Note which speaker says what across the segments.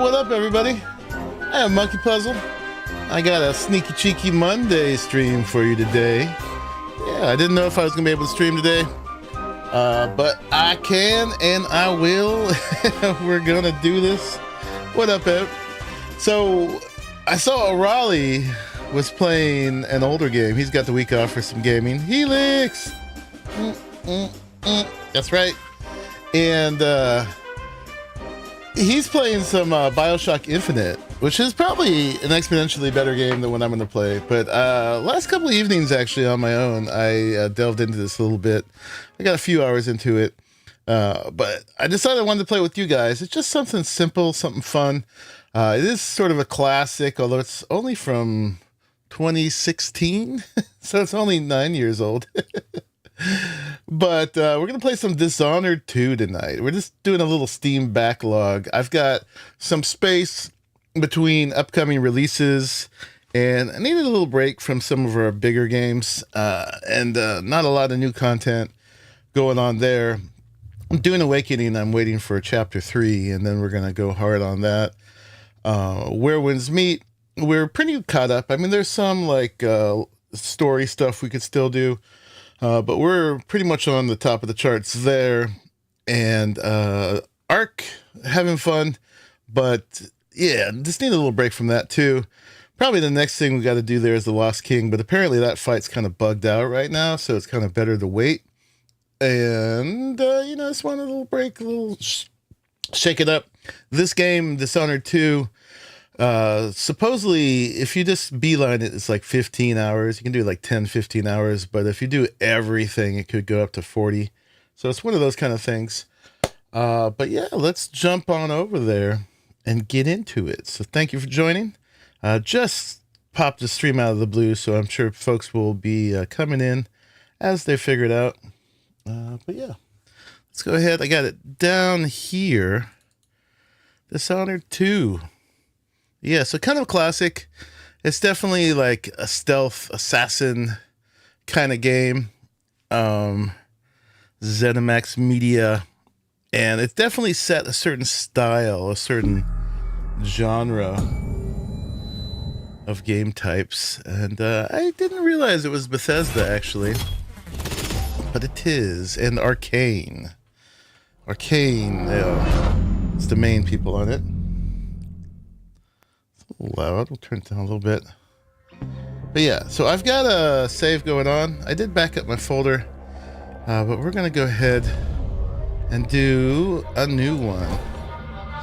Speaker 1: What up, everybody? I am Monkey Puzzle. I got a sneaky cheeky Monday stream for you today. Yeah, I didn't know if I was gonna be able to stream today, but I can and I will. We're gonna do this. What up, Ev? So I saw Raleigh was playing an older game. He's got the week off for some gaming. Helix. That's right. And he's playing some BioShock Infinite, which is probably an exponentially better game than what I'm going to play. But last couple of evenings, actually, on my own, I delved into this a little bit. I got a few hours into it. But I decided I wanted to play with you guys. It's just something simple, something fun. It is sort of a classic, although it's only from 2016. So it's only 9 years old. But we're going to play some Dishonored 2 tonight. We're just doing a little Steam backlog. I've got some space between upcoming releases, and I needed a little break from some of our bigger games, and not a lot of new content going on there. I'm doing Awakening. I'm waiting for Chapter 3, and then we're going to go hard on that. Where Winds Meet, we're pretty caught up. I mean, there's some like story stuff we could still do. But we're pretty much on the top of the charts there. And Ark, having fun. But yeah, just need a little break from that too. Probably the next thing we got to do there is the Lost King. But apparently that fight's kind of bugged out right now. So it's kind of better to wait. And, you know, I just want a little break, a little shake it up. This game, Dishonored 2, supposedly if you just beeline it, it's like 15 hours. You can do like 10-15 hours, but if you do everything, it could go up to 40. So it's one of those kind of things. But yeah, let's jump on over there and get into it. So thank you for joining. Just popped the stream out of the blue, so I'm sure folks will be coming in as they figure it out. But yeah, let's go ahead. I got it down here. Dishonored 2. Yeah, so kind of classic. It's definitely like a stealth assassin kind of game. ZeniMax Media. And it definitely set a certain style, a certain genre of game types. And I didn't realize it was Bethesda, actually. But it is. And Arcane. Arcane, it's the main people on it. Loud. We'll turn it down a little bit. But yeah, so I've got a save going on. I did back up my folder, but we're going to go ahead and do a new one.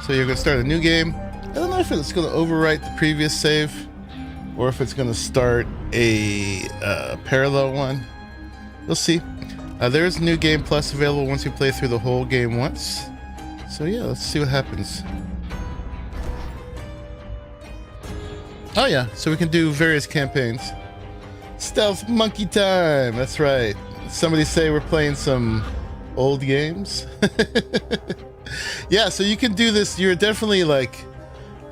Speaker 1: So you're going to start a new game. I don't know if it's going to overwrite the previous save or if it's going to start a parallel one. We'll see. There's New Game Plus available once you play through the whole game once. So yeah, let's see what happens. Oh yeah, so we can do various campaigns. Stealth monkey time, that's right. Somebody say we're playing some old games. Yeah, so you can do this. You're definitely like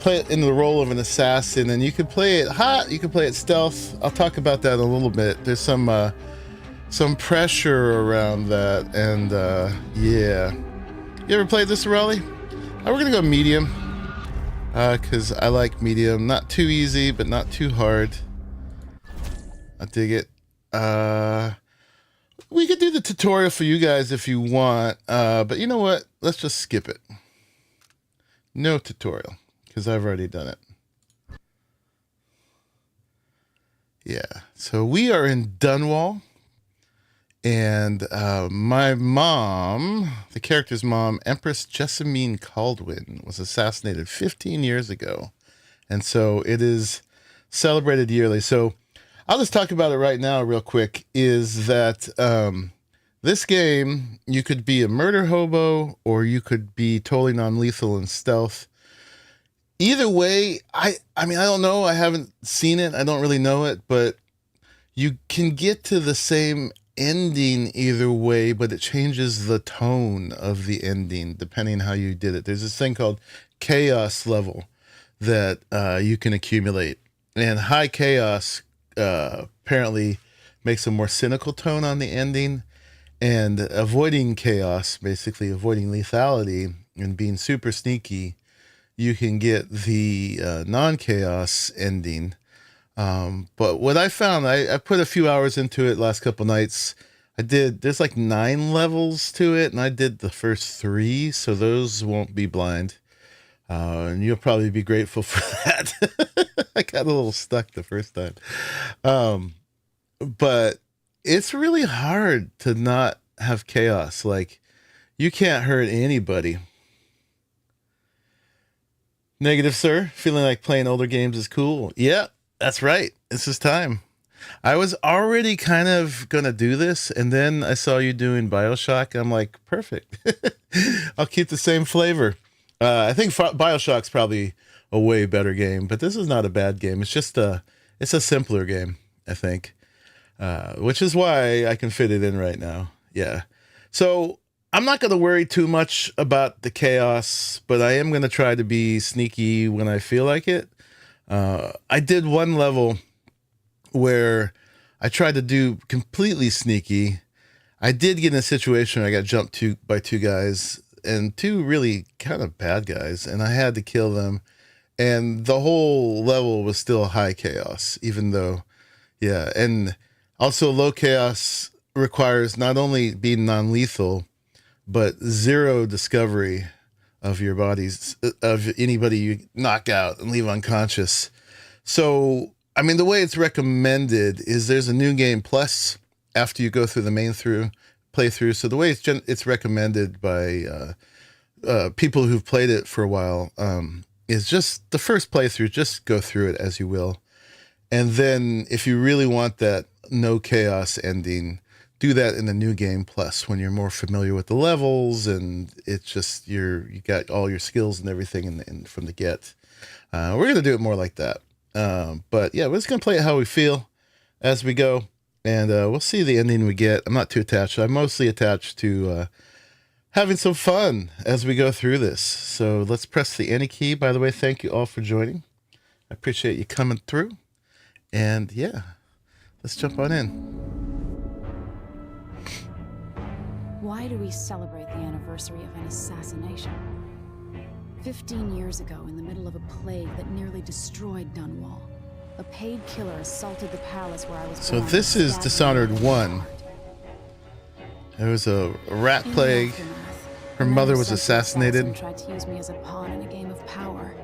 Speaker 1: play it in the role of an assassin, and you can play it hot, you can play it stealth. I'll talk about that in a little bit. There's some pressure around that, and yeah. You ever played this, Raleigh? We're gonna go medium. Because I like medium. Not too easy, but not too hard. I dig it. We could do the tutorial for you guys if you want. But you know what? Let's just skip it. No tutorial. Because I've already done it. Yeah. So we are in Dunwall. And my mom, the character's mom, Empress Jessamine Caldwin, was assassinated 15 years ago. And so it is celebrated yearly. So I'll just talk about it right now real quick, is that this game, you could be a murder hobo or you could be totally non-lethal and stealth. Either way, I mean, I don't know. I haven't seen it. I don't really know it. But you can get to the same ending either way, but it changes the tone of the ending depending how you did it. There's this thing called chaos level that you can accumulate, and high chaos apparently makes a more cynical tone on the ending, and avoiding chaos, basically avoiding lethality and being super sneaky, you can get the non-chaos ending. But what I found, I put a few hours into it last couple nights. There's like 9 levels to it, and I did the first 3, so those won't be blind. And you'll probably be grateful for that. I got a little stuck the first time. But it's really hard to not have chaos. Like, you can't hurt anybody. Negative, sir. Feeling like playing older games is cool. Yeah, that's right. This is time. I was already kind of going to do this, and then I saw you doing BioShock. I'm like, perfect. I'll keep the same flavor. I think BioShock's probably a way better game, but this is not a bad game. It's just it's a simpler game, I think, which is why I can fit it in right now. Yeah. So I'm not going to worry too much about the chaos, but I am going to try to be sneaky when I feel like it. I did one level where I tried to do completely sneaky. I did get in a situation where I got jumped by 2 guys, and 2 really kind of bad guys, and I had to kill them. And the whole level was still high chaos, even though, yeah. And also low chaos requires not only being non-lethal, but 0 discovery of your bodies, of anybody you knock out and leave unconscious. So, I mean, the way it's recommended is there's a new game plus after you go through the main playthrough. So the way it's recommended by people who've played it for a while is just the first playthrough, just go through it as you will. And then if you really want that no chaos ending, do that in the new game plus when you're more familiar with the levels, and it's just you got all your skills and everything in from the get. We're going to do it more like that. But yeah, we're just going to play it how we feel as we go. And we'll see the ending we get. I'm not too attached. I'm mostly attached to having some fun as we go through this. So let's press the any key. By the way, thank you all for joining. I appreciate you coming through. And yeah, let's jump on in.
Speaker 2: Why do we celebrate the anniversary of an assassination? 15 years ago, in the middle of a plague that nearly destroyed Dunwall, a paid killer assaulted the palace where I was born.
Speaker 1: So this is Dishonored 1. There was a rat plague. Her mother was assassinated.
Speaker 2: Tried to use me as a pawn in a game of power.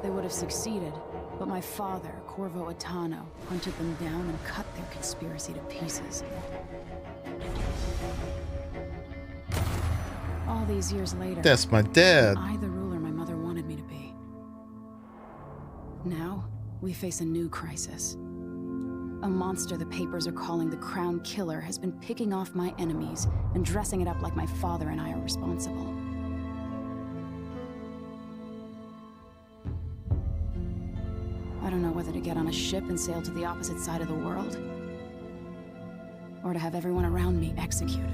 Speaker 2: They would have succeeded, but my father, Corvo Atano, hunted them down and cut their conspiracy to pieces. All these years later,
Speaker 1: that's my dad.
Speaker 2: I the ruler my mother wanted me to be. Now, we face a new crisis. A monster the papers are calling the Crown Killer has been picking off my enemies and dressing it up like my father and I are responsible. I don't know whether to get on a ship and sail to the opposite side of the world, or to have everyone around me executed.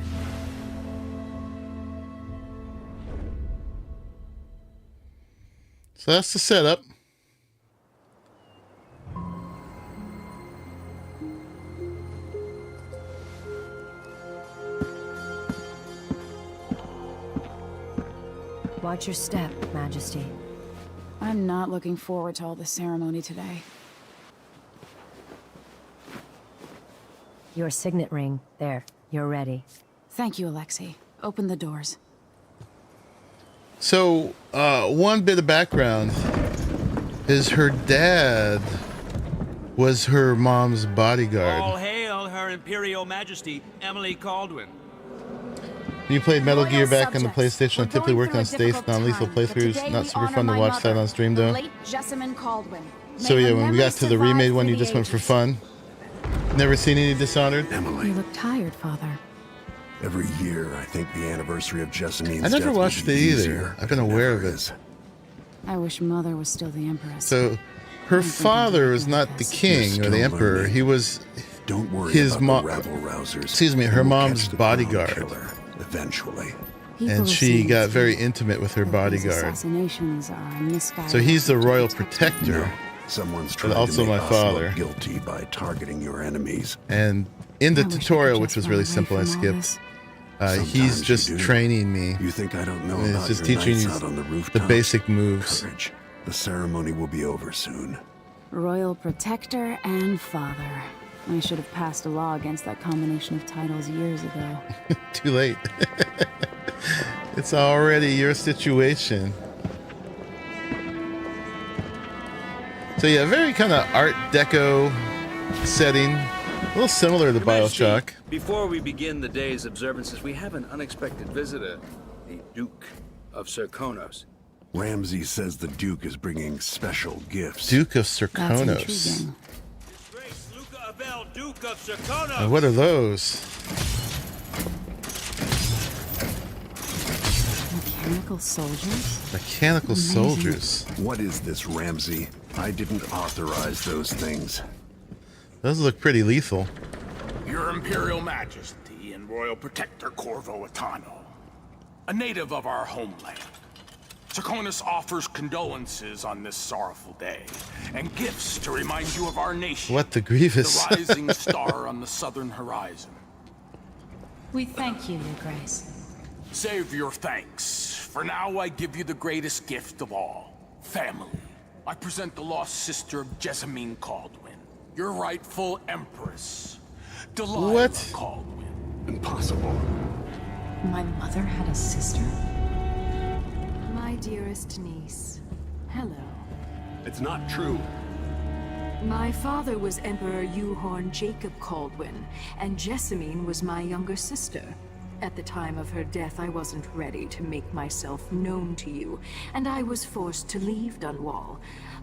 Speaker 1: So that's the setup.
Speaker 3: Watch your step, Majesty.
Speaker 2: I'm not looking forward to all the ceremony today.
Speaker 3: Your signet ring. There. You're ready.
Speaker 2: Thank you, Alexei. Open the doors.
Speaker 1: So, one bit of background is her dad was her mom's bodyguard.
Speaker 4: All hail Her Imperial Majesty, Emily Caldwin.
Speaker 1: You played Metal Gear back on the PlayStation. I typically worked on safe, non-lethal playthroughs. Not super fun to watch that on stream, though. So yeah, when we got to the remade one, you just went for fun. Never seen any Dishonored?
Speaker 5: Emily,
Speaker 2: You look tired, Father.
Speaker 5: every year I think the anniversary of Jessamine's
Speaker 1: I never
Speaker 5: death
Speaker 1: watched
Speaker 5: will
Speaker 1: it
Speaker 5: be
Speaker 1: either.
Speaker 5: easier
Speaker 1: I've been
Speaker 5: than
Speaker 1: aware
Speaker 5: ever
Speaker 1: of it.
Speaker 5: is.
Speaker 2: I wish Mother was still the Empress.
Speaker 1: So, her father was not the king or the emperor. He was
Speaker 5: Don't worry
Speaker 1: his
Speaker 5: about
Speaker 1: mom.
Speaker 5: the rabble rousers.
Speaker 1: Excuse me,
Speaker 5: They
Speaker 1: her
Speaker 5: will
Speaker 1: mom's
Speaker 5: catch the Crown
Speaker 1: bodyguard.
Speaker 5: Killer eventually.
Speaker 2: People
Speaker 1: And
Speaker 2: have
Speaker 1: she
Speaker 2: seen
Speaker 1: got
Speaker 2: it's
Speaker 1: very
Speaker 2: true.
Speaker 1: intimate with her
Speaker 2: But these
Speaker 1: bodyguard.
Speaker 2: assassinations are a misguided
Speaker 1: So he's the
Speaker 2: effort to
Speaker 1: royal
Speaker 5: No,
Speaker 2: protect
Speaker 1: protector.
Speaker 5: someone's
Speaker 1: But
Speaker 5: trying
Speaker 1: also
Speaker 5: to
Speaker 1: my
Speaker 5: make us
Speaker 1: father.
Speaker 5: look guilty by targeting your enemies.
Speaker 1: And in the
Speaker 2: I wish I could
Speaker 1: tutorial,
Speaker 2: just
Speaker 1: which was
Speaker 2: run
Speaker 1: really
Speaker 2: away
Speaker 1: simple, I
Speaker 2: from all
Speaker 1: skipped.
Speaker 2: this.
Speaker 1: He's
Speaker 5: Sometimes
Speaker 1: just
Speaker 5: you do.
Speaker 1: training me.
Speaker 5: You think I don't know
Speaker 1: He's
Speaker 5: about
Speaker 1: just
Speaker 5: your
Speaker 1: teaching
Speaker 5: nights
Speaker 1: you
Speaker 5: out on the
Speaker 1: the
Speaker 5: rooftop?
Speaker 1: basic moves.
Speaker 5: Courage. The ceremony will be over soon.
Speaker 2: Royal Protector and Father. I should have passed a law against that combination of titles years ago.
Speaker 1: Too late. It's already your situation. So yeah, very kind of Art Deco setting. A little similar to
Speaker 4: Your Majesty,
Speaker 1: BioShock.
Speaker 4: Before we begin the day's observances, we have an unexpected visitor, the Duke of Serkonos.
Speaker 5: Ramsey says the Duke is bringing special gifts.
Speaker 1: Duke of
Speaker 2: That's
Speaker 1: Serkonos.
Speaker 2: intriguing.
Speaker 4: His Grace Luca Abel, Duke of Serkonos.
Speaker 1: What are those?
Speaker 2: Mechanical soldiers?
Speaker 1: Mechanical
Speaker 2: Amazing.
Speaker 1: soldiers.
Speaker 5: What is this, Ramsey? I didn't authorize those things.
Speaker 1: Those look pretty lethal.
Speaker 6: Your Imperial Majesty and Royal Protector Corvo Atano, a native of our homeland. Serkonos offers condolences on this sorrowful day, and gifts to remind you of our nation.
Speaker 1: What the Grievous?
Speaker 6: The rising star on the southern horizon.
Speaker 7: We thank you, Your Grace.
Speaker 6: Save your thanks. For now, I give you the greatest gift of all, family. I present the lost sister of Jessamine Caldwin, your rightful empress, Delilah
Speaker 1: What?
Speaker 6: Caldwin.
Speaker 5: Impossible.
Speaker 2: My mother had a sister? My dearest niece, hello.
Speaker 5: It's not true.
Speaker 8: My father was Emperor Euhorn Jacob Caldwin, and Jessamine was my younger sister. At the time of her death, I wasn't ready to make myself known to you, and I was forced to leave Dunwall.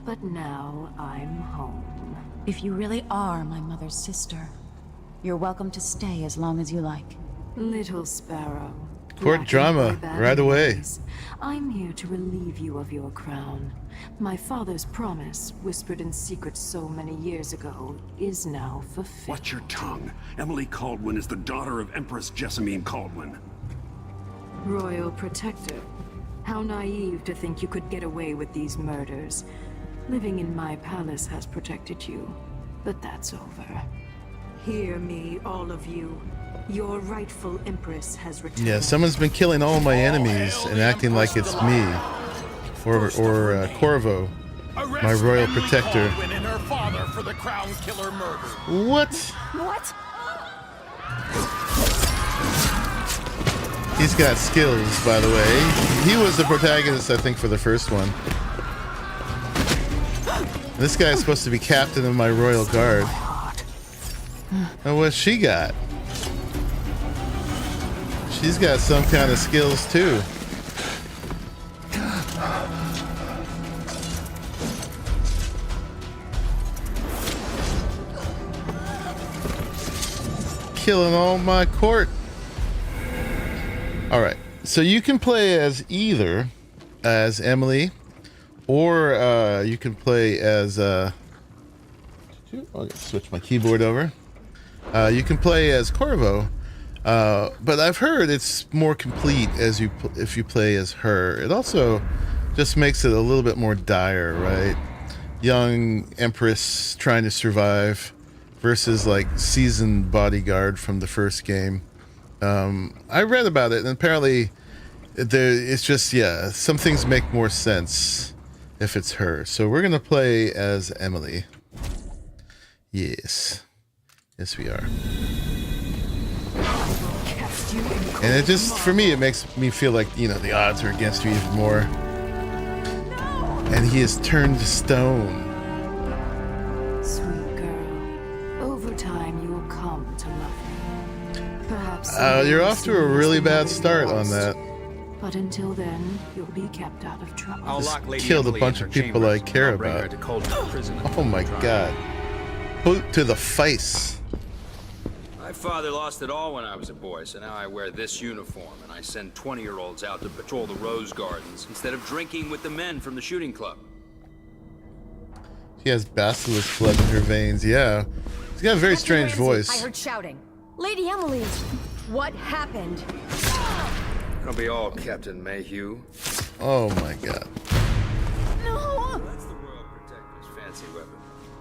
Speaker 8: But now I'm home.
Speaker 2: If you really are my mother's sister, you're welcome to stay as long as you like.
Speaker 8: Little Sparrow.
Speaker 1: Court
Speaker 8: Blackened
Speaker 1: drama,
Speaker 8: by bad
Speaker 1: right away.
Speaker 8: memories. I'm here to relieve you of your crown. My father's promise, whispered in secret so many years ago, is now fulfilled.
Speaker 5: Watch your tongue. Emily Caldwin is the daughter of Empress Jessamine Caldwin.
Speaker 8: Royal Protector. How naive to think you could get away with these murders. Living in my palace has protected you, but that's over. Hear me, all of you. Your rightful empress has returned.
Speaker 1: Yeah, someone's been killing all my enemies and acting like it's me. Or Corvo, my royal protector.
Speaker 6: Caldwin and her father for the crown killer murder.
Speaker 1: What?
Speaker 8: What?
Speaker 1: He's got skills, by the way. He was the protagonist, I think, for the first one. This guy's supposed to be captain of my royal guard. And what's she got? She's got some kind of skills, too. Killing all my court. All right, so you can play as either as Emily, or you can play as I'll switch my keyboard over. You can play as Corvo, but I've heard it's more complete as if you play as her. It also just makes it a little bit more dire, right? Young empress trying to survive versus like seasoned bodyguard from the first game. I read about it, and apparently it's just, yeah, some things make more sense if it's her. So we're gonna play as Emily. Yes we are. And it just, for me, it makes me feel like, you know, the odds are against you even more. And he is turned to stone.
Speaker 8: Sweet girl. Over time, you will come to love me. Perhaps
Speaker 1: You're
Speaker 8: someday
Speaker 1: off to a really bad start on that.
Speaker 8: But until then, you'll be kept out of trouble.
Speaker 4: I'll
Speaker 1: Just
Speaker 4: lock Lady
Speaker 1: killed a
Speaker 4: Emily
Speaker 1: bunch
Speaker 4: in
Speaker 1: of
Speaker 4: her
Speaker 1: people
Speaker 4: chambers,
Speaker 1: I care
Speaker 4: and I'll bring her
Speaker 1: about.
Speaker 4: to Coldwood Prison
Speaker 1: Oh my
Speaker 4: trial.
Speaker 1: god. Boot to the face.
Speaker 4: My father lost it all when I was a boy, so now I wear this uniform, and I send 20-year-olds out to patrol the rose gardens instead of drinking with the men from the shooting club.
Speaker 1: She has basilisk blood in her veins, yeah. She's got a very strange
Speaker 3: Ramsey,
Speaker 1: voice.
Speaker 3: I heard shouting. Lady Emily, what happened?
Speaker 4: It'll be all Captain Mayhew.
Speaker 1: Oh my god.
Speaker 3: No!
Speaker 4: That's the Royal Protector's fancy weapon.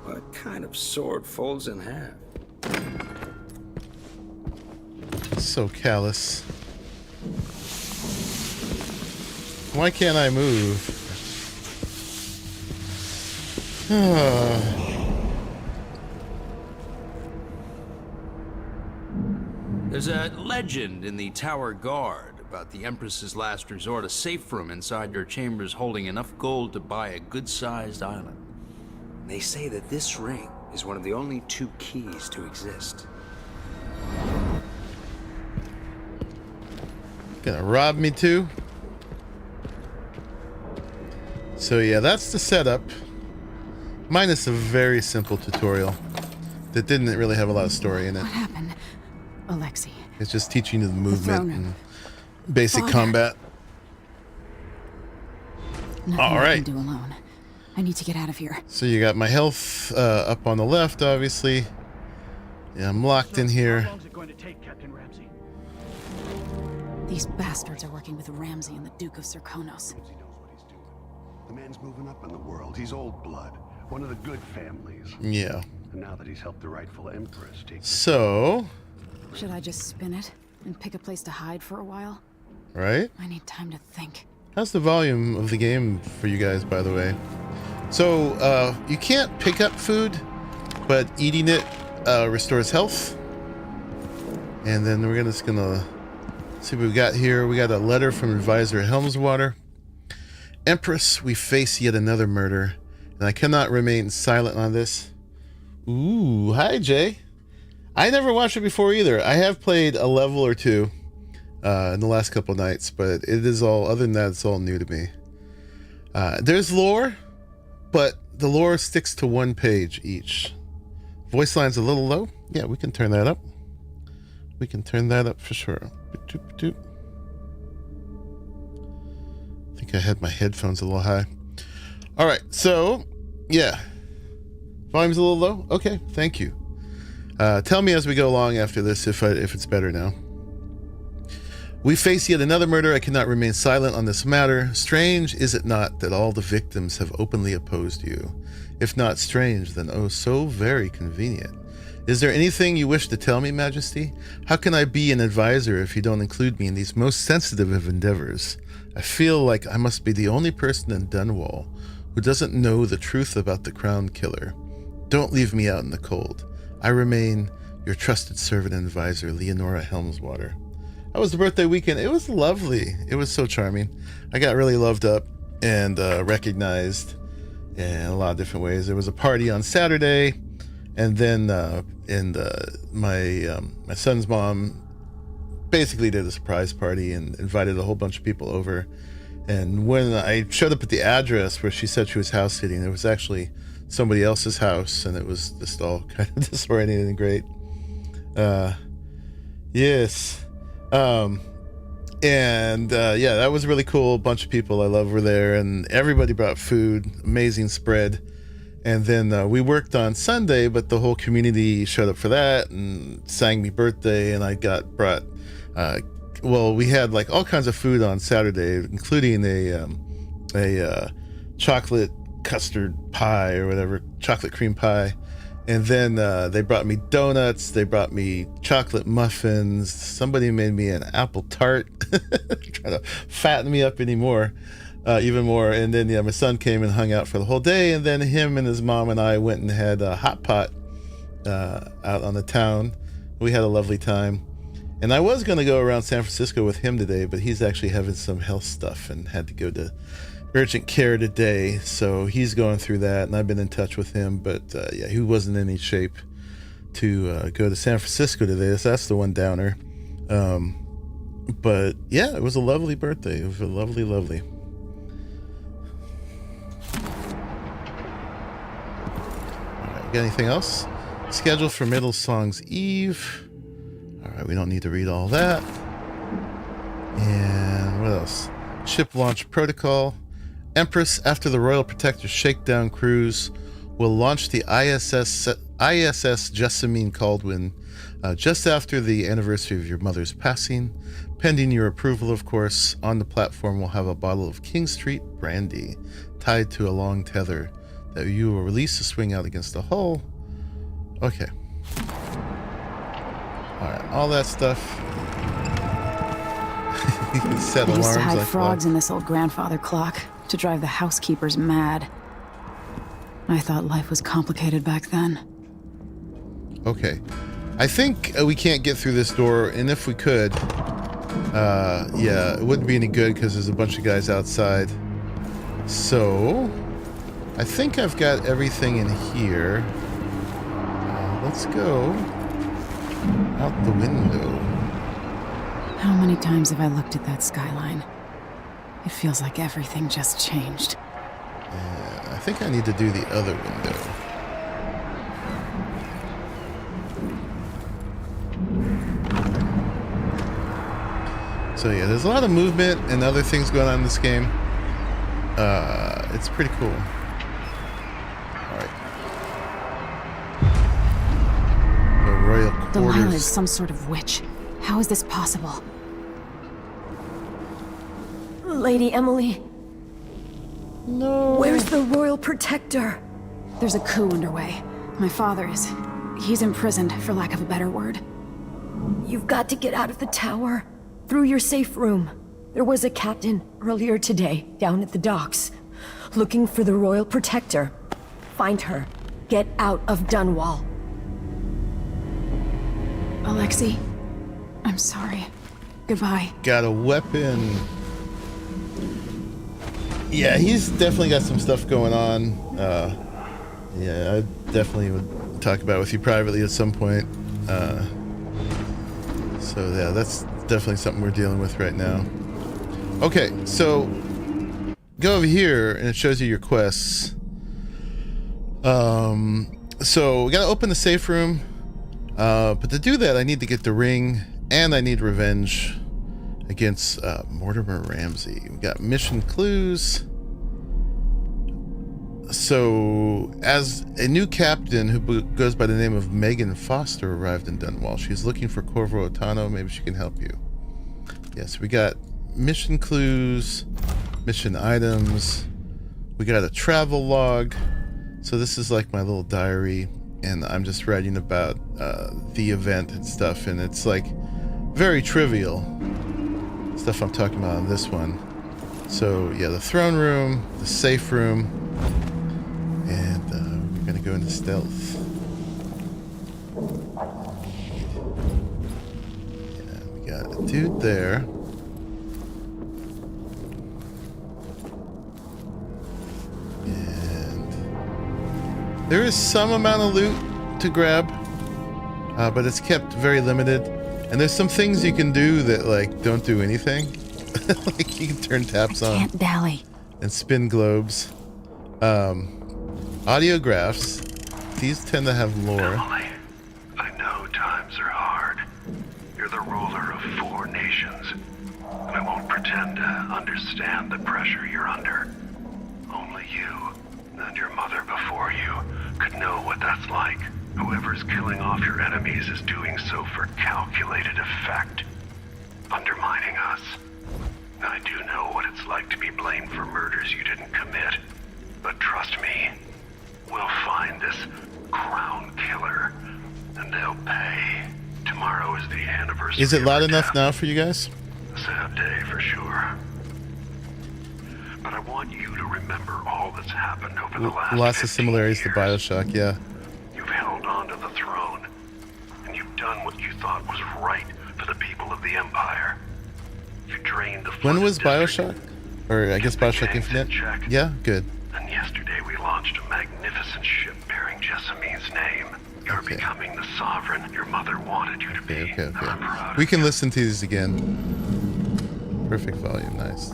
Speaker 4: What kind of sword folds in half?
Speaker 1: So callous. Why can't I move?
Speaker 4: There's a legend in the Tower Guard about the Empress's last resort, a safe room inside your chambers holding enough gold to buy a good-sized island. They say that this ring is one of the only 2 keys to exist.
Speaker 1: Gonna rob me too? So yeah, that's the setup. Minus a very simple tutorial that didn't really have a lot of story in it.
Speaker 2: What happened? Alexei.
Speaker 1: It's just teaching you the movement
Speaker 2: throne room.
Speaker 1: and basic
Speaker 2: Father.
Speaker 1: combat.
Speaker 2: Nothing
Speaker 1: All
Speaker 2: I
Speaker 1: right.
Speaker 2: can do alone. I need to get out of here.
Speaker 1: So you got my health up on the left, obviously. Yeah, I'm locked in here.
Speaker 9: How long is it going to take, Captain Ramsey?
Speaker 2: These bastards are working with Ramsey and the Duke of Serkonos.
Speaker 5: He knows what he's doing. The man's moving up in the world. He's old blood, one of the good families.
Speaker 1: Yeah.
Speaker 5: And now that he's helped the rightful empress take
Speaker 1: So,
Speaker 2: Should I just spin it and pick a place to hide for a while?
Speaker 1: right?
Speaker 2: I need time to think.
Speaker 1: How's the volume of the game for you guys, by the way? So, you can't pick up food, but eating it restores health. And then we're just gonna see what we got here. We got a letter from Advisor Helmswater. Empress, we face yet another murder, and I cannot remain silent on this. Ooh, hi Jay. I never watched it before either. I have played a level or two in the last couple nights, but it is all, other than that, it's all new to me. There's lore, but the lore sticks to 1 page each. Voice line's a little low. Yeah, we can turn that up. We can turn that up for sure. I think I had my headphones a little high. All right, so yeah, volume's a little low. Okay, thank you. Tell me as we go along after this if it's better now. We face yet another murder. I cannot remain silent on this matter. Strange, is it not, that all the victims have openly opposed you? If not strange, then oh, so very convenient. Is there anything you wish to tell me, Majesty? How can I be an advisor if you don't include me in these most sensitive of endeavors? I feel like I must be the only person in Dunwall who doesn't know the truth about the Crown Killer. Don't leave me out in the cold. I remain your trusted servant and advisor, Leonora Helmswater. That was the birthday weekend. It was lovely. It was so charming. I got really loved up and recognized in a lot of different ways. There was a party on Saturday, and then my son's mom basically did a surprise party and invited a whole bunch of people over. And when I showed up at the address where she said she was house sitting, it was actually somebody else's house, and it was just all kind of disorienting and great. Yes. Yeah, that was really cool. A bunch of people I love were there, and everybody brought food. Amazing spread. And then we worked on Sunday, but the whole community showed up for that and sang me birthday, and I got brought we had like all kinds of food on Saturday, including a chocolate custard pie or whatever, chocolate cream pie. And then they brought me donuts, they brought me chocolate muffins, somebody made me an apple tart, trying to fatten me up even more. And then my son came and hung out for the whole day, and then him and his mom and I went and had a hot pot out on the town. We had a lovely time. And I was going to go around San Francisco with him today, but he's actually having some health stuff and had to go to urgent care today, so he's going through that, and I've been in touch with him, but yeah, he wasn't in any shape to go to San Francisco today, so that's the one downer. But yeah, it was a lovely birthday. It was a lovely All right, got anything else? Schedule for Middle Song's Eve. All right, we don't need to read all that. And what else? Ship launch protocol. Empress, after the Royal Protector Shakedown cruise, will launch the ISS Jessamine Caldwin just after the anniversary of your mother's passing. Pending your approval, of course, on the platform we'll have a bottle of King Street brandy tied to a long tether that you will release to swing out against the hull. Okay. All right, all that stuff. Set
Speaker 2: I used
Speaker 1: alarms
Speaker 2: to hide
Speaker 1: like
Speaker 2: frogs in this old grandfather clock to drive the housekeepers mad. I thought life was complicated back then.
Speaker 1: Okay. I think we can't get through this door, and if we could, yeah, it wouldn't be any good because there's a bunch of guys outside. So, I think I've got everything in here. Let's go out the window.
Speaker 2: How many times have I looked at that skyline? It feels like everything just changed.
Speaker 1: And I think I need to do the other window. So yeah, there's a lot of movement and other things going on in this game. It's pretty cool. Alright. The royal
Speaker 2: Delilah is
Speaker 1: quarters.
Speaker 2: some sort of witch. How is this possible?
Speaker 3: Lady Emily.
Speaker 1: No.
Speaker 3: Where's the royal protector?
Speaker 2: There's a coup underway. My father is... he's imprisoned, for lack of a better word.
Speaker 3: You've got to get out of the tower. Through your safe room. There was a captain earlier today, down at the docks, looking for the royal protector. Find her. Get out of Dunwall.
Speaker 2: Alexei, I'm sorry. Goodbye.
Speaker 1: Got a weapon. Yeah, he's definitely got some stuff going on. Yeah, I definitely would talk about it with you privately at some point. So yeah, that's definitely something we're dealing with right now. Okay, so go over here and it shows you your quests. So we gotta open the safe room. But to do that, I need to get the ring, and I need revenge against Mortimer Ramsey. We got mission clues. So, as a new captain who goes by the name of Megan Foster arrived in Dunwall, she's looking for Corvo Otano. Maybe she can help you. Yes, we got mission clues, mission items. We got a travel log. So this is like my little diary, and I'm just writing about the event and stuff, and it's like very trivial stuff I'm talking about on this one. So yeah, the throne room, the safe room, and we're gonna go into stealth. Yeah, we got a dude there. There is some amount of loot to grab, but it's kept very limited. And there's some things you can do that like don't do anything. Like you can turn taps on
Speaker 2: Can't dally.
Speaker 1: and spin globes. Audiographs. These tend to have lore.
Speaker 5: Emily, I know times are hard. You're the ruler of 4 nations. And I won't pretend to understand the pressure you're under. Only you and your mother before you could know what that's like. Whoever's killing off your enemies is doing so for calculated effect, undermining us. I do know what it's like to be blamed for murders you didn't commit, but trust me, we'll find this crown killer, and they'll pay. Tomorrow is the anniversary.
Speaker 1: Is it loud
Speaker 5: of her
Speaker 1: enough
Speaker 5: death.
Speaker 1: now for you guys?
Speaker 5: A sad day for sure. But I want you to remember all that's happened over the last
Speaker 1: Lots of
Speaker 5: 15
Speaker 1: similarities to
Speaker 5: years.
Speaker 1: Bioshock, yeah.
Speaker 5: You've held on to the throne, and you've done what you thought was right for the people of the Empire. You drained the
Speaker 1: When
Speaker 5: flooded
Speaker 1: was
Speaker 5: district,
Speaker 1: Bioshock? Or I guess
Speaker 5: kept the
Speaker 1: Bioshock
Speaker 5: gangs in
Speaker 1: Infinite?
Speaker 5: check,
Speaker 1: Yeah, good.
Speaker 5: and yesterday we launched a magnificent ship bearing Jessamine's name. You're
Speaker 1: Okay.
Speaker 5: becoming the sovereign your mother wanted you to be.
Speaker 1: Okay, okay,
Speaker 5: and I'm
Speaker 1: okay.
Speaker 5: proud
Speaker 1: We
Speaker 5: of
Speaker 1: can
Speaker 5: you.
Speaker 1: listen to these again. Perfect volume, nice.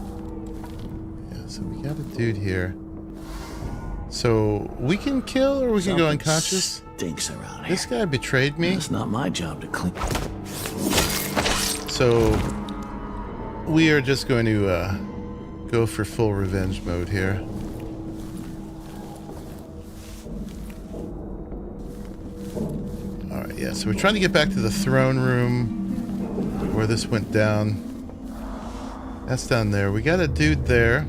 Speaker 1: Yeah, so we got a dude here. So we can kill or we can go unconscious?
Speaker 10: Stinks around here.
Speaker 1: This guy betrayed me,
Speaker 10: It's not my job to clean.
Speaker 1: so we are just going to go for full revenge mode here. Alright, yeah, so we're trying to get back to the throne room where this went down. That's down there. We got a dude there.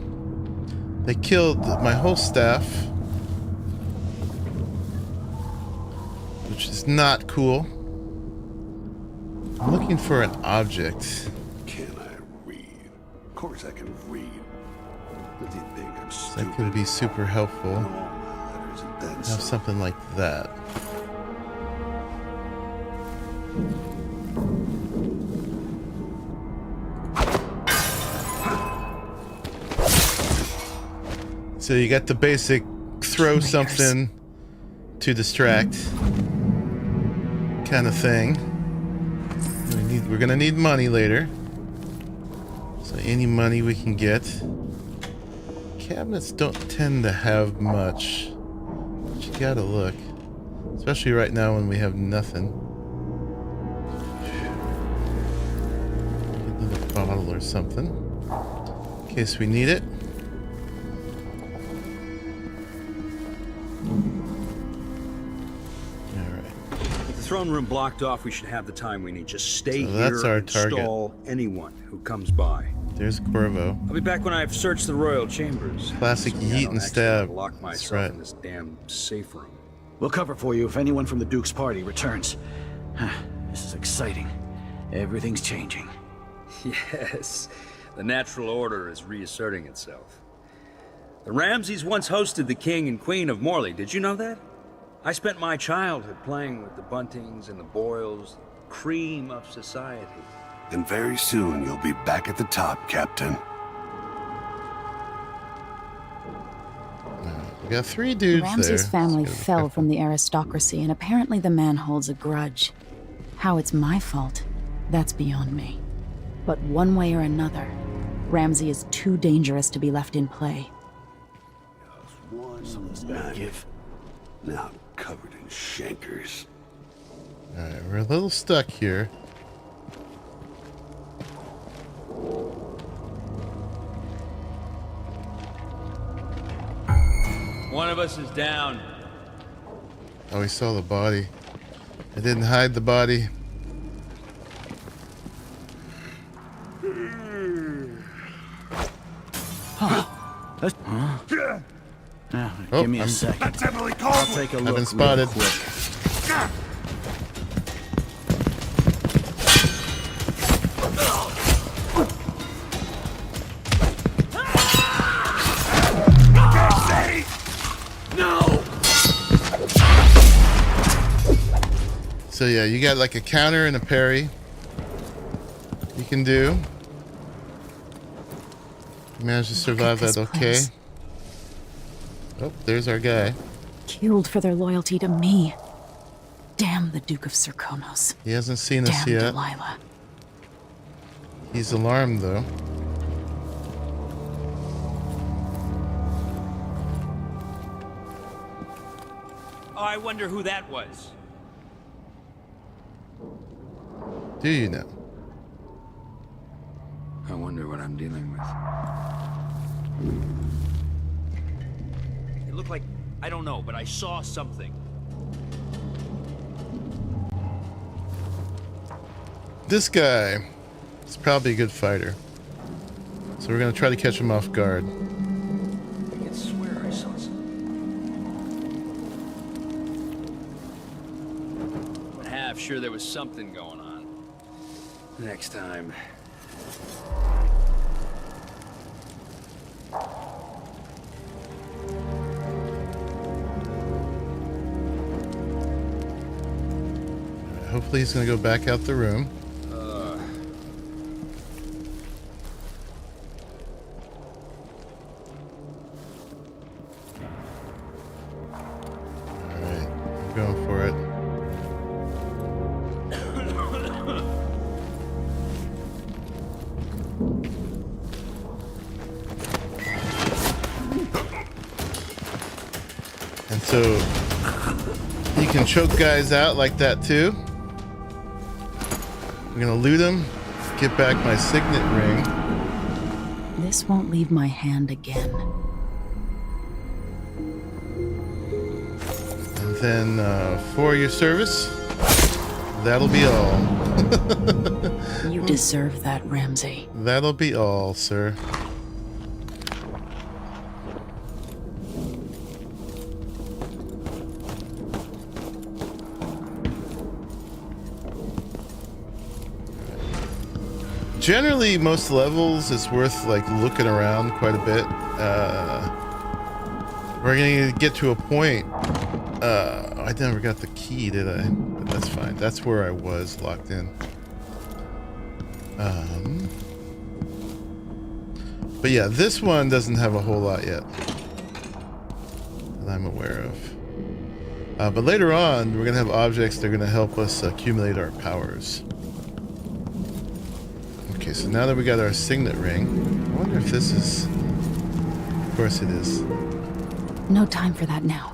Speaker 1: They killed my whole staff, which is not cool. I'm looking for an object.
Speaker 5: Can I read course I can read. Does he think I'm stupid?
Speaker 1: That could be super helpful.
Speaker 5: Know all my letters and then
Speaker 1: Have
Speaker 5: some.
Speaker 1: something like that. So you got the basic throw something to distract kind of thing. We're gonna need money later. So any money we can get. Cabinets don't tend to have much. But you gotta look. Especially right now when we have nothing. Get another bottle or something. In case we need it.
Speaker 4: With the throne room blocked off, we should have the time we need. Just stay
Speaker 1: So
Speaker 4: here
Speaker 1: that's our
Speaker 4: and
Speaker 1: target.
Speaker 4: stall anyone who comes by.
Speaker 1: There's Corvo.
Speaker 4: I'll be back when I've searched the royal chambers.
Speaker 1: Classic
Speaker 4: So I
Speaker 1: yeet
Speaker 4: don't
Speaker 1: and
Speaker 4: actually
Speaker 1: stab.
Speaker 4: have to lock
Speaker 1: That's
Speaker 4: myself
Speaker 1: right.
Speaker 4: in this damn safe room.
Speaker 10: We'll cover for you if anyone from the Duke's party returns. This is exciting. Everything's changing.
Speaker 4: Yes, the natural order is reasserting itself. The Ramseys once hosted the king and queen of Morley. Did you know that? I spent my childhood playing with the Buntings and the Boyles, cream of society.
Speaker 5: And very soon you'll be back at the top, Captain.
Speaker 1: We got 3 dudes
Speaker 2: Ramsey's
Speaker 1: there.
Speaker 2: family
Speaker 1: Let's go to
Speaker 2: fell
Speaker 1: the
Speaker 2: from the aristocracy, and apparently the man holds a grudge. How it's my fault, that's beyond me. But one way or another, Ramsey is too dangerous to be left in play.
Speaker 5: Someone's gotta give. Now I'm covered in shankers.
Speaker 1: Alright, we're a little stuck here.
Speaker 4: One of us is down.
Speaker 1: Oh, we saw the body. I didn't hide the body. Oh,
Speaker 10: Give me a
Speaker 1: I'm-
Speaker 10: second.
Speaker 5: That's Emily
Speaker 10: I'll
Speaker 5: Caldwell.
Speaker 10: take a
Speaker 1: I've
Speaker 10: look
Speaker 1: been spotted.
Speaker 10: real quick.
Speaker 1: So yeah, you got like a counter and a parry. You can do. You managed to survive
Speaker 2: this
Speaker 1: that okay.
Speaker 2: place.
Speaker 1: Oh, there's our guy.
Speaker 2: Killed for their loyalty to me. Damn the Duke of Serkonos.
Speaker 1: He hasn't seen us
Speaker 2: Damn
Speaker 1: yet.
Speaker 2: Delilah.
Speaker 1: He's alarmed though.
Speaker 4: Oh, I wonder who that was.
Speaker 1: Do you know?
Speaker 4: I wonder what I'm dealing with. It looked like, I don't know, but I saw something.
Speaker 1: This guy is probably a good fighter. So we're gonna try to catch him off guard.
Speaker 4: I can swear I saw something. But half sure there was something going on. Next time.
Speaker 1: Hopefully he's gonna go back out the room. Alright, I'm going for it. And so you can choke guys out like that too. I'm gonna loot him, get back my signet ring.
Speaker 2: This won't leave my hand again.
Speaker 1: And then for your service, that'll be all.
Speaker 2: You deserve that, Ramsey.
Speaker 1: That'll be all, sir. Generally, most levels, it's worth like looking around quite a bit. We're gonna get to a point. I never got the key, did I? But that's fine. That's where I was locked in. But yeah, this one doesn't have a whole lot yet that I'm aware of. But later on, we're gonna have objects that are gonna help us accumulate our powers. Okay, so now that we got our signet ring, I wonder if this is... Of course it is.
Speaker 2: No time for that now.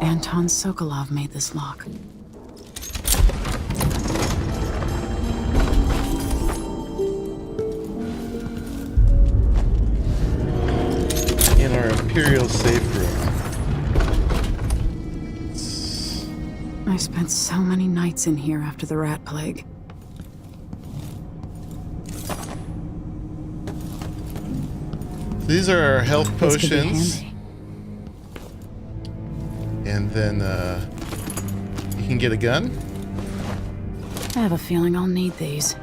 Speaker 2: Anton Sokolov made this lock.
Speaker 1: In our Imperial safe room.
Speaker 2: I spent so many nights in here after the rat plague.
Speaker 1: These are our health
Speaker 2: This could be
Speaker 1: potions.
Speaker 2: handy.
Speaker 1: And then you can get a gun.
Speaker 2: I have a feeling I'll need these.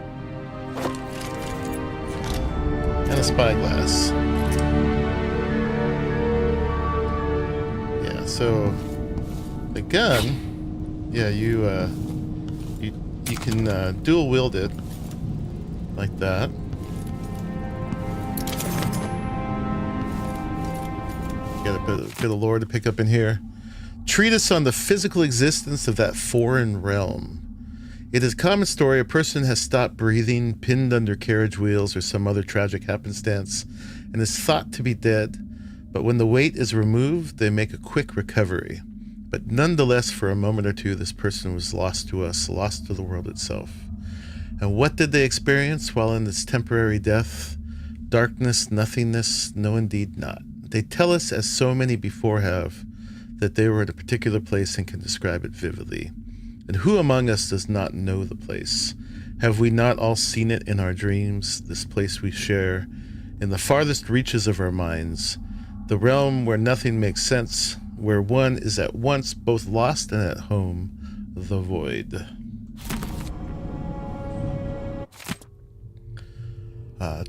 Speaker 1: And a spyglass. Yeah, so the gun, yeah, you can dual wield it like that. Got a bit of lore to pick up in here. Treatise on the physical existence of that foreign realm. It is a common story. A person has stopped breathing, pinned under carriage wheels or some other tragic happenstance, and is thought to be dead. But when the weight is removed, they make a quick recovery. But nonetheless, for a moment or two, this person was lost to us, lost to the world itself. And what did they experience while in this temporary death? Darkness, nothingness, no indeed not. They tell us, as so many before have, that they were at a particular place and can describe it vividly. And who among us does not know the place? Have we not all seen it in our dreams, this place we share, in the farthest reaches of our minds, the realm where nothing makes sense, where one is at once both lost and at home, the void.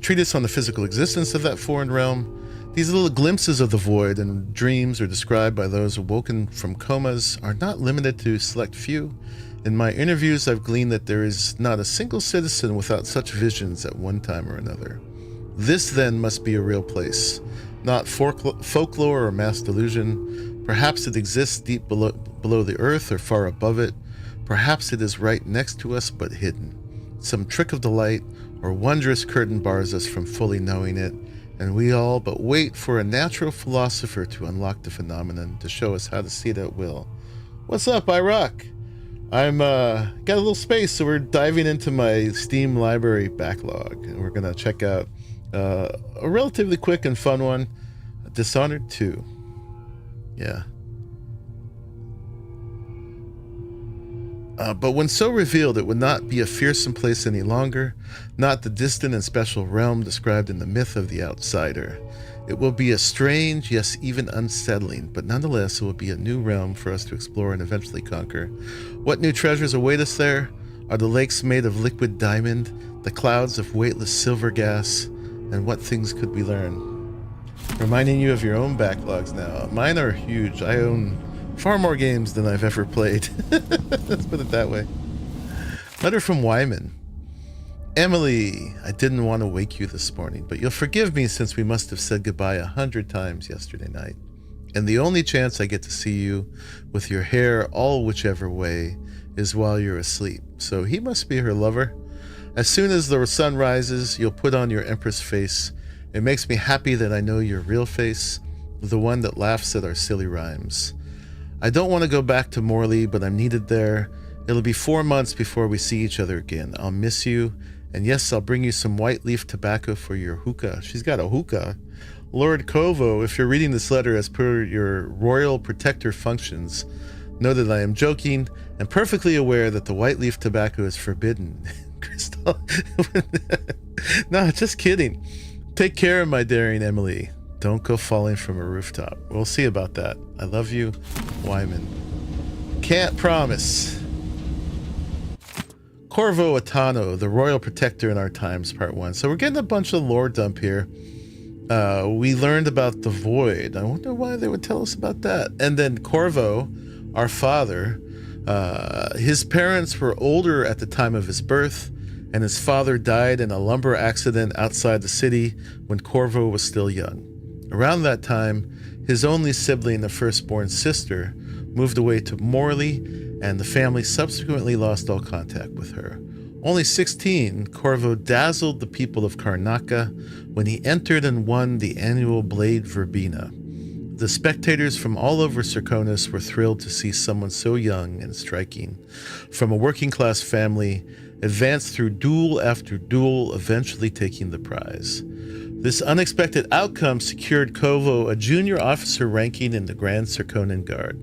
Speaker 1: Treatise on the physical existence of that foreign realm. These little glimpses of the void and dreams are described by those awoken from comas are not limited to select few. In my interviews, I've gleaned that there is not a single citizen without such visions at one time or another. This then must be a real place, not folklore or mass delusion. Perhaps it exists deep below the earth or far above it. Perhaps it is right next to us but hidden. Some trick of the light or wondrous curtain bars us from fully knowing it, and we all but wait for a natural philosopher to unlock the phenomenon, to show us how to see it at will. What's up, iRock? I'm got a little space, so we're diving into my Steam library backlog, and we're gonna check out a relatively quick and fun one, Dishonored 2. Yeah. But when so revealed, it would not be a fearsome place any longer, not the distant and special realm described in the myth of the outsider. It will be a strange, yes, even unsettling, but nonetheless it will be a new realm for us to explore and eventually conquer. What new treasures await us there? Are the lakes made of liquid diamond, the clouds of weightless silver gas, and what things could we learn? Reminding you of your own backlogs now. Mine are huge. I own far more games than I've ever played. Let's put it that way. Letter from Wyman. Emily, I didn't want to wake you this morning, but you'll forgive me since we must have said goodbye 100 times yesterday night. And the only chance I get to see you with your hair all whichever way is while you're asleep. So he must be her lover. As soon as the sun rises, you'll put on your empress face. It makes me happy that I know your real face, the one that laughs at our silly rhymes. I don't want to go back to Morley, but I'm needed there. It'll be 4 months before we see each other again. I'll miss you. And yes, I'll bring you some white leaf tobacco for your hookah. She's got a hookah. Lord Kovo, if you're reading this letter as per your royal protector functions, know that I am joking and perfectly aware that the white leaf tobacco is forbidden. Crystal. No, just kidding. Take care, my daring Emily. Don't go falling from a rooftop. We'll see about that. I love you, Wyman. Can't promise. Corvo Attano, the Royal Protector in Our Times, Part 1. So we're getting a bunch of lore dump here. We learned about the Void. I wonder why they would tell us about that. And then Corvo, our father, his parents were older at the time of his birth, and his father died in a lumber accident outside the city when Corvo was still young. Around that time, his only sibling, the firstborn sister, moved away to Morley, and the family subsequently lost all contact with her. Only 16, Corvo dazzled the people of Karnaca when he entered and won the annual Blade Verbena. The spectators from all over Serkonos were thrilled to see someone so young and striking, from a working-class family, advance through duel after duel, eventually taking the prize. This unexpected outcome secured Corvo a junior officer ranking in the Grand Serkonan Guard.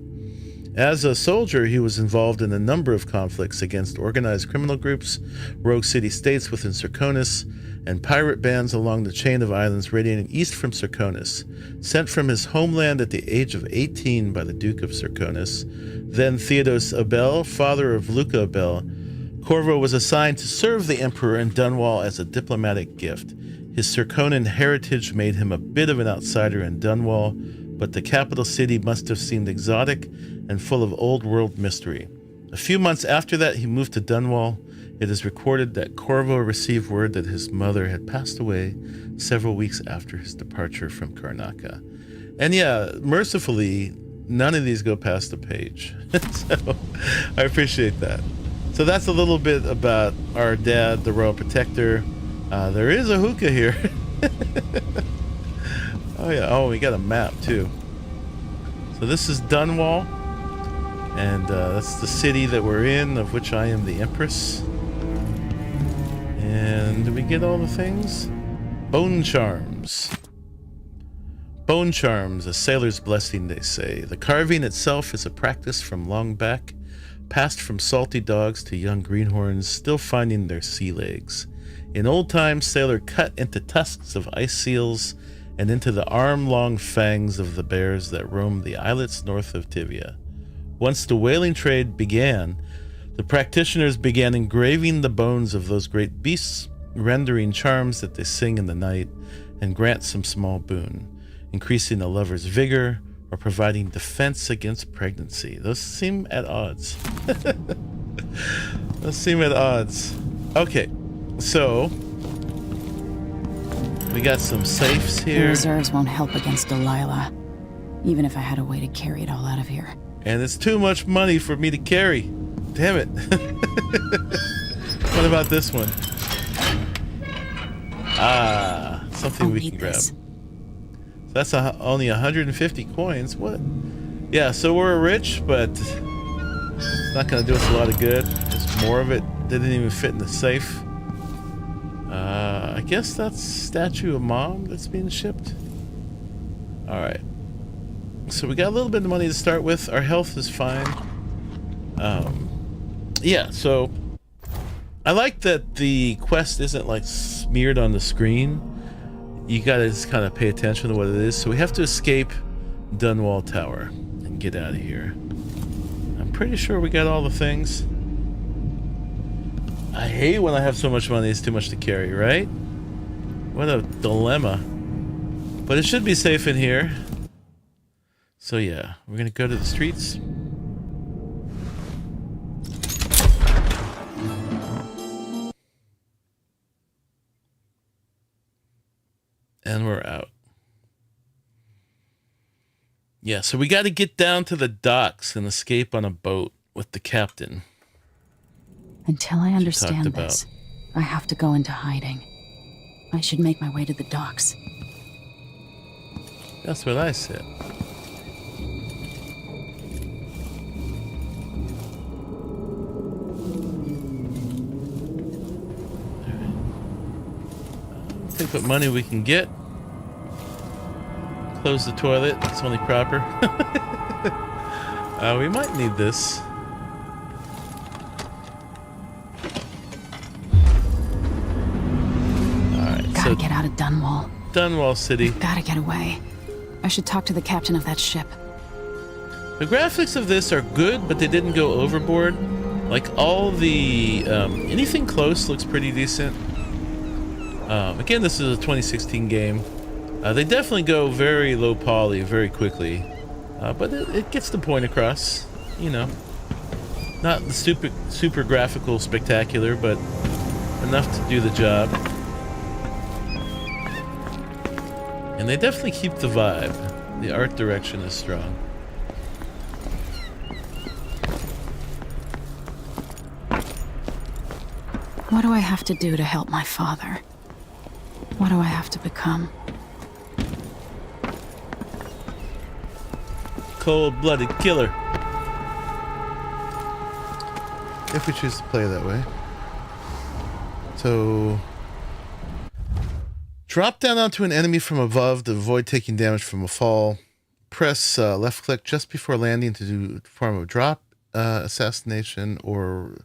Speaker 1: As a soldier, he was involved in a number of conflicts against organized criminal groups, rogue city-states within Serkonos, and pirate bands along the chain of islands radiating east from Serkonos. Sent from his homeland at the age of 18 by the Duke of Serkonos, then Theodos Abel, father of Luca Abel, Corvo was assigned to serve the Emperor in Dunwall as a diplomatic gift. His Serkonan heritage made him a bit of an outsider in Dunwall, but the capital city must have seemed exotic and full of old-world mystery. A few months after that, he moved to Dunwall. It is recorded that Corvo received word that his mother had passed away several weeks after his departure from Karnaca. And yeah, mercifully, none of these go past the page. So I appreciate that. So that's a little bit about our dad, the Royal Protector. There is a hookah here. Oh yeah, oh, we got a map too. So this is Dunwall, and that's the city that we're in, of which I am the Empress. And do we get all the things? Bone charms. Bone charms, a sailor's blessing, they say. The carving itself is a practice from long back, passed from salty dogs to young greenhorns still finding their sea legs. In old times, sailor cut into tusks of ice seals and into the arm-long fangs of the bears that roamed the islets north of Tivia. Once the whaling trade began, the practitioners began engraving the bones of those great beasts, rendering charms that they sing in the night and grant some small boon, increasing a lover's vigor or providing defense against pregnancy. Those seem at odds. Those seem at odds. Okay, so we got some safes here.
Speaker 2: The reserves won't help against Delilah, even if I had a way to carry it all out of here.
Speaker 1: And it's too much money for me to carry. Damn it. What about this one? Ah, something we can grab. So that's only 150 coins. What? Yeah, so we're rich, but it's not going to do us a lot of good. Just more of it didn't even fit in the safe. I guess that's Statue of Mom that's being shipped. Alright. So we got a little bit of money to start with. Our health is fine. Yeah, so I like that the quest isn't like smeared on the screen. You gotta just kind of pay attention to what it is. So we have to escape Dunwall Tower and get out of here. I'm pretty sure we got all the things. I hate when I have so much money, it's too much to carry, right? What a dilemma. But it should be safe in here. So yeah, we're gonna go to the streets. And we're out. Yeah, so we got to get down to the docks and escape on a boat with the captain.
Speaker 2: Until I understand this, I have to go into hiding. I should make my way to the docks.
Speaker 1: That's what I said. Take what money we can get. Close the toilet. It's only proper. We might need this. Alright,
Speaker 2: Gotta get out of Dunwall.
Speaker 1: Dunwall City.
Speaker 2: Gotta get away. I should talk to the captain of that ship.
Speaker 1: The graphics of this are good, but they didn't go overboard.
Speaker 11: Like all the anything close looks pretty decent. Again, this is a 2016 game. They definitely go very low poly very quickly, but it gets the point across. You know, not the super graphical spectacular, but enough to do the job. And they definitely keep the vibe. The art direction is strong.
Speaker 2: What do I have to do to help my father? What do I have to become?
Speaker 11: Cold-blooded killer.
Speaker 1: If we choose to play that way. So, drop down onto an enemy from above to avoid taking damage from a fall. Press left click just before landing to perform a drop assassination, or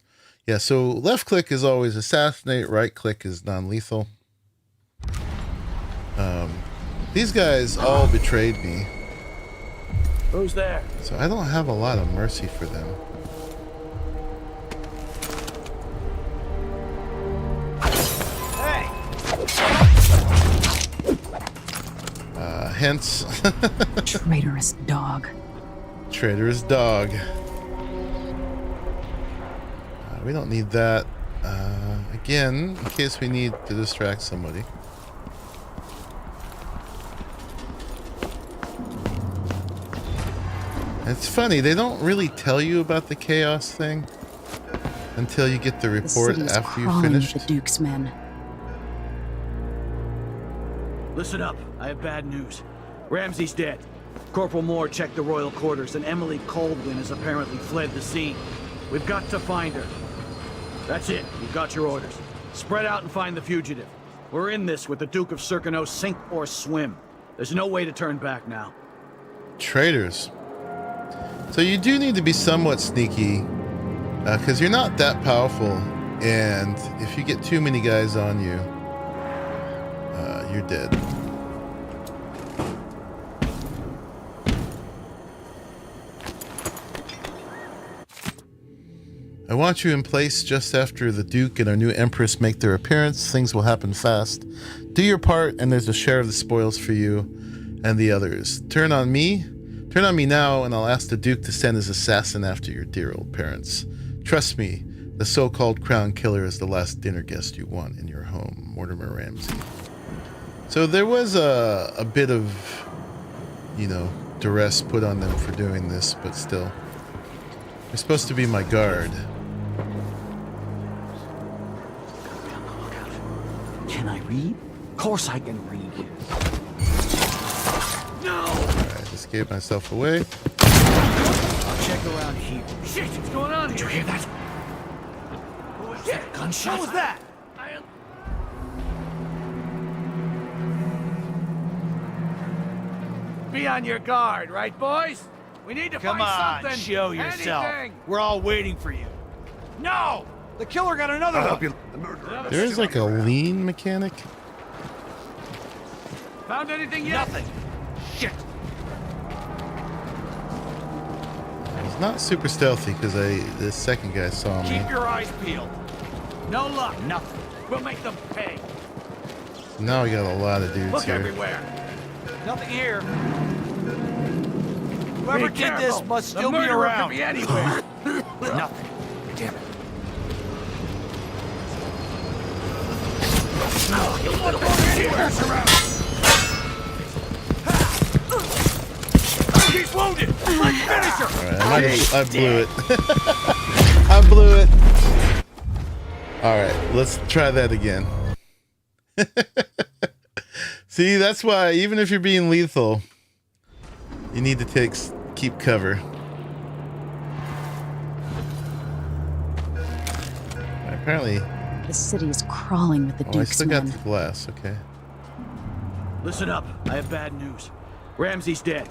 Speaker 1: yeah, so left click is always assassinate, right click is non-lethal. These guys all betrayed me.
Speaker 10: Who's there?
Speaker 1: So I don't have a lot of mercy for them.
Speaker 10: Hey!
Speaker 1: Hence...
Speaker 2: Traitorous dog.
Speaker 1: Traitorous dog. We don't need that. Again, in case we need to distract somebody. It's funny, they don't really tell you about the chaos thing until you get the report after you finished.
Speaker 2: The Duke's men.
Speaker 10: Listen up, I have bad news. Ramsey's dead. Corporal Moore checked the royal quarters, and Emily Coldwin has apparently fled the scene. We've got to find her. That's it, you've got your orders. Spread out and find the fugitive. We're in this with the Duke of Circano, sink or swim. There's no way to turn back now.
Speaker 1: Traitors. So you do need to be somewhat sneaky, because you're not that powerful, and if you get too many guys on you, you're dead. I want you in place just after the Duke and our new Empress make their appearance. Things will happen fast. Do your part, and there's a share of the spoils for you and the others. Turn on me now, and I'll ask the Duke to send his assassin after your dear old parents. Trust me, the so-called crown killer is the last dinner guest you want in your home. Mortimer Ramsey. So there was a bit of, you know, duress put on them for doing this, but still. You're supposed to be my guard.
Speaker 10: Can I read? Of course I can read. No!
Speaker 1: Alright, just gave myself away.
Speaker 10: I'll check around here. Shit, what's going on here? Did you hear that? Who was that? Gunshot? What was that? Be on your guard, right, boys? We need to find something.
Speaker 12: Come on, show yourself.
Speaker 10: Anything.
Speaker 12: We're all waiting for you. No! The killer got another one.
Speaker 1: There is like a lean mechanic.
Speaker 10: Found anything yet?
Speaker 12: Nothing. Shit.
Speaker 1: It's not super stealthy because the second guy saw me.
Speaker 12: Keep your eyes peeled.
Speaker 10: No luck.
Speaker 12: Nothing.
Speaker 10: We'll make them pay.
Speaker 1: Now we got a lot of dudes
Speaker 10: Look
Speaker 1: here.
Speaker 10: everywhere.
Speaker 12: Nothing here.
Speaker 10: Be
Speaker 12: Whoever did
Speaker 10: careful.
Speaker 12: this must
Speaker 10: The
Speaker 12: still be
Speaker 10: murderer
Speaker 12: around.
Speaker 10: could be anywhere.
Speaker 12: Nothing. Damn it.
Speaker 10: He's wounded. Let's finish her.
Speaker 1: Alright, I blew it. I blew it. Alright, let's try that again. See, that's why even if you're being lethal, you need to keep cover. Apparently,
Speaker 2: The city is crawling with the
Speaker 1: I
Speaker 2: Duke's
Speaker 1: still
Speaker 2: men.
Speaker 1: got the glass. Okay.
Speaker 10: Listen up, I have bad news. Ramsey's dead.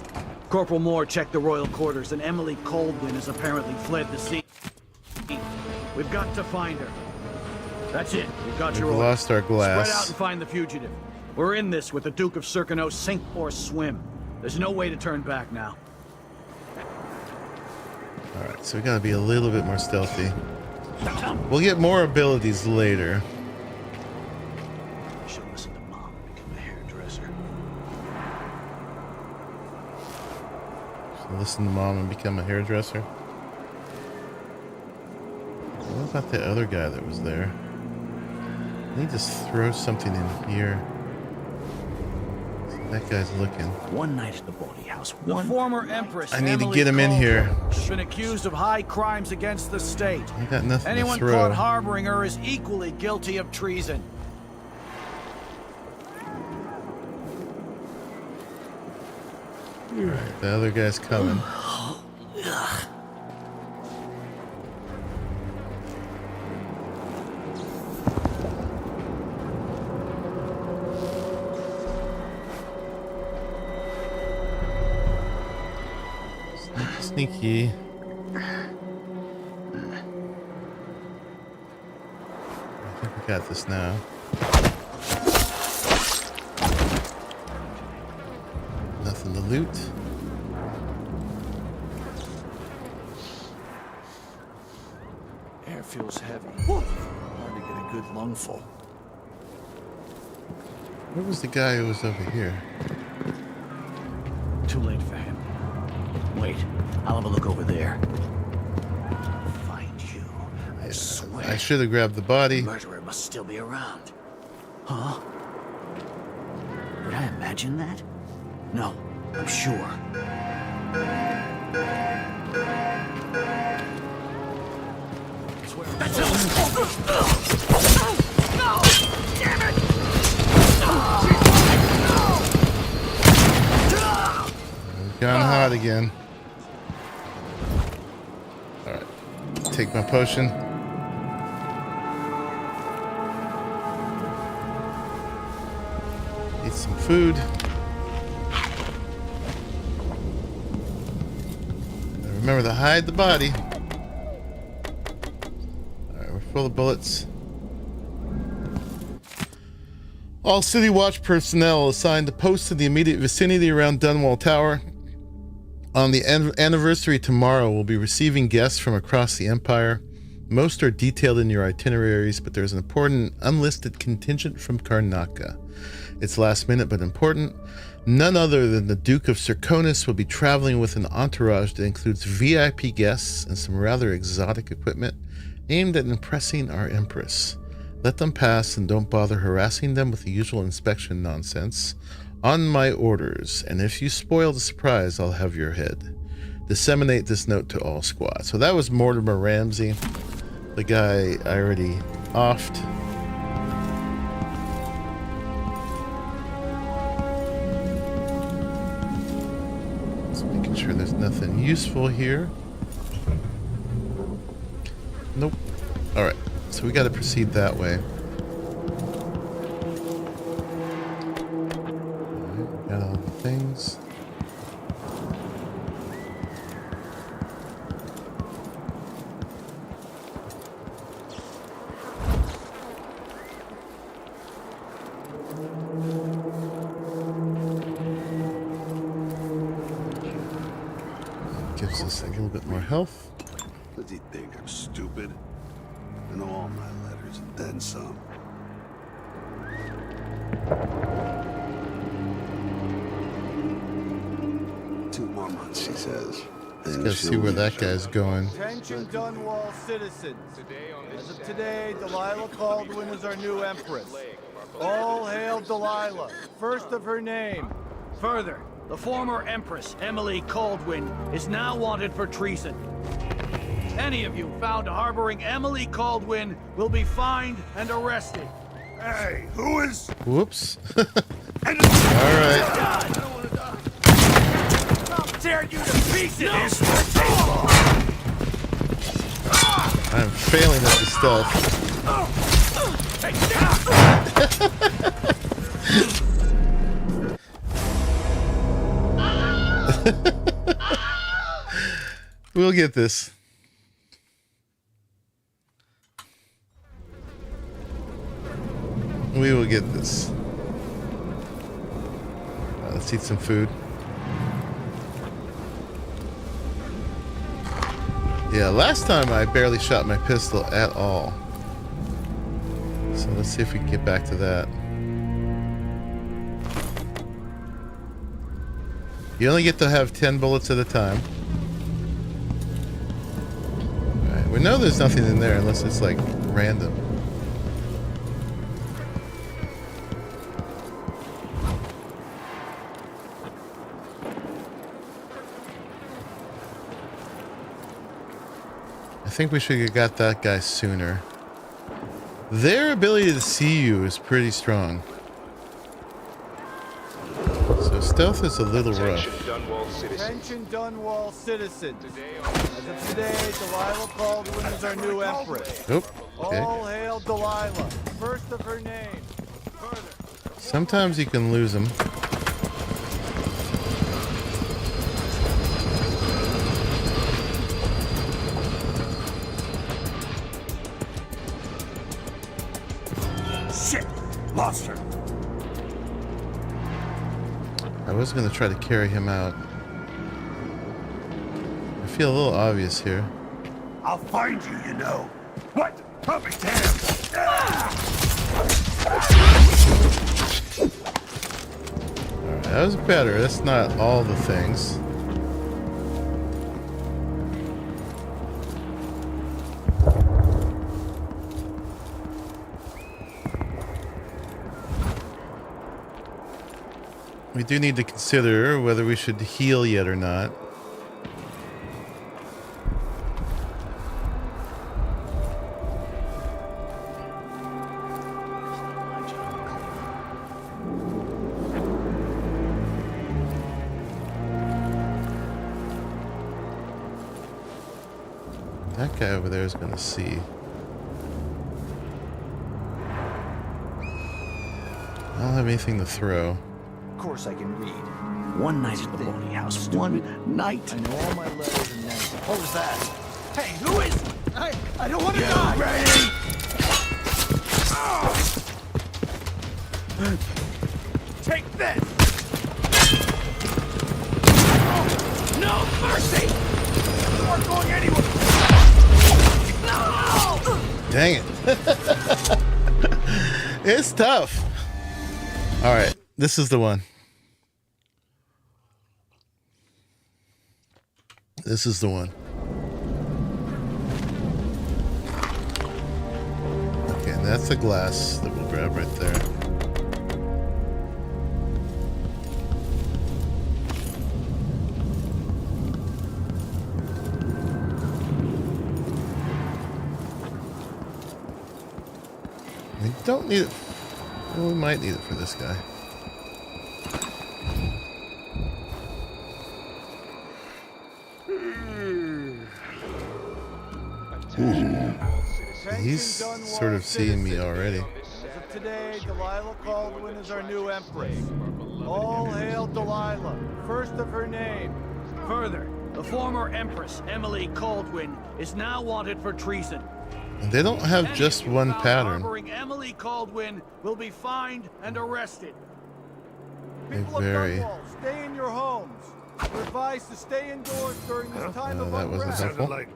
Speaker 10: Corporal Moore checked the royal quarters, and Emily Coldwin has apparently fled the scene. We've got to find her. That's it. We've got your
Speaker 1: We've
Speaker 10: orders.
Speaker 1: lost our glass.
Speaker 10: Spread out and find the fugitive. We're in this with the Duke of Circano, sink or swim. There's no way to turn back now.
Speaker 1: All right, so we gotta be a little bit more stealthy. We'll get more abilities later.
Speaker 10: I should listen to Mom and become a hairdresser.
Speaker 1: So listen to Mom and become a hairdresser. What about the other guy that was there? I need to throw something in here. So that guy's looking.
Speaker 10: One night at the body house. The former Empress.
Speaker 1: I need to
Speaker 10: Emily
Speaker 1: get him in here.
Speaker 10: She's been accused of high crimes against the state.
Speaker 1: I got nothing
Speaker 10: Anyone
Speaker 1: to throw.
Speaker 10: caught harboring her is equally guilty of treason.
Speaker 1: Alright, the other guy's coming. Sneaky. I think we got this now. Nothing to loot.
Speaker 10: Air feels heavy. Hard to get a good lungful.
Speaker 1: Where was the guy who was over here?
Speaker 10: Too late for him. Wait, I'll have a look over there. Find you. I swear.
Speaker 1: I should have grabbed the body.
Speaker 10: The murderer must still be around. Huh? Did I imagine that? No, I'm sure. That's it! No! Damn it!
Speaker 1: Gone hot again. Alright. Take my potion. Eat some food. Remember to hide the body. Alright, we're full of bullets. All City Watch personnel assigned to post in the immediate vicinity around Dunwall Tower. On the anniversary tomorrow, we'll be receiving guests from across the Empire. Most are detailed in your itineraries, but there's an important unlisted contingent from Karnaca. It's last minute but important. None other than the Duke of Serkonis will be traveling with an entourage that includes VIP guests and some rather exotic equipment aimed at impressing our Empress. Let them pass and don't bother harassing them with the usual inspection nonsense. On my orders, and if you spoil the surprise, I'll have your head. Disseminate this note to all squad. So that was Mortimer Ramsey, the guy I already offed. Just making sure there's nothing useful here. Nope. Alright, so we got to proceed that way. Got all the things. Gives us a little bit more health.
Speaker 5: Does he think I'm stupid? I know all my letters and then some. Two more months, he says.
Speaker 1: Let's go see where that guy's going.
Speaker 12: Attention Dunwall citizens. As of today, Delilah Caldwin is our new Empress. All hail Delilah, first of her name.
Speaker 10: Further, the former Empress, Emily Caldwin, is now wanted for treason. Any of you found harboring Emily Caldwin will be fined and arrested.
Speaker 5: Hey, who is?
Speaker 1: Whoops. Alright.
Speaker 10: I'll tear you to pieces!
Speaker 1: I'm failing at this stuff. We'll get this. We will get this. Let's eat some food. Yeah, last time I barely shot my pistol at all. So let's see if we can get back to that. You only get to have 10 bullets at a time. Alright, we know there's nothing in there unless it's like random. I think we should have got that guy sooner. Their ability to see you is pretty strong. So stealth is a little rough.
Speaker 12: Attention Dunwall citizens. As of today, Delilah Caldwin is our new empress.
Speaker 1: Nope. Okay.
Speaker 12: All hail Delilah, first of her name. Further.
Speaker 1: Sometimes you can lose them.
Speaker 6: Shit! Lost her.
Speaker 1: I was going to try to carry him out. I feel a little obvious here.
Speaker 6: I'll find you, you know. What? I'll be damned.
Speaker 1: Alright, that was better. That's not all the things. We do need to consider whether we should heal yet or not. That guy over there is going to see. I don't have anything to throw.
Speaker 10: Of course I can read. One night at the boarding house. One night.
Speaker 12: I know all my letters and names.
Speaker 10: What was that? Hey, who is it? I don't want to die.
Speaker 6: Ready?
Speaker 10: Take this. No mercy. You aren't going anywhere. No.
Speaker 1: Dang it. It's tough. All right, this is the one. This is the one. Okay, and that's the glass that we'll grab right there. We don't need it. Well, we might need it for this guy. He's sort of seeing me already.
Speaker 12: As of today, Delilah Caldwin is our new empress. All hail Delilah, first of her name.
Speaker 10: Further, the former empress, Emily Caldwin, is now wanted for treason.
Speaker 1: And they don't have just one pattern.
Speaker 10: Harboring Emily Caldwin will be fined and arrested.
Speaker 12: People of
Speaker 1: vary.
Speaker 12: Dunwall, stay in your homes. You're advised to stay indoors during this time of
Speaker 1: that wasn't
Speaker 12: unrest.
Speaker 1: helpful.
Speaker 6: Like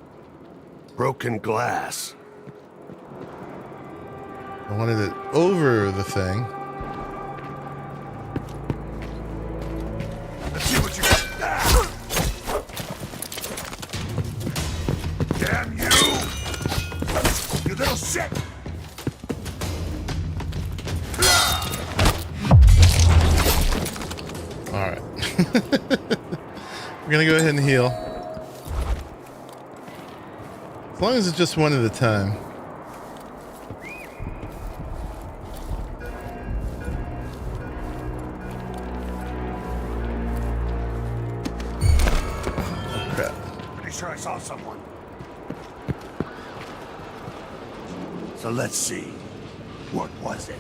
Speaker 6: broken glass.
Speaker 1: I wanted it over the thing.
Speaker 6: Let's see what you got. Damn you! You little shit!
Speaker 1: Alright. We're gonna go ahead and heal. As long as it's just one at a time. Oh crap.
Speaker 6: Pretty sure I saw someone. So let's see. What was it?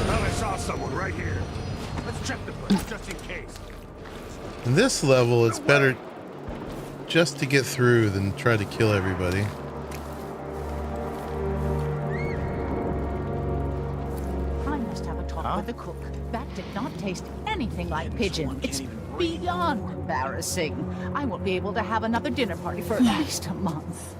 Speaker 6: Well, I saw someone right here. Let's check the place just in case.
Speaker 1: In this level, it's better just to get through than try to kill everybody.
Speaker 7: I
Speaker 13: I must have a talk with the cook. That did not taste anything like pigeon. It's beyond embarrassing. I won't be able to have another dinner party for at least a month.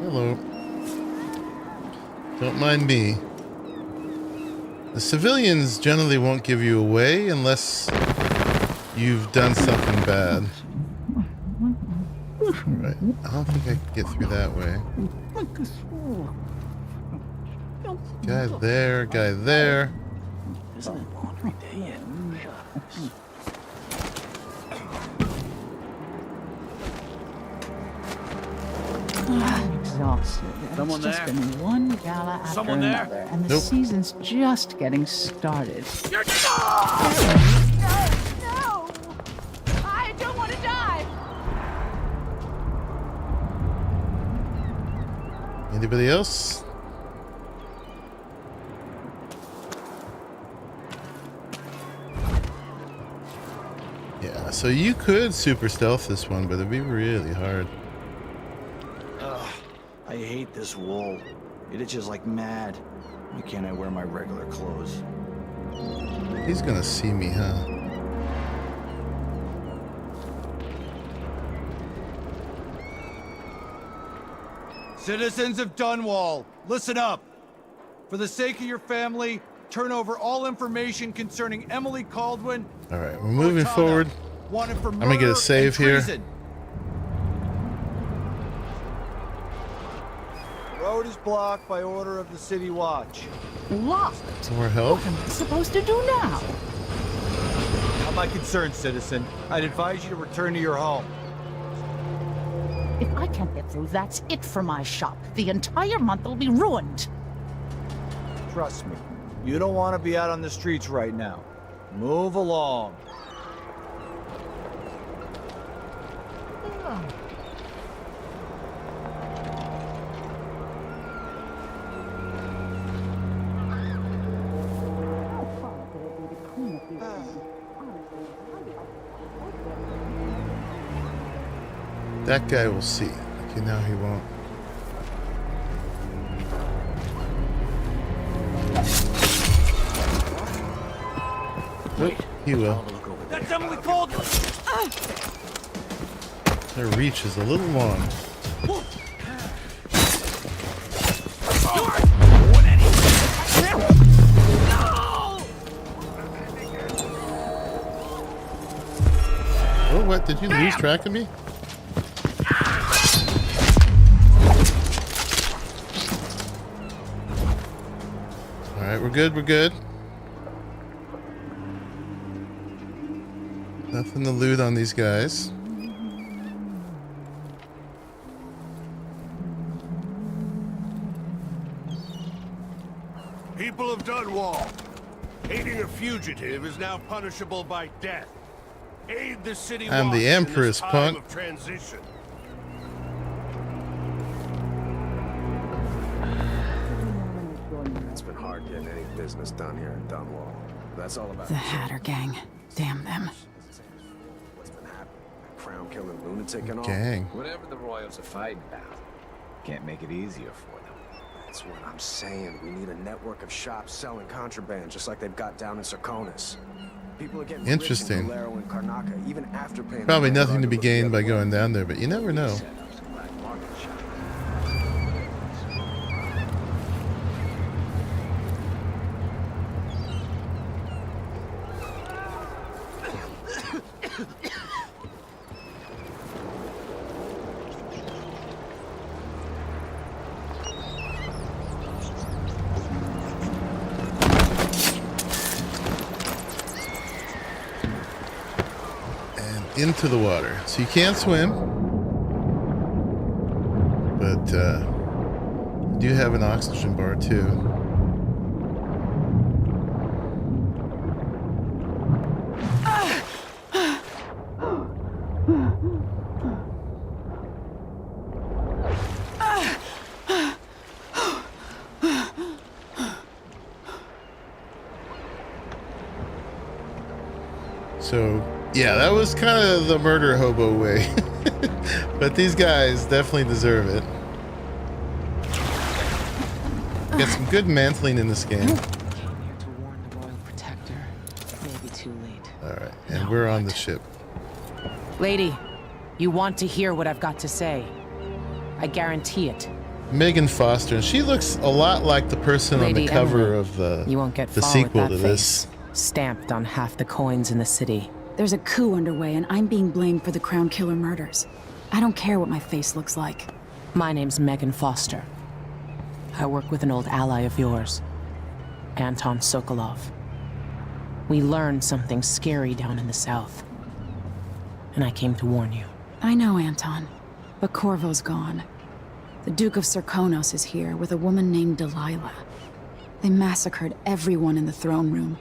Speaker 1: Hello. Don't mind me. The civilians generally won't give you away unless you've done something bad. Right. I don't think I can get through that way. Guy there, guy there.
Speaker 10: Isn't it laundry day yet?
Speaker 13: I'm exhausted.
Speaker 10: Someone
Speaker 13: It's just
Speaker 10: there?
Speaker 13: been one gala after
Speaker 10: Someone there?
Speaker 13: another, and the
Speaker 1: Nope.
Speaker 13: season's just getting started.
Speaker 8: No! I don't want to die!
Speaker 1: Anybody else? Yeah, so you could super stealth this one, but it'd be really hard.
Speaker 10: Ugh, I hate this wool. It itches like mad. Why can't I wear my regular clothes?
Speaker 1: He's gonna see me, huh?
Speaker 12: Citizens of Dunwall, listen up. For the sake of your family, turn over all information concerning Emily Caldwin.
Speaker 1: All right, we're moving forward.
Speaker 12: Wanted for
Speaker 1: I'm gonna get a
Speaker 12: murder
Speaker 1: save
Speaker 12: and
Speaker 1: here.
Speaker 12: treason. Road is blocked by order of the City Watch.
Speaker 13: Locked.
Speaker 1: More help?
Speaker 13: What am I supposed to do now?
Speaker 12: Not my concern, citizen. I'd advise you to return to your home.
Speaker 13: If I can't get through, that's it for my shop. The entire month will be ruined.
Speaker 12: Trust me, you don't want to be out on the streets right now. Move along.
Speaker 1: That guy will see. Okay, now he won't. Wait, he will.
Speaker 10: That's Emily Caldwin!
Speaker 1: Their reach is a little long. Oh, what? Did you lose track of me? Alright, we're good, we're good. Nothing to loot on these guys.
Speaker 5: People of Dunwall, aiding a fugitive is now punishable by death. Aid the city
Speaker 1: I'm
Speaker 5: watch
Speaker 1: the
Speaker 5: in
Speaker 1: Empress,
Speaker 5: this time
Speaker 1: punk.
Speaker 5: of transition.
Speaker 14: It's been hard getting any business done here in Dunwall. That's all about
Speaker 2: The Hatter Gang. Damn them.
Speaker 14: what's been happening. Crown killing lunatic and all.
Speaker 1: Gang.
Speaker 15: Whatever the royals are fighting about, can't make it easier for them.
Speaker 14: That's what I'm saying. We need a network of shops selling contraband, just like they've got down in Serconis. People are getting
Speaker 1: Interesting.
Speaker 14: rich in Valero and Karnaca, even after paying.
Speaker 1: Probably nothing to be gained by going down there, but you never know. Into the water. So you can't swim, but you do have an oxygen bar too. So Yeah, that was kind of the murder hobo way. But these guys definitely deserve it. Got some good mantling in this game.
Speaker 16: Came here to warn the Royal Protector. Maybe too late.
Speaker 1: Alright, and we're on the ship.
Speaker 16: Lady, you want to hear what I've got to say. I guarantee it.
Speaker 1: Megan Foster, and she looks a lot like the person
Speaker 16: Lady
Speaker 1: on the cover
Speaker 16: Emily,
Speaker 1: of the
Speaker 16: you won't get far
Speaker 1: sequel
Speaker 16: with
Speaker 1: to
Speaker 16: that
Speaker 1: this.
Speaker 16: face. Stamped on half the coins in the city.
Speaker 2: There's a coup underway, and I'm being blamed for the Crown Killer murders. I don't care what my face looks like.
Speaker 16: My name's Megan Foster. I work with an old ally of yours, Anton Sokolov. We learned something scary down in the south, and I came to warn you.
Speaker 2: I know, Anton, but Corvo's gone. The Duke of Serkonos is here with a woman named Delilah. They massacred everyone in the throne room.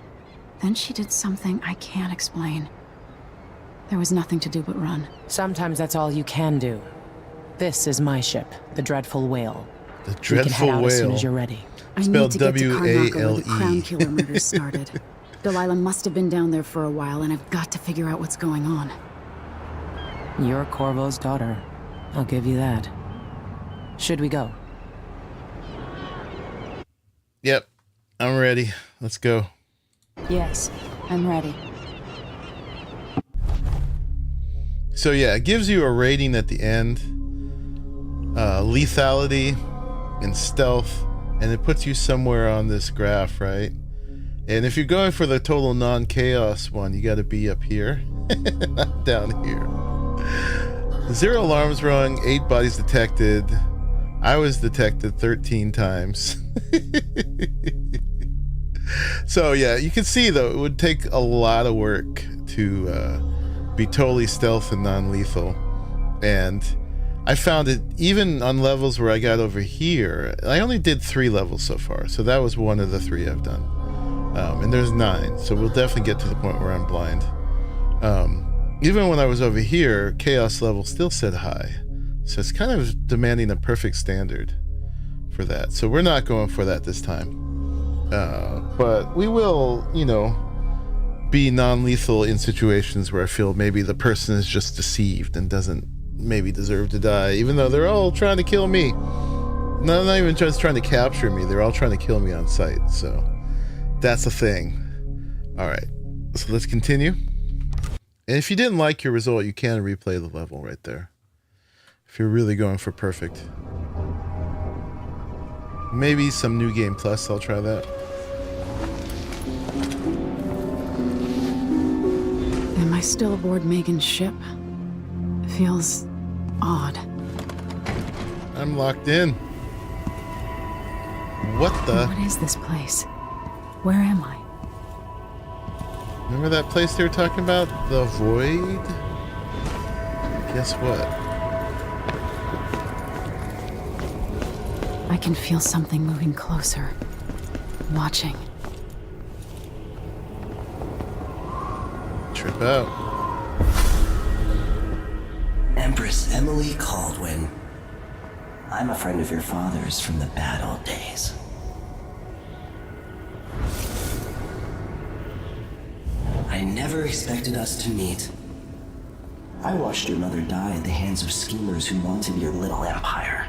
Speaker 2: Then she did something I can't explain. There was nothing to do but run.
Speaker 16: Sometimes that's all you can do. This is my ship, the Dreadful Whale.
Speaker 1: The
Speaker 16: We can head
Speaker 1: Dreadful
Speaker 16: out as soon
Speaker 1: Whale.
Speaker 16: as you're ready.
Speaker 2: I need to get to Karnaca where the Crown Killer murders started. Delilah must have been down there for a while, and I've got to figure out what's going on.
Speaker 16: You're Corvo's daughter. I'll give you that. Should we go?
Speaker 1: Yep, I'm ready. Let's go.
Speaker 2: Yes, I'm ready.
Speaker 1: So yeah, it gives you a rating at the end. Lethality and stealth, and it puts you somewhere on this graph, right? And if you're going for the total non-chaos one, you got to be up here, not down here. 0 alarms rung, 8 bodies detected. I was detected 13 times. So yeah, you can see though, it would take a lot of work to be totally stealth and non-lethal. And I found it even on levels where I got over here. I only did 3 levels so far, so that was one of the 3 I've done. And there's 9, so we'll definitely get to the point where I'm blind. Even when I was over here, chaos level still said high. So it's kind of demanding a perfect standard for that. So we're not going for that this time. But we will, you know, be non-lethal in situations where I feel maybe the person is just deceived and doesn't maybe deserve to die, even though they're all trying to kill me. No, not even just trying to capture me. They're all trying to kill me on sight. So that's the thing. All right, so let's continue. And if you didn't like your result, you can replay the level right there. If you're really going for perfect. Maybe some New Game Plus, I'll try that.
Speaker 2: Am I still aboard Megan's ship? Feels odd.
Speaker 1: I'm locked in. What the?
Speaker 2: What is this place? Where am I?
Speaker 1: Remember that place they were talking about? The Void? Guess what?
Speaker 2: I can feel something moving closer. Watching.
Speaker 1: Trip out.
Speaker 17: Empress Emily Caldwin. I'm a friend of your father's from the bad old days. I never expected us to meet. I watched your mother die at the hands of schemers who wanted your little empire.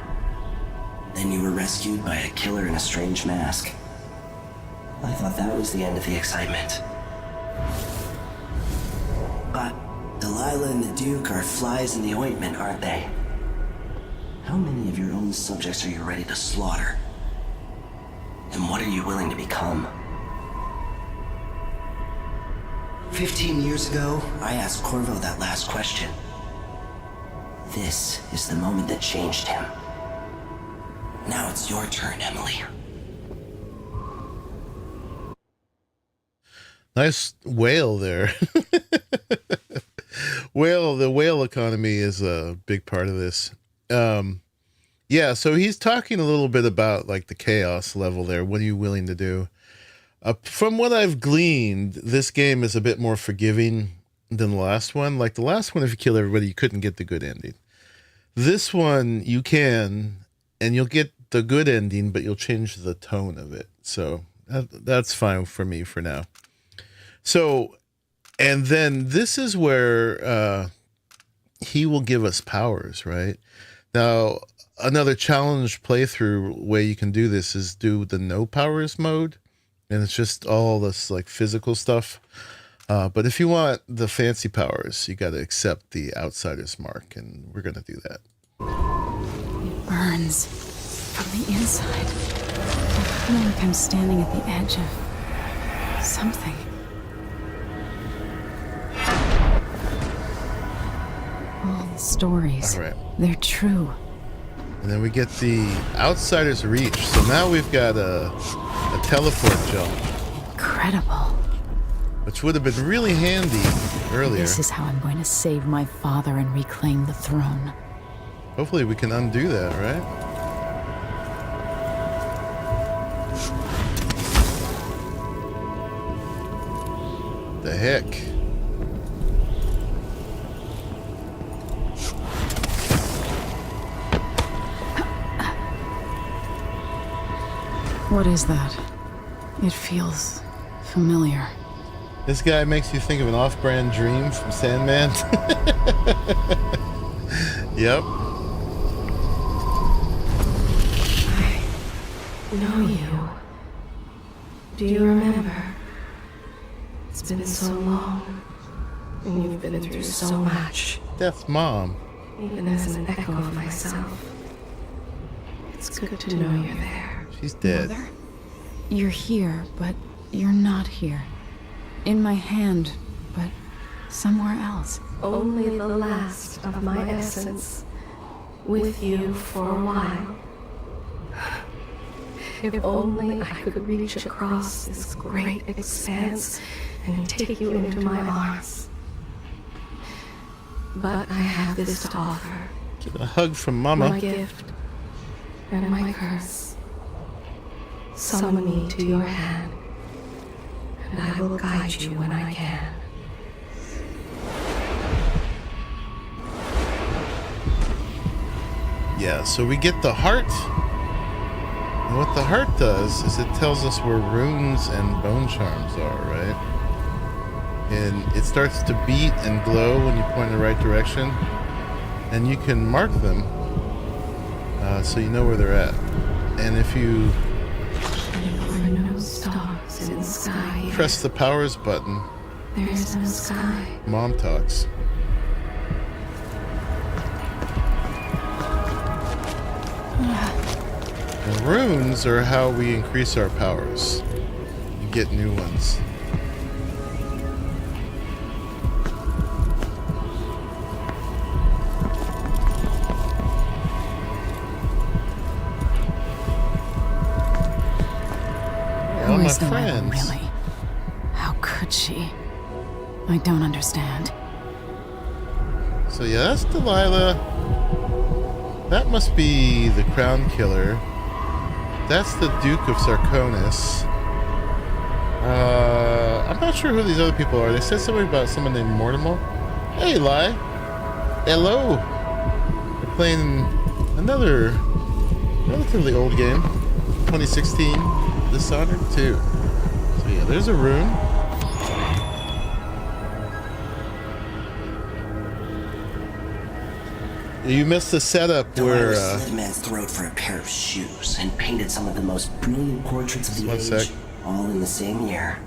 Speaker 17: Then you were rescued by a killer in a strange mask. I thought that was the end of the excitement. But Delilah and the Duke are flies in the ointment, aren't they? How many of your own subjects are you ready to slaughter? And what are you willing to become? 15 years ago, I asked Corvo that last question. This is the moment that changed him. Now it's your turn, Emily.
Speaker 1: Nice whale there. The whale economy is a big part of this. Yeah, so he's talking a little bit about like the chaos level there. What are you willing to do? From what I've gleaned, this game is a bit more forgiving than the last one. Like the last one, if you kill everybody, you couldn't get the good ending. This one, you can, and you'll get the good ending, but you'll change the tone of it. So that's fine for me for now. So And then this is where he will give us powers, right? Now, another challenge playthrough way you can do this is do the no powers mode. And it's just all this like physical stuff. But if you want the fancy powers, you got to accept the outsider's mark. And we're going to do that.
Speaker 2: It burns from the inside. I feel like I'm standing at the edge of something. All the stories,
Speaker 1: All right.
Speaker 2: They're true.
Speaker 1: And then we get the outsider's reach. So now we've got a teleport jump.
Speaker 2: Incredible.
Speaker 1: Which would have been really handy earlier.
Speaker 2: This is how I'm going to save my father and reclaim the throne.
Speaker 1: Hopefully we can undo that, right? The heck?
Speaker 2: What is that? It feels familiar.
Speaker 1: This guy makes you think of an off-brand Dream from Sandman. Yep.
Speaker 3: I know you. Do you remember? It's been so long, and you've been through so much.
Speaker 1: Death's mom.
Speaker 3: Even as an echo of myself. It's good to know you're there.
Speaker 1: She's dead.
Speaker 2: Mother? You're here, but you're not here. In my hand, but somewhere else.
Speaker 3: Only the last of my essence. With you for a while. If only I could reach across this great expanse and take you into my arms. But I have this to offer.
Speaker 1: Get a hug from Mama.
Speaker 3: My gift and my curse. Summon me to your hand, and I will guide you when I can.
Speaker 1: Yeah, so we get the heart. And what the heart does is it tells us where runes and bone charms are, right? And it starts to beat and glow when you point in the right direction. And you can mark them so you know where they're at. And if you
Speaker 3: There are no stars in the sky.
Speaker 1: press the powers button,
Speaker 3: There is no sky.
Speaker 1: Mom talks. And runes are how we increase our powers and get new ones. All
Speaker 2: Who
Speaker 1: my
Speaker 2: is Delilah,
Speaker 1: friends.
Speaker 2: really? How could she? I don't understand.
Speaker 1: So yeah, that's Delilah. That must be the Crown Killer. That's the Duke of Sarkonis. I'm not sure who these other people are. They said something about someone named Mortimer. Hey, Lai. Hello. We're playing another relatively old game. 2016 Dishonored 2. So yeah, there's a rune. You missed the setup where
Speaker 17: slit a man's throat for a pair of shoes and painted some of the most brilliant portraits of the
Speaker 1: One
Speaker 17: age,
Speaker 1: sec.
Speaker 17: all in the same year.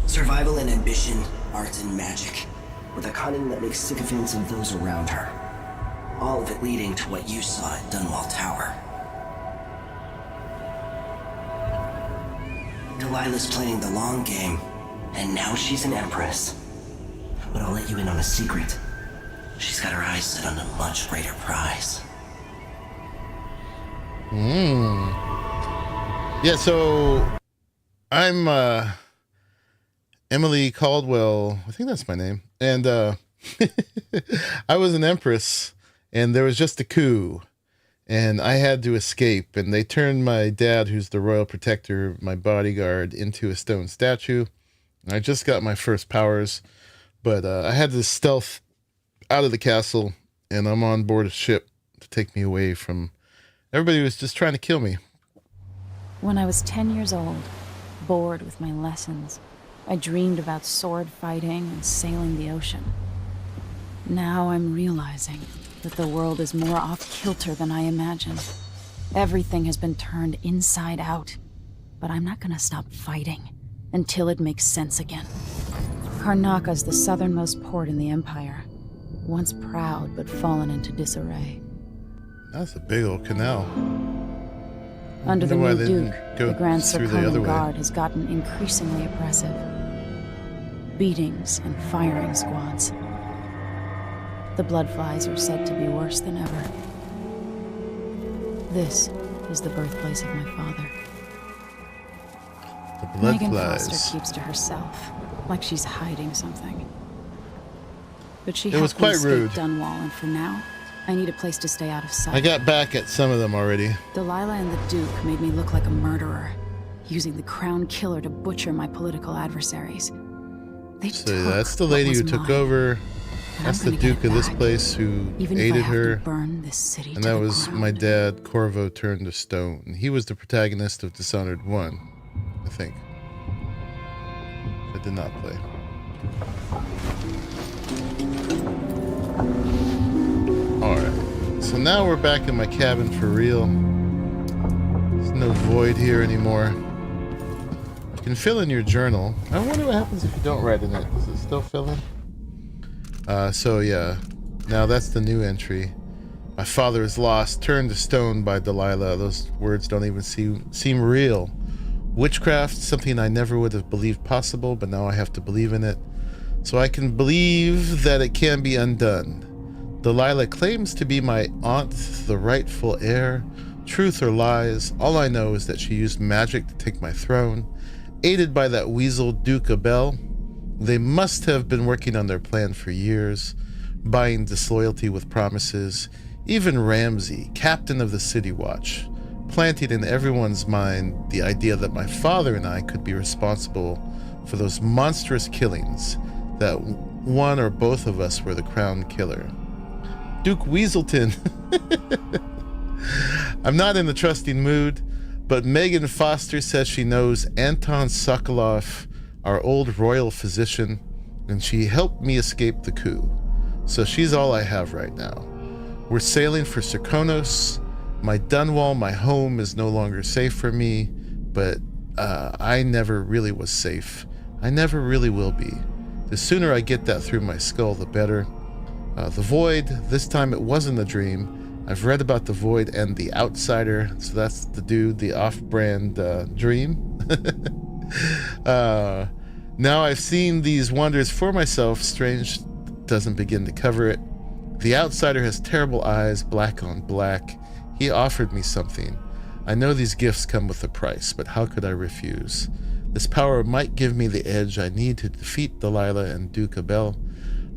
Speaker 17: Survival and ambition, art and magic, with a cunning that makes sycophants of those around her. All of it leading to what you saw at Dunwall Tower. Delilah's playing the long game, and now she's an empress. But I'll let you in on a secret. She's got her eyes set on a much greater prize.
Speaker 1: Yeah, so I'm Emily Caldwell, I think that's my name. And I was an empress, and there was just a coup, and I had to escape. And they turned my dad, who's the royal protector, my bodyguard, into a stone statue. And I just got my first powers, but I had to stealth out of the castle, and I'm on board a ship to take me away from everybody who was just trying to kill me.
Speaker 2: When I was 10 years old, bored with my lessons. I dreamed about sword fighting and sailing the ocean. Now I'm realizing that the world is more off-kilter than I imagined. Everything has been turned inside out, but I'm not gonna stop fighting until it makes sense again. Karnaka's the southernmost port in the Empire, once proud but fallen into disarray.
Speaker 1: That's a big old canal.
Speaker 2: Under the new Duke, the Grand
Speaker 1: through the other
Speaker 2: Serkonan
Speaker 1: way.
Speaker 2: Guard has gotten increasingly oppressive. Beatings and firing squads. The bloodflies are said to be worse than ever. This is the birthplace of my father.
Speaker 1: The
Speaker 2: Megan
Speaker 1: bloodflies.
Speaker 2: Foster keeps to herself, like she's hiding something. But she
Speaker 1: It was
Speaker 2: helped
Speaker 1: quite
Speaker 2: me escape
Speaker 1: rude.
Speaker 2: Dunwall, and for now, I need a place to stay out of sight.
Speaker 1: I got back at some of them already.
Speaker 2: Delilah and the Duke made me look like a murderer, using the Crown Killer to butcher my political adversaries. They
Speaker 1: So
Speaker 2: took
Speaker 1: that's the
Speaker 2: what
Speaker 1: lady
Speaker 2: was
Speaker 1: who took
Speaker 2: mine,
Speaker 1: over.
Speaker 2: and
Speaker 1: That's
Speaker 2: I'm
Speaker 1: the
Speaker 2: gonna get
Speaker 1: Duke
Speaker 2: it
Speaker 1: of this
Speaker 2: back,
Speaker 1: place who
Speaker 2: even if I
Speaker 1: aided
Speaker 2: have
Speaker 1: her.
Speaker 2: to burn this city
Speaker 1: And
Speaker 2: to
Speaker 1: that
Speaker 2: the
Speaker 1: was
Speaker 2: ground.
Speaker 1: my dad, Corvo Turned to Stone. He was the protagonist of Dishonored 1, I think. I did not play. Alright, so now we're back in my cabin for real. There's no void here anymore. You can fill in your journal. I wonder what happens if you don't write in it. Does it still fill in? So yeah, now that's the new entry. My father is lost, turned to stone by Delilah. Those words don't even seem real. Witchcraft, something I never would have believed possible, but now I have to believe in it. So I can believe that it can be undone. Delilah claims to be my aunt, the rightful heir. Truth or lies, all I know is that she used magic to take my throne. Aided by that weasel Duke Abel, they must have been working on their plan for years, buying disloyalty with promises. Even Ramsey, captain of the City Watch, planted in everyone's mind the idea that my father and I could be responsible for those monstrous killings, that one or both of us were the crown killer. Duke Weaselton. I'm not in the trusting mood, but Megan Foster says she knows Anton Sokolov, our old royal physician, and she helped me escape the coup. So she's all I have right now. We're sailing for Serkonos. My Dunwall, my home, is no longer safe for me, but I never really was safe. I never really will be. The sooner I get that through my skull, the better. The Void, this time it wasn't a dream. I've read about the Void and the Outsider, so that's the dude, the off-brand Dream. Now I've seen these wonders for myself. Strange doesn't begin to cover it. The Outsider has terrible eyes, black on black. He offered me something. I know these gifts come with a price, but how could I refuse? This power might give me the edge I need to defeat Delilah and Duke Abel.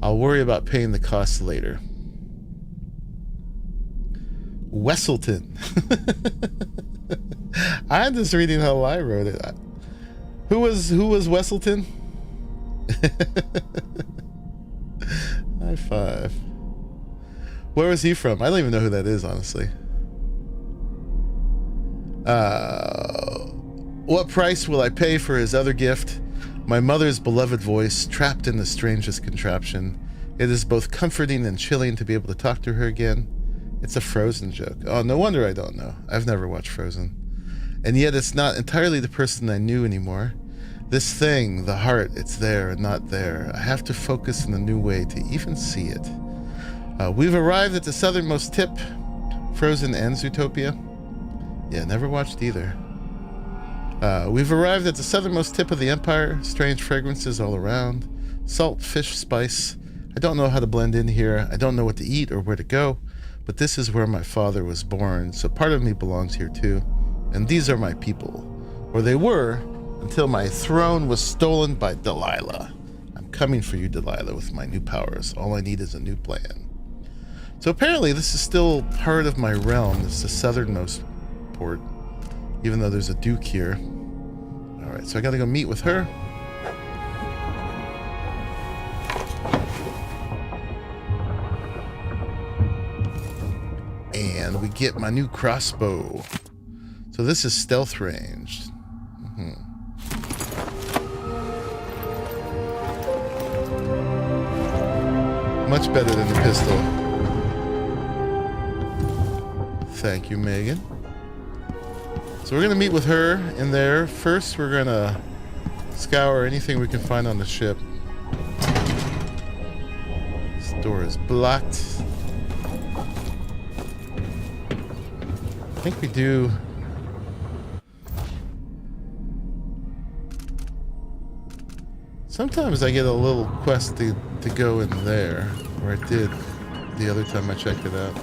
Speaker 1: I'll worry about paying the costs later. Wesselton. I'm just reading how I wrote it. Who was Wesselton? High five. Where was he from? I don't even know who that is, honestly. What price will I pay for his other gift? My mother's beloved voice, trapped in the strangest contraption. It is both comforting and chilling to be able to talk to her again. It's a Frozen joke. Oh, no wonder I don't know. I've never watched Frozen. And yet it's not entirely the person I knew anymore. This thing, the heart, it's there and not there. I have to focus in a new way to even see it. We've arrived at the southernmost tip. Frozen and Zootopia. Yeah, never watched either. We've arrived at the southernmost tip of the Empire. Strange fragrances all around. Salt, fish, spice. I don't know how to blend in here. I don't know what to eat or where to go. But this is where my father was born, so part of me belongs here too. And these are my people. Or they were, until my throne was stolen by Delilah. I'm coming for you, Delilah, with my new powers. All I need is a new plan. So apparently this is still part of my realm. It's the southernmost port, even though there's a Duke here. Alright, so I gotta go meet with her. And we get my new crossbow. So this is stealth ranged. Much better than the pistol. Thank you, Megan. So we're gonna meet with her in there. First, we're gonna scour anything we can find on the ship. This door is blocked. I think we do. Sometimes I get a little quest to go in there, or I did the other time I checked it out.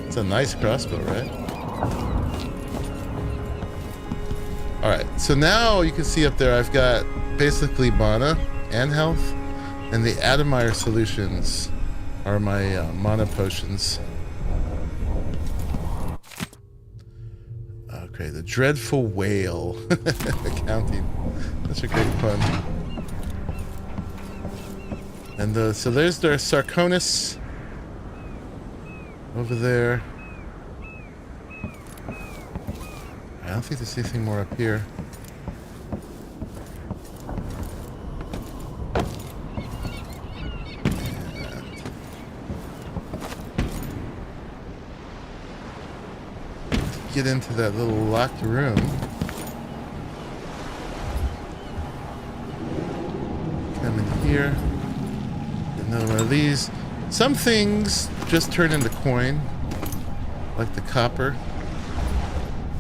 Speaker 1: It's a nice crossbow, right? Alright, so now you can see up there I've got basically mana and health, and the Atomizer solutions are my mana potions. Okay, the Dreadful Whale. Counting. That's a great pun. And so there's their Sarkonis over there. I don't think there's anything more up here. Get into that little locked room. Come in here. Another one of these. Some things just turn into coin, like the copper.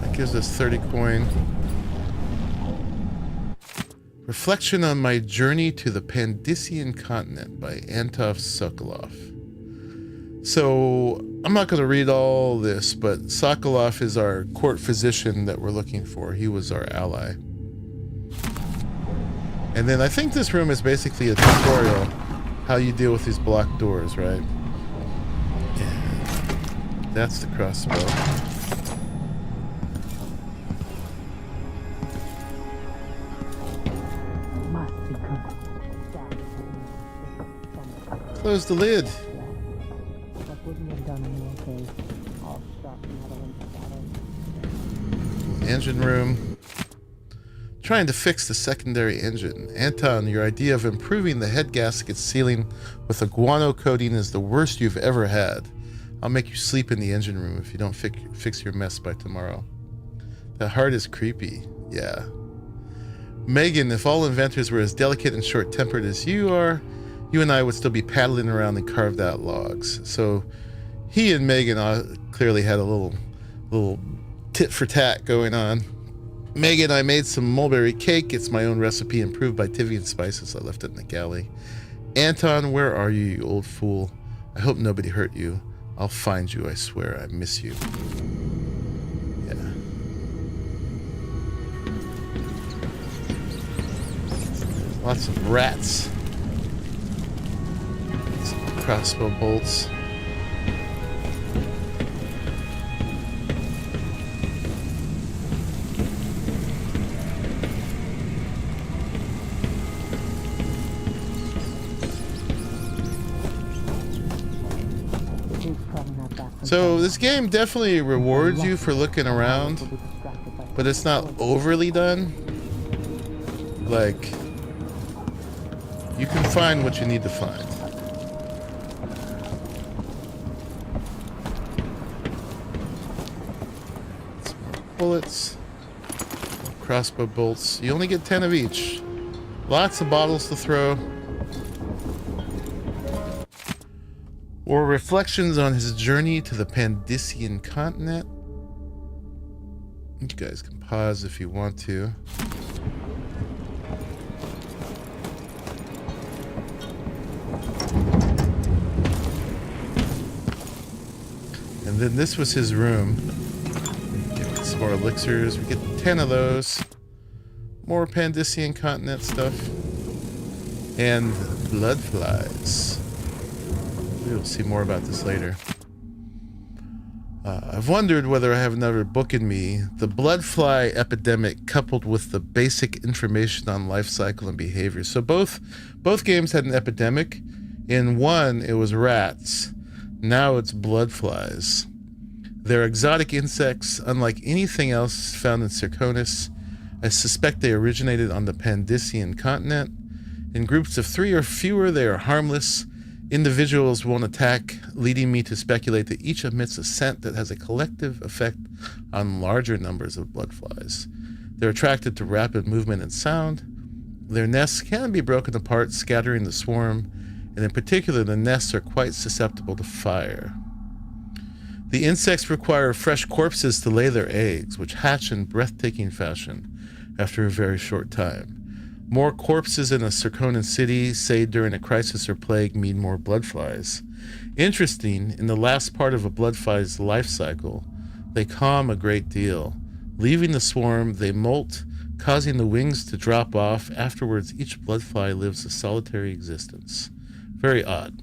Speaker 1: That gives us 30 coin. Reflection on My Journey to the Pandician Continent by Anton Sokolov. So, I'm not going to read all this, but Sokolov is our court physician that we're looking for. He was our ally. And then I think this room is basically a tutorial how you deal with these blocked doors, right? And that's the crossbow. Close the lid. Engine room. Trying to fix the secondary engine. Anton, your idea of improving the head gasket sealing with a guano coating is the worst you've ever had. I'll make you sleep in the engine room if you don't fix your mess by tomorrow. That heart is creepy. Yeah. Megan, if all inventors were as delicate and short-tempered as you are, you and I would still be paddling around in carved-out logs. So he and Megan clearly had a little tit for tat going on. Megan, I made some mulberry cake. It's my own recipe, improved by Tivian spices. I left it in the galley. Anton, where are you, you old fool? I hope nobody hurt you. I'll find you, I swear. I miss you. Yeah. Lots of rats. Some crossbow bolts. So this game definitely rewards you for looking around, but it's not overly done. Like, you can find what you need to find. Some more bullets, crossbow bolts. You only get 10 of each. Lots of bottles to throw. Or reflections on his journey to the Pandician continent. You guys can pause if you want to. And then this was his room. Get some more elixirs. We get 10 of those. More Pandician continent stuff. And blood flies. We'll see more about this later. I've wondered whether I have another book in me. The blood fly epidemic coupled with the basic information on life cycle and behavior. So both games had an epidemic. In one, it was rats. Now it's blood flies. They're exotic insects, unlike anything else found in Sarkonis. I suspect they originated on the Pandician continent.
Speaker 11: In groups of 3 or fewer, they are harmless. Individuals won't attack, leading me to speculate that each emits a scent that has a collective effect on larger numbers of bloodflies. They're attracted to rapid movement and sound. Their nests can be broken apart, scattering the swarm, and in particular, the nests are quite susceptible to fire. The insects require fresh corpses to lay their eggs, which hatch in breathtaking fashion after a very short time. More corpses in a Serkonan city, say during a crisis or plague, mean more bloodflies. Interesting, in the last part of a bloodfly's life cycle, they calm a great deal. Leaving the swarm, they molt, causing the wings to drop off. Afterwards, each bloodfly lives a solitary existence. Very odd.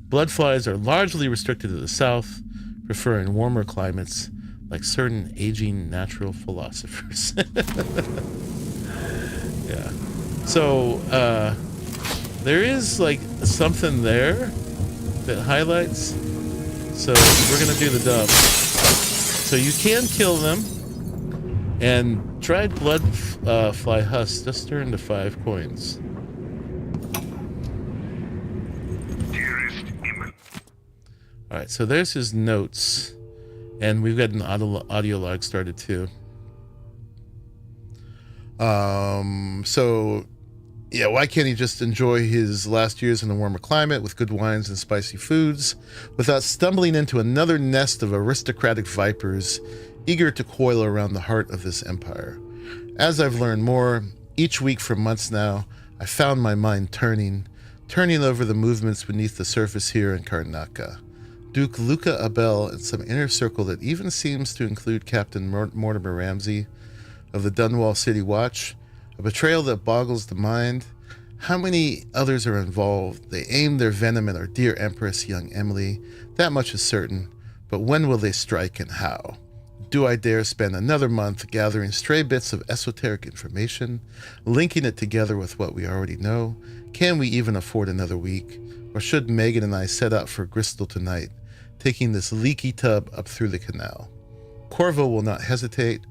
Speaker 11: Bloodflies are largely restricted to the south, preferring warmer climates, like certain aging natural philosophers. Yeah. So, there is, like, something there that highlights. So, we're going to do the dub. So, you can kill them. And dried bloodfly husks just turn to 5 coins. Alright, so there's his notes. And we've got an audio log started too. So, yeah, why can't he just enjoy his last years in a warmer climate with good wines and spicy foods without stumbling into another nest of aristocratic vipers eager to coil around the heart of this empire? As I've learned more, each week for months now, I found my mind turning over the movements beneath the surface here in Karnaca. Duke Luca Abel and some inner circle that even seems to include Captain Mortimer Ramsey of the Dunwall City Watch, a betrayal that boggles the mind. How many others are involved? They aim their venom at our dear Empress, young Emily. That much is certain. But when will they strike and how? Do I dare spend another month gathering stray bits of esoteric information, linking it together with what we already know? Can we even afford another week? Or should Megan and I set out for Gristol tonight, taking this leaky tub up through the canal? Corvo will not hesitate.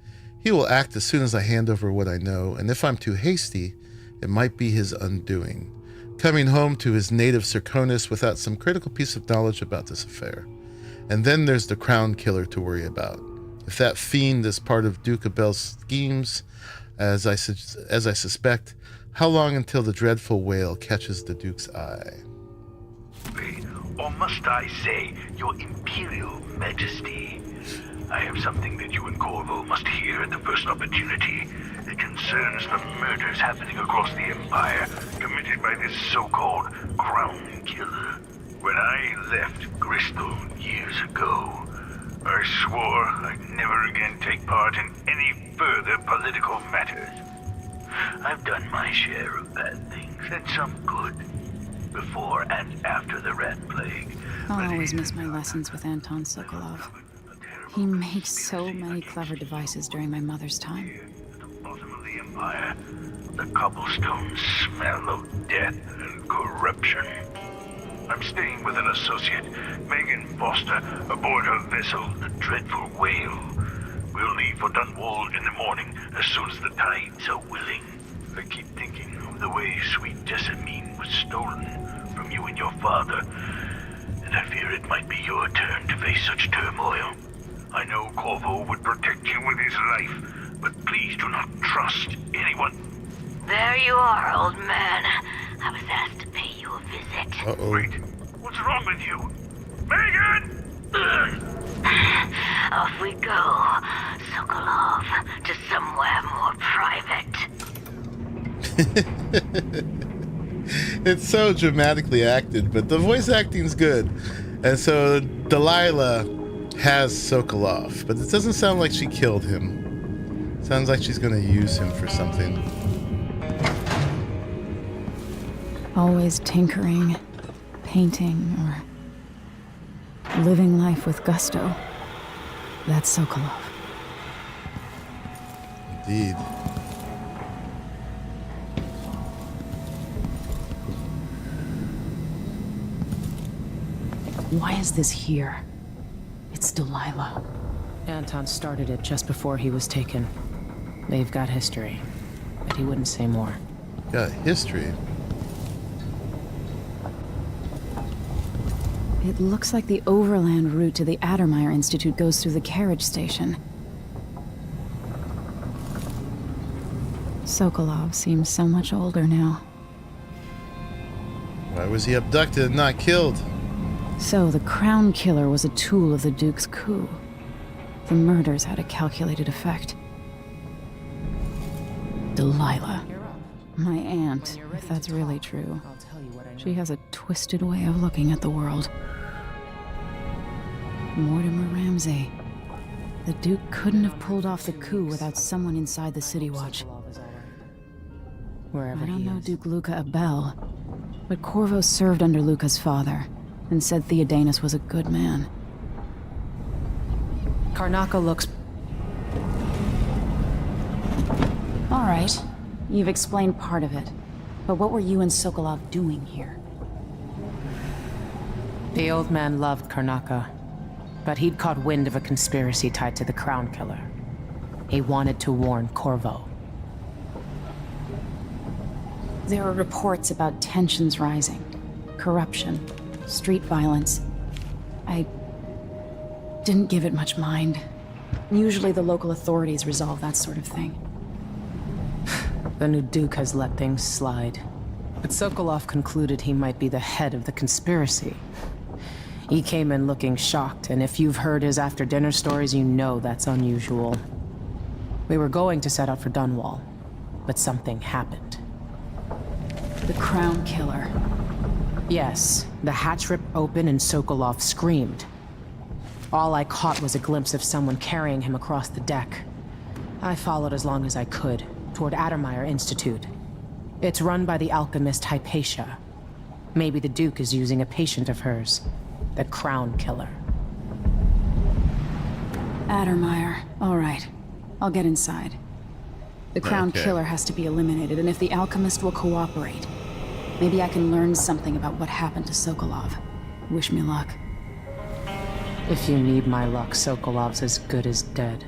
Speaker 11: He will act as soon as I hand over what I know, and if I'm too hasty, it might be his undoing. Coming home to his native Serkonis without some critical piece of knowledge about this affair. And then there's the crown killer to worry about. If that fiend is part of Duke Abel's schemes, as I suspect, how long until the dreadful whale catches the Duke's eye?
Speaker 5: Or must I say, Your Imperial Majesty? I have something that you and Corvo must hear at the first opportunity. It concerns the murders happening across the Empire, committed by this so-called Crown Killer. When I left Gristol years ago, I swore I'd never again take part in any further political matters. I've done my share of bad things, and some good, before and after the Rat Plague.
Speaker 2: I'll always miss my lessons with Anton Sokolov. He makes so many clever devices during my mother's time.
Speaker 5: At the bottom of the Empire, the cobblestones smell of death and corruption. I'm staying with an associate, Megan Foster, aboard her vessel, the Dreadful Whale. We'll leave for Dunwall in the morning, as soon as the tides are willing. I keep thinking of the way sweet Jessamine was stolen from you and your father, and I fear it might be your turn to face such turmoil. I know Corvo would protect you with his life, but please do not trust anyone.
Speaker 18: There you are, old man. I was asked to pay you a visit.
Speaker 11: Uh-oh.
Speaker 5: Wait, what's wrong with you? Megan!
Speaker 18: Off we go, Sokolov, to somewhere more private.
Speaker 1: It's so dramatically acted, but the voice acting's good. And so Delilah has Sokolov, but it doesn't sound like she killed him. It sounds like she's going to use him for something.
Speaker 2: Always tinkering, painting, or living life with gusto. That's Sokolov.
Speaker 1: Indeed.
Speaker 2: Why is this here? It's Delilah.
Speaker 16: Anton started it just before he was taken. They've got history, but he wouldn't say more.
Speaker 1: Got history?
Speaker 2: It looks like the overland route to the Addermeyer Institute goes through the carriage station. Sokolov seems so much older now.
Speaker 1: Why was he abducted and not killed?
Speaker 2: So the Crown Killer was a tool of the Duke's coup. The murders had a calculated effect. Delilah. My aunt, if that's really true. She has a twisted way of looking at the world. Mortimer Ramsey. The Duke couldn't have pulled off the coup without someone inside the City Watch. I don't know Duke Luca Abel, but Corvo served under Luca's father and said Theodanis was a good man.
Speaker 16: Karnaca looks...
Speaker 2: All right, you've explained part of it, but what were you and Sokolov doing here?
Speaker 16: The old man loved Karnaca, but he'd caught wind of a conspiracy tied to the Crown Killer. He wanted to warn Corvo.
Speaker 2: There are reports about tensions rising, corruption, street violence. I didn't give it much mind. Usually the local authorities resolve that sort of thing.
Speaker 16: The new Duke has let things slide, but Sokolov concluded he might be the head of the conspiracy. He came in looking shocked, and if you've heard his after-dinner stories, you know that's unusual. We were going to set out for Dunwall, but something happened.
Speaker 2: The Crown Killer.
Speaker 16: Yes, the hatch ripped open and Sokolov screamed. All I caught was a glimpse of someone carrying him across the deck. I followed as long as I could, toward Addermeyer Institute. It's run by the alchemist Hypatia. Maybe the Duke is using a patient of hers, the Crown Killer.
Speaker 2: Addermeyer. All right. I'll get inside. The Crown Killer has to be eliminated, and if the alchemist will cooperate, maybe I can learn something about what happened to Sokolov. Wish me luck.
Speaker 16: If you need my luck, Sokolov's as good as dead.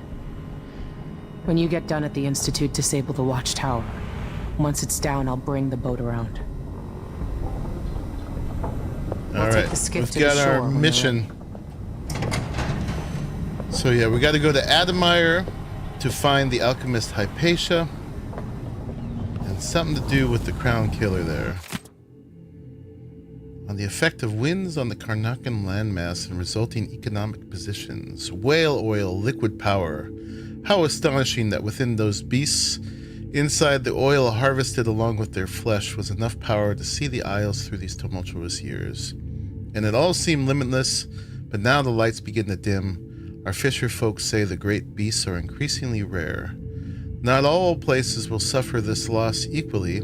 Speaker 16: When you get done at the Institute, disable the watchtower. Once it's down, I'll bring the boat around.
Speaker 1: All right, we've got our mission. So yeah, we got to go to Addermeyer to find the alchemist Hypatia, and something to do with the Crown Killer there. On the effect of winds on the Karnacan landmass and resulting economic positions. Whale oil, liquid power. How astonishing that within those beasts, inside the oil harvested along with their flesh, was enough power to see the Isles through these tumultuous years. And it all seemed limitless, but now the lights begin to dim. Our fisher folks say the great beasts are increasingly rare. Not all places will suffer this loss equally,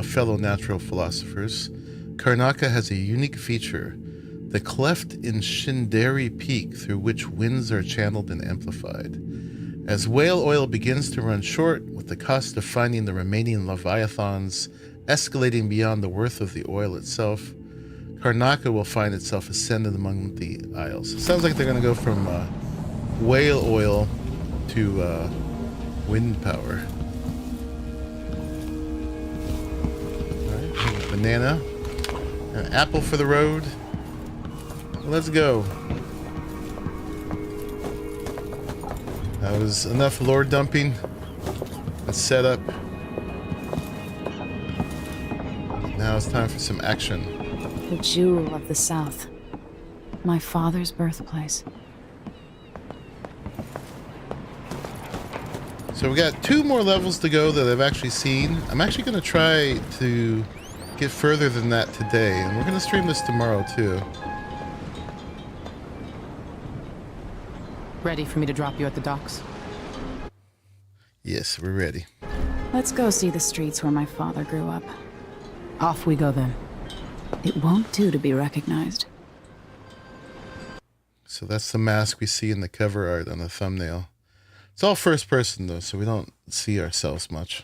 Speaker 1: fellow natural philosophers. Karnaca has a unique feature, the cleft in Shinderi Peak through which winds are channeled and amplified. As whale oil begins to run short, with the cost of finding the remaining leviathans escalating beyond the worth of the oil itself, Karnaca will find itself ascended among the Isles. It sounds like they're going to go from whale oil to wind power. All right, banana, an apple for the road. Let's go. That was enough lore dumping and setup. Now it's time for some action.
Speaker 2: The jewel of the South. My father's birthplace.
Speaker 1: So we got 2 more levels to go that I've actually seen. I'm actually going to try to get further than that today, and we're going to stream this tomorrow too.
Speaker 16: Ready for me to drop you at the docks?
Speaker 1: Yes, we're ready.
Speaker 2: Let's go see the streets where my father grew up.
Speaker 16: Off we go then.
Speaker 2: It won't do to be recognized.
Speaker 1: So that's the mask we see in the cover art on the thumbnail. It's all first person though, so we don't see ourselves much.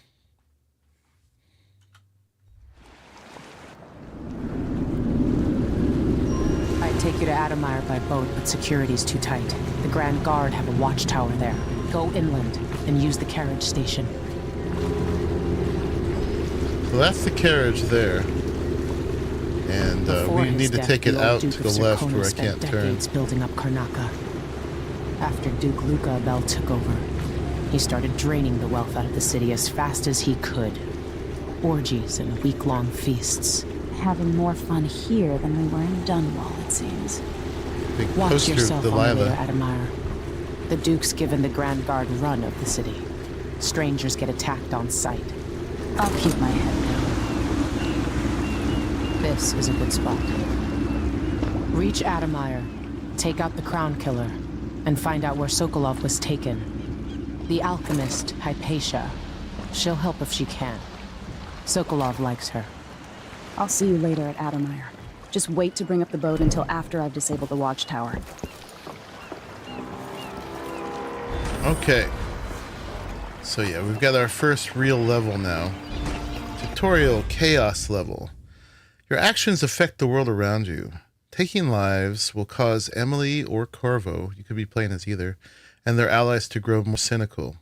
Speaker 16: I'd take you to Addermeyer by boat, but security's too tight. The Grand Guard have a watchtower there. Go inland and use the carriage station.
Speaker 1: So that's the carriage there. And
Speaker 16: Before
Speaker 1: we
Speaker 16: his
Speaker 1: need to
Speaker 16: death,
Speaker 1: take it
Speaker 16: the old
Speaker 1: out
Speaker 16: Duke
Speaker 1: to
Speaker 16: of
Speaker 1: the left
Speaker 16: Serkona
Speaker 1: where I
Speaker 16: spent
Speaker 1: can't turn.
Speaker 16: decades building up Karnaca. After Duke Luca Abel took over, he started draining the wealth out of the city as fast as he could. Orgies and week-long feasts.
Speaker 2: Having more fun here than we were in Dunwall, it seems.
Speaker 1: Big
Speaker 16: Watch
Speaker 1: poster of
Speaker 16: yourself on the way
Speaker 1: Delilah.
Speaker 16: to Admire. The Duke's given the Grand Guard run of the city. Strangers get attacked on sight.
Speaker 2: I'll keep my head down.
Speaker 16: This is a good spot. Reach Admire, take out the Crown Killer, and find out where Sokolov was taken. The alchemist, Hypatia. She'll help if she can. Sokolov likes her.
Speaker 2: I'll see you later at Admire. Just wait to bring up the boat until after I've disabled the watchtower.
Speaker 1: Okay. So yeah, we've got our first real level now. Tutorial Chaos level. Your actions affect the world around you. Taking lives will cause Emily or Corvo, you could be playing as either, and their allies to grow more cynical.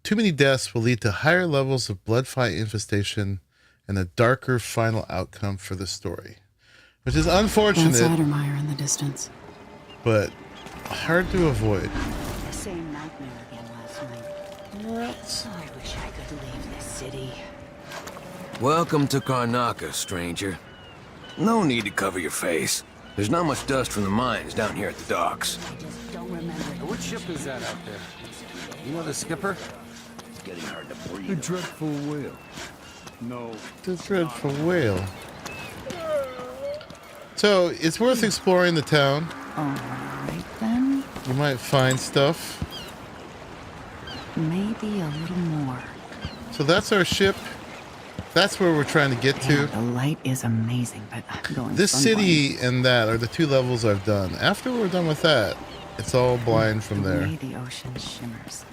Speaker 1: Too many deaths will lead to higher levels of blood fight infestation and a darker final outcome for the story. Which is unfortunate.
Speaker 2: That's Admire in the distance.
Speaker 1: But hard to avoid.
Speaker 19: The same nightmare again last night.
Speaker 1: What?
Speaker 19: I wish I could leave this city.
Speaker 14: Welcome to Karnaca, stranger. No need to cover your face. There's not much dust from the mines down here at the docks.
Speaker 19: I just don't remember.
Speaker 15: What ship is that out there? You know the skipper?
Speaker 14: It's getting hard to breathe.
Speaker 15: The dreadful whale. No.
Speaker 1: The dreadful whale. So, it's worth exploring the town.
Speaker 2: Alright then.
Speaker 1: You might find stuff.
Speaker 2: Maybe a little more.
Speaker 1: So that's our ship. That's where we're trying to get to.
Speaker 2: The light is amazing, but I'm going
Speaker 1: This
Speaker 2: sunblind.
Speaker 1: city and that are the two levels I've done. After we're done with that, it's all blind from
Speaker 2: The
Speaker 1: there.
Speaker 2: way the ocean shimmers.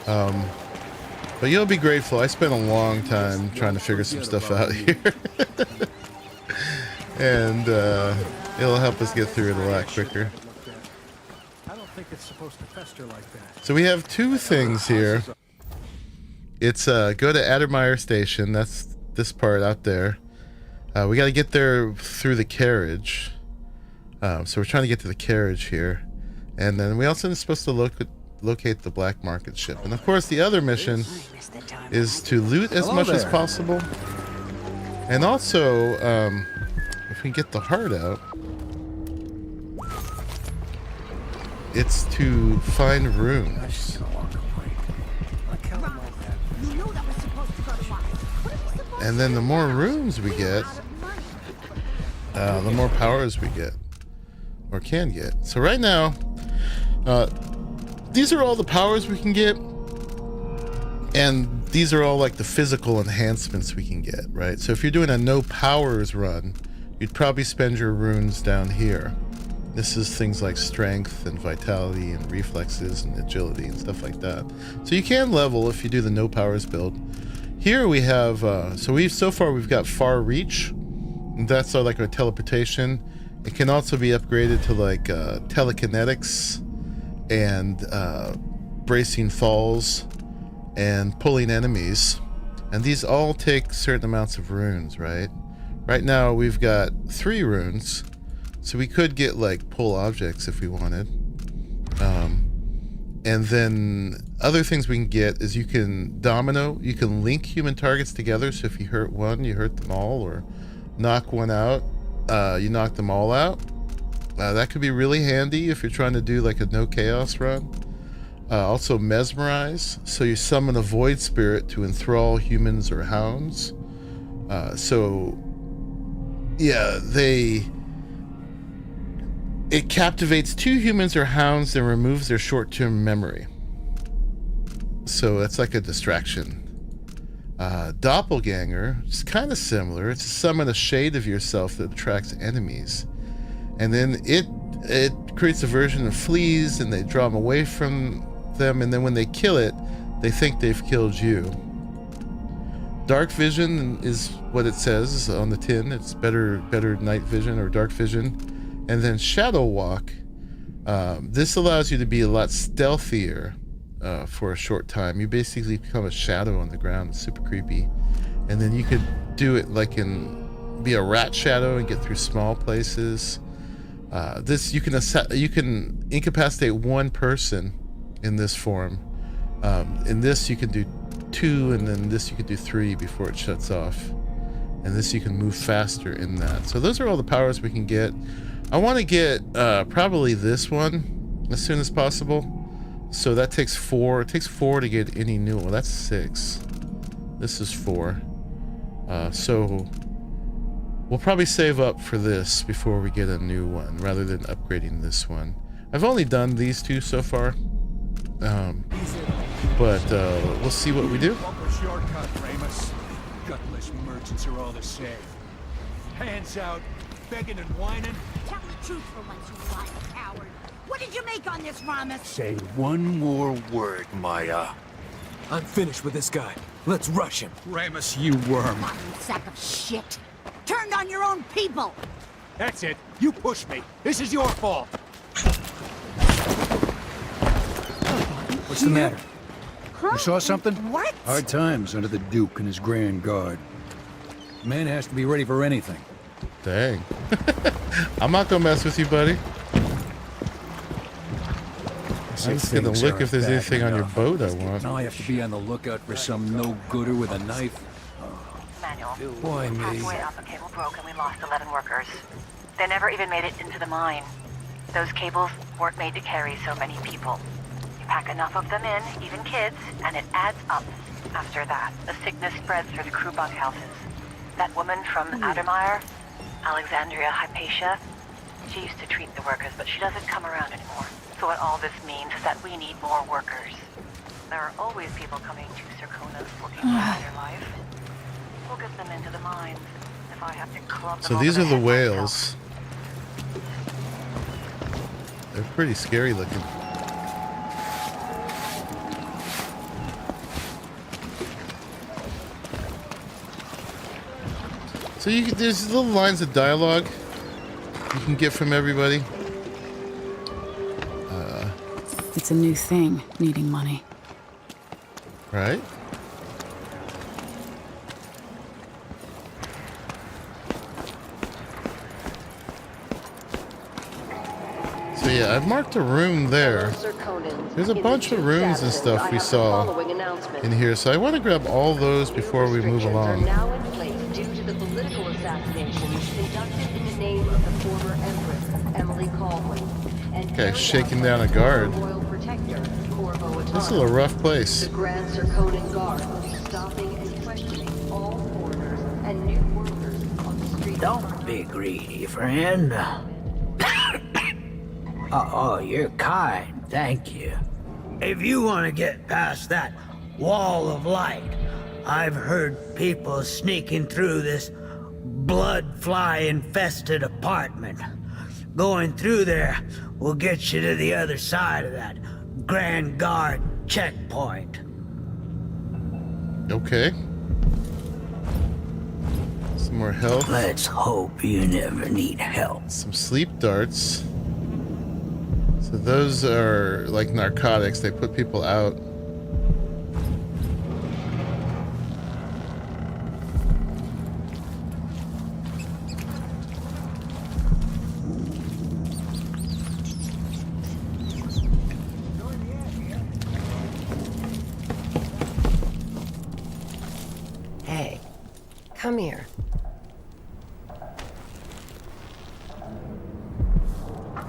Speaker 1: But you'll be grateful. I spent a long time trying to figure some stuff out here. And it'll help us get through it a lot quicker.
Speaker 12: I don't think it's supposed to fester like that.
Speaker 1: So we have two things here. It's go to Admire Station. That's this part out there. We got to get there through the carriage. So we're trying to get to the carriage here. And then we also are supposed to locate the black market ship. And of course the other mission is to loot as much as possible. And also, if we get the heart out, it's to find rooms. And then the more rooms we get, the more powers we get, or can get. So right now, these are all the powers we can get, and these are all like the physical enhancements we can get, right? So if you're doing a no powers run, you'd probably spend your runes down here. This is things like strength and vitality and reflexes and agility and stuff like that. So you can level if you do the no powers build. Here we have, so far we've got far reach. And that's like our teleportation. It can also be upgraded to like telekinetics and bracing falls and pulling enemies. And these all take certain amounts of runes, right? Right now we've got 3 runes. So we could get like pull objects if we wanted. And then other things we can get is you can domino, you can link human targets together. So if you hurt one, you hurt them all, or knock one out, you knock them all out. That could be really handy if you're trying to do like a no chaos run. Also mesmerize, so you summon a void spirit to enthrall humans or hounds. So yeah, it captivates 2 humans or hounds and removes their short-term memory. So that's like a distraction. Doppelganger is kind of similar. It's to summon a shade of yourself that attracts enemies. And then it creates a version of fleas, and they draw them away from them, and then when they kill it, they think they've killed you. Dark vision is what it says on the tin. It's better night vision or dark vision. And then shadow walk. This allows you to be a lot stealthier for a short time. You basically become a shadow on the ground. It's super creepy. And then you could do it like in be a rat shadow and get through small places. This you can incapacitate one person in this form. In this you can do 2, and then this you can do 3 before it shuts off. And this you can move faster in that. So those are all the powers we can get. I want to get probably this one as soon as possible. So that takes 4. It takes 4 to get any new one. Well, that's 6. This is 4. So we'll probably save up for this before we get a new one, rather than upgrading this one. I've only done these 2 so far. But we'll see what we do.
Speaker 20: Shortcut, Ramus. Gutless merchants are all the same. Hands out, begging and whining.
Speaker 19: Tell the truth for once, you lying coward. What did you make on this, Ramus?
Speaker 20: Say one more word, Maya.
Speaker 14: I'm finished with this guy. Let's rush him.
Speaker 20: Ramus, you worm.
Speaker 19: Rotten sack of shit. Turned on your own people.
Speaker 20: That's it. You pushed me. This is your fault. What's the matter? You saw something?
Speaker 19: What?
Speaker 20: Hard times under the Duke and his Grand Guard. Man has to be ready for anything.
Speaker 1: Dang. I'm not gonna mess with you, buddy. I'm just gonna look if there's anything on your boat I want.
Speaker 20: Now I have to be on the lookout for some no-gooder with a knife.
Speaker 18: Manual.
Speaker 20: Why me?
Speaker 18: Halfway up, a cable broke and we lost 11 workers. They never even made it into the mine. Those cables weren't made to carry so many people. You pack enough of them in, even kids, and it adds up. After that, the sickness spreads through the crew bunkhouses. That woman from Addermeyer, Alexandria Hypatia, she used to treat the workers, but she doesn't come around anymore. So what all this means is that we need more workers. There are always people coming to Serconas looking for their life. We'll get them into the mines. If I have to club them
Speaker 1: So these are the whales. They're pretty scary looking. So there's little lines of dialogue you can get from everybody.
Speaker 2: It's a new thing, needing money.
Speaker 1: Right? So yeah, I've marked a room there. There's a bunch of rooms and stuff we saw in here, so I want to grab all those before we move along.
Speaker 3: Due to the political assassinations conducted in the name of the former Empress, Emily Caldwin.
Speaker 1: Okay, shaking down a guard. This is a rough place.
Speaker 3: The Grand Serconan Guard will be stopping and questioning all foreigners and new workers on the street.
Speaker 21: Don't be greedy, friend. Oh, you're kind, thank you. If you want to get past that wall of light, I've heard people sneaking through this blood-fly-infested apartment. Going through there will get you to the other side of that Grand Guard checkpoint.
Speaker 1: Okay. Some more health.
Speaker 21: Let's hope you never need help.
Speaker 1: Some sleep darts. So those are like narcotics. They put people out.
Speaker 3: Hey, come here.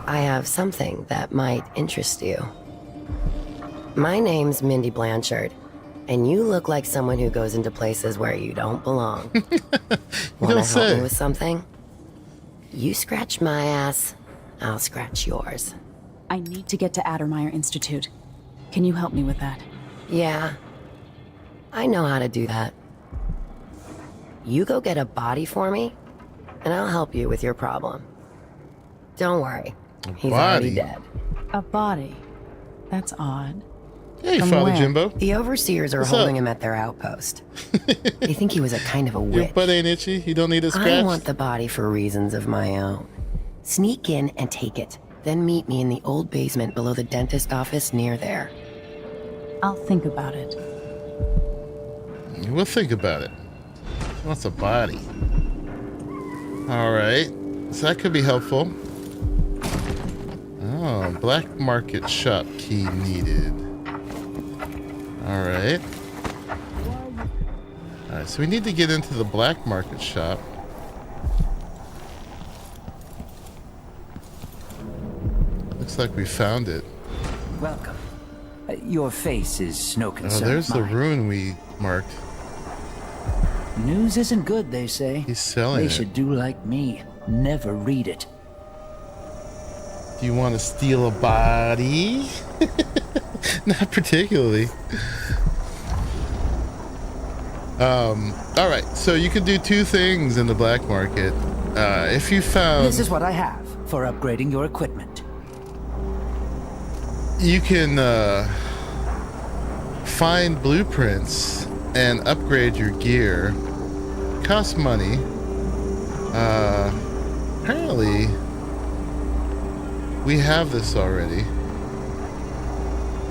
Speaker 3: I have something that might interest you. My name's Mindy Blanchard, and you look like someone who goes into places where you don't belong. Want to help me with something? You scratch my ass, I'll scratch yours.
Speaker 2: I need to get to Addermeyer Institute. Can you help me with that?
Speaker 3: Yeah, I know how to do that. You go get a body for me, and I'll help you with your problem. Don't worry, he's already dead.
Speaker 2: A body? That's odd.
Speaker 1: Hey,
Speaker 2: From
Speaker 1: Father
Speaker 2: where?
Speaker 1: Jimbo.
Speaker 3: The overseers are
Speaker 1: What's
Speaker 3: holding
Speaker 1: up?
Speaker 3: him at their outpost. They think he was a kind of a
Speaker 1: Your
Speaker 3: witch.
Speaker 1: butt ain't itchy. You don't need a
Speaker 3: I
Speaker 1: scratch.
Speaker 3: want the body for reasons of my own. Sneak in and take it, then meet me in the old basement below the dentist office near there.
Speaker 2: I'll think about it.
Speaker 1: We'll think about it. What's a body? All right, so that could be helpful. Oh, black market shop key needed. All right. All right, so we need to get into the black market shop. Looks like we found it.
Speaker 9: Welcome. Your face is no concern.
Speaker 1: Oh, there's
Speaker 9: of
Speaker 1: the
Speaker 9: mine.
Speaker 1: rune we marked.
Speaker 9: News isn't good, they say.
Speaker 1: He's selling
Speaker 9: They
Speaker 1: it.
Speaker 9: should do like me. Never read it.
Speaker 1: Do you want to steal a body? Not particularly. All right, so you can do two things in the black market. If you found...
Speaker 9: This is what I have for upgrading your equipment.
Speaker 1: You can find blueprints and upgrade your gear. Costs money. Apparently, we have this already.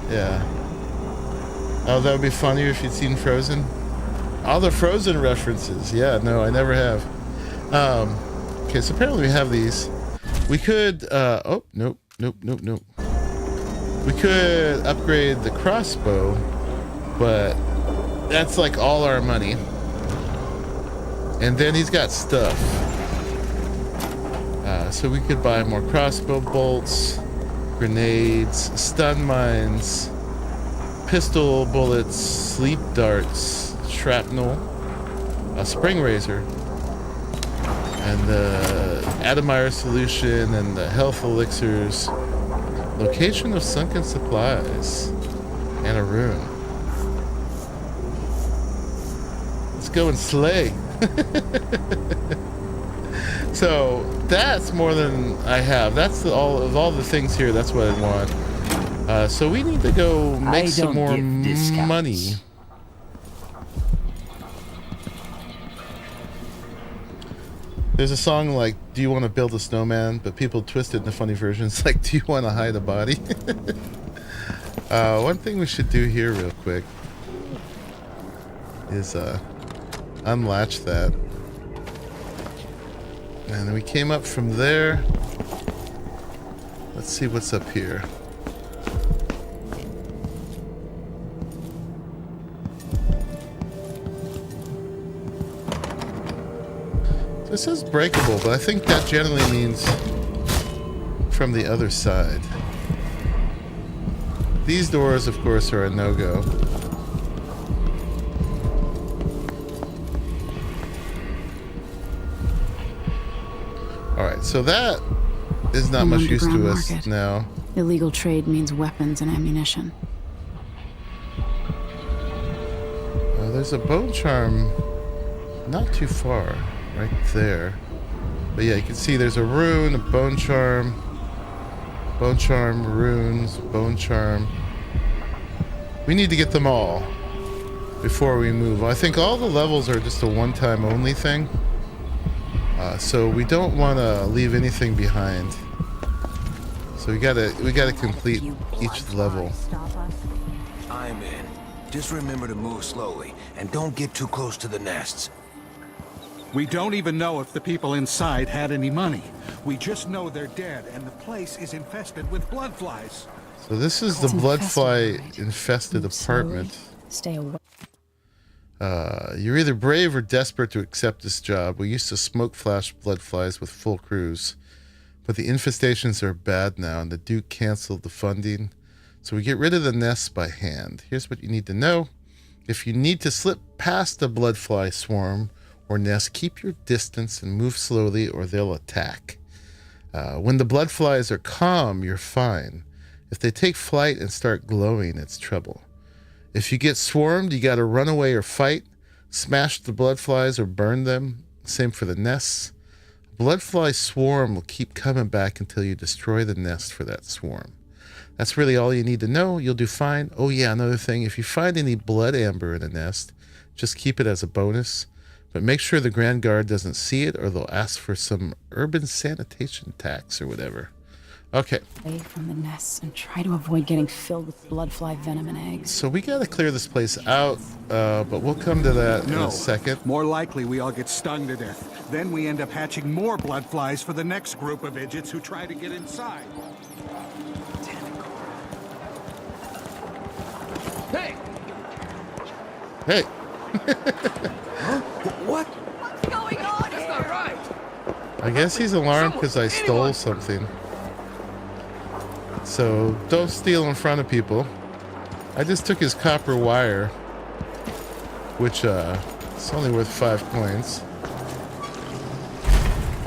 Speaker 1: Yeah. Oh, that would be funnier if you'd seen Frozen. All the Frozen references. Yeah, no, I never have. Okay, so apparently we have these. We could, oh, nope. We could upgrade the crossbow, but that's like all our money. And then he's got stuff. So we could buy more crossbow bolts, grenades, stun mines, pistol bullets, sleep darts, shrapnel, a spring razor, and the Adamire solution and the health elixirs, location of sunken supplies, and a rune. Let's go and slay. So that's more than I have. That's all of all the things here. That's what I want. So we need to go make some more money. There's a song like, do you want to build a snowman? But people twist it into funny versions like, do you want to hide a body? One thing we should do here real quick is unlatch that. And then we came up from there. Let's see what's up here. So it says breakable, but I think that generally means from the other side. These doors, of course, are a no-go. Alright, so that is not much use to us now.
Speaker 2: Illegal trade means weapons and ammunition.
Speaker 1: There's a bone charm not too far, right there. But yeah, you can see there's a rune, a bone charm, runes, bone charm. We need to get them all before we move. I think all the levels are just a one-time only thing. So we don't want to leave anything behind. So we gotta complete each level.
Speaker 14: I'm in. Just remember to move slowly and don't get too close to the nests.
Speaker 20: We don't even know if the people inside had any money. We just know they're dead and the place is infested with blood flies.
Speaker 1: So this is the bloodfly infested apartment.
Speaker 2: Stay away.
Speaker 1: You're either brave or desperate to accept this job. We used to smoke flash bloodflies with full crews, but the infestations are bad now, and the Duke canceled the funding. So we get rid of the nests by hand. Here's what you need to know. If you need to slip past a bloodfly swarm or nest, keep your distance and move slowly or they'll attack. When the bloodflies are calm, you're fine. If they take flight and start glowing, it's trouble. If you get swarmed, you gotta run away or fight, smash the bloodflies or burn them. Same for the nests. A bloodfly swarm will keep coming back until you destroy the nest for that swarm. That's really all you need to know. You'll do fine. Oh yeah, another thing, if you find any blood amber in a nest, just keep it as a bonus. But make sure the Grand Guard doesn't see it or they'll ask for some urban sanitation tax or whatever. Okay.
Speaker 2: Away from the nests and try to avoid getting filled with bloodfly venom and eggs.
Speaker 1: So we gotta clear this place out, but we'll come to that in a second.
Speaker 20: More likely we all get stung to death. Then we end up hatching more blood flies for the next group of idiots who try to get inside.
Speaker 14: Hey!
Speaker 1: Hey!
Speaker 14: What?
Speaker 19: What's going on
Speaker 14: That's
Speaker 19: here?
Speaker 14: not right!
Speaker 1: I guess he's alarmed because I stole something. So don't steal in front of people. I just took his copper wire, which it's only worth 5 coins.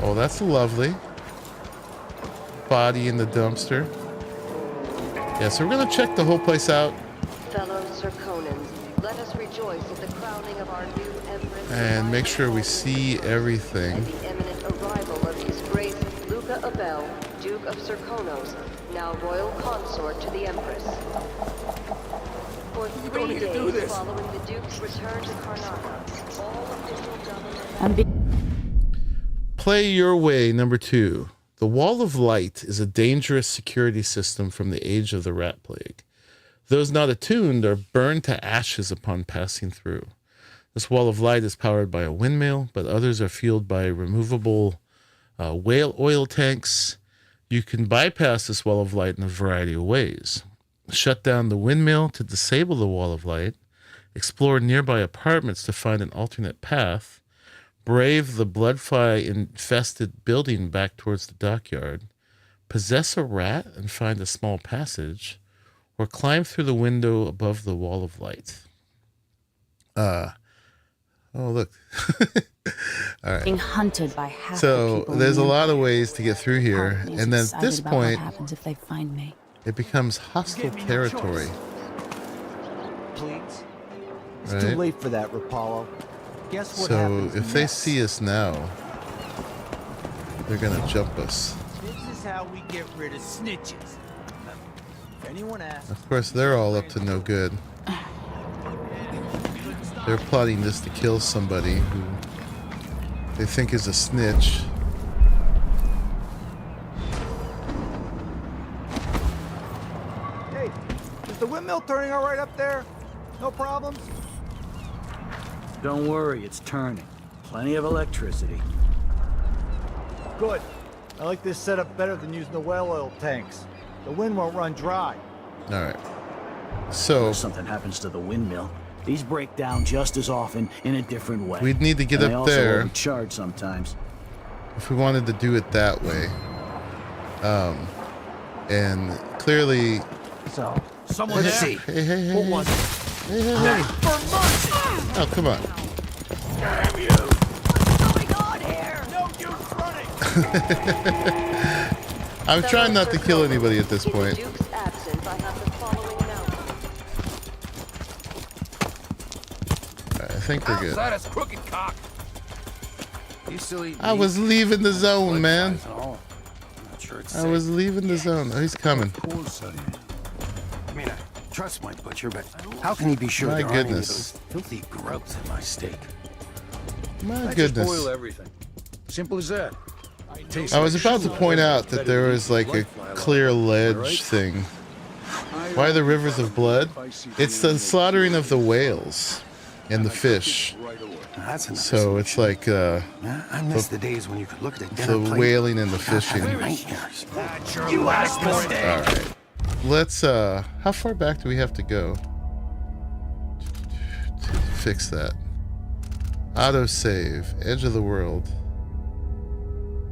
Speaker 1: Oh, that's lovely. Body in the dumpster. Yeah, so we're gonna check the whole place out.
Speaker 4: Fellow Circonans, let us rejoice at the crowning of our new Empress
Speaker 1: And make sure we see everything.
Speaker 4: the imminent arrival of His Grace Luca Abel, Duke of Circonos, now royal consort to the Empress. For 3 days following the Duke's return to Karnaca, all official government...
Speaker 1: Play your way, number 2. The Wall of Light is a dangerous security system from the age of the Rat Plague. Those not attuned are burned to ashes upon passing through. This Wall of Light is powered by a windmill, but others are fueled by removable whale oil tanks. You can bypass this Wall of Light in a variety of ways. Shut down the windmill to disable the Wall of Light, explore nearby apartments to find an alternate path, brave the bloodfly-infested building back towards the dockyard, possess a rat and find a small passage, or climb through the window above the Wall of Light. Oh, look. All right.
Speaker 2: Being hunted by half
Speaker 1: So
Speaker 2: the people
Speaker 1: there's a
Speaker 2: in the
Speaker 1: lot of ways to get through here,
Speaker 2: Part of me is
Speaker 1: and then at
Speaker 2: excited
Speaker 1: this
Speaker 2: about
Speaker 1: point,
Speaker 2: what happens if they find me.
Speaker 1: it becomes hostile territory.
Speaker 12: Please. It's
Speaker 1: Right.
Speaker 12: too late for that, Rapallo. Guess what
Speaker 1: So
Speaker 12: happens
Speaker 1: if they
Speaker 12: next?
Speaker 1: see us now, they're gonna jump us.
Speaker 12: This is how we get rid of snitches. If anyone asks,
Speaker 1: Of course, they're all up to no good. They're plotting just to kill somebody who they think is a snitch.
Speaker 12: hey, is the windmill turning all right up there? No problems?
Speaker 10: Don't worry, it's turning. Plenty of electricity.
Speaker 12: Good. I like this setup better than using the whale oil tanks. The wind won't run dry.
Speaker 1: All right. So
Speaker 10: If something happens to the windmill, these break down just as often in a different way.
Speaker 1: we'd need to get
Speaker 10: And they
Speaker 1: up
Speaker 10: also
Speaker 1: there
Speaker 10: overcharge sometimes.
Speaker 1: if we wanted to do it that way. And clearly,
Speaker 12: So, someone
Speaker 1: Let's
Speaker 12: there?
Speaker 1: see. Hey.
Speaker 12: What was it?
Speaker 1: Hey.
Speaker 12: For mercy!
Speaker 1: Oh, come on.
Speaker 12: Damn you! What's going on here? No use running!
Speaker 1: I'm trying not to kill anybody at this point.
Speaker 4: Duke's absence, I have the following announcement.
Speaker 1: I think we're good.
Speaker 14: Outside us, crooked cock! You still eat
Speaker 1: I
Speaker 14: meat?
Speaker 1: was leaving the zone, man.
Speaker 14: Oh, I'm not sure it's
Speaker 1: I was leaving the zone. Oh, he's coming.
Speaker 14: Of course I am. I mean, I trust my butcher, but how can he be sure
Speaker 1: My
Speaker 14: there aren't any of
Speaker 1: goodness.
Speaker 14: those filthy grubs in my steak?
Speaker 1: My
Speaker 14: I
Speaker 1: goodness.
Speaker 14: just boil everything. Simple as that. Tastes
Speaker 1: I was
Speaker 14: like
Speaker 1: about to
Speaker 14: sugar.
Speaker 1: point out that there was like a clear ledge thing. Why the rivers of blood? It's the slaughtering of the whales and the fish.
Speaker 14: That's enough.
Speaker 1: So it's like
Speaker 14: I miss the days when you could look at a dinner
Speaker 1: the
Speaker 14: plate
Speaker 1: whaling and the
Speaker 14: without having
Speaker 1: fishing.
Speaker 14: nightmares.
Speaker 12: You last mistake!
Speaker 1: All right. Let's how far back do we have to go to fix that? Auto save, edge of the world.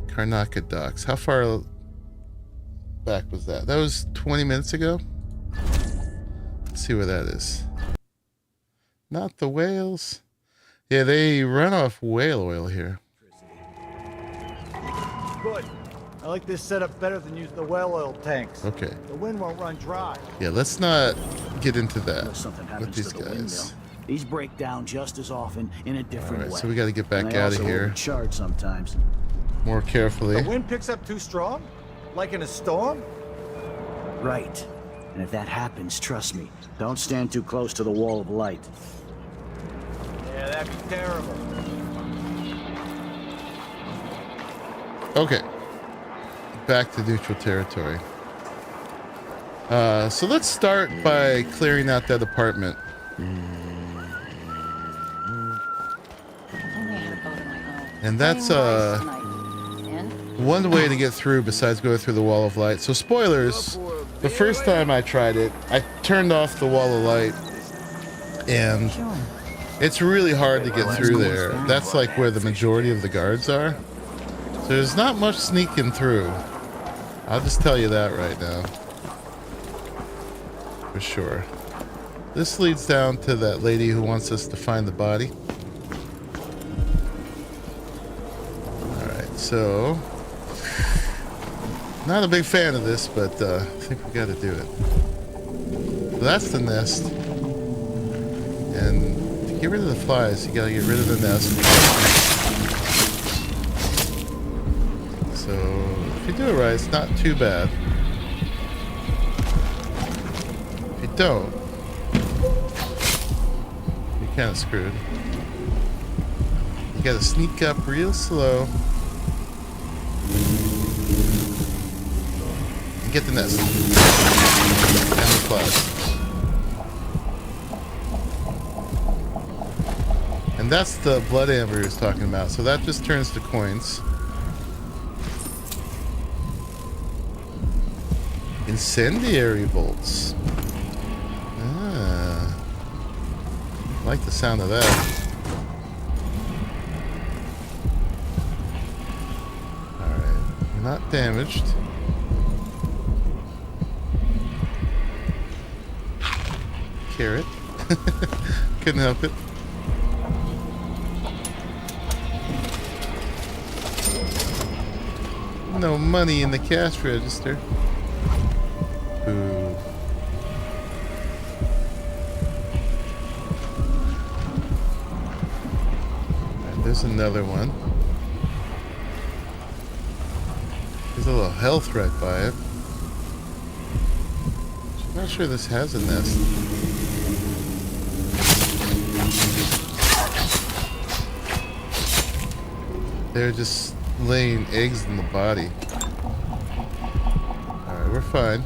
Speaker 1: Karnaca docks. How far back was that? That was 20 minutes ago. Let's see where that is. Not the whales. Yeah, they run off whale oil here.
Speaker 12: Good. I like this setup better than using the whale oil tanks.
Speaker 1: Okay.
Speaker 12: The wind won't run dry.
Speaker 1: Yeah, let's not get into that
Speaker 10: If something
Speaker 1: with
Speaker 10: happens
Speaker 1: these
Speaker 10: to the windmill,
Speaker 1: guys.
Speaker 10: these break down just as often in a different
Speaker 1: Alright,
Speaker 10: way.
Speaker 1: so we gotta get back
Speaker 10: And they
Speaker 1: out of
Speaker 10: also
Speaker 1: here.
Speaker 10: overcharge sometimes.
Speaker 1: More carefully.
Speaker 12: The wind picks up too strong? Like in a storm?
Speaker 10: Right. And if that happens, trust me, don't stand too close to the wall of light.
Speaker 12: Yeah, that'd be terrible.
Speaker 1: Okay. back to neutral territory. So let's start by clearing out that apartment. And that's one way to get through besides going through the wall of light. So spoilers, the first time I tried it, I turned off the wall of light, and it's really hard to get through there. That's like where the majority of the guards are. So there's not much sneaking through. I'll just tell you that right now. For sure. This leads down to that lady who wants us to find the body. Alright, so... not a big fan of this, but I think we gotta do it. So that's the nest. And to get rid of the flies, you gotta get rid of the nest. So, if you do it right, it's not too bad. If you don't, you're kind of screwed. You gotta sneak up real slow. And get the nest. And the flies. And that's the blood amber he was talking about. So that just turns to coins. Incendiary bolts. Ah. I like the sound of that. Alright. Not damaged. Carrot. Couldn't help it. No money in the cash register. Ooh. Right, there's another one. There's a little health right by it. I'm not sure this has a nest. They're just laying eggs in the body. Alright, we're fine.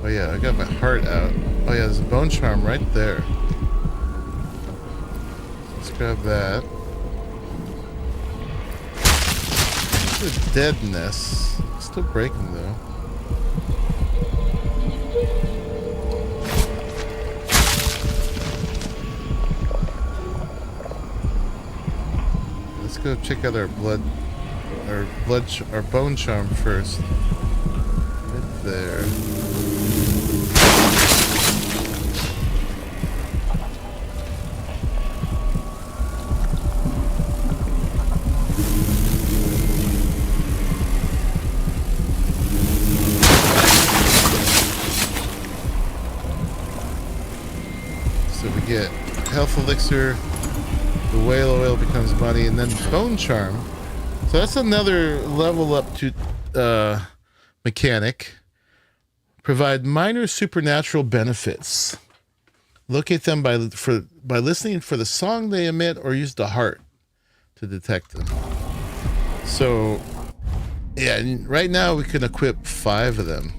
Speaker 1: Oh yeah, I got my heart out. Oh yeah, there's a bone charm right there. Let's grab that. This is a dead nest. It's still breaking though. Let's go check out our bone charm first. Right there. So we get health elixir. The whale oil becomes money, and then bone charm. So that's another level up to mechanic. Provide minor supernatural benefits. Locate them by listening for the song they emit, or use the heart to detect them. So yeah, right now we can equip 5 of them.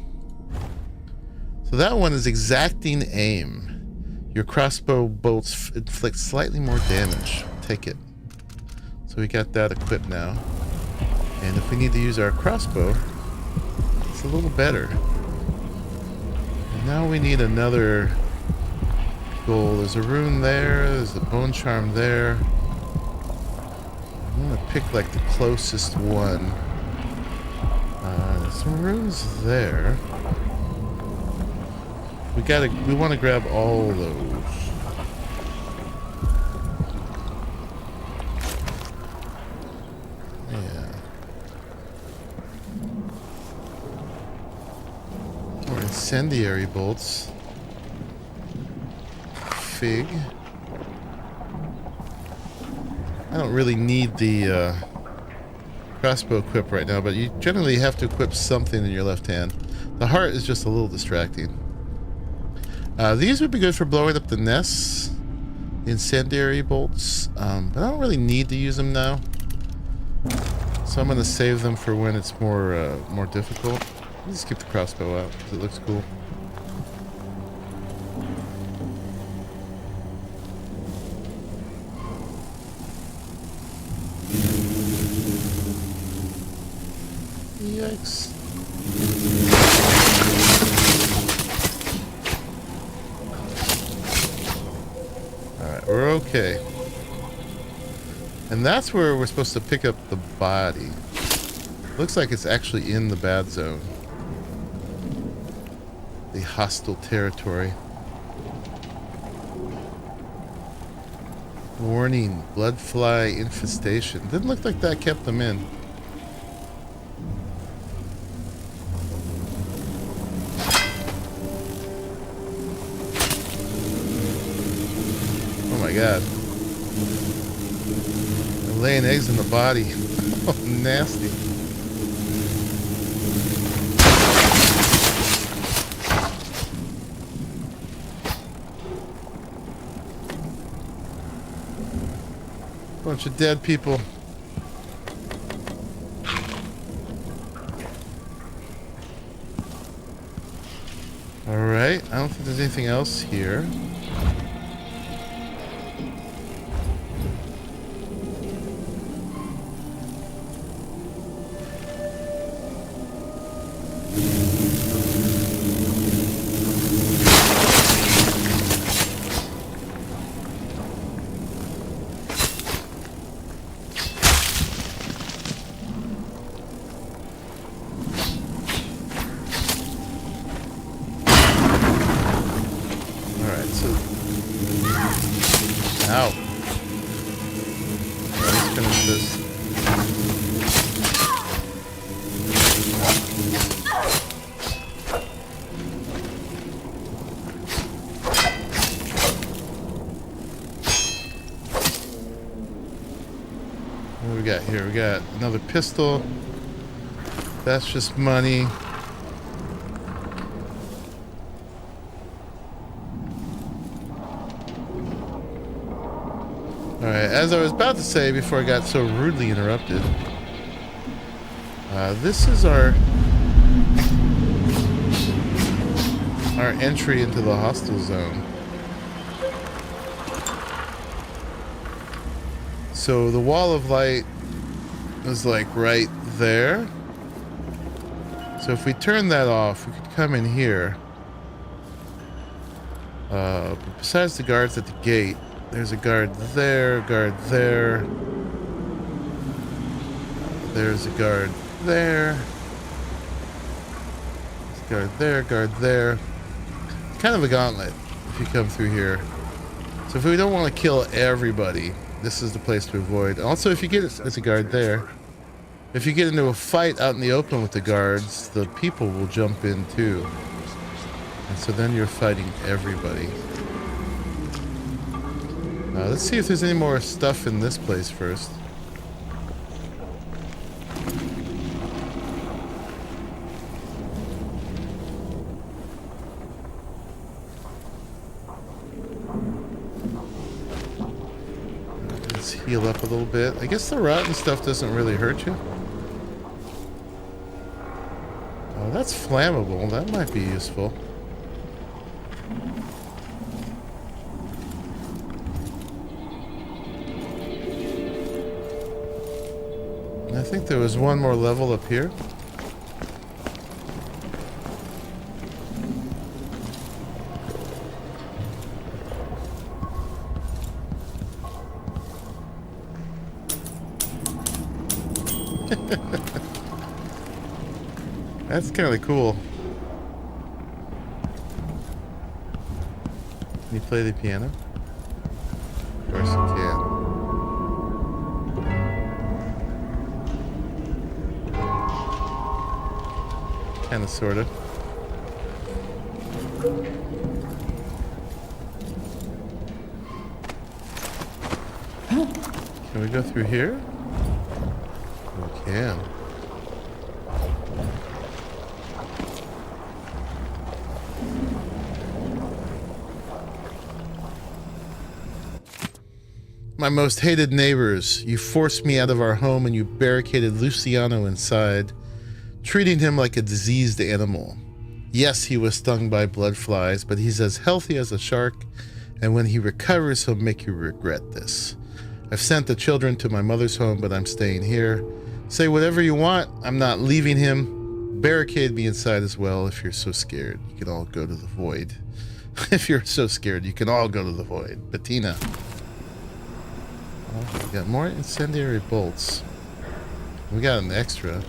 Speaker 1: So that one is exacting aim. Your crossbow bolts inflict slightly more damage. Take it. So we got that equipped now. And if we need to use our crossbow, it's a little better. And now we need another goal. There's a rune there. There's a bone charm there. I'm going to pick like the closest one. There's some runes there. We want to grab all those. Yeah. More incendiary bolts. Fig. I don't really need the crossbow equip right now, but you generally have to equip something in your left hand. The heart is just a little distracting. These would be good for blowing up the nests, the incendiary bolts, but I don't really need to use them now. So I'm gonna save them for when it's more difficult. I'll just keep the crossbow out because it looks cool. Yikes. Alright, we're okay. And that's where we're supposed to pick up the body. Looks like it's actually in the bad zone. The hostile territory. Warning, bloodfly infestation. Didn't look like that kept them in. Oh my god. They're laying eggs in the body. Oh, nasty. Bunch of dead people. Alright, I don't think there's anything else here. Ow. Let's finish this. What do we got here? We got another pistol. That's just money. Alright, as I was about to say before I got so rudely interrupted, this is our entry into the hostile zone. So the wall of light is like right there. So if we turn that off, we could come in here. But besides the guards at the gate, there's a guard there, guard there. There's a guard there. There's a guard there, guard there. It's kind of a gauntlet if you come through here. So if we don't want to kill everybody, this is the place to avoid. Also, if you get there's a guard there. If you get into a fight out in the open with the guards, the people will jump in too. And so then you're fighting everybody. Let's see if there's any more stuff in this place first. Let's heal up a little bit. I guess the rotten stuff doesn't really hurt you. Oh, that's flammable. That might be useful. I think there was one more level up here. That's kind of cool. Can you play the piano? Of course you can. Kind of, sort of. Can we go through here? We can. my most hated neighbors. You forced me out of our home and you barricaded Luciano inside, treating him like a diseased animal. Yes, he was stung by blood flies, but he's as healthy as a shark, and when he recovers, he'll make you regret this. I've sent the children to my mother's home, but I'm staying here. Say whatever you want. I'm not leaving him. Barricade me inside as well if you're so scared. You can all go to the void. If you're so scared, you can all go to the void. Bettina. Oh, we got more incendiary bolts. We got an extra.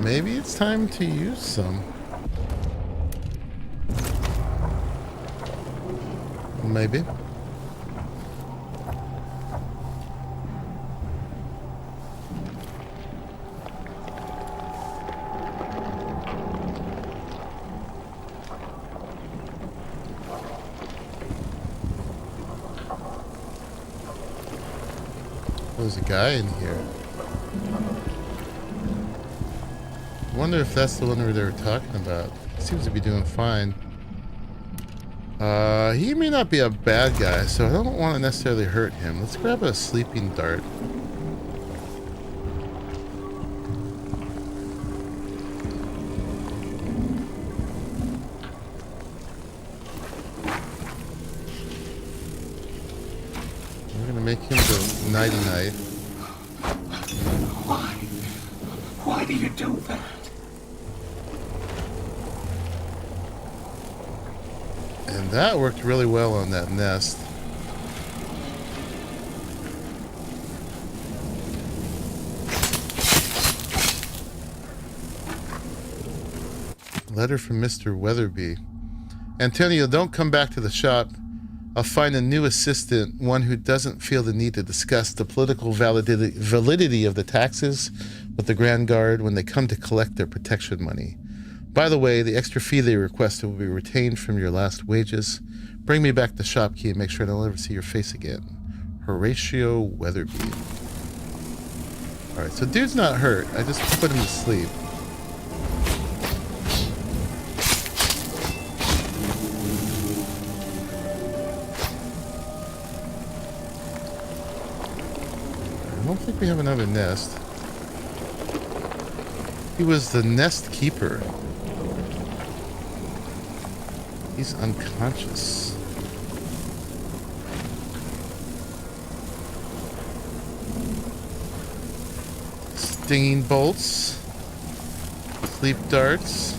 Speaker 1: Maybe it's time to use some. Maybe. There's a guy in here. I wonder if that's the one they were talking about. He seems to be doing fine. He may not be a bad guy, so I don't want to necessarily hurt him. Let's grab a sleeping dart. We're gonna make him go nighty-night.
Speaker 21: Why do you do that?
Speaker 1: And that worked really well on that nest. Letter from Mr. Weatherby. Antonio, don't come back to the shop. I'll find a new assistant, one who doesn't feel the need to discuss the political validity of the taxes with the Grand Guard when they come to collect their protection money. By the way, the extra fee they requested will be retained from your last wages. Bring me back the shop key and make sure I don't ever see your face again. Horatio Weatherby. Alright, so dude's not hurt. I just put him to sleep. I don't think we have another nest. He was the nest keeper. He's unconscious. Stinging bolts. Sleep darts.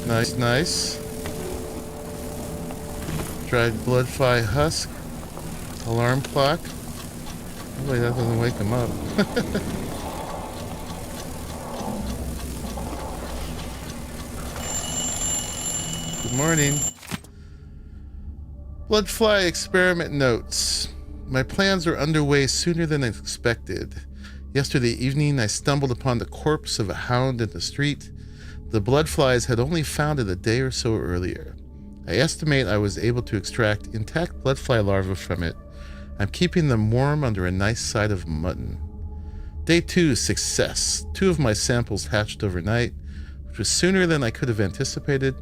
Speaker 1: Nice, nice. Dried bloodfly husk. Alarm clock. Hopefully that doesn't wake him up. Good morning. Bloodfly experiment notes. My plans are underway sooner than expected. Yesterday evening, I stumbled upon the corpse of a hound in the street. The bloodflies had only found it a day or so earlier. I estimate I was able to extract intact bloodfly larvae from it. I'm keeping them warm under a nice side of mutton. Day 2, success. 2 of my samples hatched overnight, which was sooner than I could have anticipated.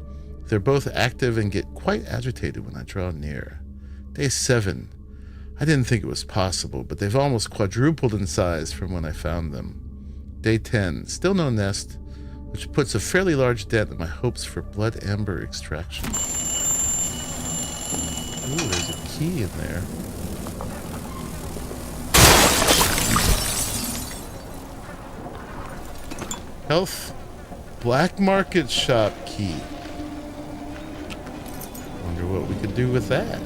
Speaker 1: They're both active and get quite agitated when I draw near. Day 7. I didn't think it was possible, but they've almost quadrupled in size from when I found them. Day 10. Still no nest, which puts a fairly large dent in my hopes for blood amber extraction. Ooh, there's a key in there. Health black market shop key. Wonder what we could do with that.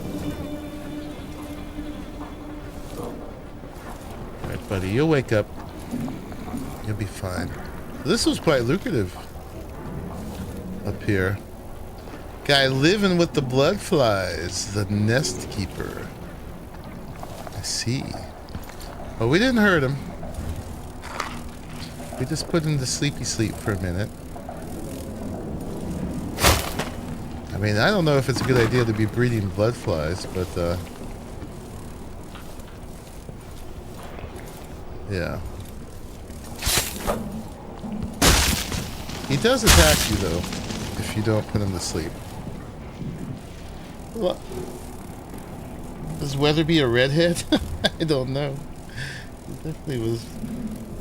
Speaker 1: Alright, buddy, you'll wake up. You'll be fine. This was quite lucrative up here. Guy living with the blood flies, the nest keeper. I see. Oh, we didn't hurt him. We just put him to sleepy sleep for a minute. I mean, I don't know if it's a good idea to be breeding blood flies, but yeah. He does attack you though, if you don't put him to sleep. Does Weatherby a redhead? I don't know. He definitely was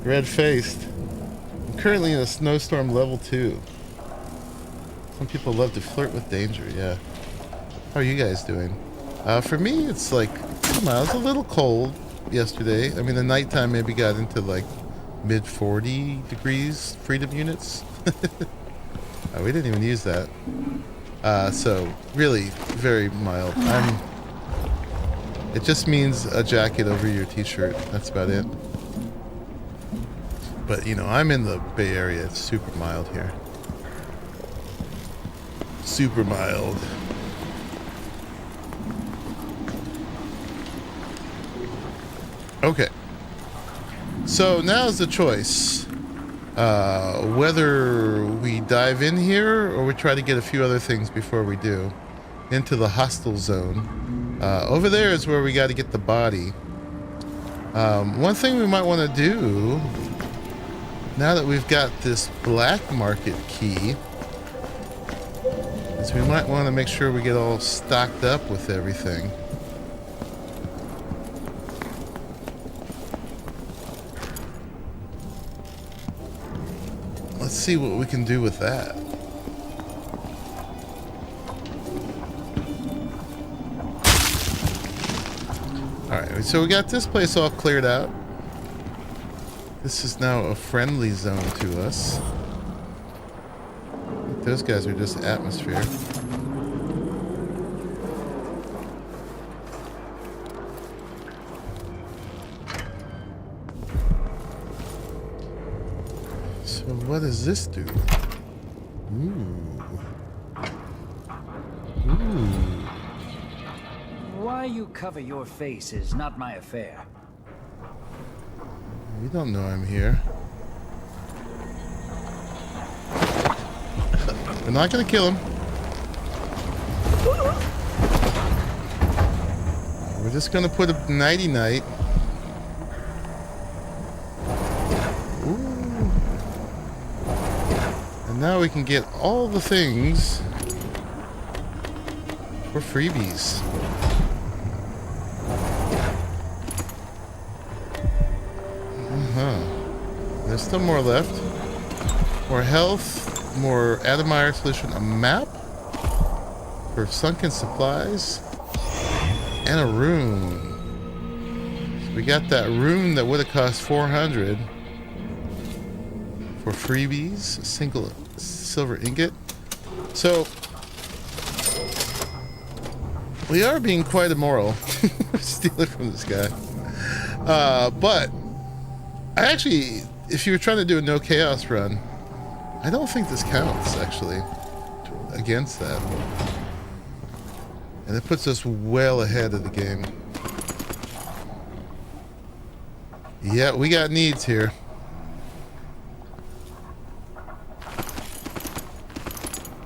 Speaker 1: red-faced. I'm currently in a snowstorm level 2. Some people love to flirt with danger, yeah. How are you guys doing? For me, it's like, it's a little cold yesterday. I mean, the nighttime maybe got into like mid 40 degrees freedom units. We didn't even use that. So really very mild. It just means a jacket over your t-shirt. That's about it. But you know, I'm in the Bay Area. It's super mild here. Super mild. Okay. So now's the choice. Whether we dive in here or we try to get a few other things before we do. Into the hostile zone. Over there is where we got to get the body. One thing we might want to do, now that we've got this black market key, is we might want to make sure we get all stocked up with everything. Let's see what we can do with that. Alright, so we got this place all cleared out. This is now a friendly zone to us. Those guys are just atmosphere. So what does this do? Ooh. Ooh.
Speaker 9: Why you cover your face is not my affair.
Speaker 1: You don't know I'm here. We're not gonna kill him. We're just gonna put a nighty night. Ooh. And now we can get all the things for freebies. There's still more left. More health, more Adamire solution, a map for sunken supplies, and a rune. So we got that rune that would have cost 400 for freebies, a single silver ingot. So we are being quite immoral, stealing from this guy. But I actually, if you were trying to do a no chaos run, I don't think this counts actually against that. And it puts us well ahead of the game. Yeah, we got needs here.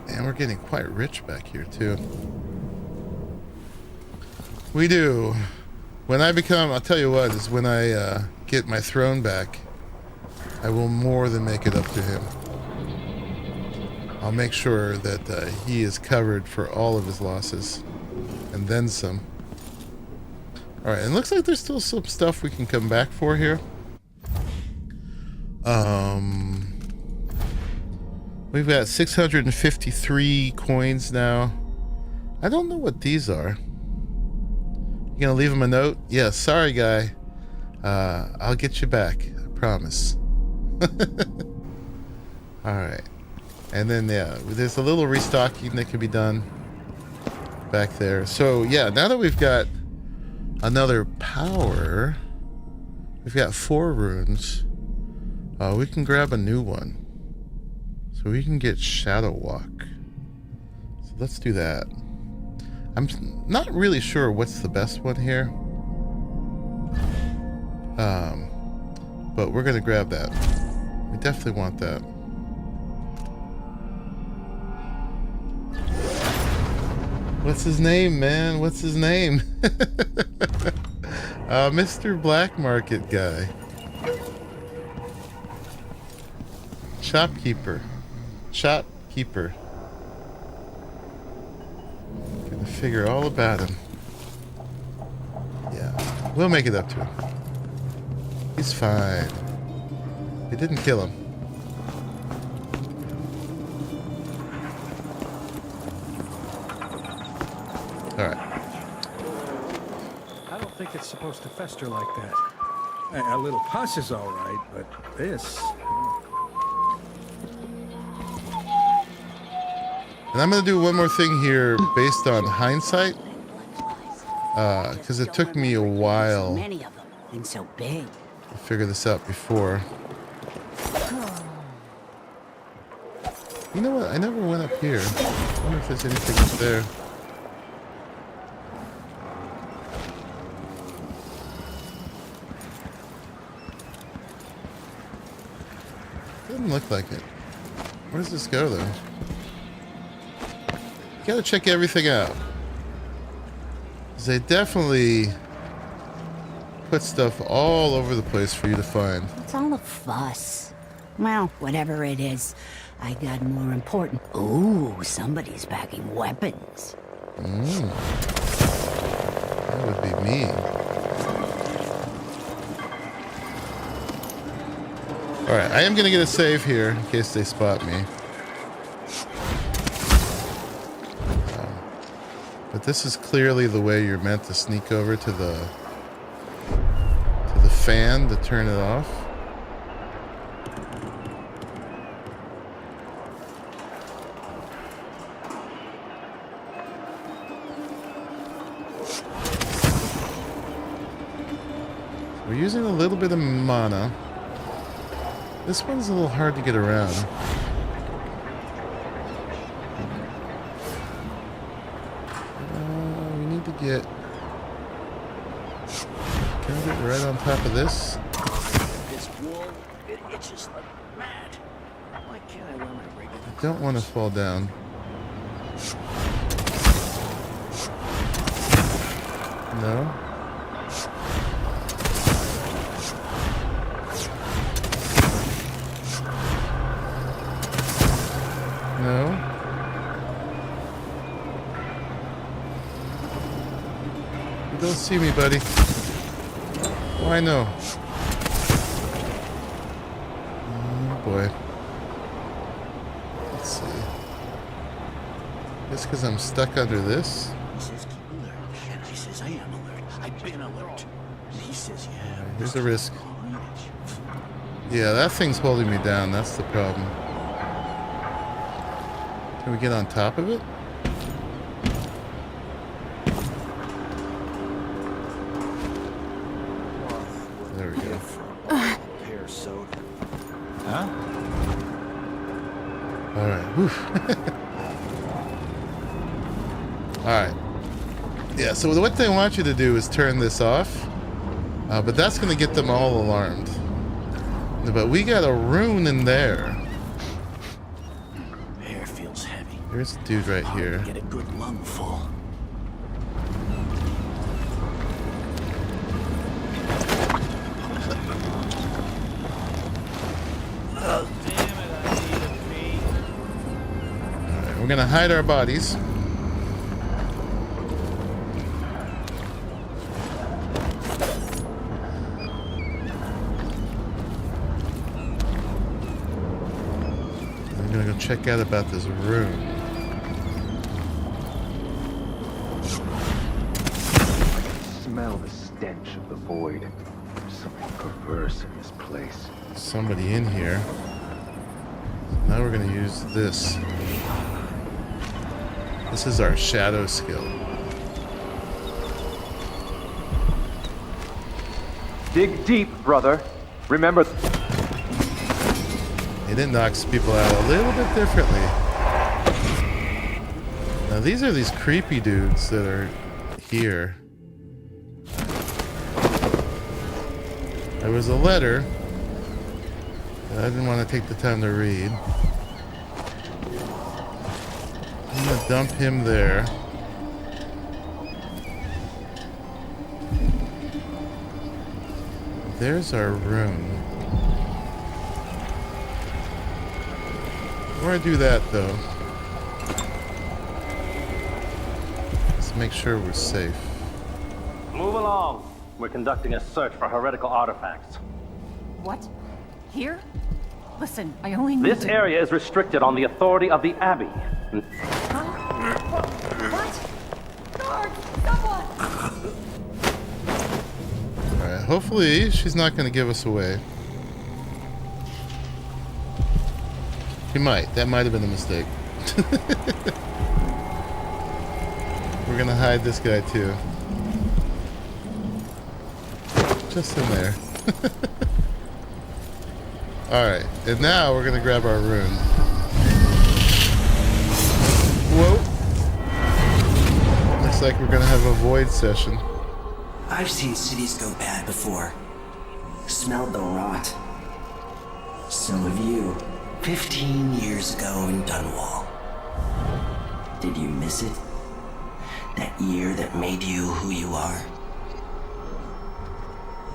Speaker 1: And we're getting quite rich back here too. We do. When I become, I'll tell you what, is when I get my throne back, I will more than make it up to him. I'll make sure that he is covered for all of his losses. And then some. Alright, and it looks like there's still some stuff we can come back for here. We've got 653 coins now. I don't know what these are. You gonna leave him a note? Yeah, sorry guy. I'll get you back. I promise. Alright. And then, yeah, there's a little restocking that can be done back there. So, yeah, now that we've got another power, we've got 4 runes. We can grab a new one. So we can get Shadow Walk. So let's do that. I'm not really sure what's the best one here. But we're gonna grab that. We definitely want that. What's his name, man? What's his name? Mr. Black Market guy. Shopkeeper. Shopkeeper. Gonna figure all about him. We'll make it up to him. He's fine. We didn't kill him. Alright.
Speaker 20: I don't think it's supposed to fester like that. A little pus is all right, but this...
Speaker 1: And I'm going to do one more thing here based on hindsight. Because it took me a while
Speaker 19: Many of them, and so big.
Speaker 1: to figure this out before. You know what? I never went up here. I wonder if there's anything up there. Doesn't look like it. Where does this go, though? You gotta check everything out. 'Cause they definitely put stuff all over the place for you to find.
Speaker 19: It's all a fuss. Well, whatever it is, I got more important. Ooh, somebody's packing weapons.
Speaker 1: That would be me. Alright, I am gonna get a save here in case they spot me. But this is clearly the way you're meant to sneak over to the fan to turn it off. We're using a little bit of mana. This one's a little hard to get around. We need to get... Can I get right on top of this?
Speaker 10: This wall, it itches like mad. Why can't I wear my regular?
Speaker 1: I don't want to fall down. No? No? You don't see me, buddy. Why no? Oh boy. Let's see. Just because I'm stuck under this?
Speaker 10: He says keep alert, and I says I am alert. I've been alert. And he says yeah.
Speaker 1: Here's the risk. Yeah, that thing's holding me down. That's the problem. Can we get on top of it? There we go.
Speaker 10: Pear soda.
Speaker 15: Huh?
Speaker 1: Alright. Alright. Yeah, so what they want you to do is turn this off. But that's going to get them all alarmed. But we got a rune in there.
Speaker 10: Air feels heavy.
Speaker 1: There's a dude right here.
Speaker 10: Get a good lungful. Oh, damn it, I need a pee.
Speaker 1: Alright, we're going to hide our bodies. I'm going to go check out about this room.
Speaker 15: Smell the stench of the void. There's something perverse in this place.
Speaker 1: Somebody in here. Now we're going to use this. This is our shadow skill.
Speaker 15: Dig deep, brother. Remember...
Speaker 1: It knocks people out a little bit differently. Now these are these creepy dudes that are here. There was a letter that I didn't want to take the time to read. I'm going to dump him there. There's our room. Before I do that, though, let's make sure we're safe.
Speaker 6: Move along. We're conducting a search for heretical artifacts.
Speaker 13: What? Here? Listen, I only need
Speaker 6: This
Speaker 13: to...
Speaker 6: area is restricted on the authority of the Abbey.
Speaker 3: What? Guard! Someone!
Speaker 1: Alright, hopefully she's not going to give us away. She might. That might have been a mistake. We're going to hide this guy too. Just in there. Alright, and now we're going to grab our rune. Whoa. Looks like we're going to have a void session.
Speaker 17: I've seen cities go bad before. Smelled the rot. So have you. 15 years ago in Dunwall. Did you miss it? That year that made you who you are?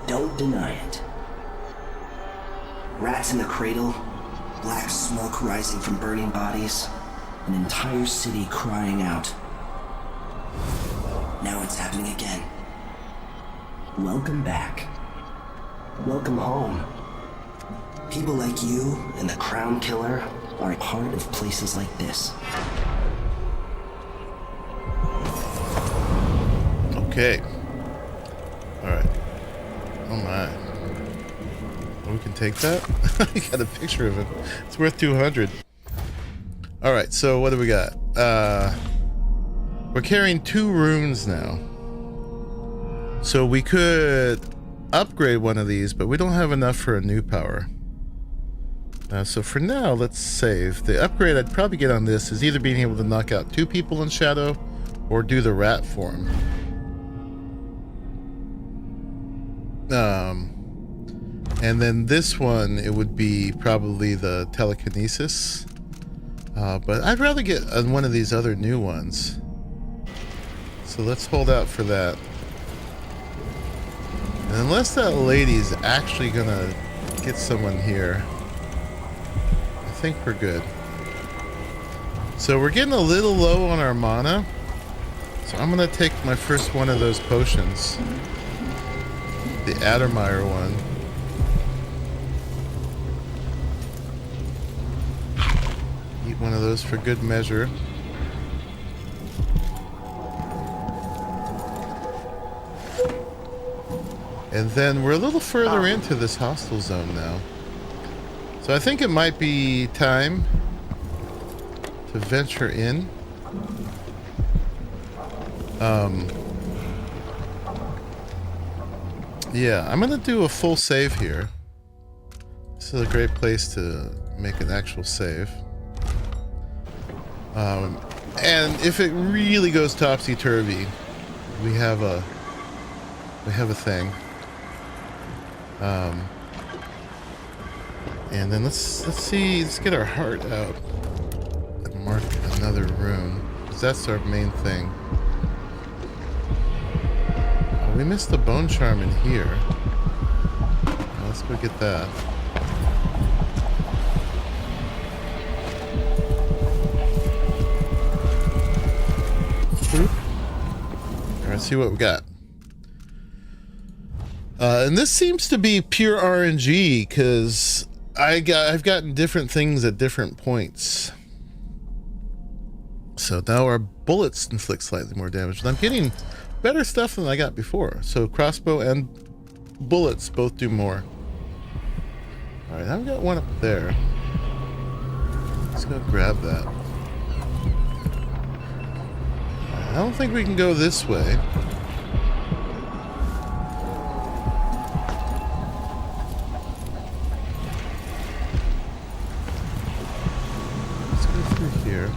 Speaker 17: Don't deny it. Rats in the cradle, black smoke rising from burning bodies, an entire city crying out. Now it's happening again. Welcome back. Welcome home. People like you and the Crown Killer are a part of places like this.
Speaker 1: Okay. Alright. Oh my. We can take that? I got a picture of it. It's worth 200. Alright, so what do we got? We're carrying 2 runes now. So we could upgrade one of these, but we don't have enough for a new power. So for now, let's save. The upgrade I'd probably get on this is either being able to knock out 2 people in shadow or do the rat form. And then this one, it would be probably the telekinesis. But I'd rather get one of these other new ones. So let's hold out for that. And unless that lady's actually gonna get someone here, I think we're good. So we're getting a little low on our mana. So I'm gonna take my first one of those potions. The Addermeyer one. Eat one of those for good measure. And then we're a little further into this hostile zone now. So I think it might be time to venture in. Yeah, I'm gonna do a full save here. This is a great place to make an actual save. And if it really goes topsy-turvy, we have a thing. And then let's get our heart out and mark another rune, because that's our main thing. Oh, we missed the bone charm in here. Let's go get that. Alright, see what we got. And this seems to be pure RNG, because I've gotten different things at different points. So now our bullets inflict slightly more damage, and I'm getting better stuff than I got before. So crossbow and bullets both do more. Alright, I've got one up there. Let's go grab that. I don't think we can go this way. Let's go through here.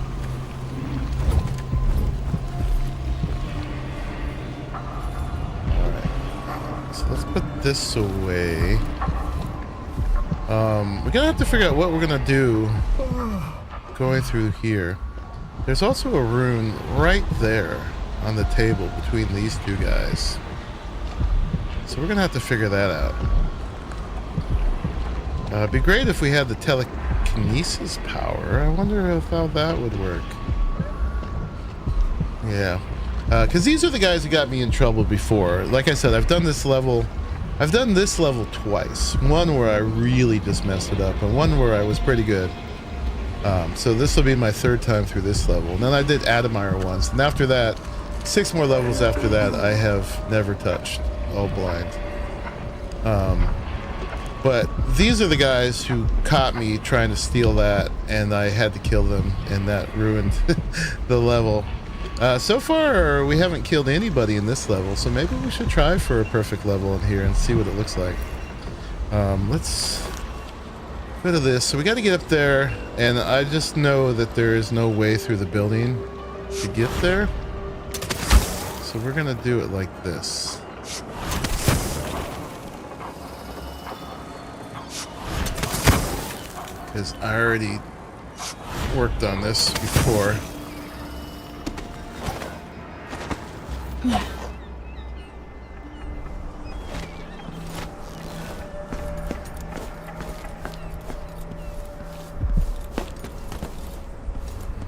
Speaker 1: Alright. So let's put this away. We're gonna have to figure out what we're gonna do going through here. There's also a rune right there on the table between these 2 guys. So we're gonna have to figure that out. It'd be great if we had the telekinesis power. I wonder how that would work. Yeah. because these are the guys who got me in trouble before. Like I said, I've done this level twice. One where I really just messed it up, and one where I was pretty good. So this will be my third time through this level. And then I did Admire once, and after that, 6 more levels after that, I have never touched. All blind. But these are the guys who caught me trying to steal that, and I had to kill them, and that ruined the level. So far, we haven't killed anybody in this level, so maybe we should try for a perfect level in here and see what it looks like. Let's go to this. So we got to get up there, and I just know that there is no way through the building to get there. So we're going to do it like this. Because I already worked on this before.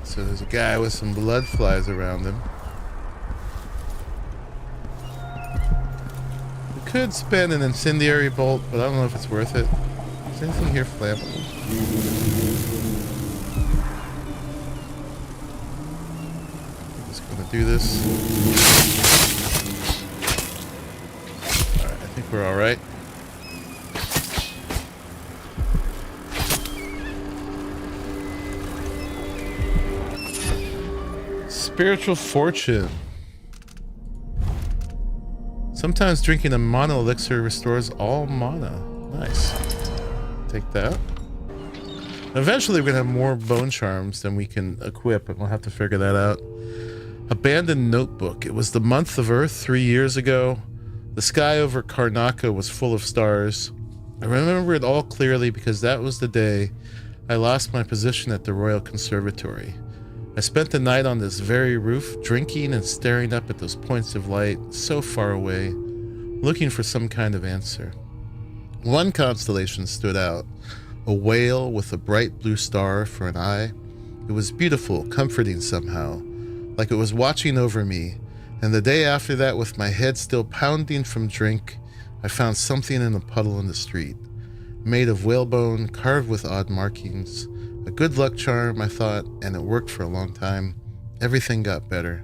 Speaker 1: So there's a guy with some blood flies around him. We could spend an incendiary bolt, but I don't know if it's worth it. Is anything here flammable? I'm just gonna do this. Alright, I think we're alright. Spiritual fortune. Sometimes drinking a mana elixir restores all mana. Nice. Take that. Eventually we're gonna have more bone charms than we can equip, and we'll have to figure that out. Abandoned notebook. It was the month of Earth 3 years ago. The sky over Karnaca was full of stars. I remember it all clearly because that was the day I lost my position at the Royal Conservatory. I spent the night on this very roof, drinking and staring up at those points of light so far away, looking for some kind of answer. One constellation stood out, a whale with a bright blue star for an eye. It was beautiful, comforting somehow, like it was watching over me. And the day after that, with my head still pounding from drink, I found something in a puddle in the street, made of whalebone, carved with odd markings. A good luck charm, I thought, and it worked for a long time. Everything got better.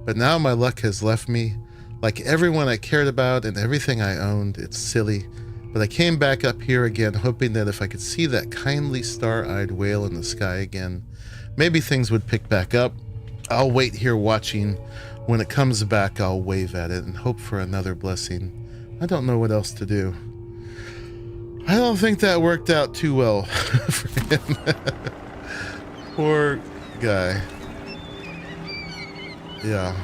Speaker 1: But now my luck has left me. Like everyone I cared about and everything I owned, it's silly. But I came back up here again, hoping that if I could see that kindly star-eyed whale in the sky again, maybe things would pick back up. I'll wait here watching. When it comes back, I'll wave at it and hope for another blessing. I don't know what else to do. I don't think that worked out too well for him. Poor guy. Yeah.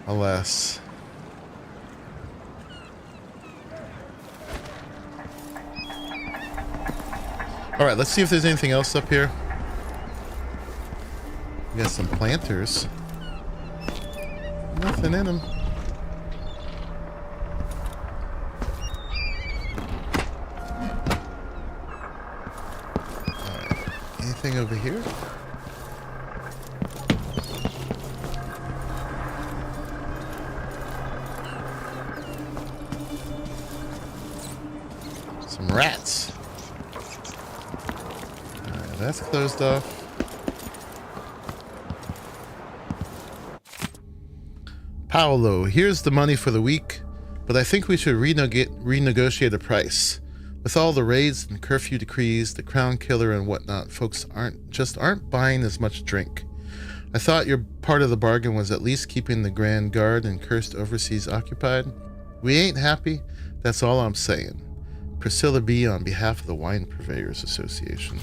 Speaker 1: Alas. Alright, let's see if there's anything else up here. We got some planters. Nothing in them. Alright, anything over here? Some rats. Alright, that's closed off. Paolo, here's the money for the week, but I think we should renegotiate a price. With all the raids and curfew decrees, the crown killer and whatnot, folks aren't buying as much drink. I thought your part of the bargain was at least keeping the Grand Guard and cursed overseas occupied. We ain't happy, that's all I'm saying. Priscilla B. on behalf of the Wine Purveyors Association.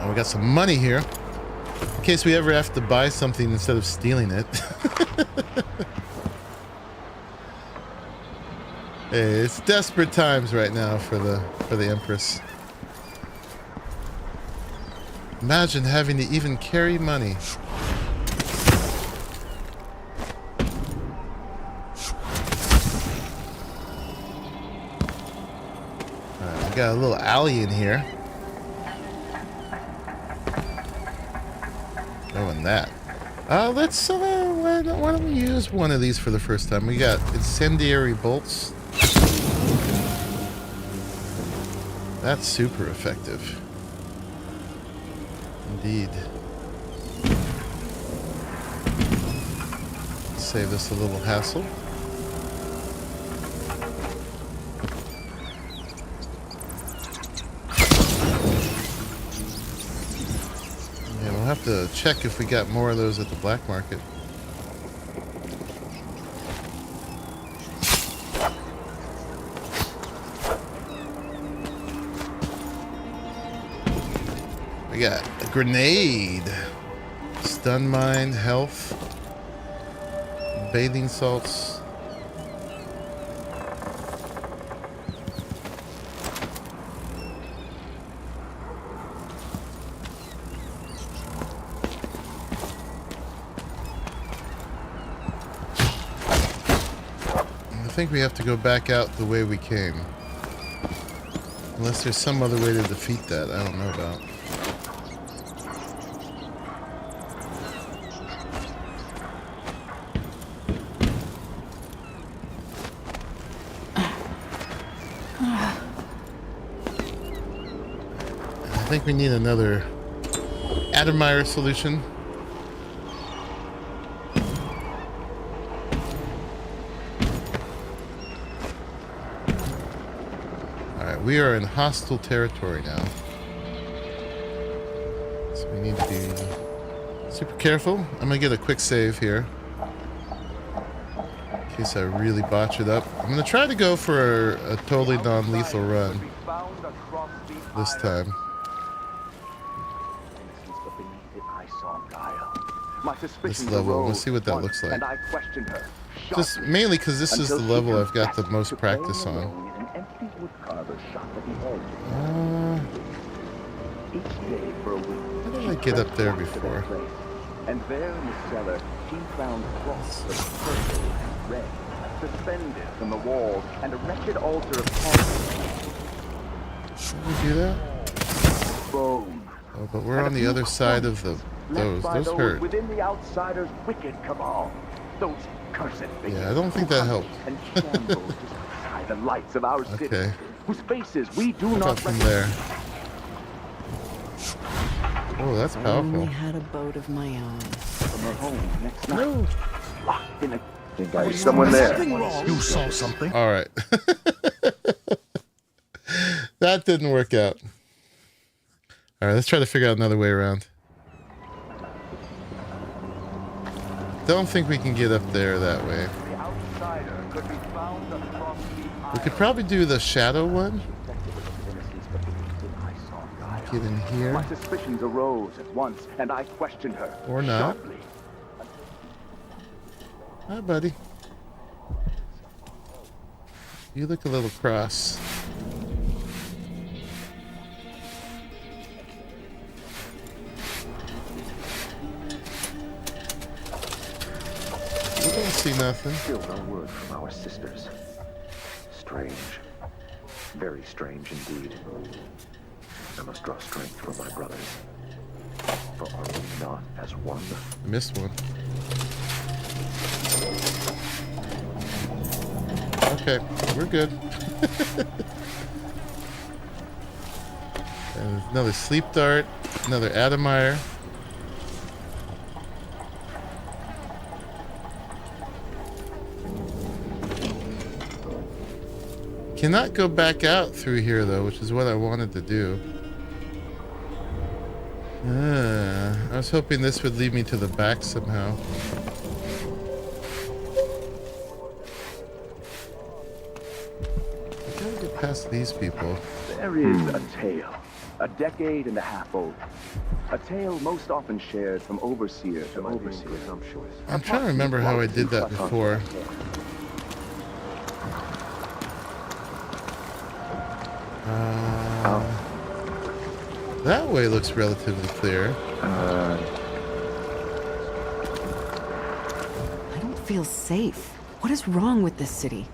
Speaker 1: We got some money here in case we ever have to buy something instead of stealing it. Hey, it's desperate times right now for the Empress. Imagine having to even carry money. got a little alley in here. Oh, and that. Let's, why don't we use one of these for the first time? We got incendiary bolts. That's super effective. Indeed. Save us a little hassle. Yeah, we'll have to check if we got more of those at the black market. We got a grenade, stun mine, health, bathing salts. I think we have to go back out the way we came. Unless there's some other way to defeat that I don't know about. I think we need another Admire solution. Alright, we are in hostile territory now. So we need to be super careful. I'm gonna get a quick save here. In case I really botch it up. I'm gonna try to go for a totally non-lethal run this time. This level, we'll see what that looks like. Just mainly because this is the level I've got the most practice on. How did I get up there before?
Speaker 15: And there in the cellar, he found cloths of purple and red, suspended from the walls, and a wretched altar of concrete.
Speaker 1: Should we do that?
Speaker 15: Bone.
Speaker 1: Oh, but we're on the other side of the those hurt.
Speaker 15: Within the outsiders' wicked cabal. Those cursed figures.
Speaker 1: Yeah, I don't think that helped.
Speaker 15: And shambles just beside the lights of our city,
Speaker 1: Okay.
Speaker 15: whose faces we do
Speaker 1: How
Speaker 15: not
Speaker 1: about from there? Oh, that's
Speaker 7: I
Speaker 1: powerful.
Speaker 7: only had a boat of my own.
Speaker 15: From her home next night.
Speaker 1: No.
Speaker 15: Locked in a... Think I was someone there.
Speaker 10: You saw something.
Speaker 1: All right. That didn't work out. All right, let's try to figure out another way around. Don't think we can get up there that way. We could probably do the shadow one. Get in here.
Speaker 15: My suspicions arose at once, and I questioned her.
Speaker 1: Or not.
Speaker 15: Sharply.
Speaker 1: Hi, buddy. You look a little cross. We don't see nothing.
Speaker 15: Still no word from our sisters. Strange. Very strange indeed. I must draw strength from my brothers. For are we not as one?
Speaker 1: I missed one. Okay, we're good. And another sleep dart, another Admire. Cannot go back out through here though, which is what I wanted to do. I was hoping this would lead me to the back somehow. I gotta get past these people.
Speaker 15: There is a tale, a decade and a half old. A tale most often shared from overseer to overseer.
Speaker 1: I'm trying to remember how I did that before. That way looks relatively clear.
Speaker 7: I don't feel safe. What is wrong with this city?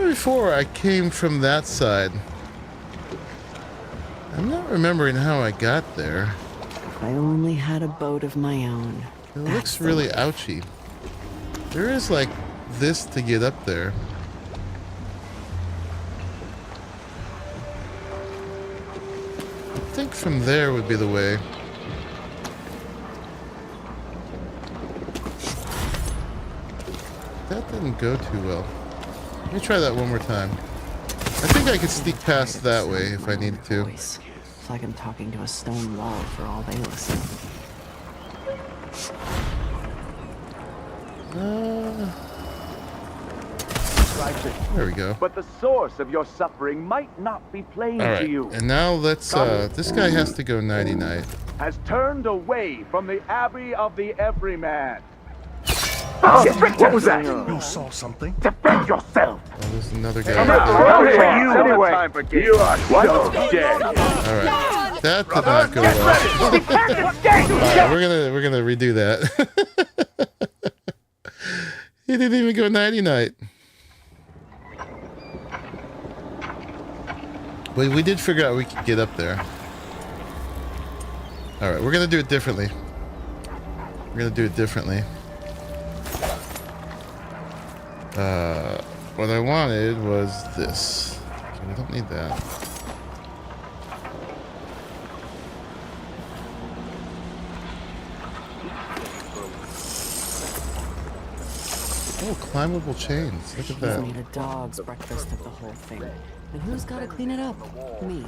Speaker 1: remember before I came from that side. I'm not remembering how I got there.
Speaker 7: If I only had a boat of my own.
Speaker 1: It looks really ouchy. There is like this to get up there. I think from there would be the way. That didn't go too well. Let me try that one more time. I think I could sneak past that way if I needed to.
Speaker 7: It's like I'm talking to a stone wall for all they listen.
Speaker 1: There we go.
Speaker 8: But the source of your suffering might not be plain
Speaker 1: All right,
Speaker 8: to you.
Speaker 1: and now let's. This guy has to go nighty-night.
Speaker 8: Has turned away from the Abbey of the Everyman.
Speaker 5: What was that? You saw something?
Speaker 8: Defend yourself.
Speaker 1: Oh, there's another guy.
Speaker 8: Anyway, you are so dead.
Speaker 1: All right, that did not go well. All right, we're gonna redo that. He didn't even go nighty-night. But we did figure out we could get up there. All right, we're gonna do it differently. What I wanted was this. Okay, we don't need that. Oh, climbable chains. Look at that.
Speaker 7: She's made a dog's breakfast of the whole thing. And who's got to clean it up? Me.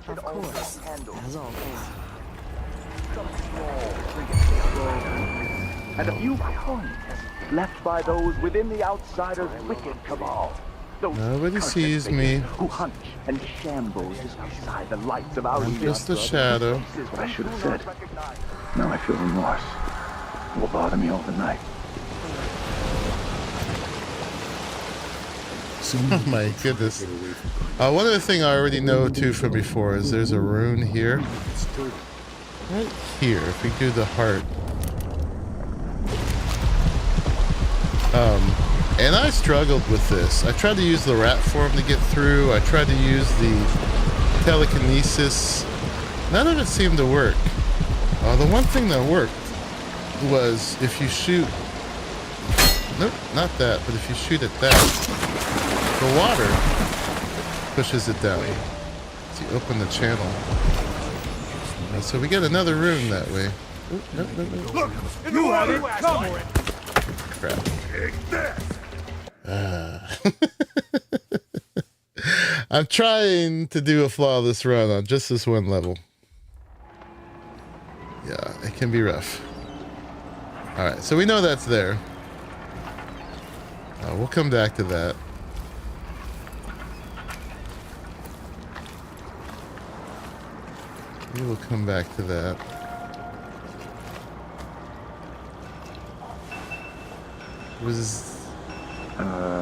Speaker 7: Of course. As always.
Speaker 8: And a few coins left by those within the outsider's wicked cabal. Those
Speaker 1: Nobody sees me.
Speaker 8: Who hunch and shambles beside the lights of our
Speaker 1: I'm just a shadow.
Speaker 8: This is what I should have said. Now I feel remorse. It will bother me all the night.
Speaker 1: Oh my goodness. One other thing I already know too from before is there's a rune here. Right here, if we do the heart. And I struggled with this. I tried to use the rat form to get through. I tried to use the telekinesis. None of it seemed to work. The one thing that worked was if you shoot... Nope, not that, but if you shoot at that, the water pushes it down. So you open the channel. So we get another rune that way. Ooh, nope.
Speaker 5: Look, you have it. Come for it.
Speaker 1: Crap. I'm trying to do a flawless run on just this one level. Yeah, it can be rough. Alright, so we know that's there. We'll come back to that. We will come back to that. Was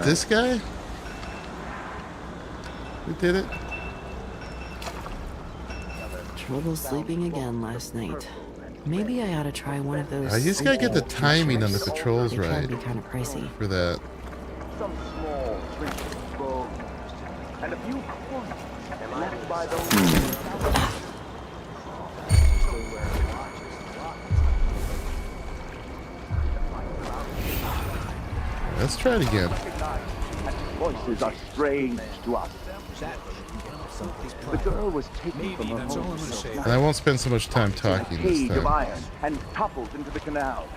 Speaker 1: this guy? Who did it?
Speaker 7: Trouble sleeping again last night. Maybe I ought to try one of those.
Speaker 1: You just gotta get the timing on the controls right.
Speaker 7: It can be kind of pricey.
Speaker 1: For that.
Speaker 8: Some small trinkets, bones, and a few coins left by those.
Speaker 1: Let's try it again.
Speaker 8: Voices are strange to us. The girl was taken from her home.
Speaker 1: And I won't spend so much time talking this
Speaker 8: Cage of
Speaker 1: time.
Speaker 8: iron and toppled into the canal.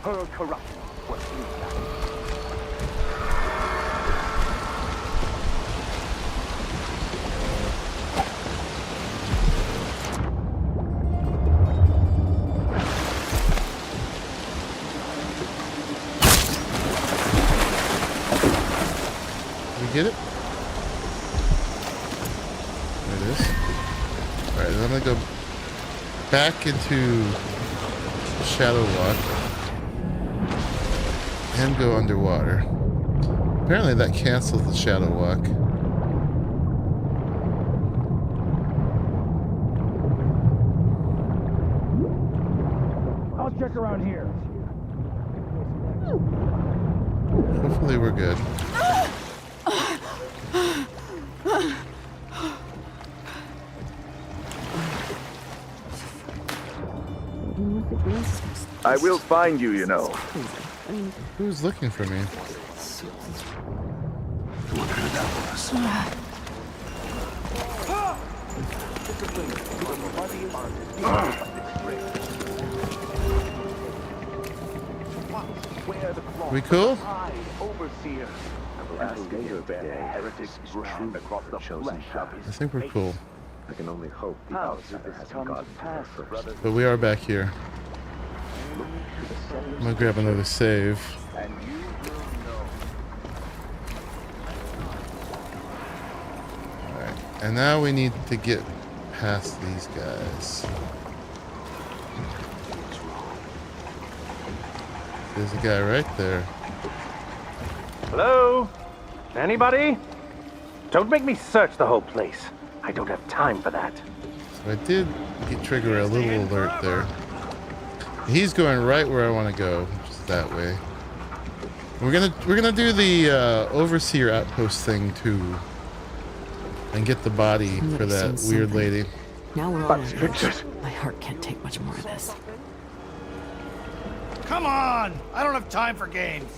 Speaker 8: Her corruption was
Speaker 1: Get it? There it is. Alright, then I'm gonna go back into Shadow Walk and go underwater. Apparently that cancels the Shadow Walk.
Speaker 10: I'll check around here.
Speaker 1: Hopefully we're good.
Speaker 8: I will find you, you know.
Speaker 1: Who's looking for me? We cool?
Speaker 8: Overseer. I
Speaker 1: think we're cool.
Speaker 15: I can only hope the outsider hasn't gotten to her first.
Speaker 1: But we are back here. I'm gonna grab another save. Alright, and now we need to get past these guys. There's a guy right there.
Speaker 6: Hello? Anybody? Don't make me search the whole place. I don't have time for that.
Speaker 1: So I did trigger a little alert there. He's going right where I want to go, which is that way. We're gonna do the overseer outpost thing too, and get the body for that weird lady.
Speaker 7: Now we're on it. My heart can't take much more of this.
Speaker 12: Come on! I don't have time for games.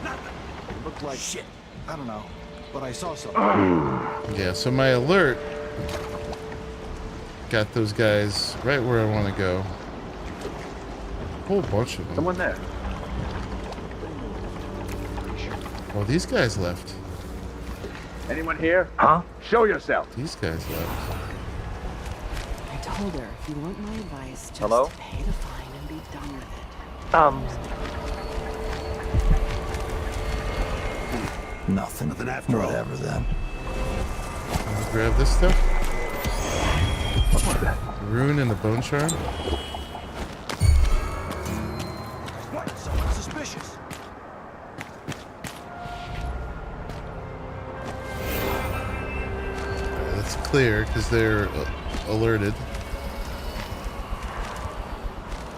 Speaker 12: It looked like shit. I don't know, but I saw something.
Speaker 1: Yeah, so my alert got those guys right where I want to go. A whole bunch of them.
Speaker 8: Someone there.
Speaker 1: Well, these guys left.
Speaker 8: Anyone here? Huh? Show yourself.
Speaker 1: These guys left.
Speaker 7: I told her, if you want my advice, just
Speaker 8: Hello?
Speaker 7: pay the fine and be done with it.
Speaker 12: Nothing after all. Whatever then.
Speaker 1: I'll grab this stuff. Rune and the bone shard.
Speaker 12: What? Someone suspicious.
Speaker 1: That's clear because they're alerted.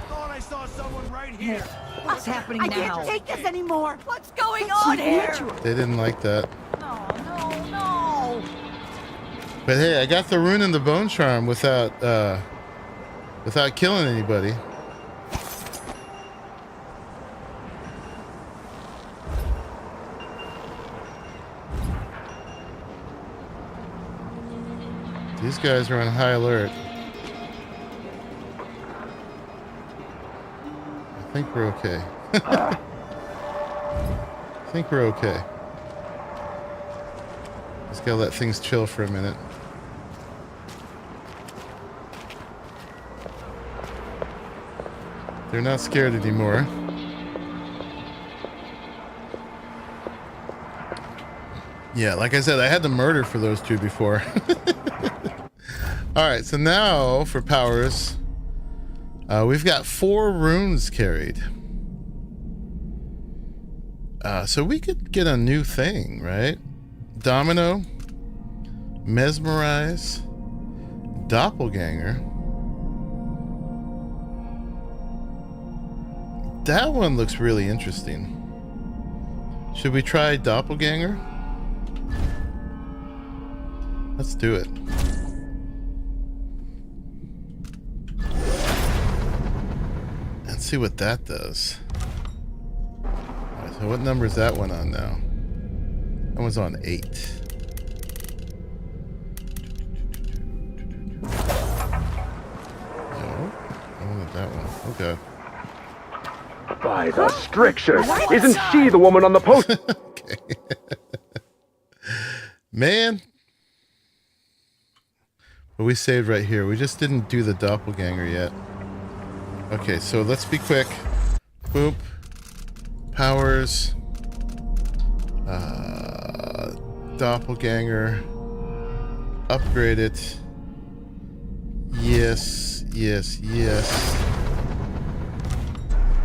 Speaker 12: Thought I saw someone right here.
Speaker 19: What's happening
Speaker 3: I
Speaker 19: now?
Speaker 3: can't take this anymore. What's going on here?
Speaker 1: They didn't like that.
Speaker 19: No.
Speaker 1: But hey, I got the rune and the bone charm without killing anybody. These guys are on high alert. I think we're okay. I think we're okay. Just gotta let things chill for a minute. They're not scared anymore. Yeah, like I said, I had the murder for those two before. Alright, so now for powers, we've got 4 runes carried. So we could get a new thing, right? Domino, Mesmerize, Doppelganger. That one looks really interesting. Should we try Doppelganger? Let's do it. And see what that does. Alright, so what number is that one on now? That one's on 8. No, I wanted that one. Oh god.
Speaker 8: By the strictures! Isn't she the woman on the post?
Speaker 1: Okay. Man. But we saved right here. We just didn't do the doppelganger yet. Okay, so let's be quick. Boop. Powers. Doppelganger. Upgrade it. Yes, yes, yes.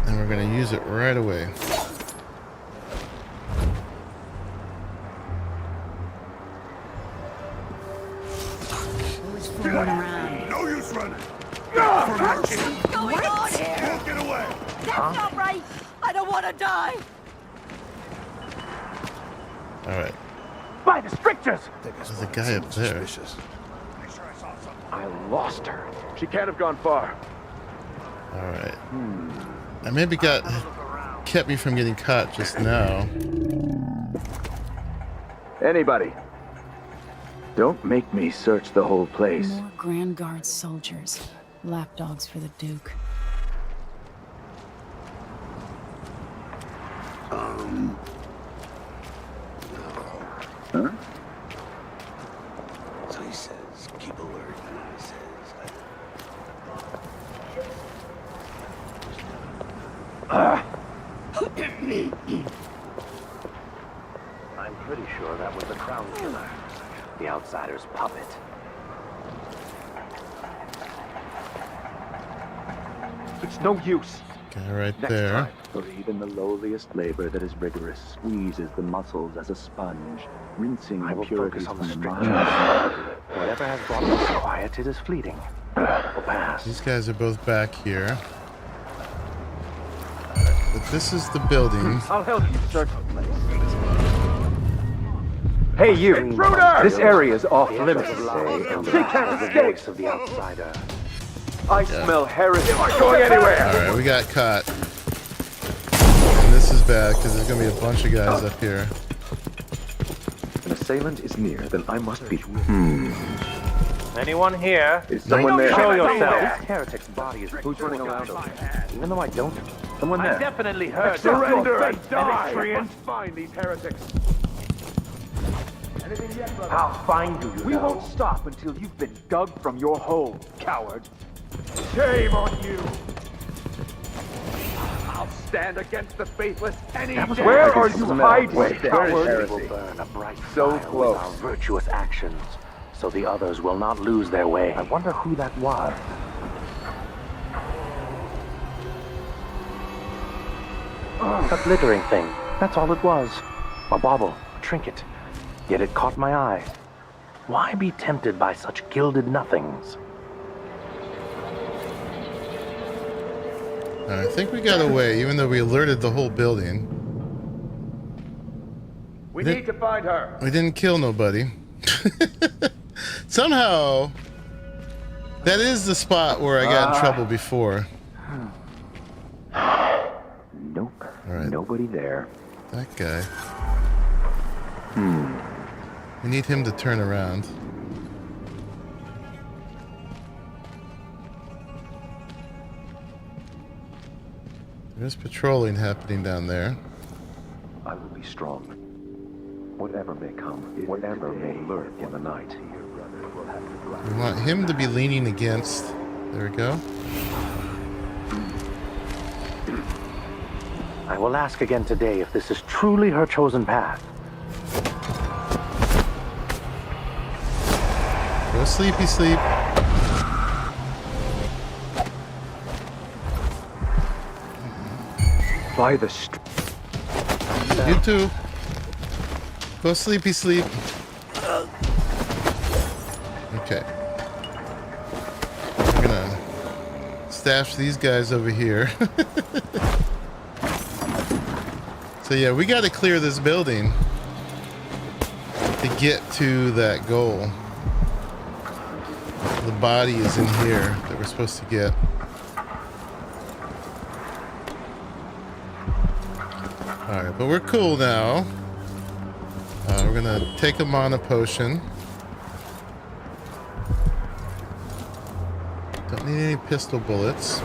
Speaker 1: And we're going to use it right away.
Speaker 19: Who's fooling around?
Speaker 12: No use running.
Speaker 3: What's going on here?
Speaker 12: Don't get away.
Speaker 3: That's not right. I don't want to die.
Speaker 1: All right.
Speaker 6: By the strictures!
Speaker 1: There's a guy up there.
Speaker 15: I lost her. She can't have gone far.
Speaker 1: All right. I maybe kept me from getting caught just now.
Speaker 15: Anybody? Don't make me search the whole place.
Speaker 2: More Grand Guard soldiers. Lapdogs for the Duke.
Speaker 15: Huh?
Speaker 5: So he says, keep alert. He says,
Speaker 11: I'm pretty sure that was the Crown Killer, the outsider's puppet.
Speaker 15: It's no use.
Speaker 1: Guy right
Speaker 15: Next
Speaker 1: there.
Speaker 15: time, for even the lowliest labor that is rigorous squeezes the muscles as a sponge, rinsing
Speaker 11: I will
Speaker 15: impurities
Speaker 11: focus on the
Speaker 15: from the
Speaker 11: strictures.
Speaker 15: mind.
Speaker 11: Whatever has brought me quiet, it is fleeting. Will pass.
Speaker 1: These guys are both back here. But this is the building.
Speaker 15: I'll help you search the place.
Speaker 11: Hey, you!
Speaker 15: Intruder!
Speaker 11: This area is off limits.
Speaker 15: She can't
Speaker 11: The
Speaker 15: escape!
Speaker 11: voice of the outsider.
Speaker 15: I smell heresy. Am I going anywhere?
Speaker 1: Alright, we got caught. And this is bad because there's going to be a bunch of guys up here.
Speaker 15: An assailant is near, then I must be.
Speaker 6: Anyone here?
Speaker 15: Is someone there?
Speaker 6: Show yourself.
Speaker 11: This heretic's body is
Speaker 15: Who's running around over there?
Speaker 11: even though I don't.
Speaker 15: Someone
Speaker 6: I
Speaker 15: there.
Speaker 6: definitely heard
Speaker 15: Surrender
Speaker 6: that.
Speaker 15: and die!
Speaker 6: Electrian.
Speaker 15: Find these heretics. Anything yet, brother?
Speaker 11: How fine do you
Speaker 15: We
Speaker 11: know?
Speaker 15: won't stop until you've been dug from your hole, coward. Shame on you! I'll stand against the faithless any day.
Speaker 11: Where are you hiding?
Speaker 15: Wait,
Speaker 11: Coward will burn a bright
Speaker 15: So
Speaker 11: fire
Speaker 15: close.
Speaker 11: with our virtuous actions, so the others will not lose their way. I wonder who that was. A glittering thing. That's all it was. A bauble, a trinket. Yet it caught my eye. Why be tempted by such gilded nothings?
Speaker 1: I think we got away, even though we alerted the whole building.
Speaker 15: We need to find her.
Speaker 1: We didn't kill nobody. Somehow, that is the spot where I got in trouble before.
Speaker 15: Nope.
Speaker 1: All right.
Speaker 15: Nobody there.
Speaker 1: That guy. We need him to turn around. There's patrolling happening down there.
Speaker 15: I will be strong. Whatever may come, whatever may lurk in the night.
Speaker 1: We want him to be leaning against. There we go.
Speaker 11: I will ask again today if this is truly her chosen path.
Speaker 1: Go sleepy sleep.
Speaker 15: By the
Speaker 1: You too. Go sleepy sleep. Okay. We're gonna stash these guys over here. So yeah, we gotta clear this building to get to that goal. The body is in here that we're supposed to get. Alright, but we're cool now. We're gonna take a mana potion. Don't need any pistol bullets.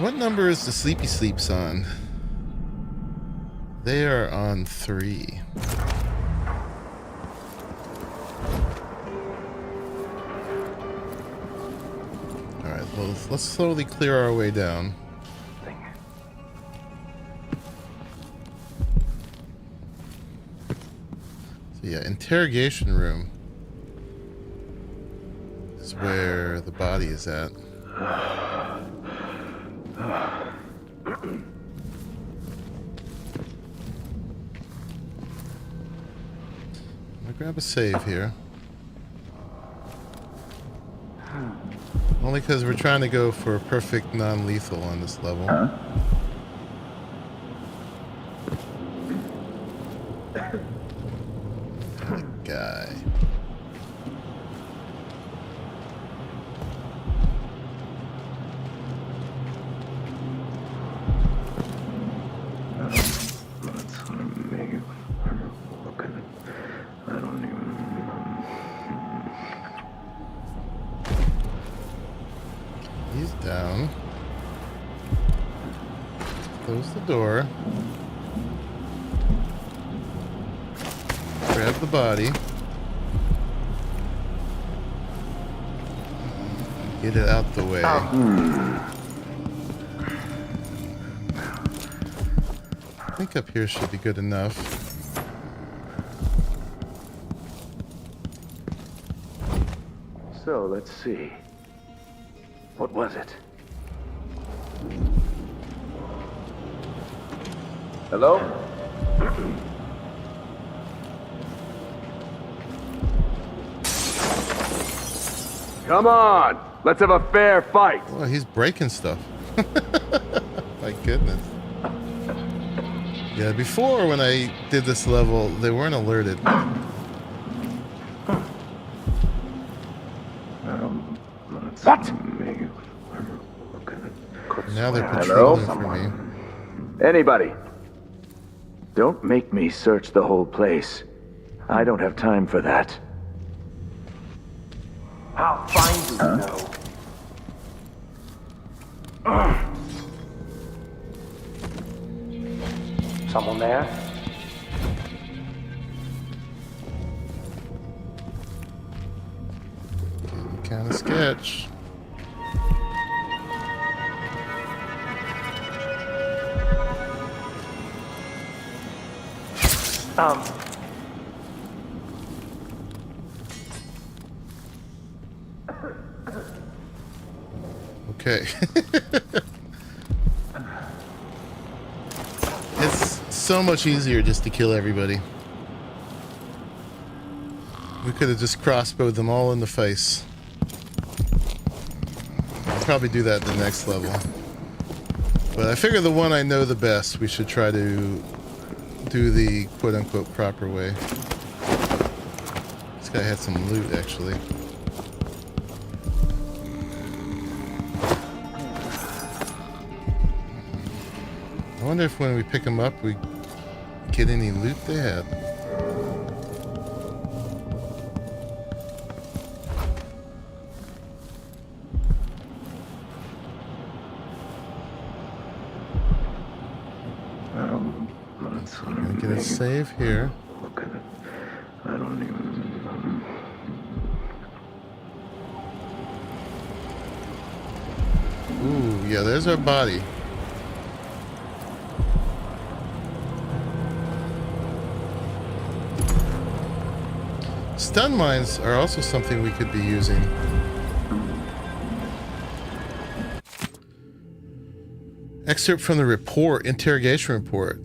Speaker 1: What number is the sleepy sleeps on? They are on 3. Alright, well, let's slowly clear our way down. So yeah, interrogation room is where the body is at. I'll grab a save here. Only because we're trying to go for perfect non-lethal on this level. He's down. Close the door. Grab the body. Get it out the way. I think up here should be good enough.
Speaker 15: So, let's see. What was it? Hello? Come on! Let's have a fair fight!
Speaker 1: Oh, he's breaking stuff. My goodness. Yeah, before when I did this level, they weren't alerted.
Speaker 15: What?
Speaker 1: Now they're patrolling for me.
Speaker 15: Anybody? Don't make me search the whole place. I don't have time for that.
Speaker 11: I'll find you, though. Someone there?
Speaker 1: Kind of sketch. Okay. It's so much easier just to kill everybody. We could have just crossbowed them all in the face. I'll probably do that in the next level. But I figure the one I know the best, we should try to do the quote-unquote proper way. This guy had some loot, actually. I wonder if when we pick them up, we get any loot they had. I'm gonna get a save here.
Speaker 15: I don't even...
Speaker 1: Ooh, yeah, there's our body. Stun mines are also something we could be using. Excerpt from the report, interrogation report.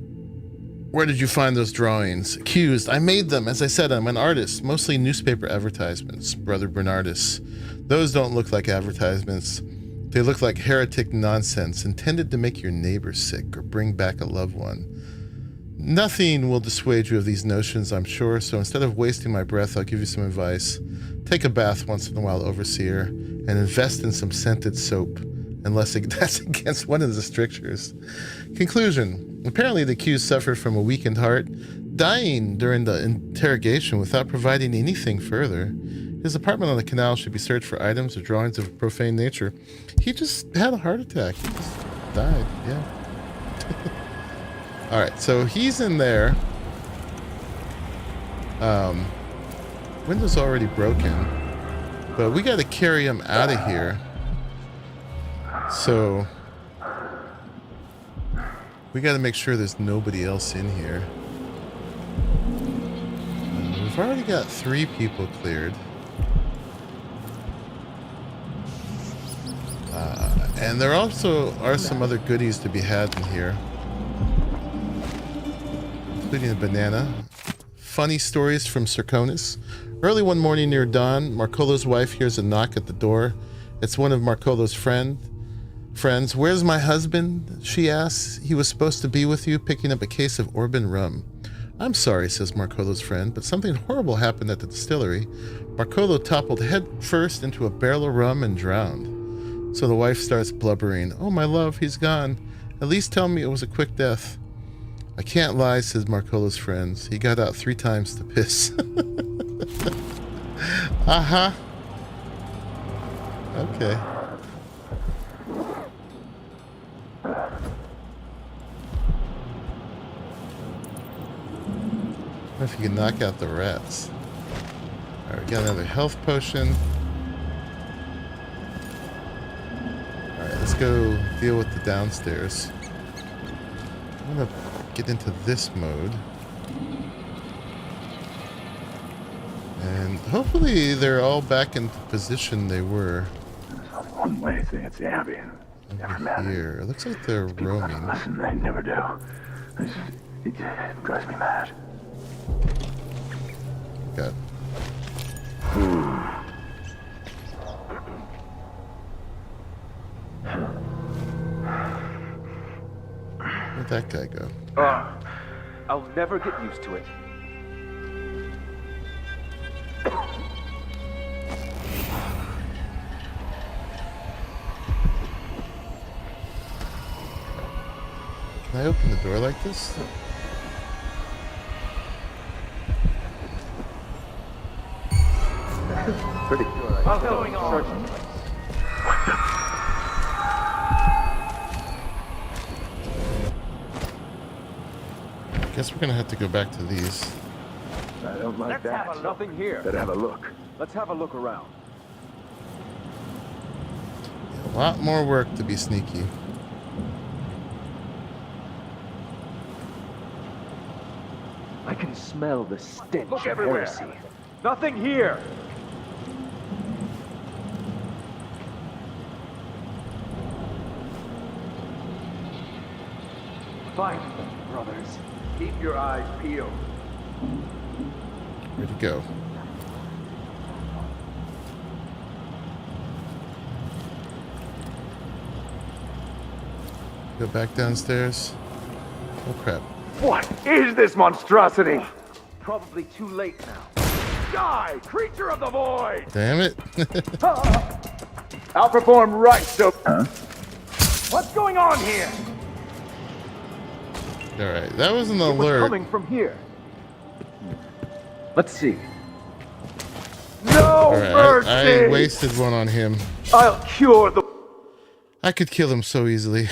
Speaker 1: Where did you find those drawings? Accused, I made them. As I said, I'm an artist. Mostly newspaper advertisements, Brother Bernardus. Those don't look like advertisements. They look like heretic nonsense intended to make your neighbor sick or bring back a loved one. Nothing will dissuade you of these notions, I'm sure, so instead of wasting my breath, I'll give you some advice. Take a bath once in a while, Overseer, and invest in some scented soap, unless that's against one of the strictures. Conclusion. Apparently the accused suffered from a weakened heart, dying during the interrogation without providing anything further. His apartment on the canal should be searched for items or drawings of a profane nature. He just had a heart attack. He just died, yeah. Alright, so he's in there. Window's already broken. But we gotta carry him out of here. So we gotta make sure there's nobody else in here. We've already got 3 people cleared. And there also are some other goodies to be had in here. Including a banana. Funny stories from Serconis. Early one morning near dawn, Marcolo's wife hears a knock at the door. It's one of Marcolo's friends. Where's my husband? She asks. He was supposed to be with you, picking up a case of Orban rum. I'm sorry, says Marcolo's friend, but something horrible happened at the distillery. Marcolo toppled head first into a barrel of rum and drowned. So the wife starts blubbering. Oh, my love, he's gone. At least tell me it was a quick death. I can't lie, says Marcolo's friends. He got out 3 times to piss. Uh-huh. Okay. wonder if you can knock out the rats. Alright, we got another health potion. Alright, let's go deal with the downstairs. I'm gonna get into this mode. And hopefully they're all back in the position they were.
Speaker 15: One way to say it's Abby. Never met
Speaker 1: here. It looks like they're roaming.
Speaker 15: Listen, they never do. It drives me mad.
Speaker 1: Got. Where'd that guy go?
Speaker 11: I'll never get used to it.
Speaker 1: Can I open the door like this?
Speaker 15: Pretty sure
Speaker 11: What's going on?
Speaker 1: Guess we're gonna have to go back to these.
Speaker 15: I don't like
Speaker 11: Let's
Speaker 15: that.
Speaker 11: have a nothing here.
Speaker 15: Better have a look.
Speaker 11: Let's have a look around.
Speaker 1: A lot more work to be sneaky.
Speaker 11: I can smell the stench
Speaker 10: Look
Speaker 11: of
Speaker 10: everywhere.
Speaker 11: heresy. Nothing here. Fight them, brothers.
Speaker 8: Keep your eyes peeled.
Speaker 1: Where'd he go? Go back downstairs. Oh crap.
Speaker 11: What is this monstrosity? Probably too late now. Die, creature of the void!
Speaker 1: Damn it.
Speaker 11: Outperform right, so. What's going on here?
Speaker 1: Alright, that was an
Speaker 11: It was
Speaker 1: alert.
Speaker 11: coming from here. Let's see. No mercy!
Speaker 1: I wasted one on him.
Speaker 11: I'll cure the.
Speaker 1: I could kill him so easily.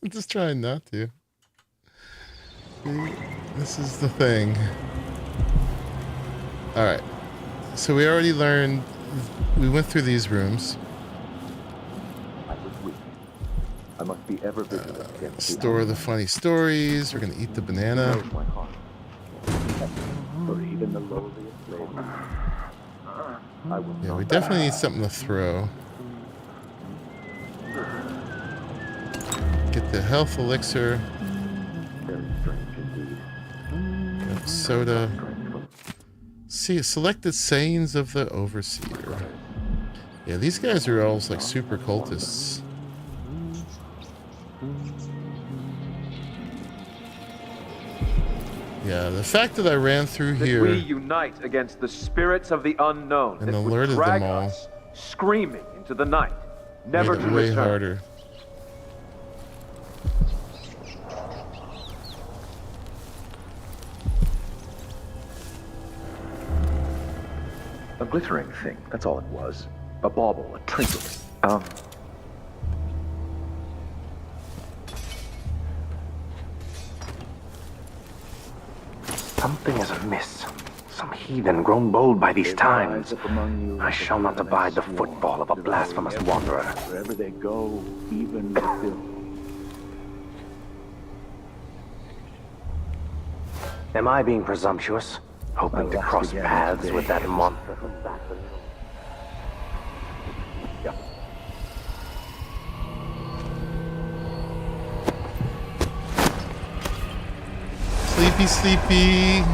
Speaker 1: I'm just trying not to. See, this is the thing. Alright. So we already learned. We went through these rooms.
Speaker 15: I was weak. I must be ever vigilant against
Speaker 1: Store the funny stories. We're gonna eat the banana.
Speaker 15: my heart. For even the lowliest slave. I will
Speaker 1: Yeah, we definitely need something to throw. Get the health elixir.
Speaker 15: Very strange indeed.
Speaker 1: Get soda. See, selected sayings of the overseer. Yeah, these guys are all like super cultists. Yeah, the fact that I ran through
Speaker 11: That
Speaker 1: here
Speaker 11: we unite against the spirits of the unknown
Speaker 1: and
Speaker 11: that would
Speaker 1: alerted
Speaker 11: drag
Speaker 1: them all
Speaker 11: us screaming into the night, never
Speaker 1: made
Speaker 11: to
Speaker 1: it way
Speaker 11: return.
Speaker 1: harder.
Speaker 15: A glittering thing, that's all it was. A bauble, a trinket.
Speaker 11: Something is amiss. Some heathen grown bold by these times. I shall not abide the footfall of a blasphemous wanderer.
Speaker 15: Wherever they go, even the filth.
Speaker 11: Am I being presumptuous? Hoping to cross paths with that monstrous assassin?
Speaker 1: Sleepy, sleepy.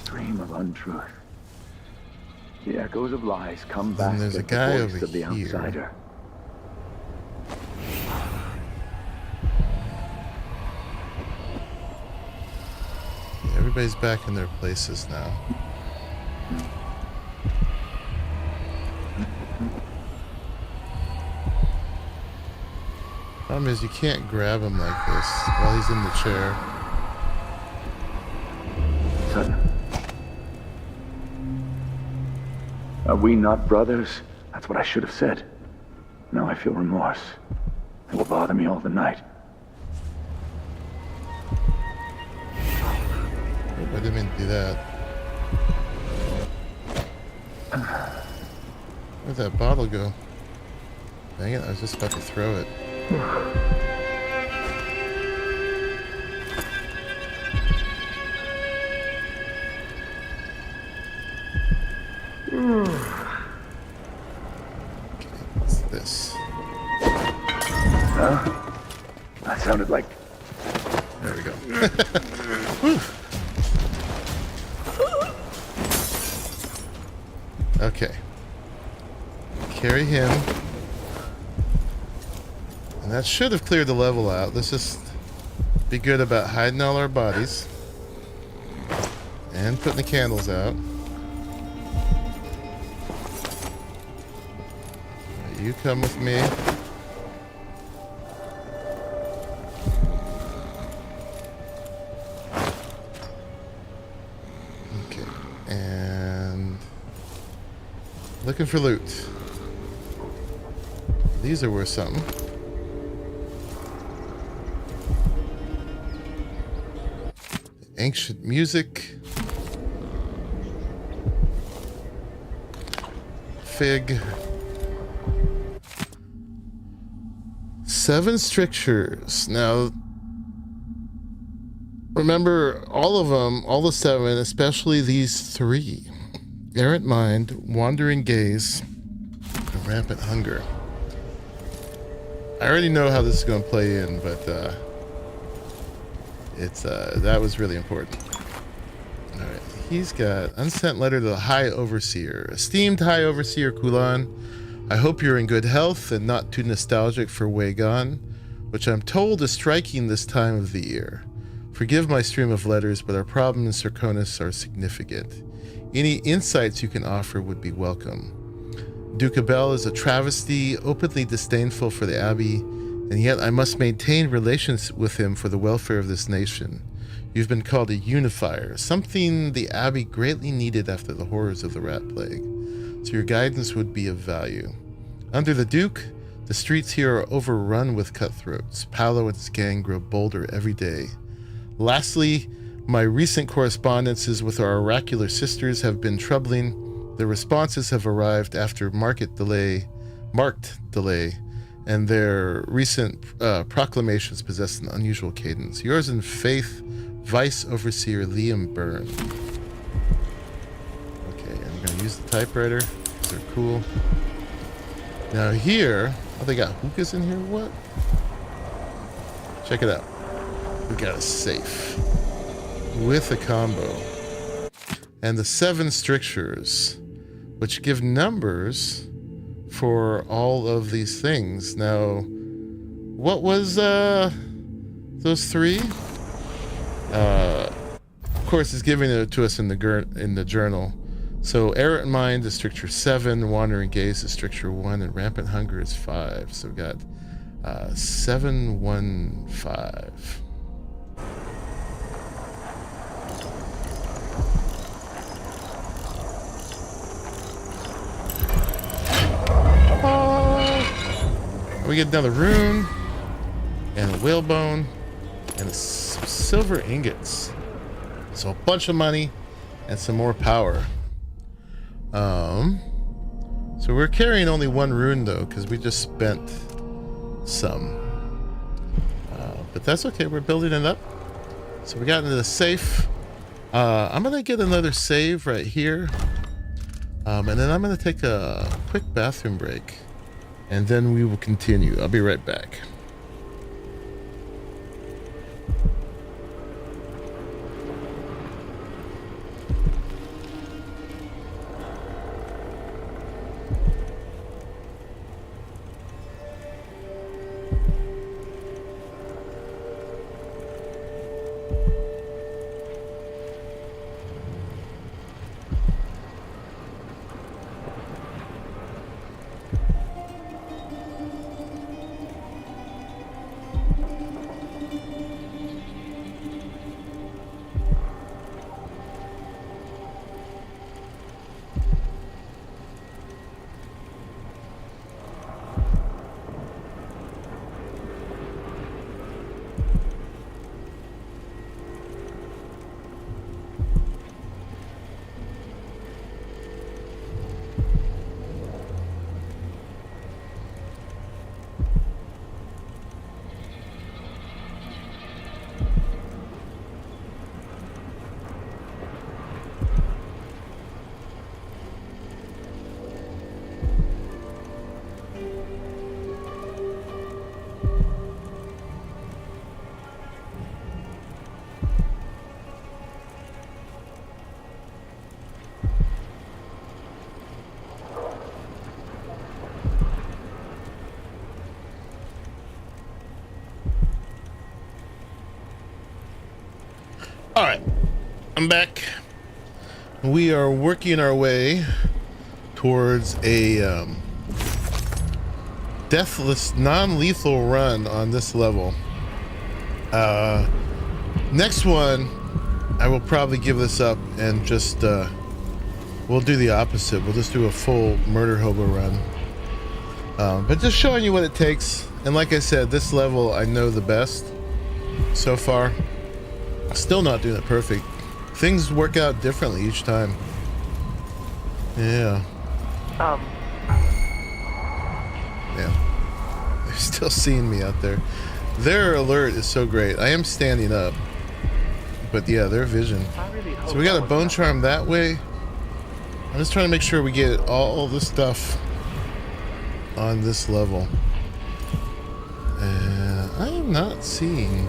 Speaker 15: Dream of untruth. The echoes of lies come back
Speaker 1: And there's
Speaker 15: as
Speaker 1: a guy
Speaker 15: the voice
Speaker 1: over
Speaker 15: of the
Speaker 1: here.
Speaker 15: outsider.
Speaker 1: Yeah, everybody's back in their places now. Problem is, you can't grab him like this while he's in the chair.
Speaker 15: Sudden. Are we not brothers? That's what I should have said. Now I feel remorse. It will bother me all the night.
Speaker 1: I didn't mean to do that. Where'd that bottle go? Dang it, I was just about to throw it. Okay, what's this?
Speaker 15: Huh? That sounded like...
Speaker 1: There we go. Okay. Carry him. And that should have cleared the level out. Let's just be good about hiding all our bodies. And putting the candles out. You come with me. Okay. And... looking for loot. These are worth something. Ancient music. Fig. 7 strictures. Now, remember all of them, all the 7, especially these 3. Errant mind, wandering gaze, and rampant hunger. I already know how this is going to play in, but that was really important. All right, he's got unsent letter to the High Overseer. Esteemed High Overseer Kulan, I hope you're in good health and not too nostalgic for Way Gone, which I'm told is striking this time of the year. Forgive my stream of letters, but our problems in Serkonos are significant. Any insights you can offer would be welcome. Duke Abel is a travesty, openly disdainful for the Abbey, and yet I must maintain relations with him for the welfare of this nation. You've been called a unifier, something the Abbey greatly needed after the horrors of the Rat Plague, so your guidance would be of value. Under the Duke, the streets here are overrun with cutthroats. Paolo and his gang grow bolder every day. Lastly, my recent correspondences with our oracular sisters have been troubling. The responses have arrived after marked delay, and their recent proclamations possess an unusual cadence. Yours in faith, Vice Overseer Liam Byrne. Okay, and I'm gonna use the typewriter, because they're cool. Now here, oh, they got hookahs in here, what? Check it out. We got a safe with a combo. And the 7 strictures, which give numbers for all of these things. Now, what was those 3? Of course, it's giving it to us in the journal. So, Errant Mind is stricture 7, Wandering Gaze is stricture 1, and Rampant Hunger is 5. So we got 715. We get another rune, and a whalebone, and some silver ingots. So a bunch of money, and some more power. So we're carrying only 1 rune though, because we just spent some. But that's okay, we're building it up. So we got into the safe. I'm gonna get another save right here. And then I'm gonna take a quick bathroom break. And then we will continue. I'll be right back. I'm back. We are working our way towards a deathless, non-lethal run on this level. Next one, I will probably give this up and just we'll do the opposite. We'll just do a full murder hobo run. But just showing you what it takes. And like I said, this level I know the best so far. Still not doing it perfect. Things work out differently each time. Yeah. Yeah. They're still seeing me out there. Their alert is so great. I am standing up. But yeah, their vision. So we got a bone charm that way. I'm just trying to make sure we get all the stuff on this level. And I am not seeing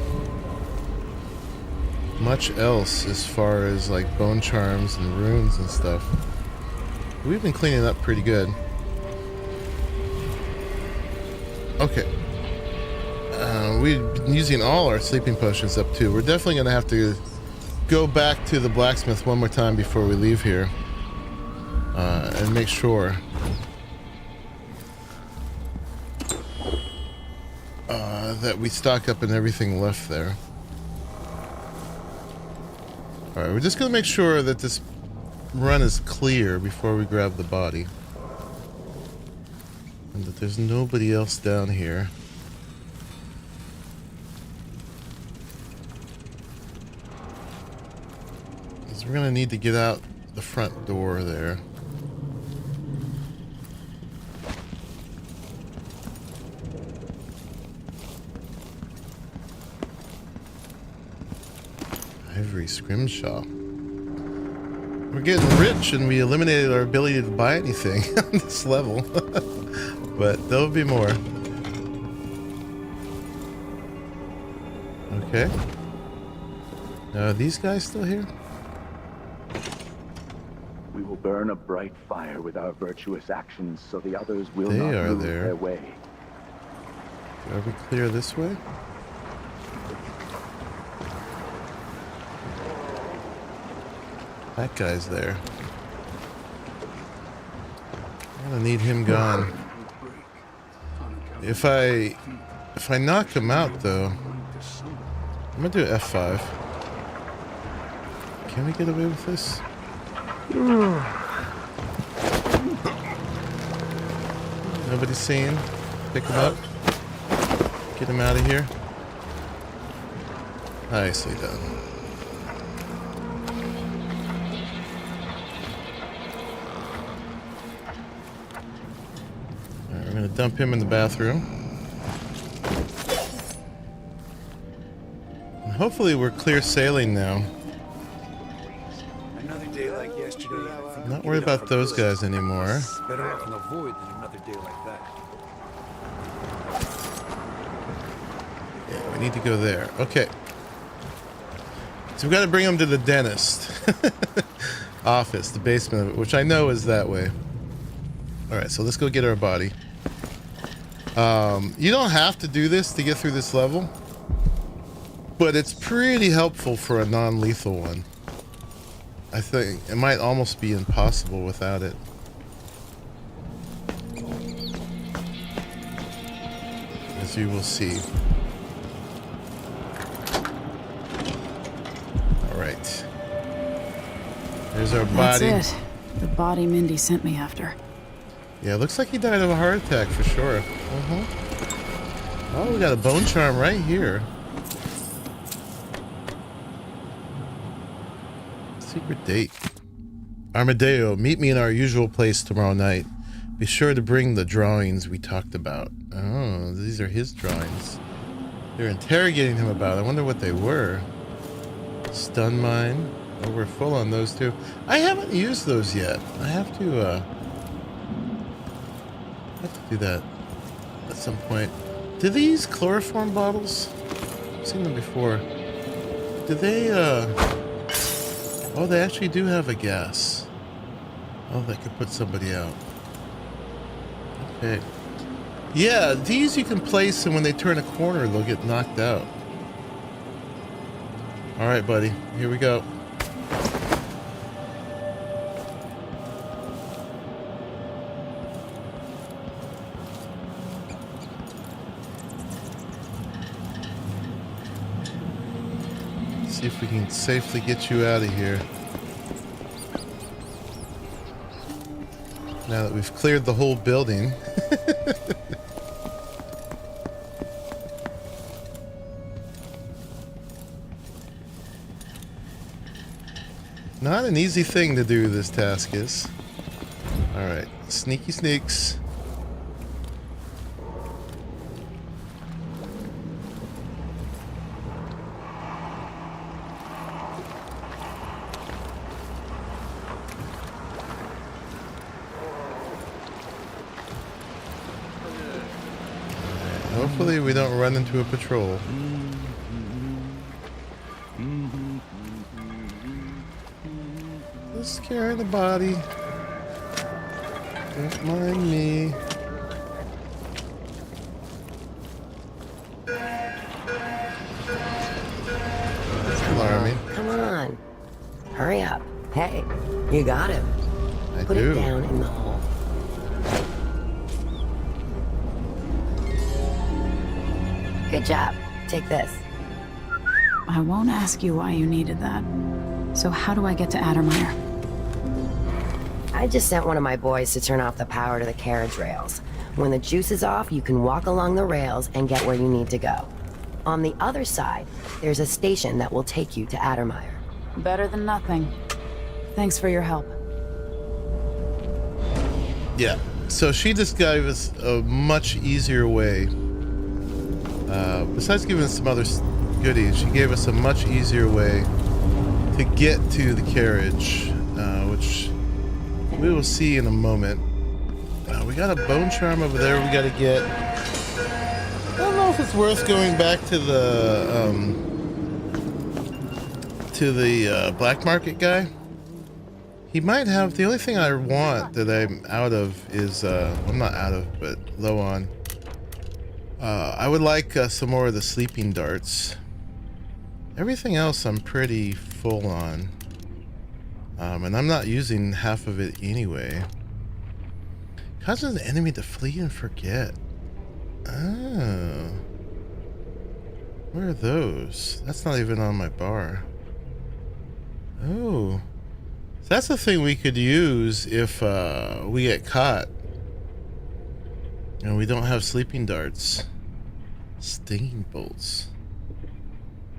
Speaker 1: much else as far as like bone charms and runes and stuff. We've been cleaning up pretty good. Okay. We've been using all our sleeping potions up too. We're definitely going to have to go back to the blacksmith one more time before we leave here. And make sure that we stock up and everything left there. Alright, we're just going to make sure that this run is clear before we grab the body. And that there's nobody else down here. Because we're going to need to get out the front door there. Ivory scrimshaw. We're getting rich and we eliminated our ability to buy anything on this level. But there'll be more. Okay. Are these guys still here?
Speaker 15: We will burn a bright fire with our virtuous actions so the others will not lose their way.
Speaker 1: Are we clear this way? That guy's there. I'm gonna need him gone. If I knock him out though, I'm gonna do F5. Can we get away with this? Nobody's seeing. Pick him up. Get him out of here. Nicely done. Alright, we're gonna dump him in the bathroom. And hopefully we're clear sailing now.
Speaker 16: Another day like yesterday.
Speaker 1: I'm not worried about those guys anymore.
Speaker 16: Better off in the void than another day like that.
Speaker 1: Yeah, we need to go there. Okay. So we've got to bring him to the dentist office, the basement of it, which I know is that way. Alright, so let's go get our body. You don't have to do this to get through this level, but it's pretty helpful for a non-lethal one. I think it might almost be impossible without it. As you will see. Alright. There's our body.
Speaker 2: That's it. The body Mindy sent me after.
Speaker 1: Yeah, looks like he died of a heart attack for sure. Oh, we got a bone charm right here. Secret date. Armadillo, meet me in our usual place tomorrow night. Be sure to bring the drawings we talked about. Oh, these are his drawings. They're interrogating him about it. I wonder what they were. Stun mine. Oh, we're full on those too. I haven't used those yet. I have to do that at some point. Do these chloroform bottles? I've seen them before. Do they, oh, they actually do have a gas. Oh, that could put somebody out. Okay. Yeah, these you can place, and when they turn a corner, they'll get knocked out. Alright, buddy. Here we go. See if we can safely get you out of here. Now that we've cleared the whole building. Not an easy thing to do, this task is. Alright, sneaky sneaks. Hopefully we don't run into a patrol. Just scaring the body. Don't mind me. That's alarming.
Speaker 18: Come on. Hurry up. Hey, you got him. Put
Speaker 1: do.
Speaker 18: it down in the hole. Good job. Take this.
Speaker 2: I won't ask you why you needed that. So how do I get to Addermeyer?
Speaker 18: I just sent one of my boys to turn off the power to the carriage rails. When the juice is off, you can walk along the rails and get where you need to go. On the other side, there's a station that will take you to Addermeyer.
Speaker 2: Better than nothing. Thanks for your help.
Speaker 1: Yeah, so she just gave us a much easier way. Besides giving us some other goodies, she gave us a much easier way to get to the carriage, which we will see in a moment. We got a bone charm over there we got to get. I don't know if it's worth going back to the black market guy. He might have. The only thing I want that I'm out of is I'm not out of, but low on. I would like some more of the sleeping darts. Everything else I'm pretty full on. And I'm not using half of it anyway. Causes an enemy to flee and forget. Oh. Where are those? That's not even on my bar. Oh. So that's the thing we could use if we get caught. And we don't have sleeping darts. Stinging bolts.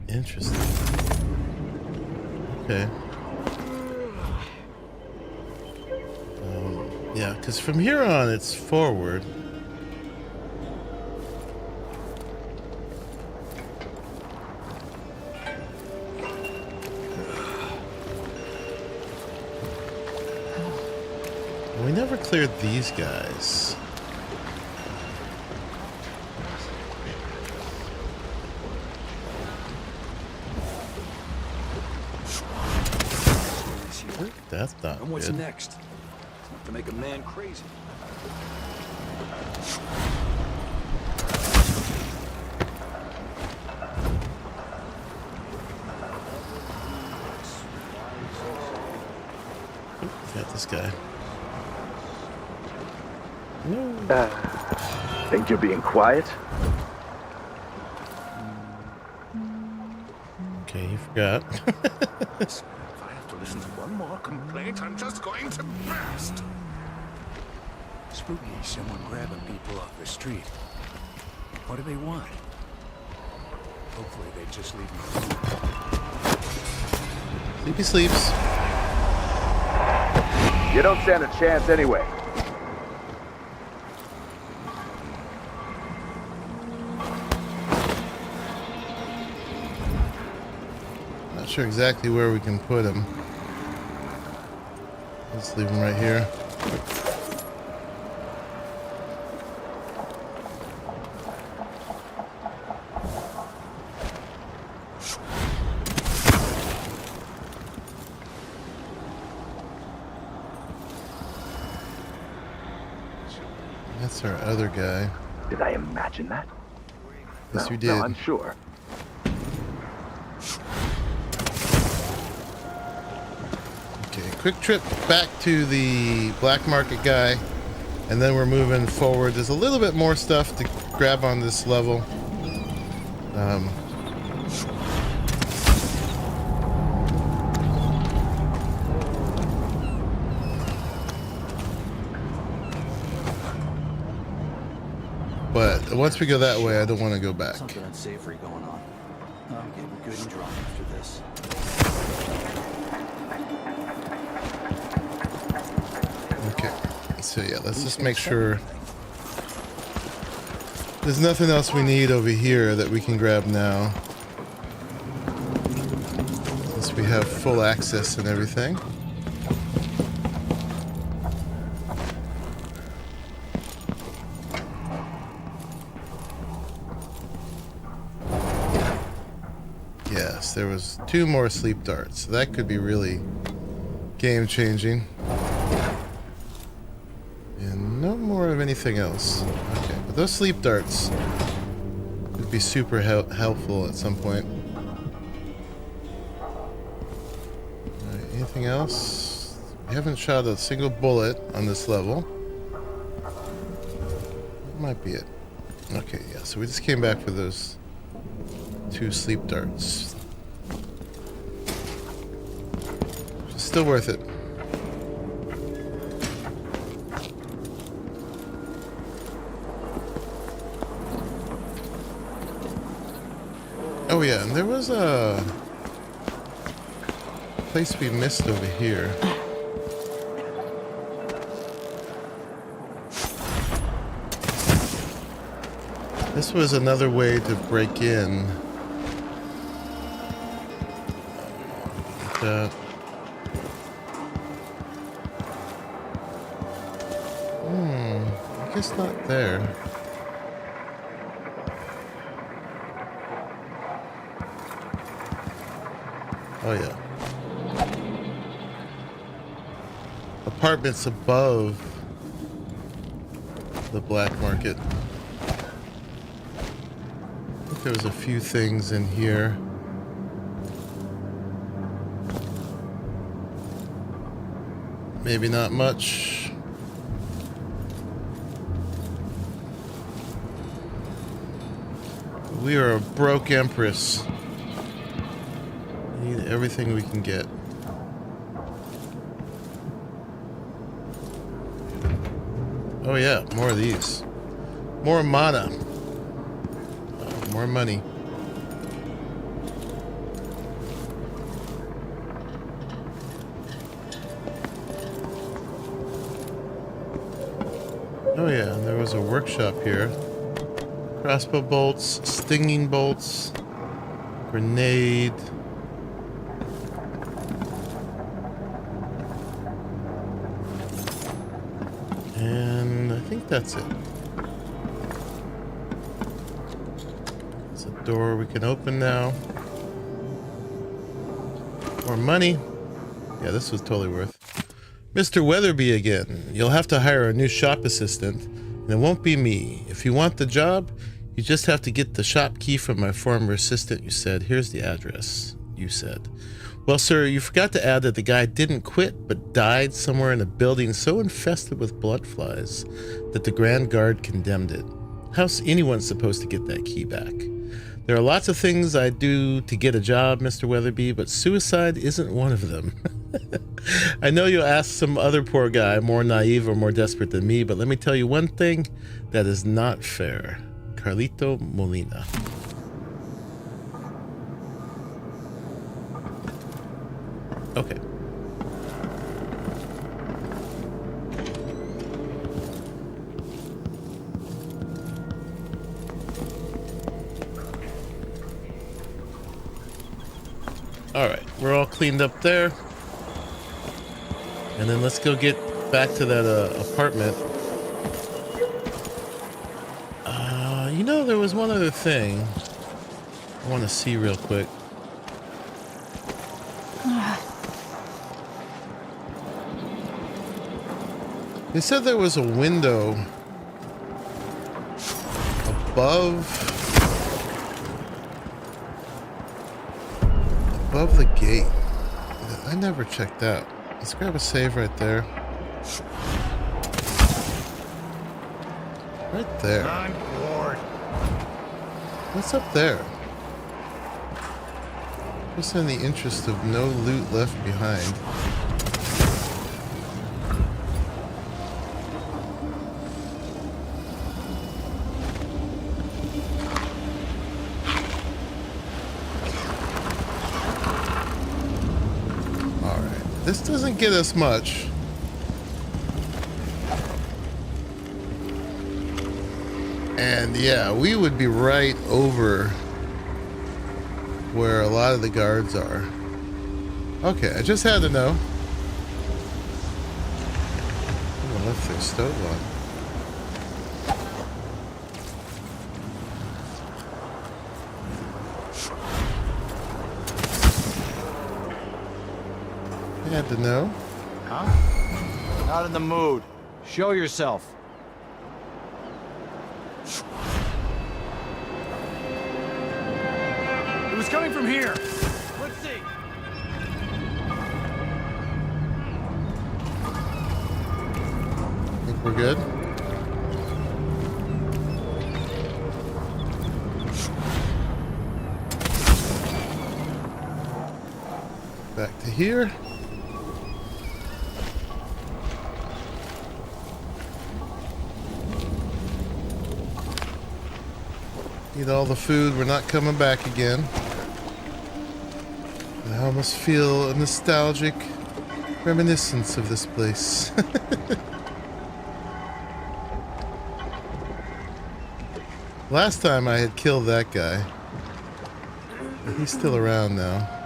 Speaker 1: Interesting. Okay. Yeah, because from here on it's forward. We never cleared these guys. That's not
Speaker 16: And what's
Speaker 1: good.
Speaker 16: next? Enough to make a man crazy.
Speaker 1: Got this guy.
Speaker 15: Think you're being quiet?
Speaker 1: Okay, you forgot.
Speaker 16: If I have to listen to one more complaint, I'm just going to burst. Spooky, someone grabbing people off the street. What do they want? Hopefully they just leave me alone.
Speaker 1: Sleepy sleeps.
Speaker 15: You don't stand a chance anyway.
Speaker 1: Not sure exactly where we can put him. Let's leave him right here. That's our other guy.
Speaker 15: Did I imagine that?
Speaker 1: Yes,
Speaker 15: No,
Speaker 1: you did.
Speaker 15: No, I'm sure.
Speaker 1: Okay, quick trip back to the black market guy, and then we're moving forward. There's a little bit more stuff to grab on this level. But once we go that way, I don't want to go back.
Speaker 4: Something unsavory going on. I'm getting good and dry after this.
Speaker 1: Okay, so yeah, let's just make sure there's nothing else we need over here that we can grab now. Since we have full access and everything. Yes, there was 2 more sleep darts. So that could be really game-changing. And no more of anything else. Okay, but those sleep darts would be super helpful at some point. Alright, anything else? We haven't shot a single bullet on this level. That might be it. Okay, yeah, so we just came back for those 2 sleep darts. Still worth it. Oh yeah, and there was a place we missed over here. This was another way to break in. I guess not there. Oh yeah. Apartments above the black market. I think there was a few things in here. Maybe not much. We are a broke empress. We need everything we can get. Oh yeah, more of these. More mana. More money. Oh yeah, and there was a workshop here. Crossbow bolts, stinging bolts, grenade. And I think that's it. It's a door we can open now. More money. Yeah, this was totally worth. Mr. Weatherby again. You'll have to hire a new shop assistant, and it won't be me. If you want the job, you just have to get the shop key from my former assistant, you said. Here's the address, you said. Well, sir, you forgot to add that the guy didn't quit, but died somewhere in a building so infested with blood flies that the Grand Guard condemned it. How's anyone supposed to get that key back? There are lots of things I do to get a job, Mr. Weatherby, but suicide isn't one of them. I know you'll ask some other poor guy, more naive or more desperate than me, but let me tell you one thing, that is not fair. Carlito Molina. Okay. Alright, we're all cleaned up there. And then let's go get back to that apartment. You know, there was one other thing I want to see real quick. They said there was a window above the gate. I never checked out. Let's grab a save right there. Right there.
Speaker 16: I'm bored.
Speaker 1: What's up there? Just in the interest of no loot left behind. this doesn't get us much. And yeah, we would be right over where a lot of the guards are. Okay, I just had to know. Oh, left their stove on. I had to know.
Speaker 12: Huh? Not in the mood. Show yourself. It was coming from here. Let's see.
Speaker 1: Think we're good? Back to here. Eat all the food. We're not coming back again. I almost feel a nostalgic reminiscence of this place. Last time I had killed that guy. He's still around now.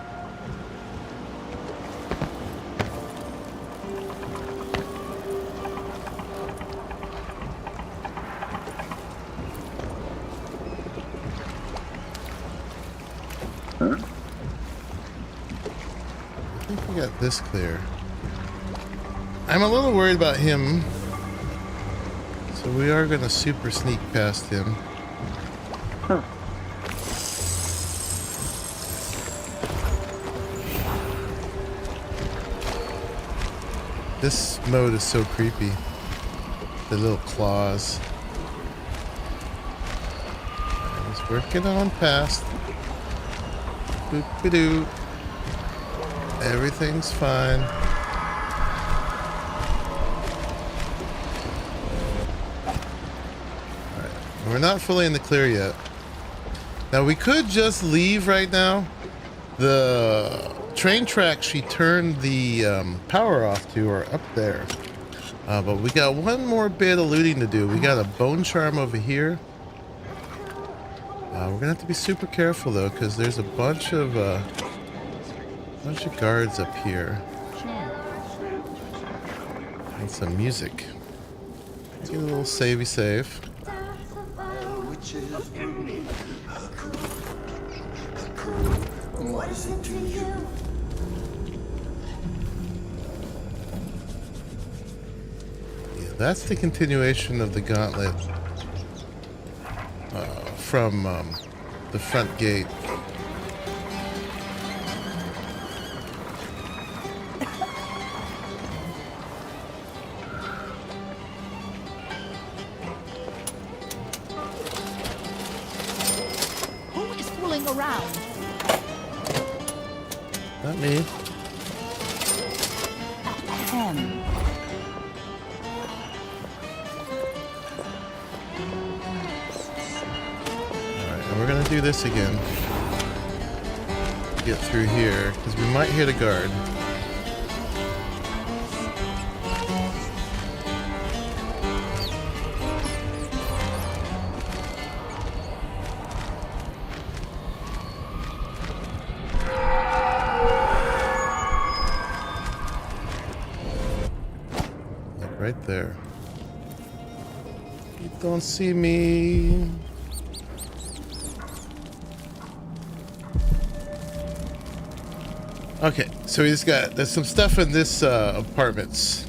Speaker 1: This clear. I'm a little worried about him, so we are going to super sneak past him. This mode is so creepy. The little claws. I was working on past. Boop-a-doo. Everything's fine. Alright, we're not fully in the clear yet. Now we could just leave right now. The train tracks she turned the power off to are up there. But we got one more bit of looting to do. We got a bone charm over here. We're gonna have to be super careful though, because there's a bunch of guards up here. And some music. Let's get a little savey save.
Speaker 8: What is it to you?
Speaker 1: Yeah, that's the continuation of the gauntlet from the front gate. Not me. Alright, and we're gonna do this again. Get through here, because we might hit a guard. Right there. You don't see me. Okay, so we just there's some stuff in this apartments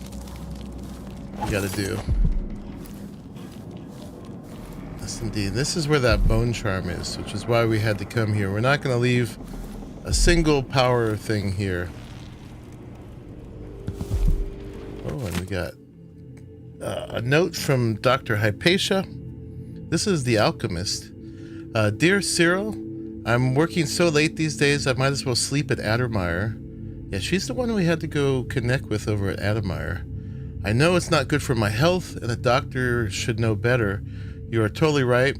Speaker 1: we gotta do. Yes, indeed. This is where that bone charm is, which is why we had to come here. We're not gonna leave a single power thing here. Oh, and we got a note from Dr. Hypatia. This is the alchemist. Dear Cyril, I'm working so late these days I might as well sleep at Addermeyer. Yeah, she's the one we had to go connect with over at Addermeyer. I know it's not good for my health and a doctor should know better. You are totally right.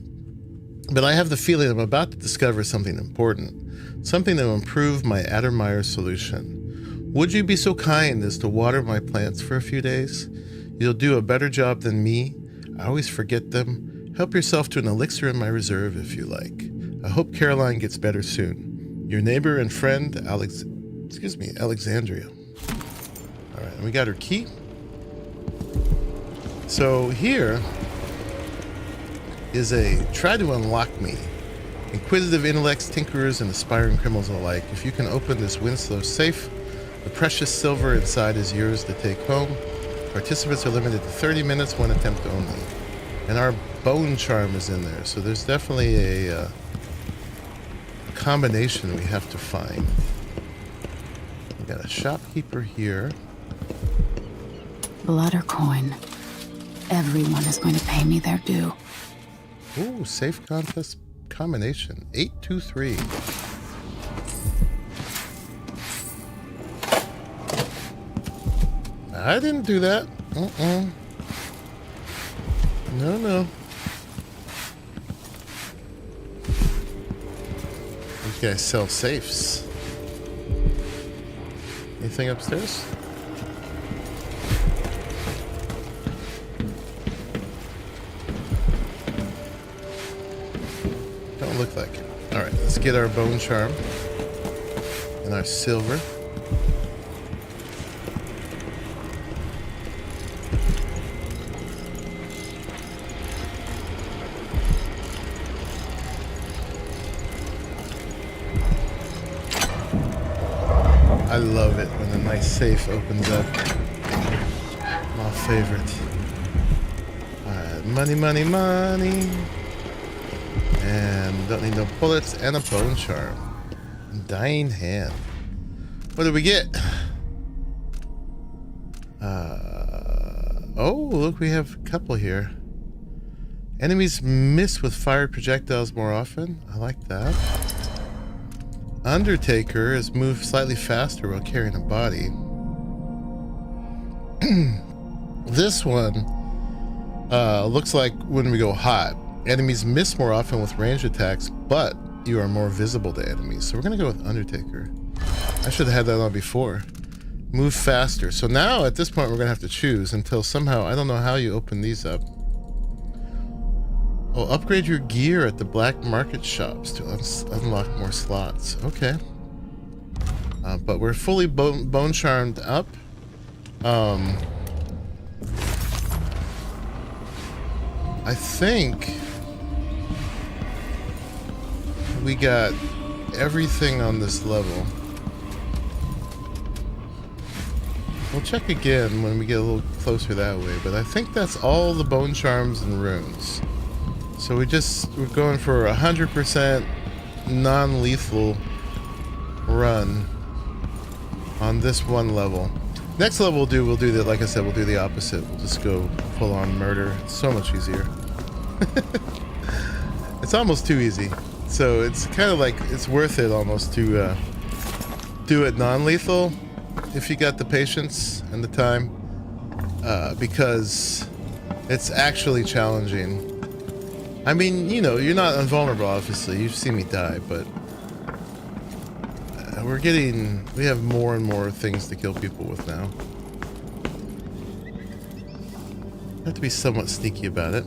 Speaker 1: But I have the feeling I'm about to discover something important. Something that will improve my Addermeyer solution. Would you be so kind as to water my plants for a few days? You'll do a better job than me. I always forget them. Help yourself to an elixir in my reserve if you like. I hope Caroline gets better soon. Your neighbor and friend, Alexandria. All right, and we got her key. So here is a try to unlock me. Inquisitive intellects, tinkerers, and aspiring criminals alike. If you can open this Winslow safe, the precious silver inside is yours to take home. Participants are limited to 30 minutes, one attempt only. And our bone charm is in there, so there's definitely a combination we have to find. We got a shopkeeper here.
Speaker 2: Blood or coin. Everyone is going to pay me their due.
Speaker 1: Ooh, safe contest combination. 823. I didn't do that. No. These guys sell safes. Anything upstairs? Don't look like it. Alright, let's get our bone charm and our silver. I love it when a nice safe opens up. My favorite. Alright, money. And don't need no bullets and a bone charm. Dying hand. What did we get? Oh, look, we have a couple here. Enemies miss with fired projectiles more often. I like that. Undertaker is moved slightly faster while carrying a body. This one looks like when we go hot. Enemies miss more often with ranged attacks, but you are more visible to enemies. So we're going to go with Undertaker. I should have had that on before. Move faster. So now at this point we're going to have to choose until somehow, I don't know how you open these up. Oh, upgrade your gear at the black market shops to unlock more slots. Okay. But we're fully bone charmed up. I think we got everything on this level. We'll check again when we get a little closer that way, but I think that's all the bone charms and runes. So we're going for 100% non-lethal run on this one level. Next level we'll do that, like I said, we'll do the opposite. We'll just go full on murder. It's so much easier. It's almost too easy. So it's kind of like, it's worth it almost to do it non-lethal if you got the patience and the time, because it's actually challenging. I mean, you know, you're not invulnerable, obviously. You've seen me die, but we have more and more things to kill people with now. Have to be somewhat sneaky about it.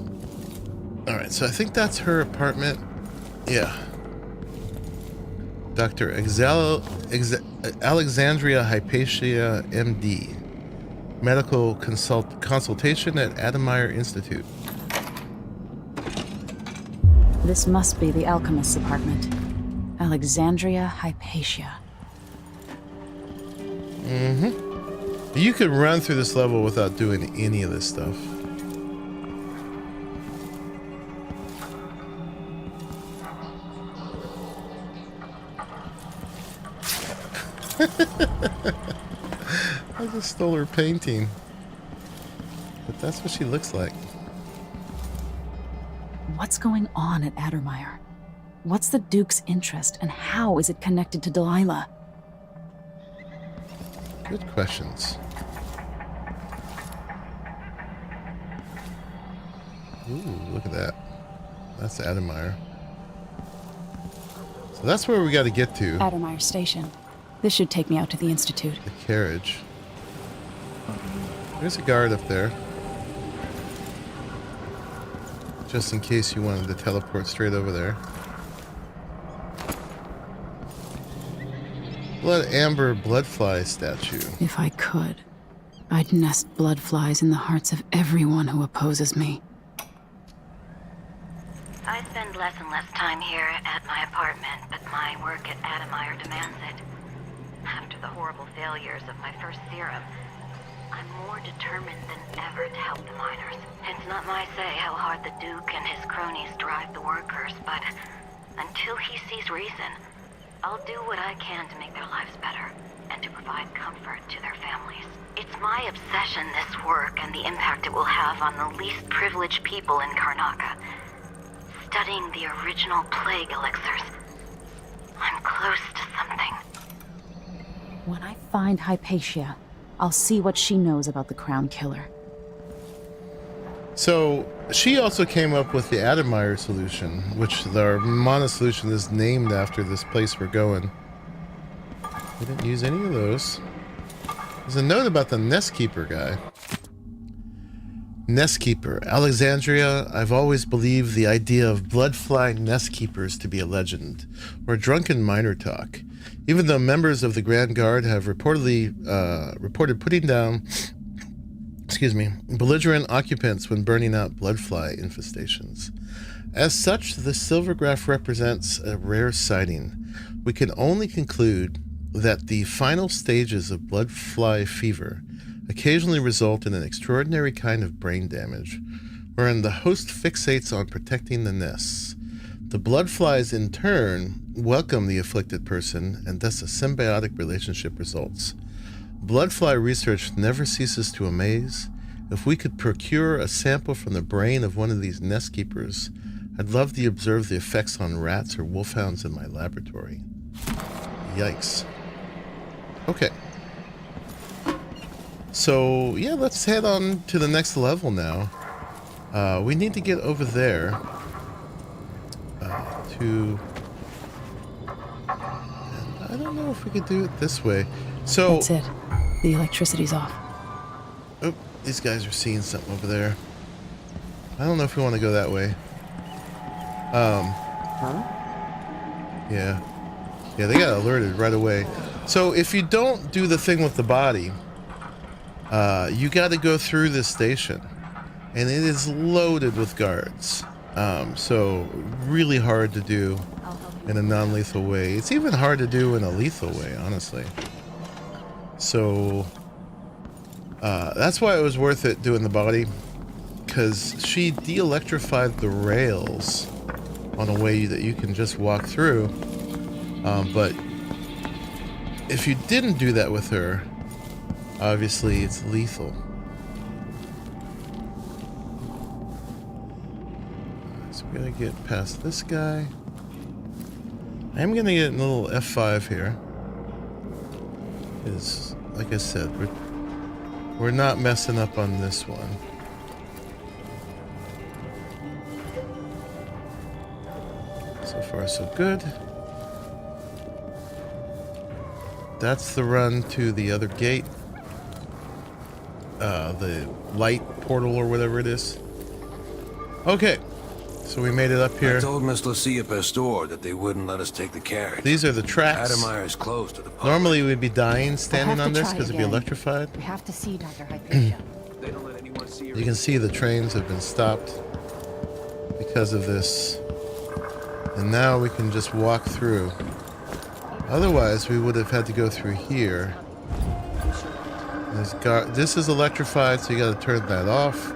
Speaker 1: Alright, so I think that's her apartment. Yeah. Dr. Alexandria Hypatia, MD. Medical consultation at Ademeyer Institute.
Speaker 2: This must be the alchemist's apartment. Alexandria Hypatia.
Speaker 1: You could run through this level without doing any of this stuff. I just stole her painting. But that's what she looks like.
Speaker 2: What's going on at Ademeyer? What's the Duke's interest, and how is it connected to Delilah?
Speaker 1: Good questions. Ooh, look at that. That's Ademeyer. So that's where we got to get to.
Speaker 2: Ademeyer Station. This should take me out to the Institute.
Speaker 1: The carriage. There's a guard up there. Just in case you wanted to teleport straight over there. Blood Amber Bloodfly statue.
Speaker 2: If I could, I'd nest bloodflies in the hearts of everyone who opposes me.
Speaker 14: I spend less and less time here at my apartment, but my work at Adamire demands it. After the horrible failures of my first serum, I'm more determined than ever to help the miners. It's not my say how hard the Duke and his cronies drive the workers, but until he sees reason, I'll do what I can to make their lives better and to provide comfort to their families. It's my obsession, this work, and the impact it will have on the least privileged people in Karnaca. Studying the original plague elixirs, I'm close to something.
Speaker 2: When I find Hypatia, I'll see what she knows about the Crown Killer.
Speaker 1: So she also came up with the Adamire solution, which our mana solution is named after this place we're going. We didn't use any of those. There's a note about the Nest Keeper guy. Nest Keeper, Alexandria. I've always believed the idea of bloodfly nest keepers to be a legend, or drunken miner talk. Even though members of the Grand Guard have reported putting down, belligerent occupants when burning out bloodfly infestations. As such, the Silvergraph represents a rare sighting. We can only conclude that the final stages of bloodfly fever occasionally result in an extraordinary kind of brain damage, wherein the host fixates on protecting the nests. The bloodflies, in turn, welcome the afflicted person, and thus a symbiotic relationship results. Bloodfly research never ceases to amaze. If we could procure a sample from the brain of one of these nest keepers, I'd love to observe the effects on rats or wolfhounds in my laboratory. Yikes. Okay. So, yeah, let's head on to the next level now. We need to get over there to... And I don't know if we could do it this way. So...
Speaker 2: That's it. The electricity's off.
Speaker 1: Oh, these guys are seeing something over there. I don't know if we want to go that way. Yeah. Yeah, they got alerted right away. So if you don't do the thing with the body, you got to go through this station, and it is loaded with guards. So really hard to do in a non-lethal way. It's even hard to do in a lethal way, honestly. So that's why it was worth it doing the body, because she de-electrified the rails on a way that you can just walk through. But if you didn't do that with her, obviously it's lethal. So we're gonna get past this guy. I am gonna get a little F5 here. Because, like I said, we're not messing up on this one. So far, so good. That's the run to the other gate. The light portal or whatever it is. Okay. So we made it up here.
Speaker 16: I told Miss Lucia Pastor that they wouldn't let us take the carriage.
Speaker 1: These are the tracks.
Speaker 16: Adamire is closed to the public.
Speaker 1: Normally we'd be dying standing on this because it'd be electrified.
Speaker 2: We have to see Dr. Hypatia.
Speaker 16: They don't let anyone see her.
Speaker 1: You can see the trains have been stopped because of this. And now we can just walk through. Otherwise, we would have had to go through here. This is electrified, so you got to turn that off.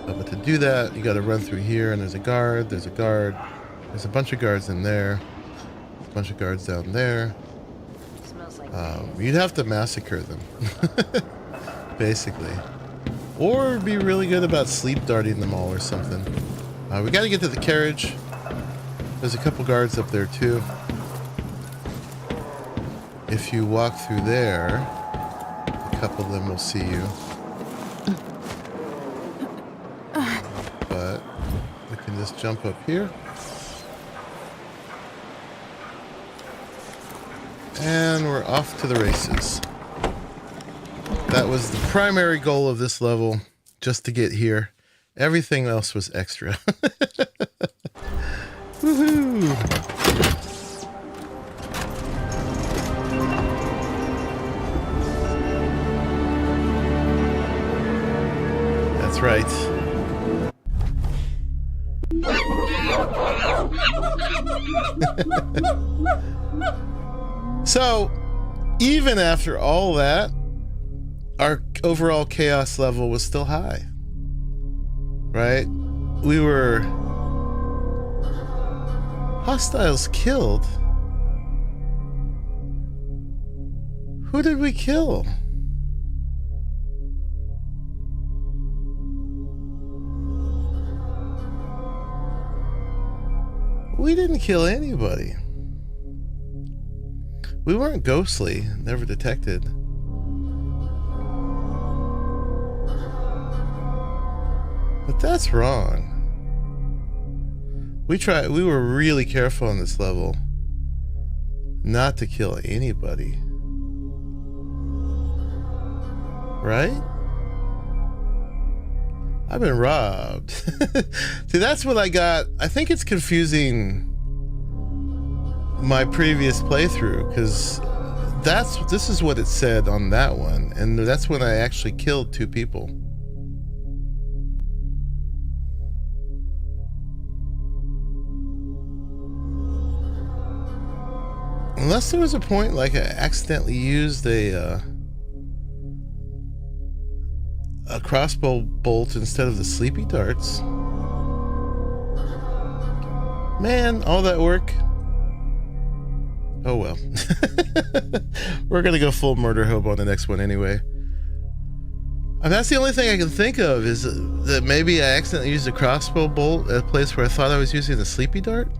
Speaker 1: But to do that, you got to run through here, and there's a guard, there's a guard. There's a bunch of guards in there. A bunch of guards down there. You'd have to massacre them, basically. Or be really good about sleep darting them all or something. We got to get to the carriage. There's a couple guards up there, too. If you walk through there, a couple of them will see you. But we can just jump up here. And we're off to the races. That was the primary goal of this level, just to get here. Everything else was extra. Woohoo! That's right. So, even after all that, our overall chaos level was still high. Right? We were hostiles killed. Who did we kill? We didn't kill anybody. We weren't ghostly, never detected. But that's wrong. We were really careful on this level not to kill anybody. Right? I've been robbed. See, that's what I got. I think it's confusing my previous playthrough, because this is what it said on that one, and that's when I actually killed 2 people. Unless there was a point like I accidentally used a crossbow bolt instead of the sleepy darts. Man, all that work. Oh well. We're gonna go full murder hobo on the next one anyway. And that's the only thing I can think of, is that maybe I accidentally used a crossbow bolt at a place where I thought I was using the sleepy dart.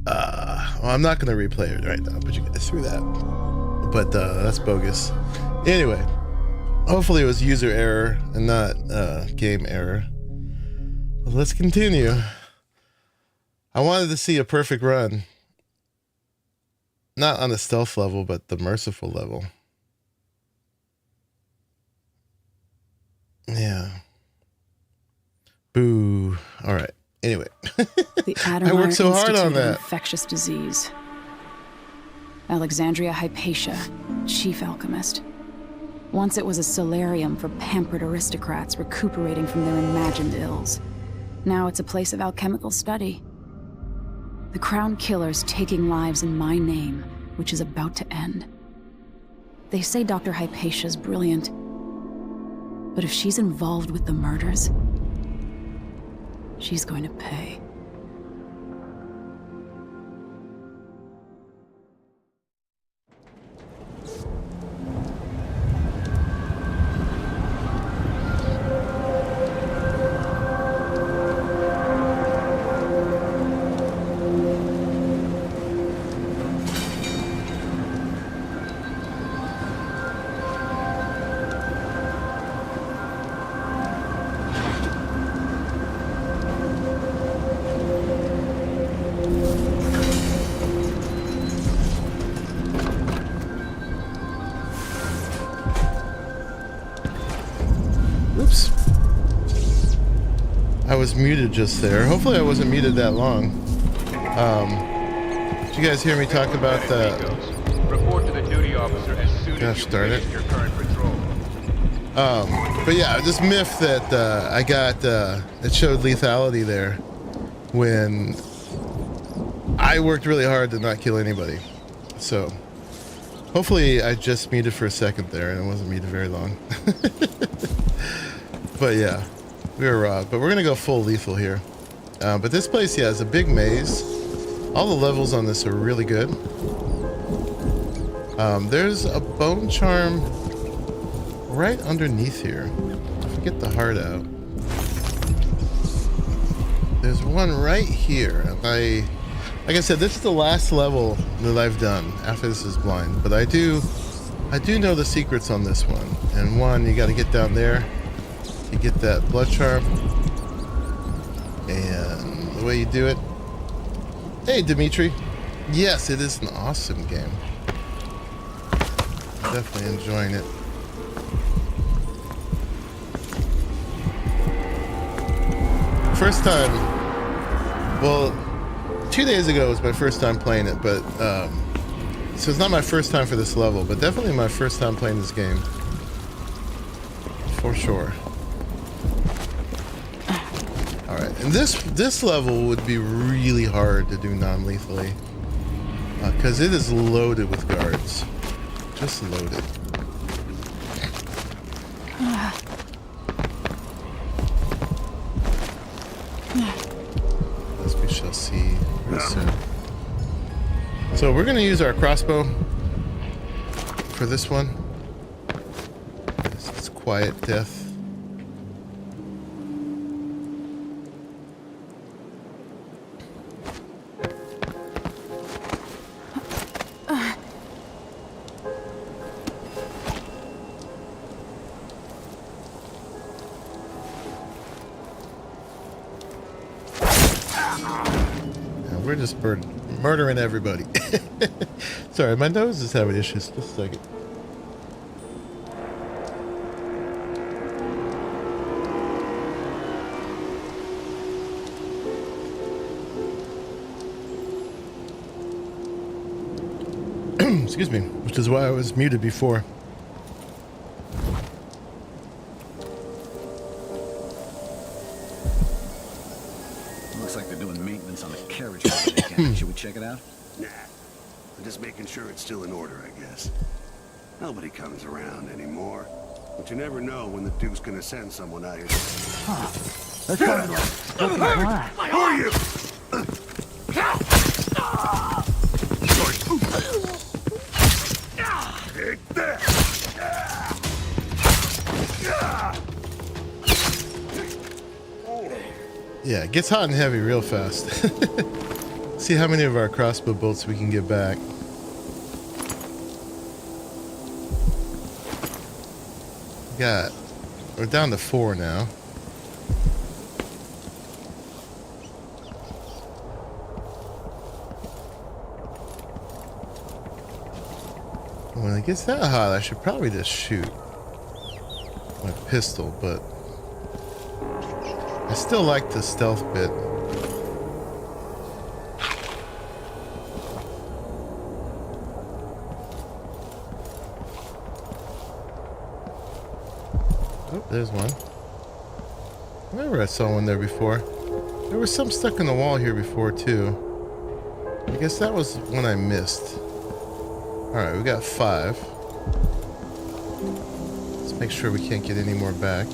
Speaker 1: Well, I'm not going to replay it right now, put you guys through that. But that's bogus. Anyway, hopefully it was user error and not game error. But let's continue. I wanted to see a perfect run. Not on the stealth level, but the merciful level. Yeah. Boo. All right. Anyway, I worked so hard on that.
Speaker 2: Infectious disease. Alexandria Hypatia, chief alchemist. Once it was a solarium for pampered aristocrats recuperating from their imagined ills. Now it's a place of alchemical study. The crown killer's taking lives in my name, which is about to end. They say Dr. Hypatia's brilliant, but if she's involved with the murders, she's going to pay.
Speaker 1: I was muted just there. Hopefully I wasn't muted that long. Did you guys hear me talk about the...
Speaker 8: Report to the duty officer as soon
Speaker 1: Gosh
Speaker 8: as you
Speaker 1: darn it.
Speaker 8: finish your current patrol.
Speaker 1: But yeah, this myth that I got, it showed lethality there when I worked really hard to not kill anybody. So hopefully I just muted for a second there and it wasn't muted very long. But yeah, we were robbed. But we're going to go full lethal here. But this place, yeah, is a big maze. All the levels on this are really good. There's a bone charm right underneath here. If I get the heart out. There's one right here. Like I said, this is the last level that I've done. After this is blind. But I do know the secrets on this one. And one, you got to get down there. You get that blood charm. And the way you do it. Hey, Dimitri. Yes, it is an awesome game. Definitely enjoying it. First time, well, 2 days ago was my first time playing it, but so it's not my first time for this level, but definitely my first time playing this game, for sure. All right, and this level would be really hard to do non-lethally, because it is loaded with guards, just loaded. As we shall see real soon. So we're gonna use our crossbow for this one. It's quiet death. We're just murdering everybody. Sorry, my nose is having issues. Just a second. Excuse me, which is why I was muted before.
Speaker 10: Looks like they're doing maintenance on the carriage for the weekend. Should we check it out?
Speaker 5: Nah. I'm just making sure it's still in order, I guess. Nobody comes around anymore. But you never know when the Duke's gonna send someone out here.
Speaker 19: Huh. Let's go to the looking glass.
Speaker 5: Who are you? Take that!
Speaker 1: Yeah, it gets hot and heavy real fast. See how many of our crossbow bolts we can get back. We're down to 4 now. When it gets that hot, I should probably just shoot my pistol, but I still like the stealth bit. Oh, there's one. I remember I saw one there before. There was some stuck in the wall here before too. I guess that was one I missed. Alright, we got 5. Let's make sure we can't get any more back.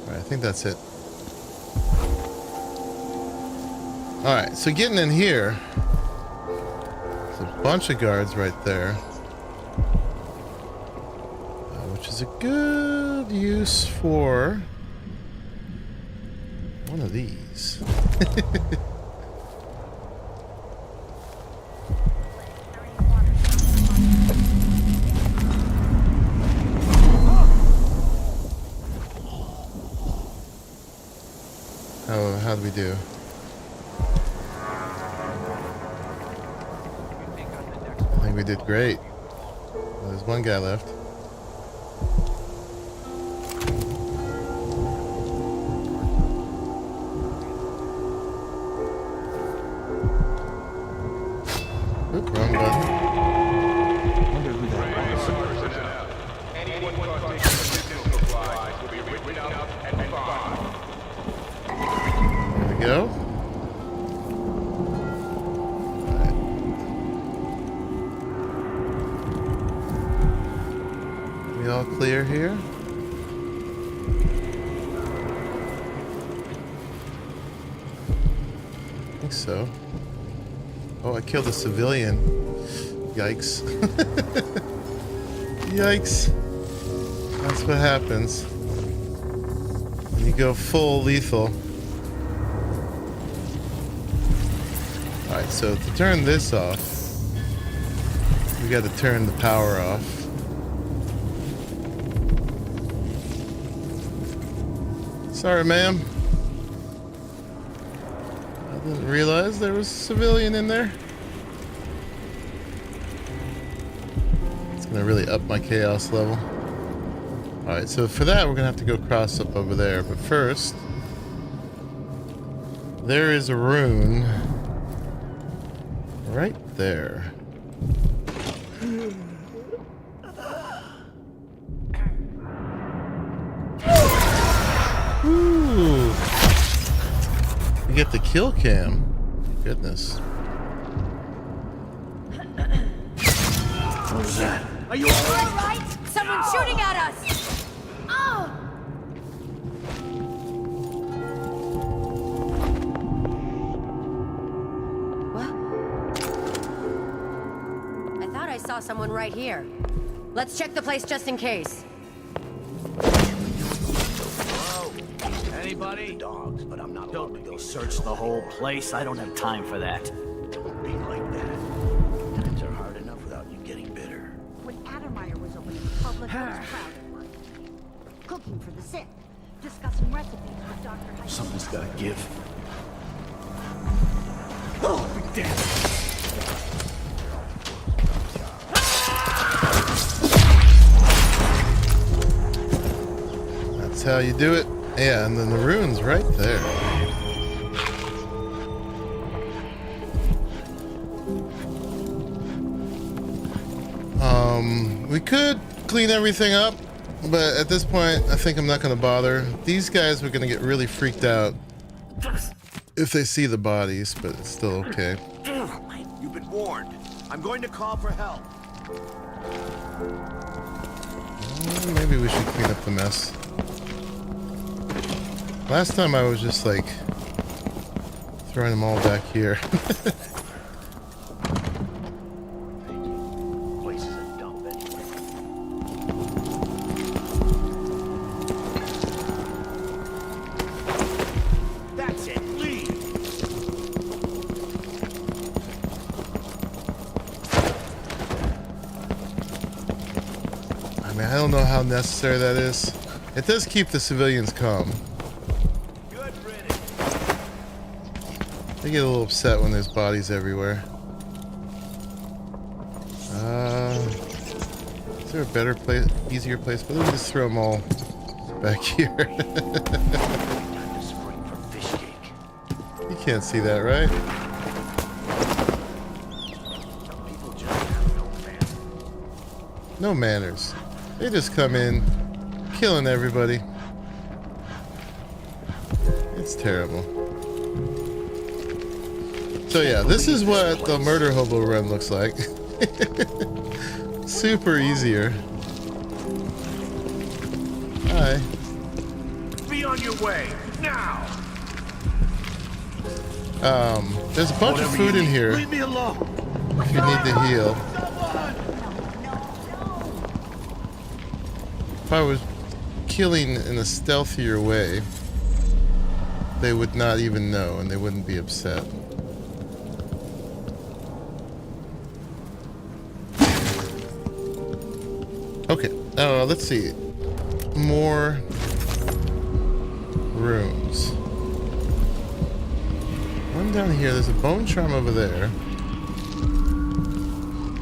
Speaker 1: Alright, I think that's it. Alright, so getting in here, there's a bunch of guards right there. Which is a good use for one of these. How do we do? I think we did great. Well, there's one guy left. Oop, wrong button.
Speaker 19: Wonder who that was.
Speaker 1: There we go. Alright. We all clear here? I think so. Oh, I killed a civilian. Yikes. Yikes. That's what happens when you go full lethal. Alright, so to turn this off, we got to turn the power off. Sorry, ma'am. I didn't realize there was a civilian in there. It's gonna really up my chaos level. Alright, so for that we're gonna have to go cross up over there, but first there is a rune right there. Ooh. You get the kill cam. Goodness.
Speaker 10: What was that?
Speaker 3: Are you alright? Someone's shooting at us! Oh! What? I thought I saw someone right here. Let's check the place just in case.
Speaker 10: Anybody? Dogs, but I'm not. Don't make me search the whole place. I don't have time for that. Don't be like that. Times are hard enough without you getting bitter.
Speaker 21: When Adamir was opening public, I was proud of one. Cooking for the sick, discussing recipes with Dr. Hyde.
Speaker 10: Something's gotta give. Oh, damn.
Speaker 1: That's how you do it. Yeah, and then the rune's right there. We could clean everything up, but at this point, I think I'm not going to bother. These guys are going to get really freaked out if they see the bodies, but it's still okay.
Speaker 12: You've been warned. I'm going to call for help.
Speaker 1: Maybe we should clean up the mess. Last time I was just like throwing them all back here.
Speaker 10: Place is a dump anyway. That's it. Leave.
Speaker 1: I mean, I don't know how necessary that is. It does keep the civilians calm. They get a little upset when there's bodies everywhere. Is there a better place, easier place? But let me just throw them all back here. You can't see that, right? No manners. They just come in, killing everybody. It's terrible. So yeah, this is what the murder hobo run looks like. Super easier. Hi.
Speaker 12: Be on your way now.
Speaker 1: There's a bunch of food in here.
Speaker 12: Leave me alone.
Speaker 1: If you need to heal. If I was killing in a stealthier way, they would not even know and they wouldn't be upset. Okay, let's see. More rooms. One down here. There's a bone charm over there.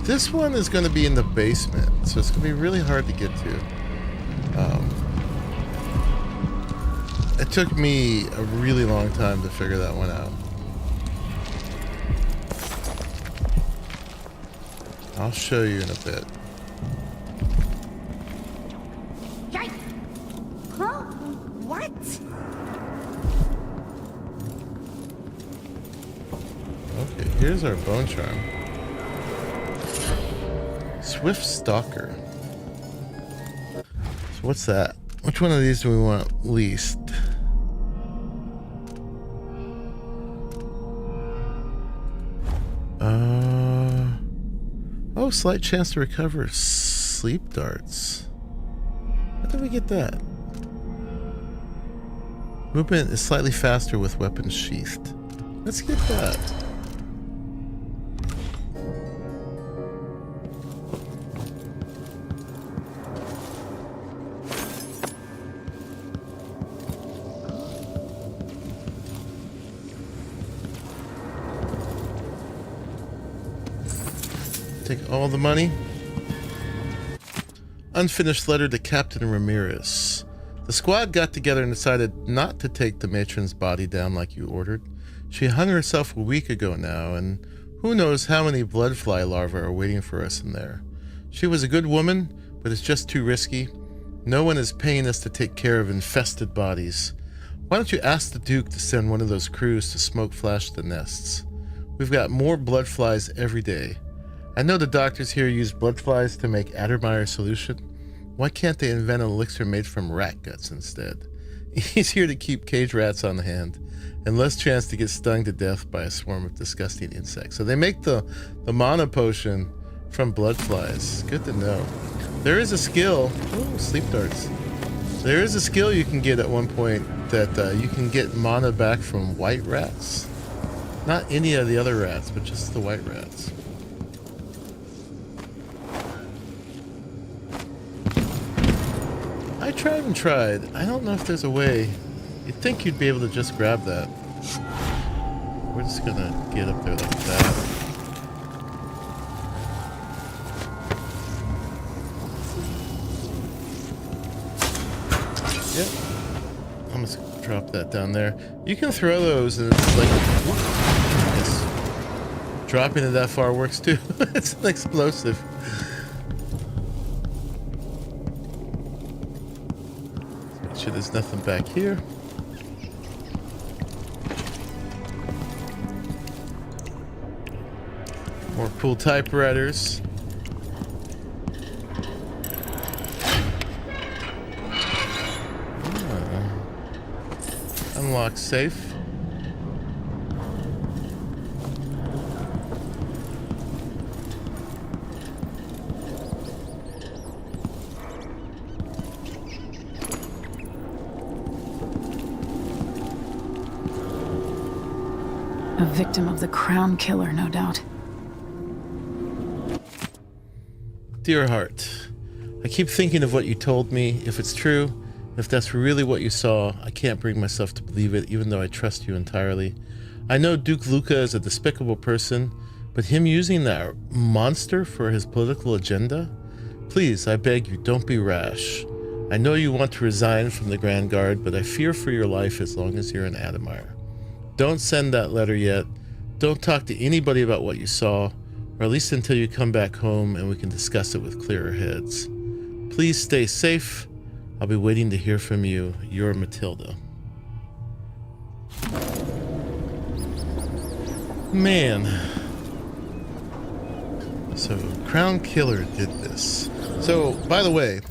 Speaker 1: This one is going to be in the basement, so it's going to be really hard to get to. It took me a really long time to figure that one out. I'll show you in a bit.
Speaker 21: Huh? What?
Speaker 1: Okay, here's our bone charm. Swift Stalker. So what's that? Which one of these do we want least? Oh, slight chance to recover sleep darts. How did we get that? Movement is slightly faster with weapons sheathed. Let's get that. Take all the money. Unfinished letter to Captain Ramirez. The squad got together and decided not to take the matron's body down like you ordered. She hung herself a week ago now, and who knows how many bloodfly larvae are waiting for us in there. She was a good woman, but it's just too risky. No one is paying us to take care of infested bodies. Why don't you ask the Duke to send one of those crews to smoke flash the nests? We've got more bloodflies every day. I know the doctors here use bloodflies to make Addermeyer solution. Why can't they invent an elixir made from rat guts instead? Easier to keep cage rats on hand, and less chance to get stung to death by a swarm of disgusting insects. So they make the mana potion from bloodflies. Good to know. There is a skill. Oh, sleep darts. There is a skill you can get at one point that you can get mana back from white rats. Not any of the other rats, but just the white rats. I tried and tried. I don't know if there's a way. You'd think you'd be able to just grab that. We're just gonna get up there like that. Yep. I'm just gonna drop that down there. You can throw those and it's like... Yes. Dropping it that far works too. It's an explosive. Make sure there's nothing back here. More cool typewriters. Unlock safe.
Speaker 2: A victim of the Crown Killer, no doubt.
Speaker 1: Dear heart, I keep thinking of what you told me. If it's true, if that's really what you saw, I can't bring myself to believe it, even though I trust you entirely. I know Duke Luca is a despicable person, but him using that monster for his political agenda? Please, I beg you, don't be rash. I know you want to resign from the Grand Guard, but I fear for your life as long as you're in Addermeyer. Don't send that letter yet. Don't talk to anybody about what you saw, or at least until you come back home and we can discuss it with clearer heads. Please stay safe. I'll be waiting to hear from you. Your Matilda. Man. So, Crown Killer did this. So, by the way,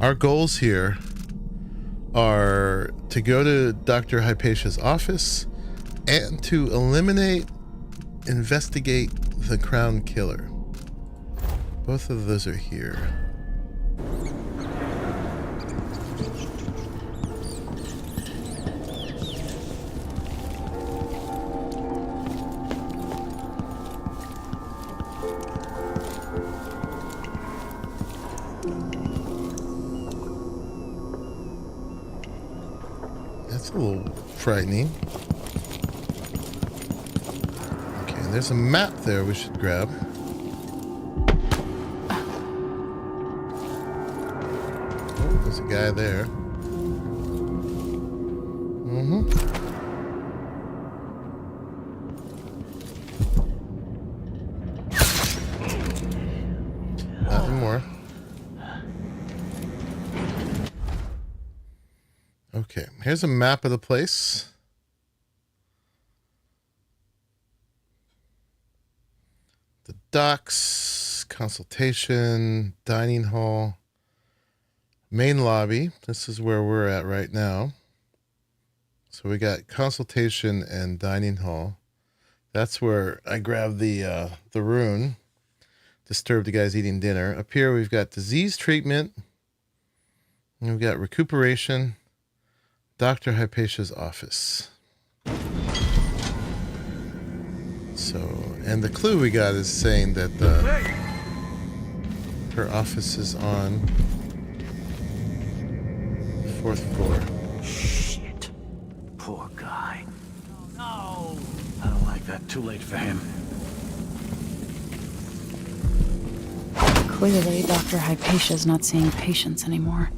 Speaker 1: our goals here are to go to Dr. Hypatia's office and to investigate the Crown Killer. Both of those are here. That's a little frightening. Okay, there's a map there we should grab. Oh, there's a guy there. Nothing more. Okay, here's a map of the place. The docks, consultation, dining hall, main lobby. This is where we're at right now. So we got consultation and dining hall. That's where I grabbed the rune. Disturb the guys eating dinner. Up here we've got disease treatment. And we've got recuperation. Dr. Hypatia's office. So, and the clue we got is saying that her office is on the 4th floor.
Speaker 10: Shit. Poor guy. No. I don't like that. Too late for him.
Speaker 2: Clearly, Dr. Hypatia's not seeing patients anymore.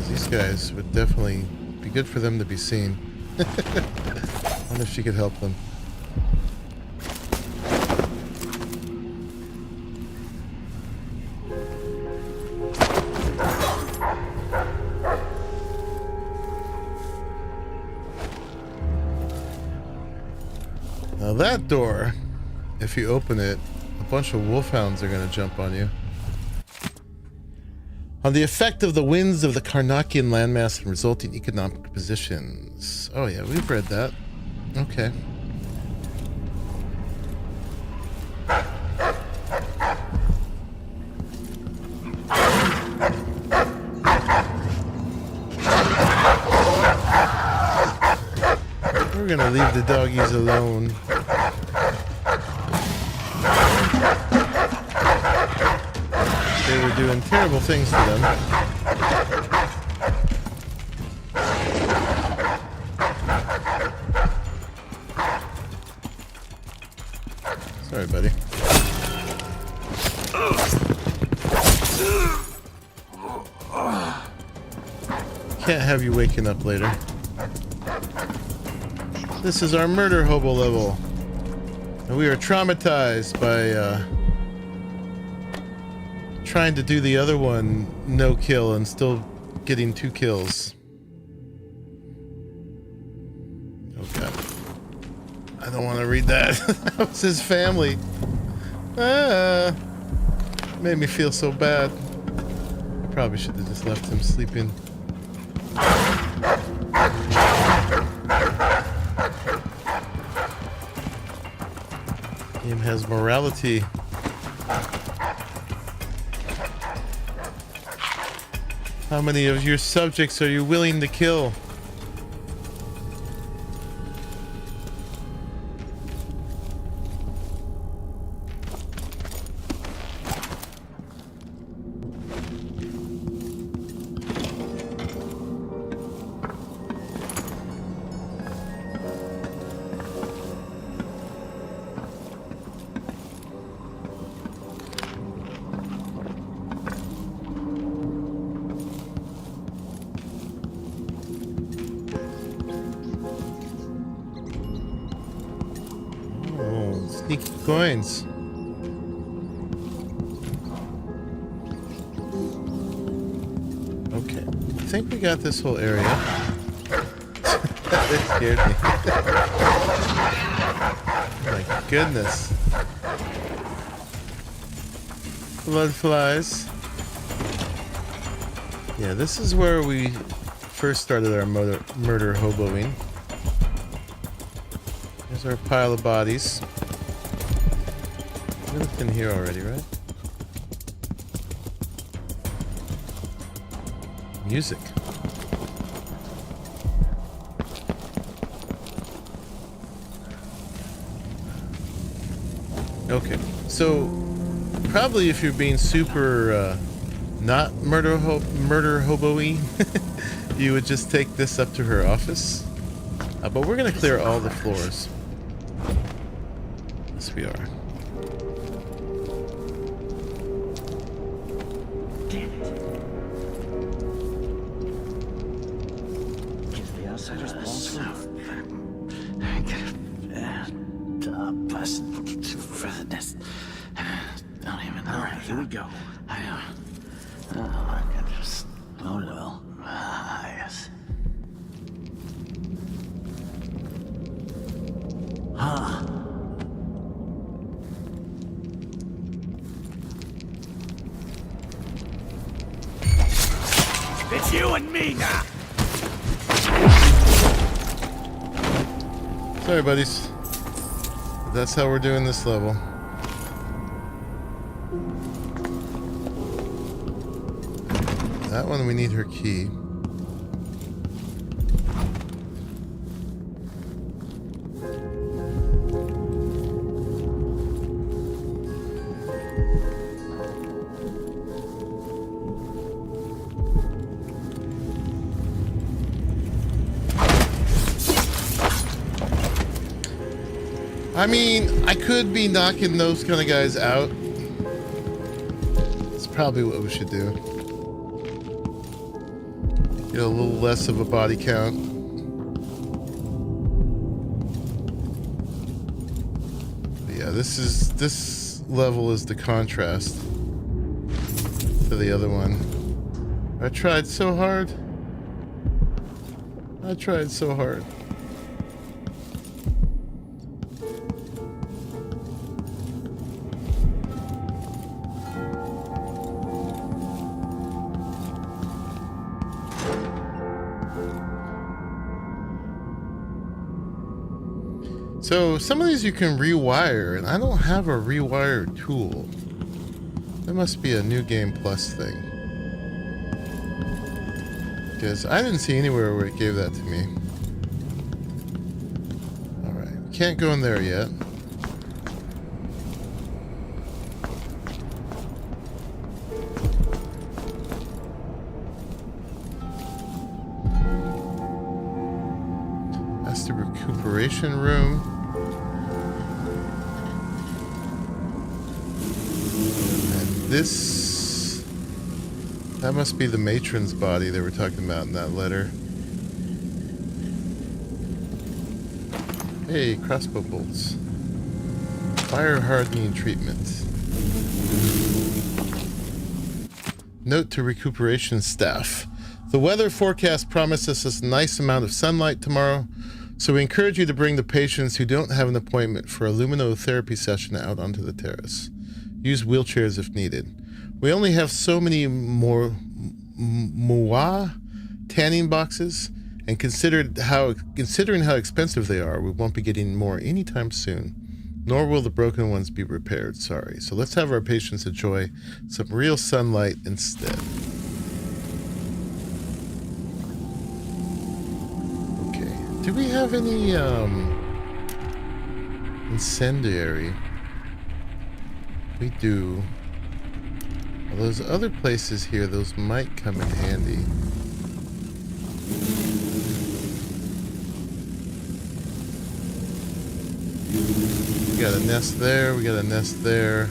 Speaker 1: These guys would definitely be good for them to be seen. I wonder if she could help them. Now that door, if you open it, a bunch of wolfhounds are going to jump on you. On the effect of the winds of the Karnakian landmass and resulting economic positions. Oh yeah, we've read that. Okay. We're gonna leave the doggies alone. They were doing terrible things to them. Sorry, buddy. Can't have you waking up later. This is our murder hobo level. And we are traumatized by trying to do the other one no kill and still getting 2 kills. Oh god. I don't want to read that. That was his family. Made me feel so bad. Probably should have just left him sleeping. Game has morality. How many of your subjects are you willing to kill? Sneaky coins. Okay, I think we got this whole area. That scared me. My goodness. Blood flies. Yeah, this is where we first started our murder hoboing. There's our pile of bodies. We looked in here already, right? Music. Okay, so probably if you're being super not murder hobo-y, you would just take this up to her office. But we're gonna clear all the floors. Yes, we are.
Speaker 10: Here we go. Oh well. Yes. Huh. It's you and me now.
Speaker 1: Sorry, buddies. That's how we're doing this level. That one we need her key. I mean, I could be knocking those kind of guys out probably what we should do. Get a little less of a body count. But yeah, this level is the contrast to the other one. I tried so hard. I tried so hard. So some of these you can rewire, and I don't have a rewire tool. That must be a New Game Plus thing. Because I didn't see anywhere where it gave that to me. Alright, can't go in there yet. That's the recuperation room. This, that must be the matron's body they were talking about in that letter. Hey, crossbow bolts. Fire hardening treatment. Note to recuperation staff. The weather forecast promises us a nice amount of sunlight tomorrow, so we encourage you to bring the patients who don't have an appointment for a luminotherapy session out onto the terrace. Use wheelchairs if needed. We only have so many more tanning boxes, and considering how expensive they are, we won't be getting more anytime soon. Nor will the broken ones be repaired, sorry. So let's have our patients enjoy some real sunlight instead. Okay. Do we have any incendiary? We do. Well, those other places here, those might come in handy. We got a nest there, we got a nest there.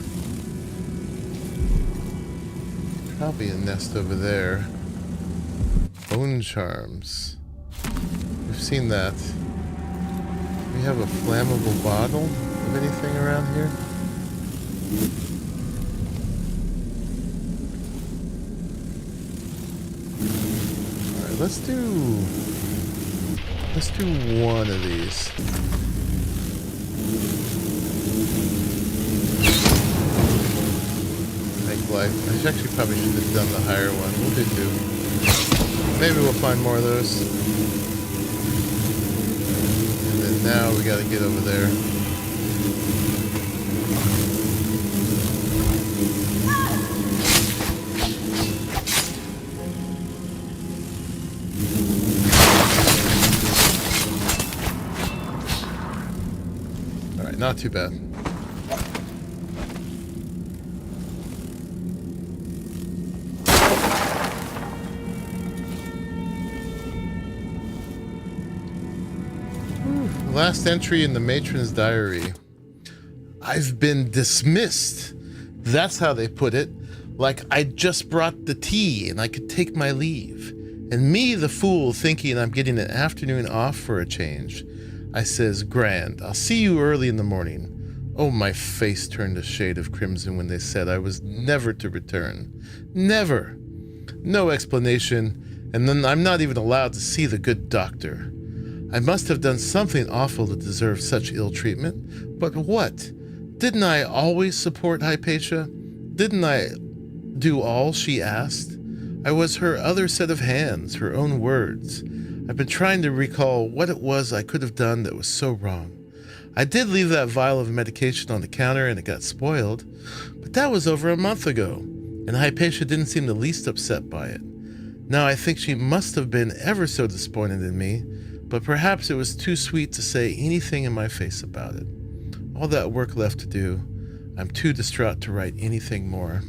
Speaker 1: Probably a nest over there. Bone charms. We've seen that. We have a flammable bottle of anything around here? Alright, let's do one of these. Make life. I actually probably should have done the higher one. We'll do two. Maybe we'll find more of those. And then now we gotta get over there. Not too bad. Last entry in the matron's diary. I've been dismissed. That's how they put it. Like I just brought the tea and I could take my leave. And me, the fool, thinking I'm getting an afternoon off for a change. I says, grand, I'll see you early in the morning. Oh, my face turned a shade of crimson when they said I was never to return. Never. No explanation, and then I'm not even allowed to see the good doctor. I must have done something awful to deserve such ill treatment, but what? Didn't I always support Hypatia? Didn't I do all she asked? I was her other set of hands, her own words. I've been trying to recall what it was I could have done that was so wrong. I did leave that vial of medication on the counter and it got spoiled, but that was over a month ago, and Hypatia didn't seem the least upset by it. Now I think she must have been ever so disappointed in me, but perhaps it was too sweet to say anything in my face about it. All that work left to do, I'm too distraught to write anything more.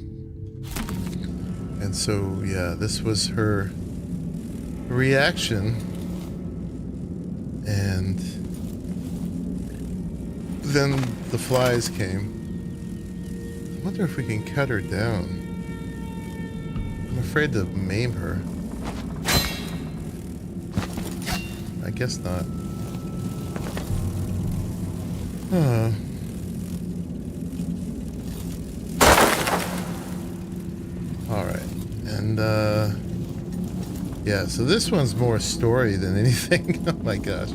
Speaker 1: And so, yeah, this was her reaction, and then the flies came. I wonder if we can cut her down. I'm afraid to maim her. I guess not. Alright. And, yeah, so this one's more story than anything. Oh my gosh.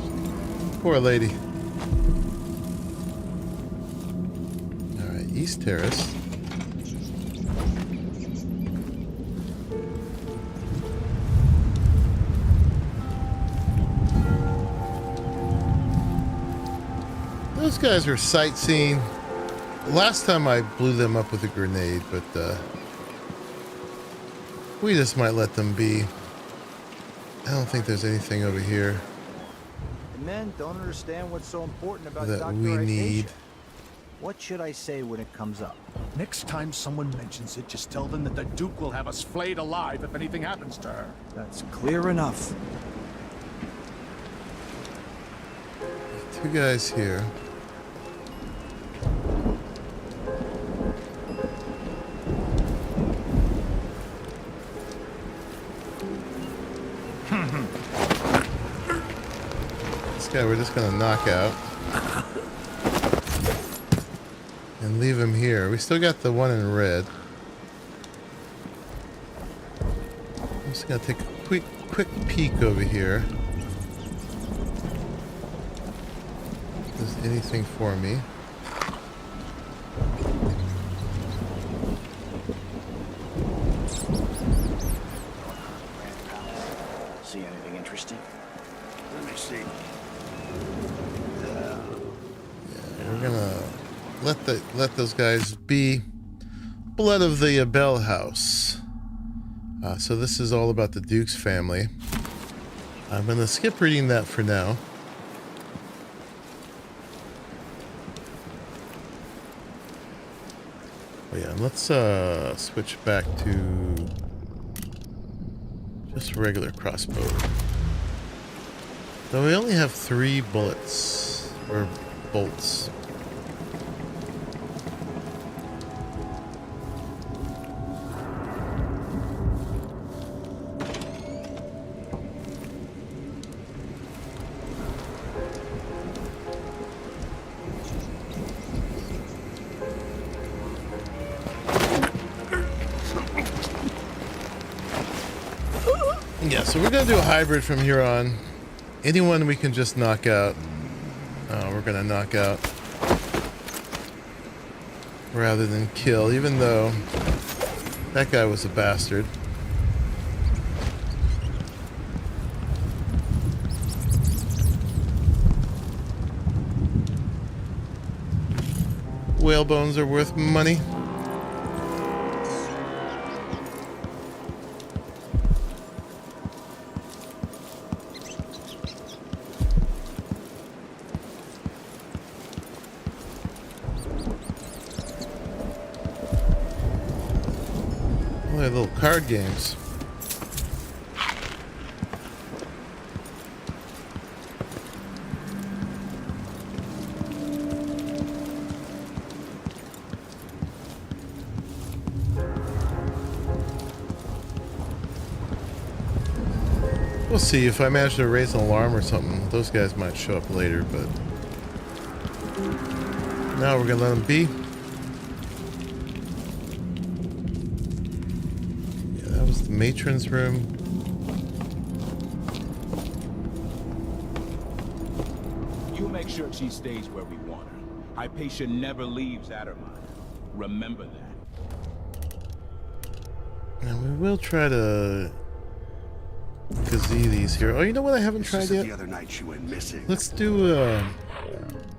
Speaker 1: Poor lady. Alright, East Terrace. Those guys are sightseeing. Last time I blew them up with a grenade, but we just might let them be. I don't think there's anything over here
Speaker 12: The men don't understand what's so important about
Speaker 1: that we need.
Speaker 12: What should I say when it comes up?
Speaker 16: Next time someone mentions it, just tell them that the Duke will have us flayed alive if anything happens to her.
Speaker 12: That's clear enough.
Speaker 1: Two guys here. This guy we're just gonna knock out and leave him here. We still got the one in red. I'm just gonna take a quick peek over here. If there's anything for me.
Speaker 4: See anything interesting? Let me see.
Speaker 1: We're gonna let those guys be. Blood of the Bell House. So this is all about the Duke's family. I'm gonna skip reading that for now. Oh yeah, let's switch back to just regular crossbow. So we only have 3 bullets or bolts. Yeah, so we're gonna do a hybrid from here on. Anyone we can just knock out, we're gonna knock out rather than kill, even though that guy was a bastard. Whale bones are worth money. Little card games. We'll see if I manage to raise an alarm or something. Those guys might show up later, but now we're gonna let them be. Matron's room.
Speaker 9: You make sure she stays where we want her. Hypatia never leaves Addermine. Remember that.
Speaker 1: And we will try to gazee these here. Oh, you know what I haven't tried yet?
Speaker 16: The other night she went missing.
Speaker 1: Let's do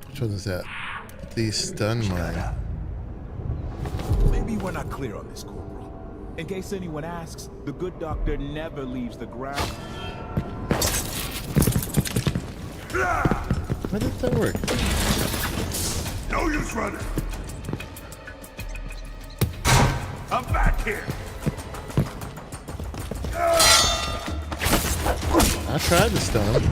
Speaker 1: which one is that? The stun mine.
Speaker 9: Maybe we're not clear on this, Corporal. In case anyone asks, the good doctor never leaves the ground.
Speaker 1: How did that work?
Speaker 16: No use running. I'm back here.
Speaker 1: I tried to stun him.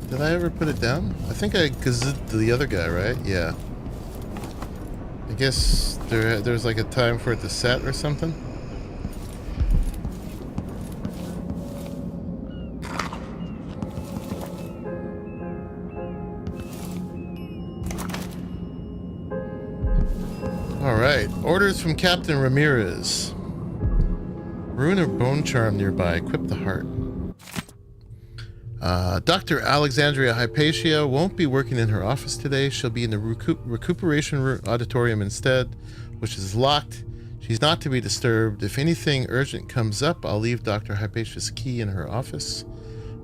Speaker 1: Did I ever put it down? I think I gazoed the other guy, right? Yeah. I guess there's like a time for it to set or something. All right, orders from Captain Ramirez. Rune of Bone Charm nearby. Equip the heart. Dr. Alexandria Hypatia won't be working in her office today. She'll be in the recuperation auditorium instead, which is locked. She's not to be disturbed. If anything urgent comes up, I'll leave Dr. Hypatia's key in her office.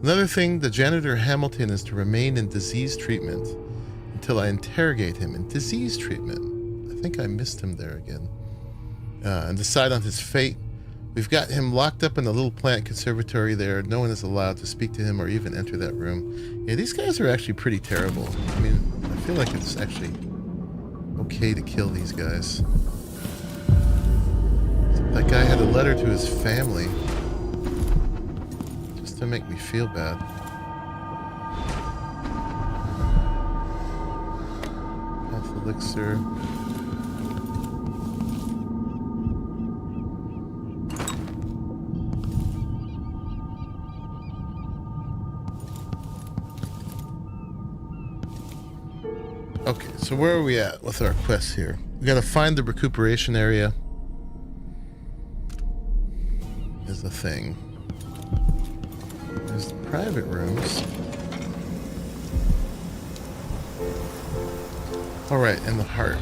Speaker 1: Another thing, the janitor Hamilton is to remain in disease treatment until I interrogate him. In disease treatment? I think I missed him there again. And decide on his fate. We've got him locked up in the little plant conservatory there. No one is allowed to speak to him or even enter that room. Yeah, these guys are actually pretty terrible. I mean, I feel like it's actually okay to kill these guys. That guy had a letter to his family just to make me feel bad. Health elixir. Okay, so where are we at with our quests here? We gotta find the recuperation area. Is the thing. There's the private rooms. Alright, and the heart.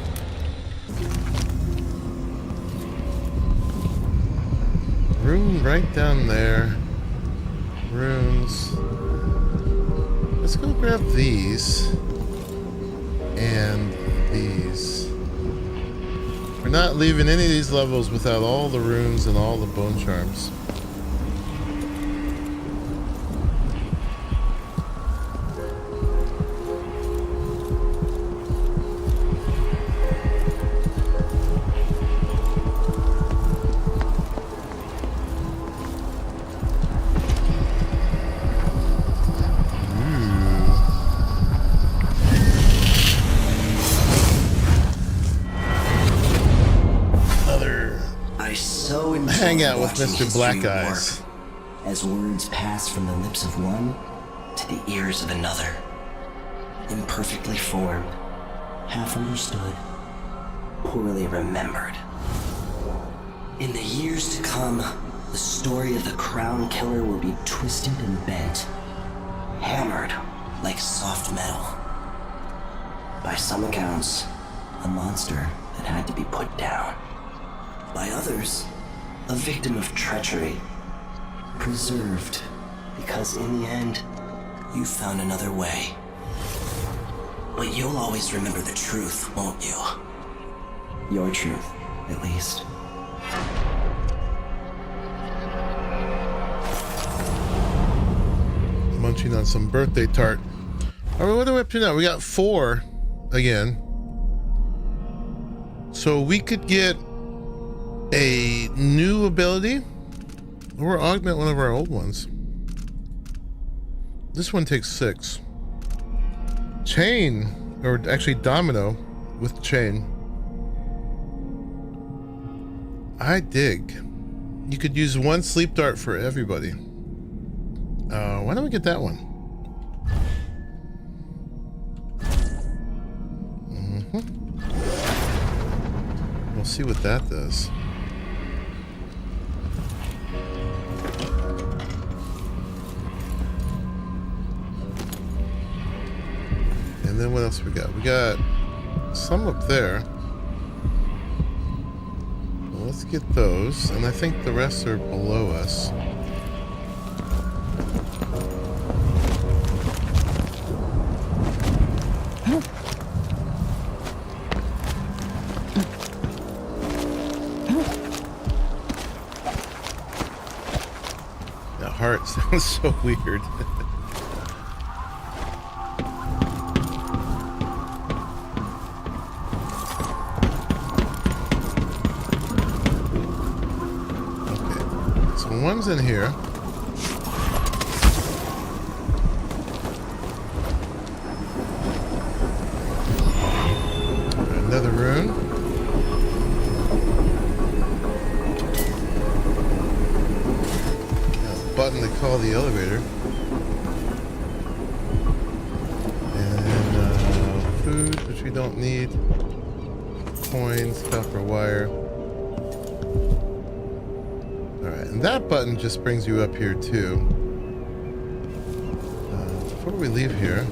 Speaker 1: Room right down there. Runes. Let's go grab these. And these. We're not leaving any of these levels without all the runes and all the bone charms. Hang out with Mr. Black Eyes.
Speaker 17: As words pass from the lips of one to the ears of another. Imperfectly formed, half understood, poorly remembered. In the years to come, the story of the Crown Killer will be twisted and bent, hammered like soft metal. By some accounts, a monster that had to be put down. By others, a victim of treachery, preserved, because in the end, you found another way. But you'll always remember the truth, won't you? Your truth, at least.
Speaker 1: Munching on some birthday tart. Alright, what are we up to now? We got 4 again. So we could get a new ability or augment one of our old ones. This one takes 6. Chain, or actually domino with chain. I dig. You could use 1 sleep dart for everybody. Why don't we get that one? We'll see what that does. And then what else we got? We got some up there. Well, let's get those. And I think the rest are below us. That heart sounds so weird. One's in here. Another rune. call the elevator. And food, which we don't need. Coins, copper wire. Alright, and that button just brings you up here too. Before we leave here,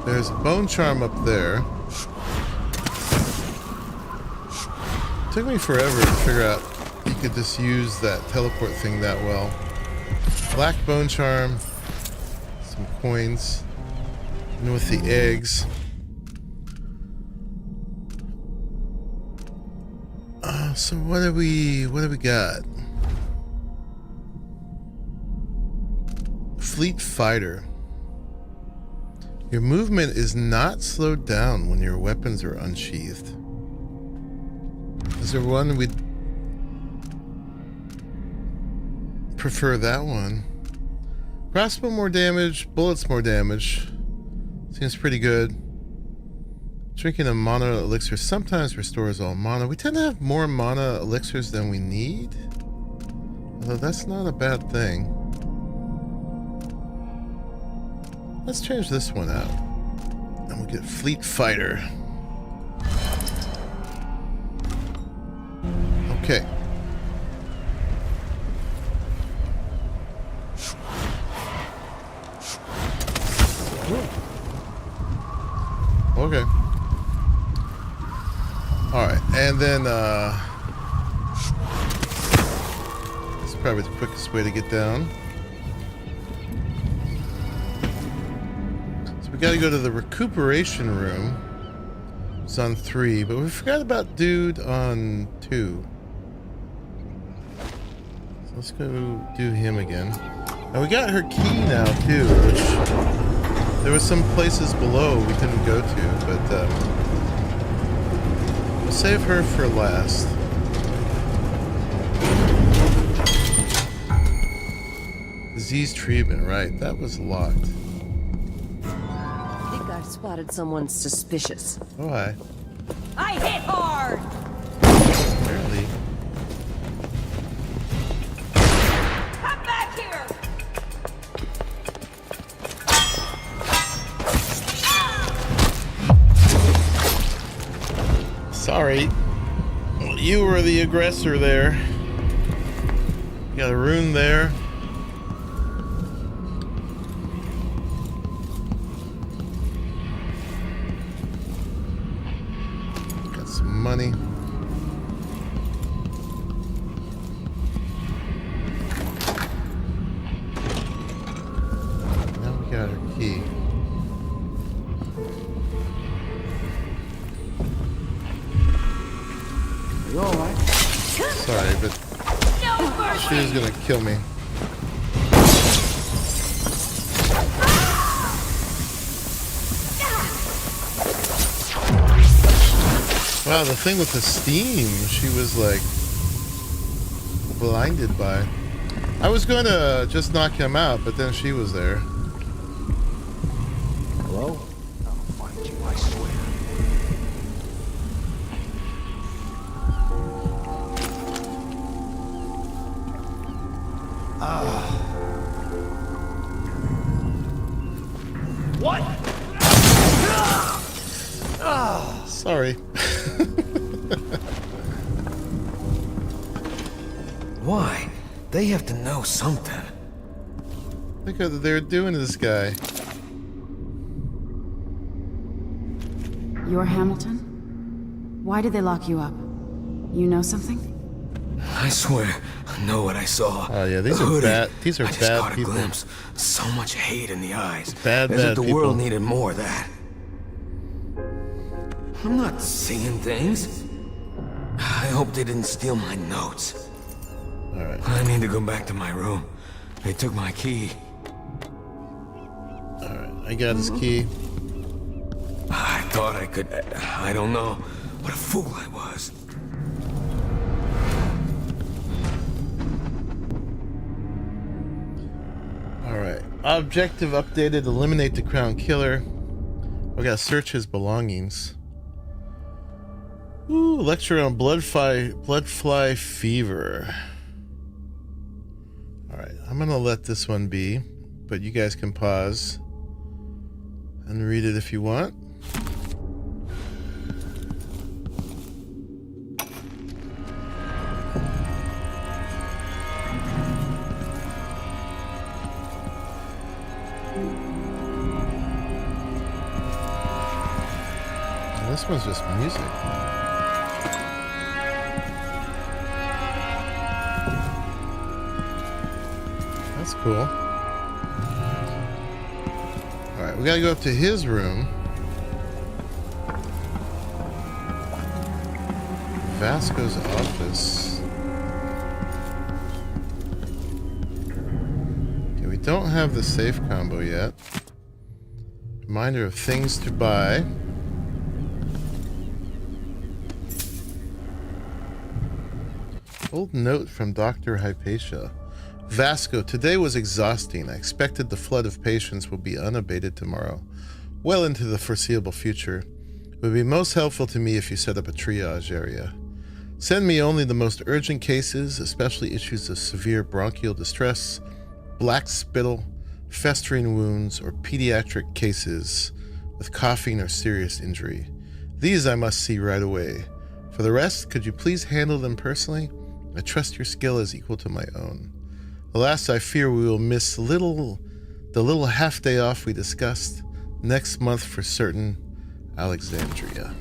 Speaker 1: there's a bone charm up there. It took me forever to figure out you could just use that teleport thing that well. Black bone charm, some coins, and with the eggs. So what do we got? Fleet Fighter. Your movement is not slowed down when your weapons are unsheathed. Is there one we'd prefer? That one. Crossbow more damage, bullets more damage. Seems pretty good. Drinking a mana elixir sometimes restores all mana. We tend to have more mana elixirs than we need. Although that's not a bad thing. Let's change this one out. And we'll get Fleet Fighter. Okay. Okay. Alright, and then this is probably the quickest way to get down. So we gotta go to the recuperation room. It's on 3, but we forgot about dude on 2. So let's go do him again. Now we got her key now too, which there were some places below we couldn't go to, but we'll save her for last. Disease treatment, right? That was locked.
Speaker 3: I think I've spotted someone suspicious.
Speaker 1: Oh, hi.
Speaker 3: I hit hard!
Speaker 1: Apparently.
Speaker 3: Come back here!
Speaker 1: Sorry. You were the aggressor there. You got a rune there. Got some money. Now we got our key.
Speaker 10: You all right?
Speaker 1: Sorry, but she was gonna kill me. Wow, the thing with the steam, she was like blinded by. I was going to just knock him out, but then she was there.
Speaker 10: Hello?
Speaker 16: I'll find you, I swear.
Speaker 10: What?
Speaker 1: Sorry.
Speaker 20: Why? They have to know something.
Speaker 1: Look what they're doing to this guy.
Speaker 2: You're Hamilton? Why did they lock you up? You know something?
Speaker 20: I swear, I know what I saw.
Speaker 1: Oh yeah, these
Speaker 20: The
Speaker 1: are
Speaker 20: hoodie.
Speaker 1: bad. These are
Speaker 20: I just
Speaker 1: bad
Speaker 20: caught
Speaker 1: people.
Speaker 20: a glimpse. So much hate in the eyes.
Speaker 1: Bad,
Speaker 20: As if
Speaker 1: bad
Speaker 20: the
Speaker 1: people.
Speaker 20: world needed more of that. I'm not seeing things. I hope they didn't steal my notes.
Speaker 1: All right.
Speaker 20: I need to go back to my room. They took my key.
Speaker 1: All right, I got his key.
Speaker 20: I thought I could. I don't know. What a fool I was.
Speaker 1: All right. Objective updated. Eliminate the crown killer. We gotta search his belongings. Ooh, lecture on blood fly fever. I'm gonna let this one be, but you guys can pause and read it if you want. And this one's just music. That's cool. Alright, we gotta go up to his room. Vasco's office. Okay, we don't have the safe combo yet. Reminder of things to buy. Old note from Dr. Hypatia. Vasco, today was exhausting. I expected the flood of patients will be unabated tomorrow. Well into the foreseeable future. It would be most helpful to me if you set up a triage area. Send me only the most urgent cases, especially issues of severe bronchial distress, black spittle, festering wounds, or pediatric cases with coughing or serious injury. These I must see right away. For the rest, could you please handle them personally? I trust your skill is equal to my own. Alas, I fear we will miss the little half day off we discussed. Next month for certain, Alexandria.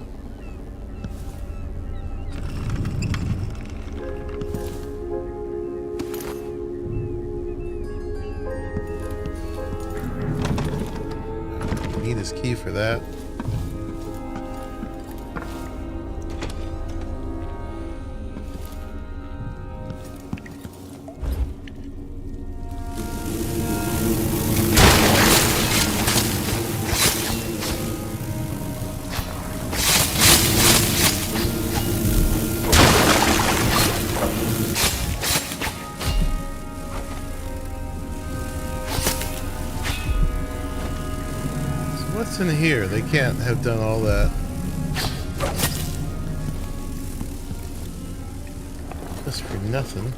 Speaker 1: Need his key for that. What's in here? They can't have done all that. Just for nothing.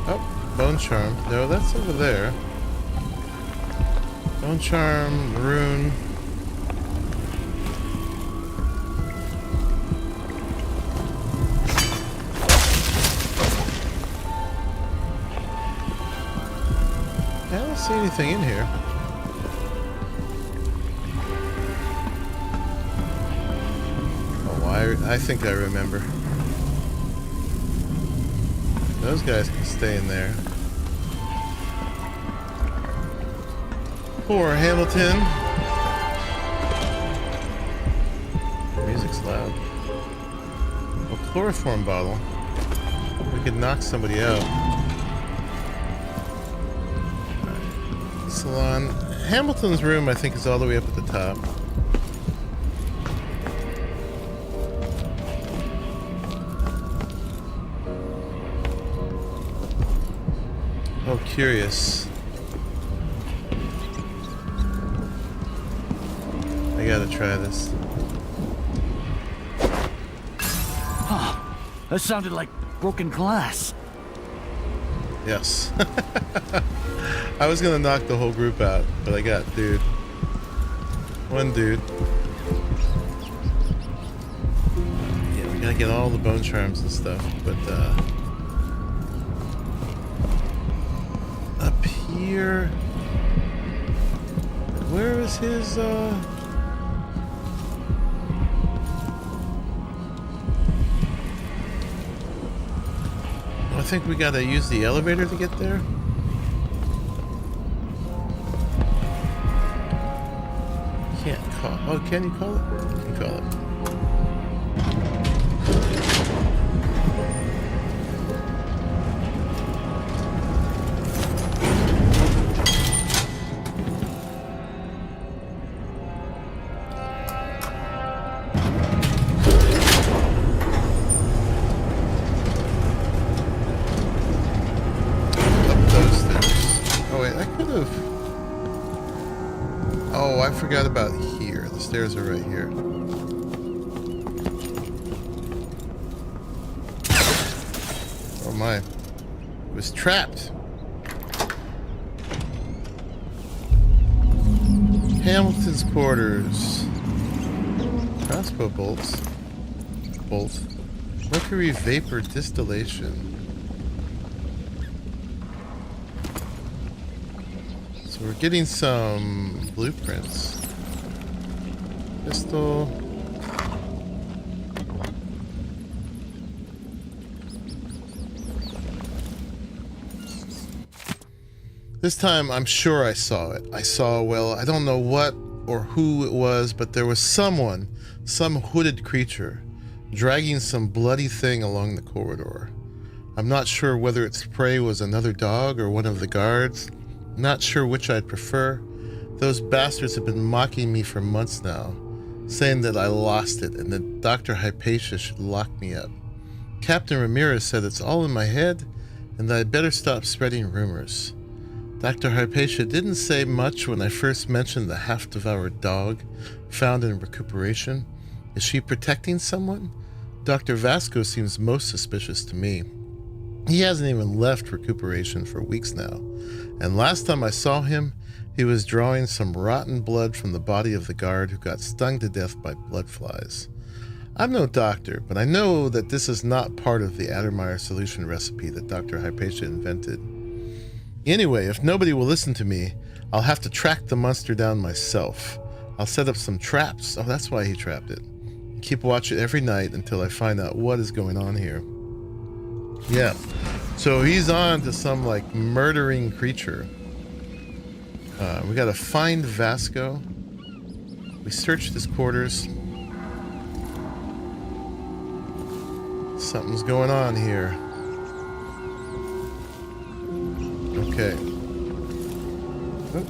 Speaker 1: Oh, bone charm. No, that's over there. Bone charm, rune. I don't see anything in here. Oh, I think I remember. Those guys can stay in there. Poor Hamilton. Music's loud. A chloroform bottle. We could knock somebody out. Right. Salon. Hamilton's room, I think, is all the way up at the top. Oh, curious. I gotta try this.
Speaker 10: Huh. That sounded like broken glass.
Speaker 1: Yes. I was gonna knock the whole group out, but I got dude. One dude. Yeah, we gotta get all the bone charms and stuff, but up here. Where is his I think we gotta use the elevator to get there. Can't call. Oh, can you call it? You can call it. could have... Oh, I forgot about here. The stairs are right here. Oh my. It was trapped. Hamilton's quarters. Crossbow bolts. Bolt. Mercury vapor distillation. So we're getting some blueprints. Pistol. This time I'm sure I saw it. I saw, well, I don't know what or who it was, but there was someone, some hooded creature, dragging some bloody thing along the corridor. I'm not sure whether its prey was another dog or one of the guards. Not sure which I'd prefer. Those bastards have been mocking me for months now, saying that I lost it and that Dr. Hypatia should lock me up. Captain Ramirez said it's all in my head and that I'd better stop spreading rumors. Dr. Hypatia didn't say much when I first mentioned the half-devoured dog found in recuperation. Is she protecting someone? Dr. Vasco seems most suspicious to me. He hasn't even left recuperation for weeks now, and last time I saw him, he was drawing some rotten blood from the body of the guard who got stung to death by blood flies. I'm no doctor, but I know that this is not part of the Addermeyer solution recipe that Dr. Hypatia invented. Anyway, if nobody will listen to me, I'll have to track the monster down myself. I'll set up some traps. Oh, that's why he trapped it. Keep watch it every night until I find out what is going on here. Yeah. So he's on to some, like, murdering creature. We gotta find Vasco. We searched his quarters. Something's going on here. Okay. Oh.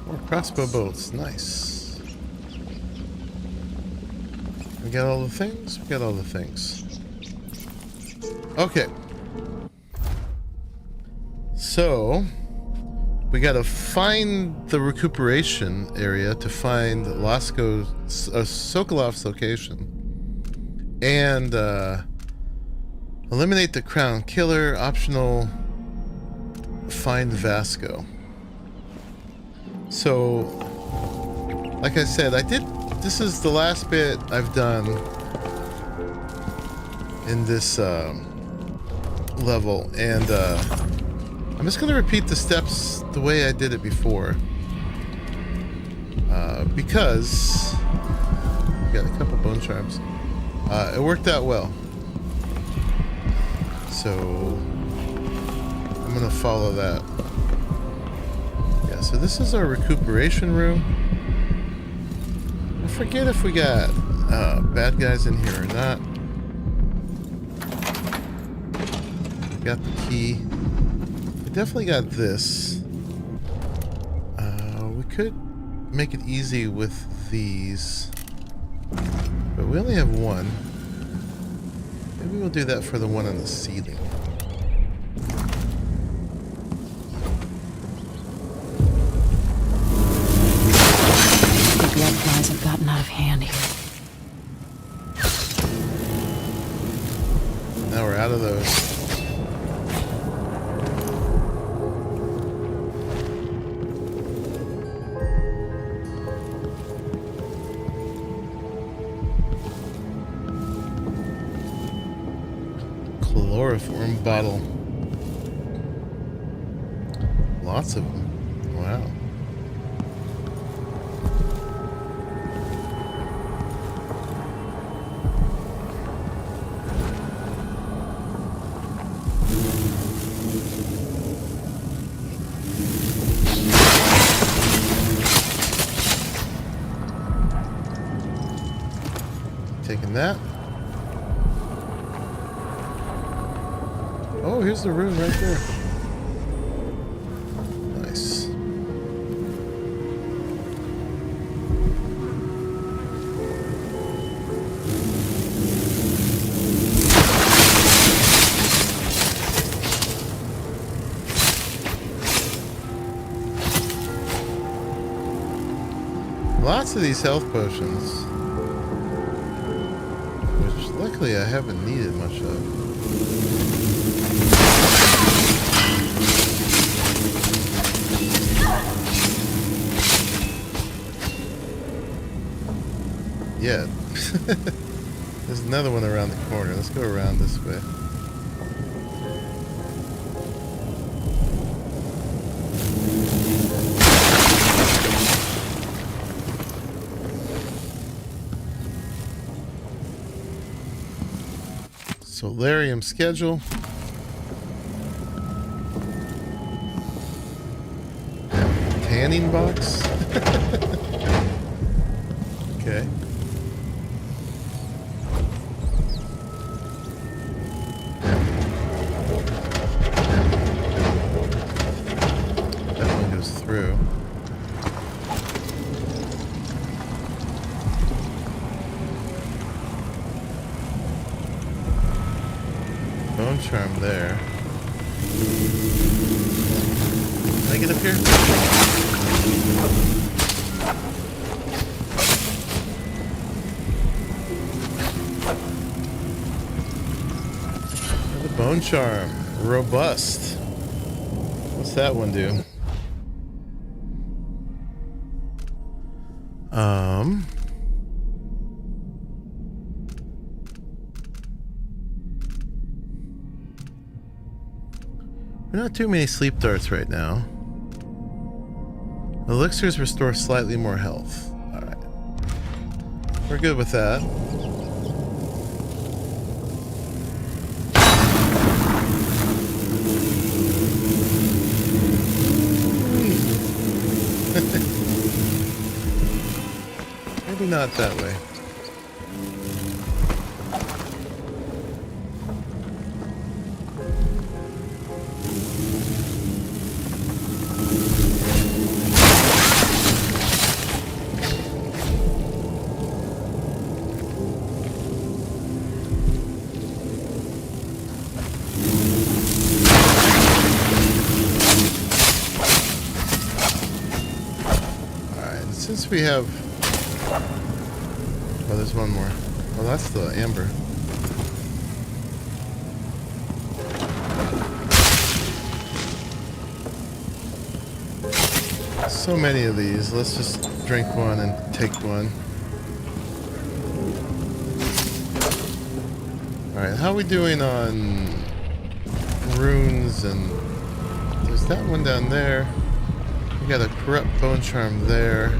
Speaker 1: More crossbow bolts. Nice. We got all the things? We got all the things. Okay. So, we gotta find the recuperation area to find Sokolov's location. And, eliminate the crown killer. Optional... Find Vasco. So, like I said, this is the last bit I've done in this level, and I'm just gonna repeat the steps the way I did it before, because we got a couple bone charms. It worked out well, so I'm gonna follow that. Yeah, so this is our recuperation room. I forget if we got bad guys in here or not. We got the key. We definitely got this. We could make it easy with these, but we only have one. Maybe we'll do that for the one on the ceiling.
Speaker 2: Blood flies have gotten out of hand here.
Speaker 1: Now we're out of those. Chloroform bottle. Lots of them. Wow. Taking that. Oh, here's the room right there. Nice. Lots of these health potions, which luckily I haven't needed much of. Yeah. There's another one around the corner. Let's go around this way. Solarium schedule. Tanning box. Okay. That one goes through. Bone charm there. Can I get up here? Another bone charm. Robust. What's that one do? Not too many sleep darts right now. Elixirs restore slightly more health. Alright. We're good with that. Maybe not that way. Since we have... Oh, there's one more. Oh, that's the amber. So many of these. Let's just drink one and take one. Alright, how are we doing on runes? And there's that one down there. We got a corrupt bone charm there.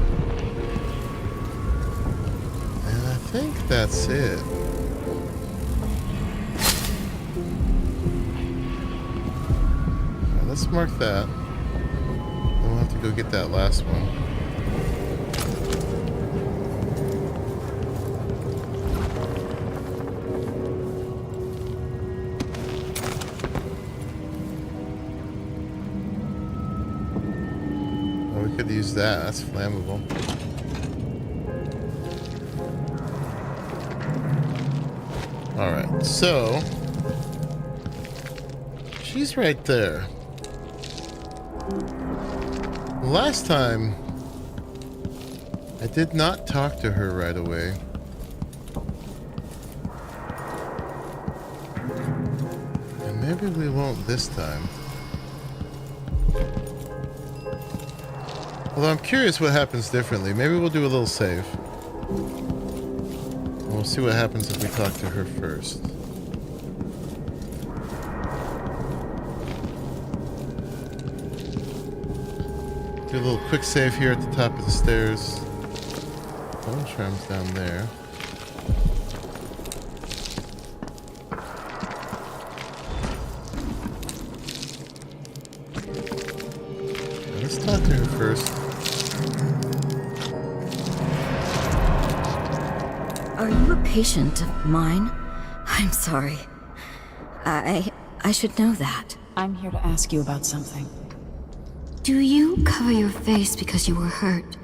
Speaker 1: And I think that's it. Right, let's mark that. Then we'll have to go get that last one. Could use that. That's flammable. Alright, so she's right there. Last time I did not talk to her right away. And maybe we won't this time. Although I'm curious what happens differently. Maybe we'll do a little save. And we'll see what happens if we talk to her first. Do a little quick save here at the top of the stairs. Bone charm's down there. Let's talk to her first.
Speaker 13: Are you a patient of mine? I'm sorry. I should know that.
Speaker 2: I'm here to ask you about something.
Speaker 13: Do you cover your face because you were hurt?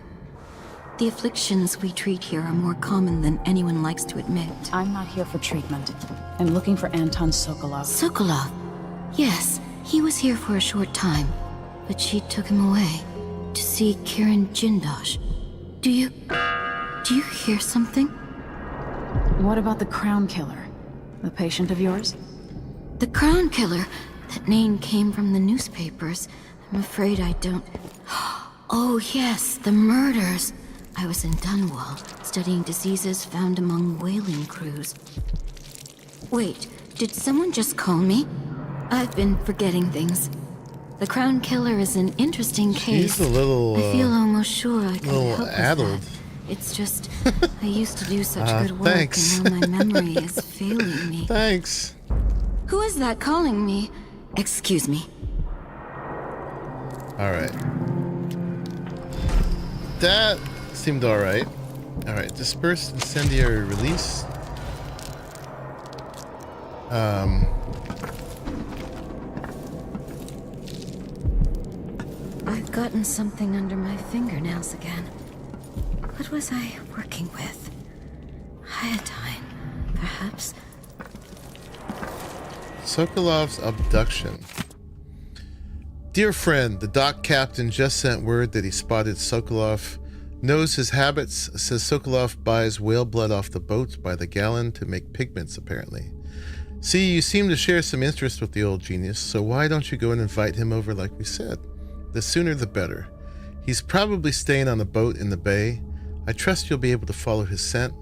Speaker 13: The afflictions we treat here are more common than anyone likes to admit.
Speaker 2: I'm not here for treatment. I'm looking for Anton Sokolov.
Speaker 13: Sokolov? Yes, he was here for a short time, but she took him away to see Kirin Jindosh. Do you hear something?
Speaker 2: What about the Crown Killer? The patient of yours?
Speaker 13: The Crown Killer? That name came from the newspapers. I'm afraid I don't... Oh yes, the murders. I was in Dunwall, studying diseases found among whaling crews. Wait, did someone just call me? I've been forgetting things. The Crown Killer is an interesting case.
Speaker 1: She's a little,
Speaker 13: I feel almost sure I could help with
Speaker 1: addled.
Speaker 13: that. It's just, I used to do such good work,
Speaker 1: thanks.
Speaker 13: and now my memory is failing me.
Speaker 1: Thanks.
Speaker 13: Who is that calling me? Excuse me.
Speaker 1: Alright. That seemed alright. Alright, disperse incendiary release.
Speaker 13: I've gotten something under my fingernails again. What was I working with? Iodine, perhaps?
Speaker 1: Sokolov's abduction. Dear friend, the dock captain just sent word that he spotted Sokolov, knows his habits, says Sokolov buys whale blood off the boats by the gallon to make pigments, apparently. See, you seem to share some interest with the old genius, so why don't you go and invite him over like we said? The sooner the better. He's probably staying on a boat in the bay. I trust you'll be able to follow his scent.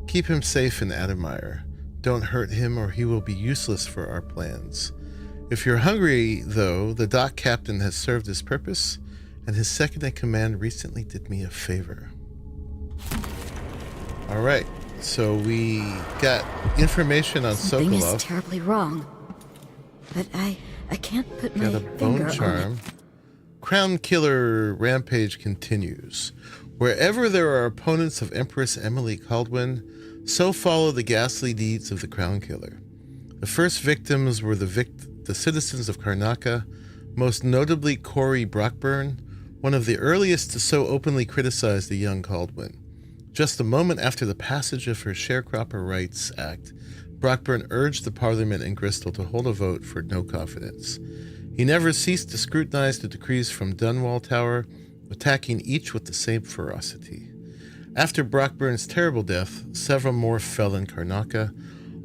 Speaker 1: Keep him safe in Admire. Don't hurt him or he will be useless for our plans. If you're hungry, though, the dock captain has served his purpose, and his second-in-command recently did me a favor. Alright, so we got information on
Speaker 13: Something
Speaker 1: Sokolov.
Speaker 13: is terribly wrong. But I can't put
Speaker 1: Got
Speaker 13: my
Speaker 1: a
Speaker 13: finger
Speaker 1: bone charm.
Speaker 13: on it.
Speaker 1: Crown Killer rampage continues. Wherever there are opponents of Empress Emily Kaldwin, so follow the ghastly deeds of the Crown Killer. The first victims were the citizens of Karnaca, most notably Corey Brockburn, one of the earliest to so openly criticize the young Kaldwin. Just a moment after the passage of her Sharecropper Rights Act, Brockburn urged the Parliament in Bristol to hold a vote for no confidence. He never ceased to scrutinize the decrees from Dunwall Tower, attacking each with the same ferocity. After Brockburn's terrible death, several more fell in Karnaca,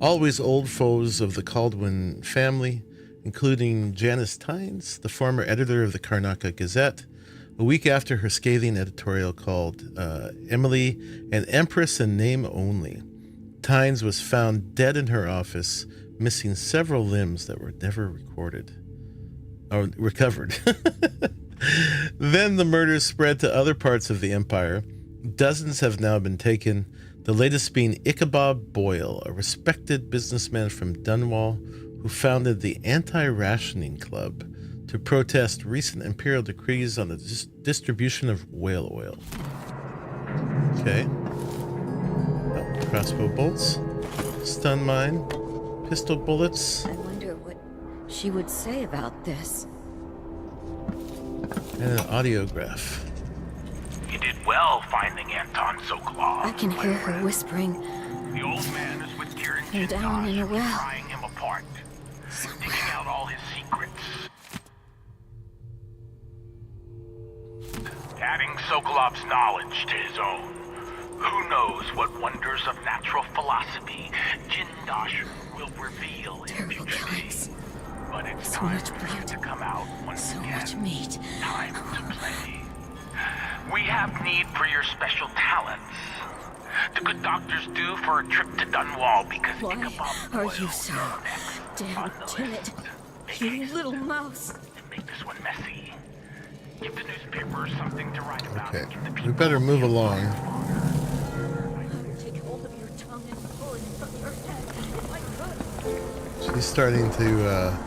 Speaker 1: always old foes of the Kaldwin family, including Janice Tynes, the former editor of the Karnaca Gazette, a week after her scathing editorial called Emily an Empress in name only. Tynes was found dead in her office, missing several limbs that were never recovered. Then the murders spread to other parts of the empire. Dozens have now been taken, the latest being Ichabod Boyle, a respected businessman from Dunwall who founded the Anti-Rationing Club to protest recent imperial decrees on the distribution of whale oil. Okay. Oh, crossbow bolts, stun mine, pistol bullets.
Speaker 13: I wonder what she would say about this.
Speaker 1: And an audiograph.
Speaker 7: You did well finding Anton Sokolov.
Speaker 13: I can hear her whispering.
Speaker 7: The old man is with Kieran
Speaker 13: And down in a well.
Speaker 7: prying him apart, digging out all his secrets. Adding Sokolov's knowledge to his own. Who knows what wonders of natural philosophy Jindosh will reveal in future days. But it's
Speaker 13: So
Speaker 7: time
Speaker 13: much
Speaker 7: for him
Speaker 13: blood.
Speaker 7: to come out once
Speaker 13: So
Speaker 7: again.
Speaker 13: much meat.
Speaker 7: Time to play. We have need for your special talents. The good doctors do for a trip to Dunwall because
Speaker 13: Why
Speaker 7: Ichabod
Speaker 13: are
Speaker 7: Boyle
Speaker 13: you so damn timid? You little mouse.
Speaker 7: make this one messy. Give the newspaper something to write about.
Speaker 1: Okay, we better move along.
Speaker 21: Take hold of your tongue and pull it from your head if I could.
Speaker 1: She's starting to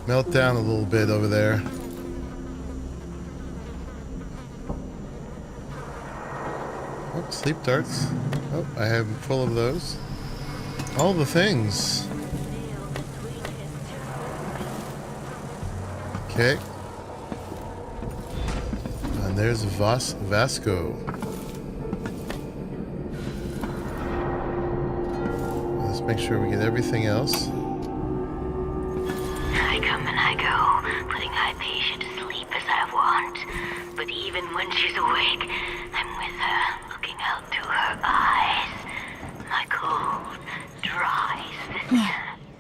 Speaker 1: melt down a little bit over there. Oh, sleep darts. Oh, I have full of those. All the things. Okay. And there's Vasco. Let's make sure we get everything else.
Speaker 14: I come and I go, putting Hypatia to sleep as I want. But even when she's awake, I I'm with her, looking out through her eyes. My cold, dry sister.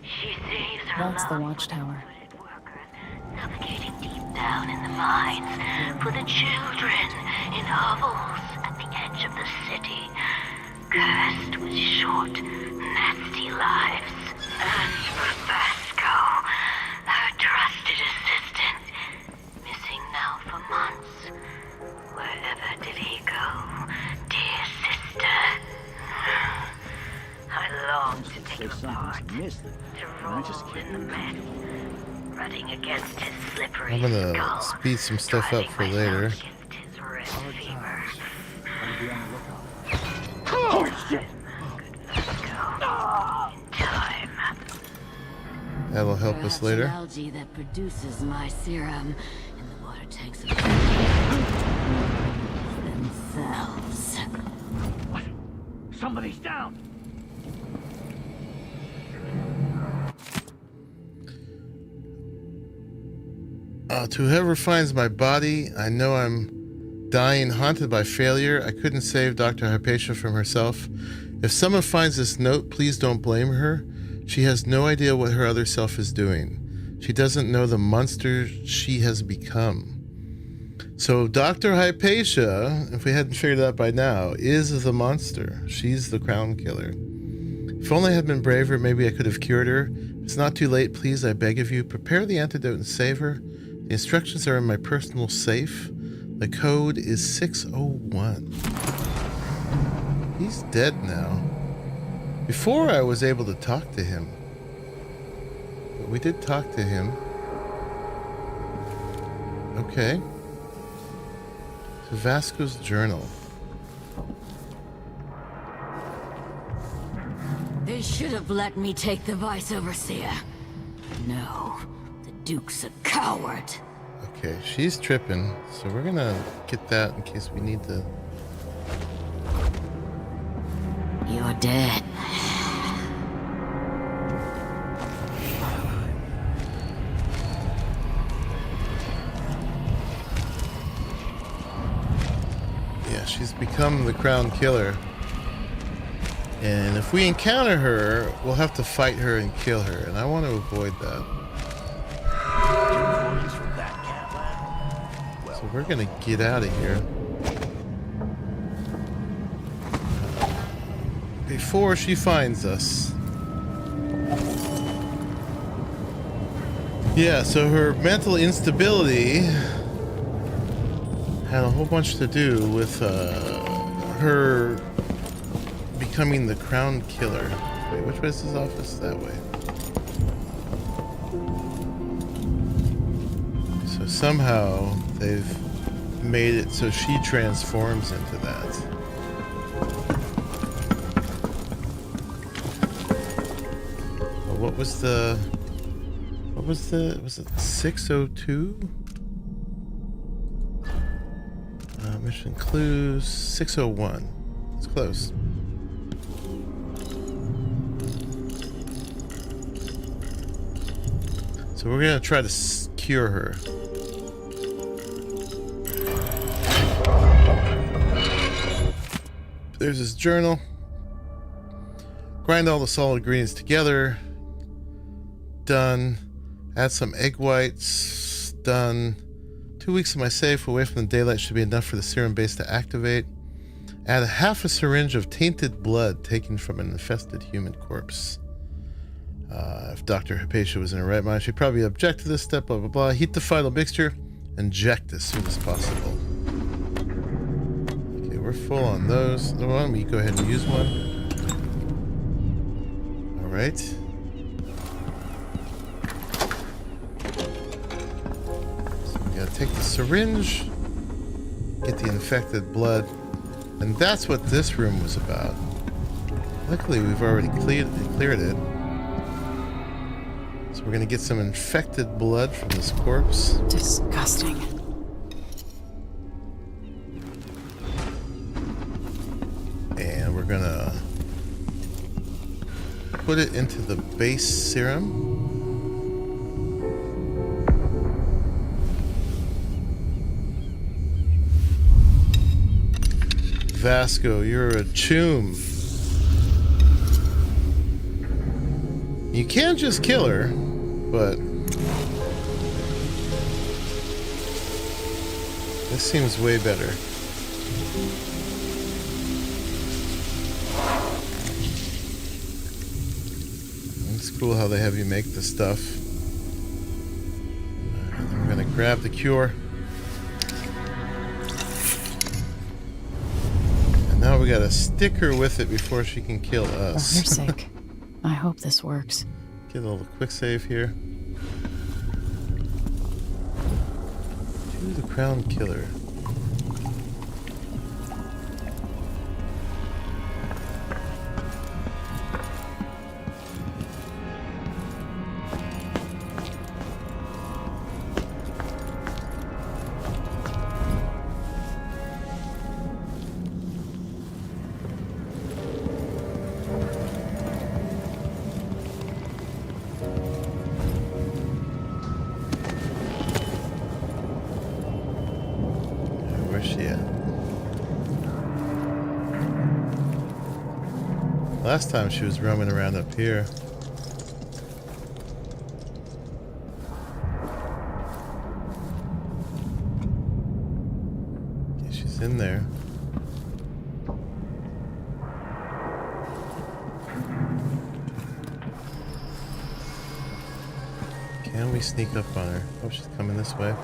Speaker 14: She saves her
Speaker 2: That's the
Speaker 14: love
Speaker 2: watchtower.
Speaker 14: suffocating deep down in the mines for the children in hovels at the edge of the city, cursed with short, nasty lives. And for Vasco, her trusted assistant, missing now for months. Wherever did he go, dear sister? I long to take him apart, to roll in the mess, running against his slippery
Speaker 1: I'm gonna
Speaker 14: skull,
Speaker 1: speed some stuff up for later.
Speaker 14: his red fever.
Speaker 8: Oh, shit!
Speaker 14: Time.
Speaker 1: That'll help us later.
Speaker 13: Algae that produces my serum in the water tanks of themselves.
Speaker 10: What? Somebody's down!
Speaker 1: To whoever finds my body, I know I'm dying haunted by failure. I couldn't save Dr. Hypatia from herself. If someone finds this note, please don't blame her. She has no idea what her other self is doing. She doesn't know the monster she has become. So Dr. Hypatia, if we hadn't figured it out by now, is the monster. She's the crown killer. If only I had been braver, maybe I could have cured her. If it's not too late, please, I beg of you, prepare the antidote and save her. The instructions are in my personal safe. The code is 601. He's dead now. Before I was able to talk to him. But we did talk to him. Okay. So Vasco's journal.
Speaker 13: They should have let me take the Vice Overseer. No, the Duke's a coward.
Speaker 1: Okay, she's tripping, so we're gonna get that in case we need to.
Speaker 13: You're dead.
Speaker 1: Yeah, she's become the crown killer. And if we encounter her, we'll have to fight her and kill her, and I want to avoid that. So we're gonna get out of here. Before she finds us. Yeah, so her mental instability had a whole bunch to do with her becoming the crown killer. Wait, which way is his office? That way. So somehow they've made it so she transforms into that. What was it 602? Mission clues 601. It's close. So we're gonna try to cure her. There's his journal. Grind all the solid ingredients together. Done. Add some egg whites. Done. 2 weeks of my safe away from the daylight should be enough for the serum base to activate. Add half a syringe of tainted blood taken from an infested human corpse. If Dr. Hypatia was in her right mind, she'd probably object to this step, blah, blah, blah. Heat the final mixture. Inject as soon as possible. Okay, we're full on those. Why don't we go ahead and use one? Alright. So we gotta take the syringe, get the infected blood, and that's what this room was about. Luckily, we've already cleared it. So we're gonna get some infected blood from this corpse.
Speaker 2: Disgusting.
Speaker 1: And we're gonna put it into the base serum. Vasco, you're a choom. You can just kill her, but this seems way better. It's cool how they have you make the stuff. Alright, then we're gonna grab the cure. And now we gotta stick her with it before she can kill us.
Speaker 2: For her sake. I hope this works.
Speaker 1: Get a little quick save here. To the crown killer. Last time she was roaming around up here. Okay, she's in there. Can we sneak up on her? Oh, she's coming this way.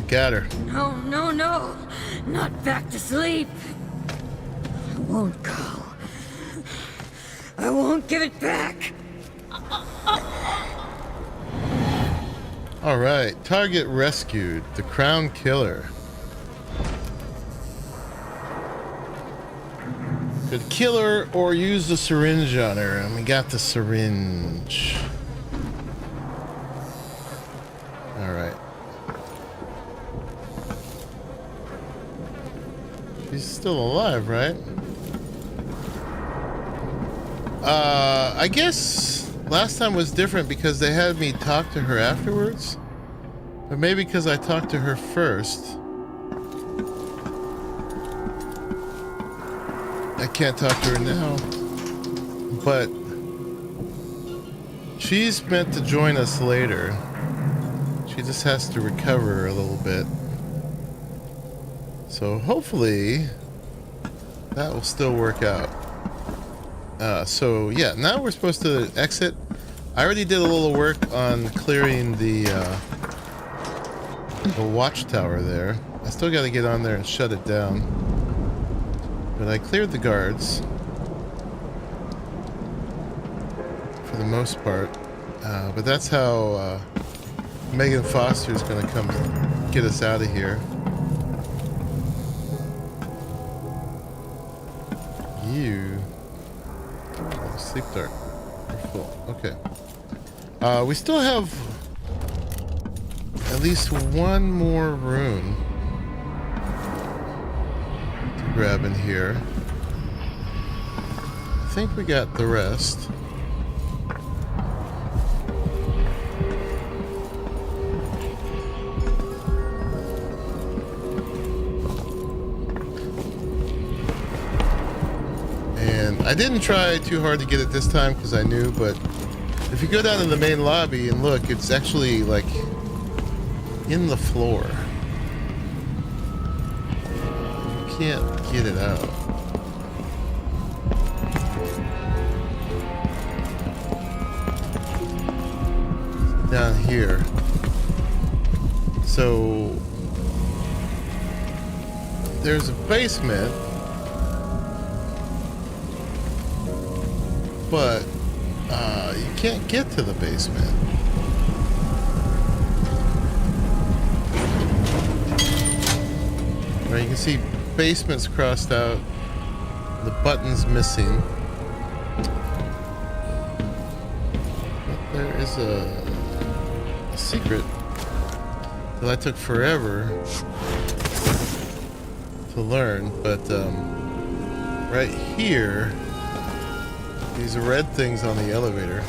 Speaker 1: Got her.
Speaker 21: No, no, no. Not back to sleep. I won't go. I won't give it back.
Speaker 1: Alright, target rescued. The crown killer. Could kill her or use the syringe on her. And we got the syringe. Alright. She's still alive, right? I guess last time was different because they had me talk to her afterwards. But maybe because I talked to her first. I can't talk to her now. But she's meant to join us later. She just has to recover a little bit. So hopefully that will still work out. So yeah, now we're supposed to exit. I already did a little work on clearing the watchtower there. I still got to get on there and shut it down. But I cleared the guards for the most part. But that's how Megan Foster is going to come get us out of here. You sleep dark. You're full. Okay. We still have at least one more room to grab in here. I think we got the rest. I didn't try too hard to get it this time because I knew, but if you go down to the main lobby and look, it's actually like in the floor. You can't get it out. Down here. So there's a basement. But you can't get to the basement. Right, you can see basements crossed out, the buttons missing. But there is a secret that I took forever to learn, but right here, these red things on the elevator,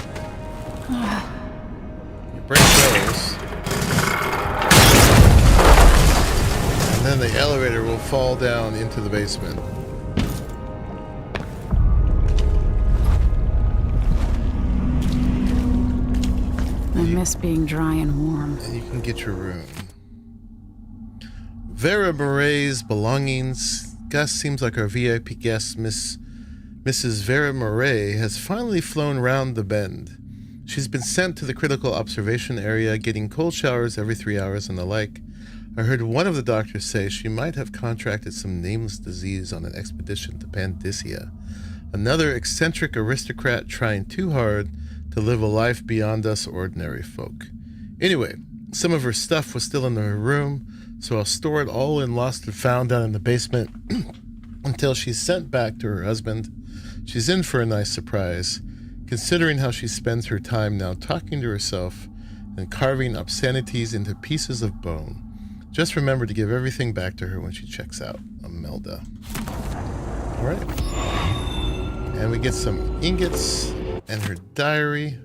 Speaker 1: you break those, and then the elevator will fall down into the basement.
Speaker 2: I miss being dry and warm.
Speaker 1: And you can get your room. Vera Murray's belongings. Gus seems like our VIP guest, Mrs. Vera Murray, has finally flown round the bend. She's been sent to the critical observation area, getting cold showers every 3 hours and the like. I heard one of the doctors say she might have contracted some nameless disease on an expedition to Pandyssia. Another eccentric aristocrat trying too hard to live a life beyond us ordinary folk. Anyway, some of her stuff was still in her room, so I'll store it all in Lost and Found down in the basement until she's sent back to her husband. She's in for a nice surprise, considering how she spends her time now talking to herself and carving obscenities into pieces of bone. Just remember to give everything back to her when she checks out. Imelda. Alright. And we get some ingots and her diary,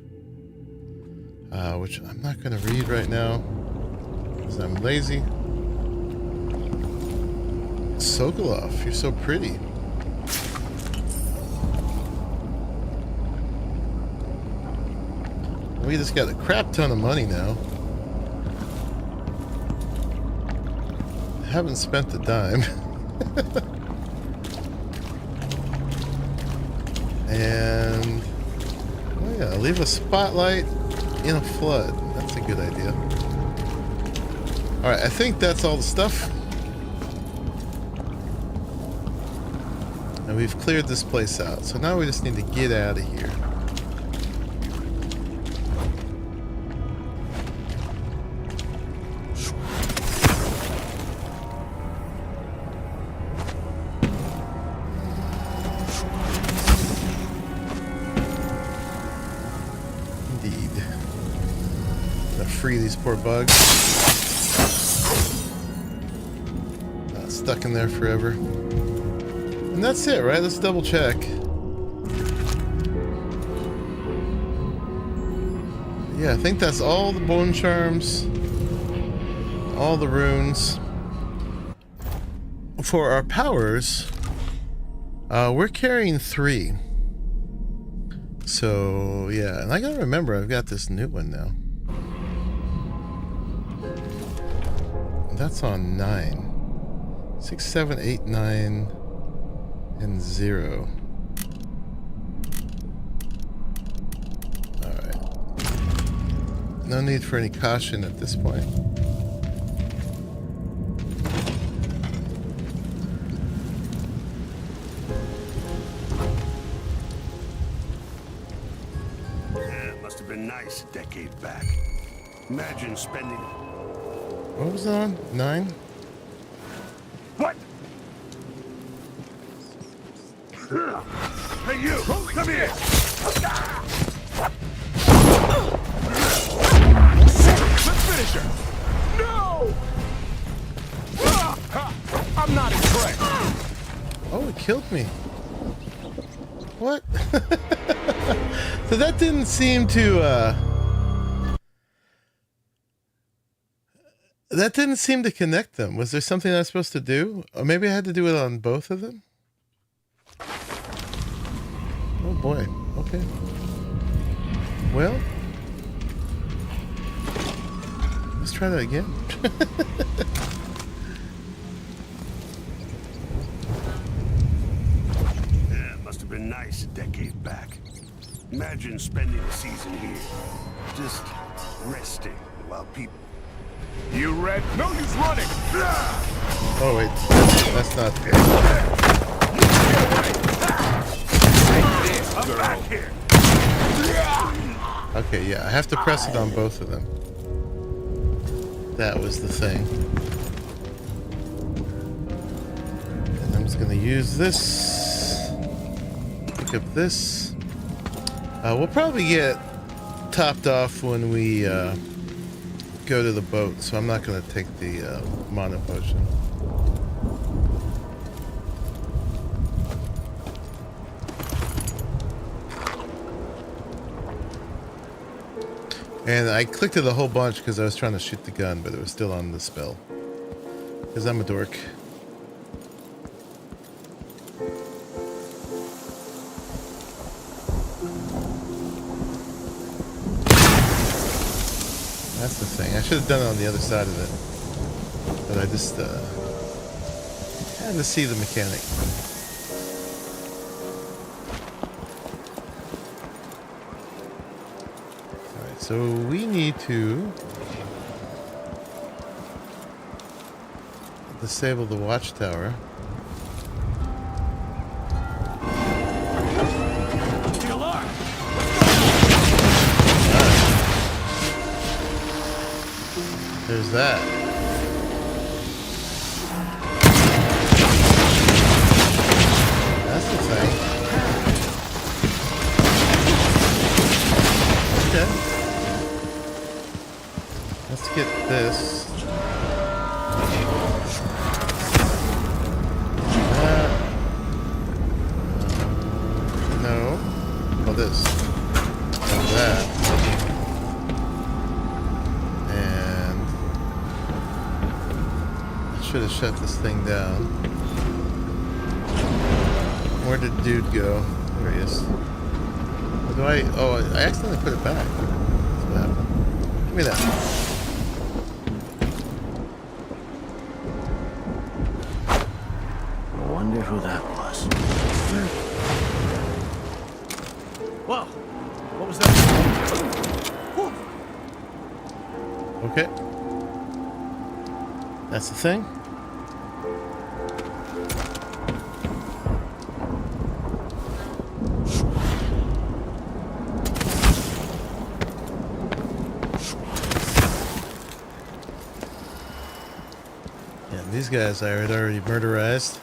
Speaker 1: which I'm not going to read right now because I'm lazy. Sokolov, you're so pretty. We just got a crap ton of money now. Haven't spent a dime. And oh yeah, leave a spotlight in a flood. That's a good idea. Alright, I think that's all the stuff. And we've cleared this place out. So now we just need to get out of here. Free these poor bugs. Stuck in there forever. And that's it, right? Let's double check. Yeah, I think that's all the bone charms, all the runes. For our powers, we're carrying 3. So, yeah, and I gotta remember I've got this new one now. That's on 9. 6, 7, 8, 9, and 0. Alright. No need for any caution at this point.
Speaker 16: Yeah, it must have been nice a decade back. Imagine spending...
Speaker 1: What was it on? 9?
Speaker 16: What? Hey, you! Come here! Let's finish her! No! I'm not impressed.
Speaker 1: Oh, it killed me. What? So that didn't seem to, that didn't seem to connect them. Was there something I was supposed to do? Or maybe I had to do it on both of them? Oh boy. Okay. Well, let's try that again.
Speaker 16: Yeah, it must have been nice a decade back. Imagine spending a season here, just resting while people... You ready? No use running!
Speaker 1: Oh wait, that's not good.
Speaker 16: I'm back here!
Speaker 1: Okay, yeah, I have to press it on both of them. That was the thing. And I'm just gonna use this. Pick up this. We'll probably get topped off when we go to the boat, so I'm not going to take the mono potion. And I clicked it a whole bunch because I was trying to shoot the gun, but it was still on the spell. Because I'm a dork. That's the thing. I should have done it on the other side of it. But I just had to see the mechanic. Alright, so we need to disable the watchtower.
Speaker 10: The alarm!
Speaker 1: There's that. That's the thing. Okay. Let's get this. No. Oh, this. And that. Should have shut this thing down. Where did dude go? There he is. What do I? Oh, I accidentally put it back. That's what happened. Give me that.
Speaker 10: I wonder who that was. Whoa! What was that?
Speaker 1: Okay. That's the thing. Yeah, these guys I had already murderized.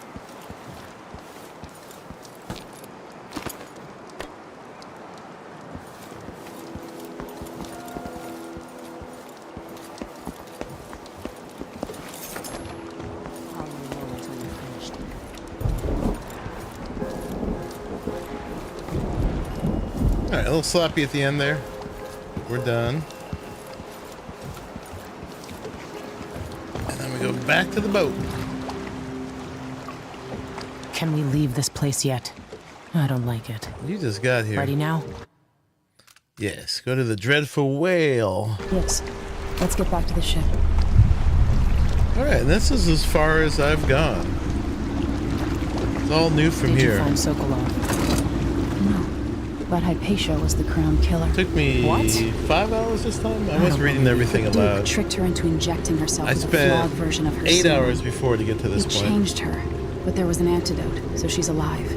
Speaker 1: Alright, a little sloppy at the end there. We're done. And then we go back to the boat.
Speaker 6: Can we leave this place yet? I don't like it.
Speaker 1: You just got here.
Speaker 6: Ready now?
Speaker 1: Yes, go to the dreadful whale.
Speaker 2: Yes. Let's get back to the ship.
Speaker 1: Alright, and this is as far as I've gone. It's all new from
Speaker 2: Did
Speaker 1: here.
Speaker 2: you find Sokolov? No. But Hypatia was the crown killer.
Speaker 1: Took me 5 hours this time. I was reading everything
Speaker 2: Duke
Speaker 1: aloud.
Speaker 2: tricked her into injecting herself
Speaker 1: I
Speaker 2: with a flawed
Speaker 1: spent
Speaker 2: version of her
Speaker 1: 8
Speaker 2: serum.
Speaker 1: hours before to get to this
Speaker 2: He
Speaker 1: point.
Speaker 2: changed her, but there was an antidote, so she's alive.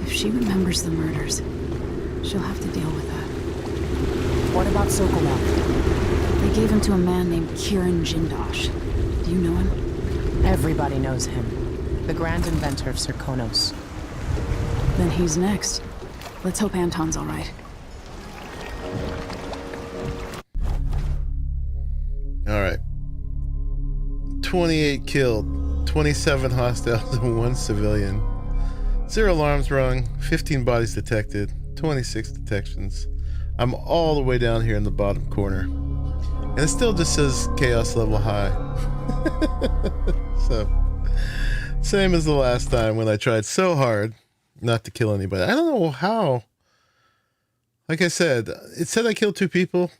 Speaker 2: If she remembers the murders, she'll have to deal with that.
Speaker 6: What about Sokolov?
Speaker 2: They gave him to a man named Kiran Jindosh. Do you know him?
Speaker 6: Everybody knows him. The grand inventor of Circonos.
Speaker 2: Then he's next. Let's hope Anton's all right.
Speaker 1: All right. 28 killed, 27 hostiles, and 1 civilian. 0 alarms rung, 15 bodies detected, 26 detections. I'm all the way down here in the bottom corner. And it still just says chaos level high. So, same as the last time when I tried so hard not to kill anybody. I don't know how. Like I said, it said I killed 2 people.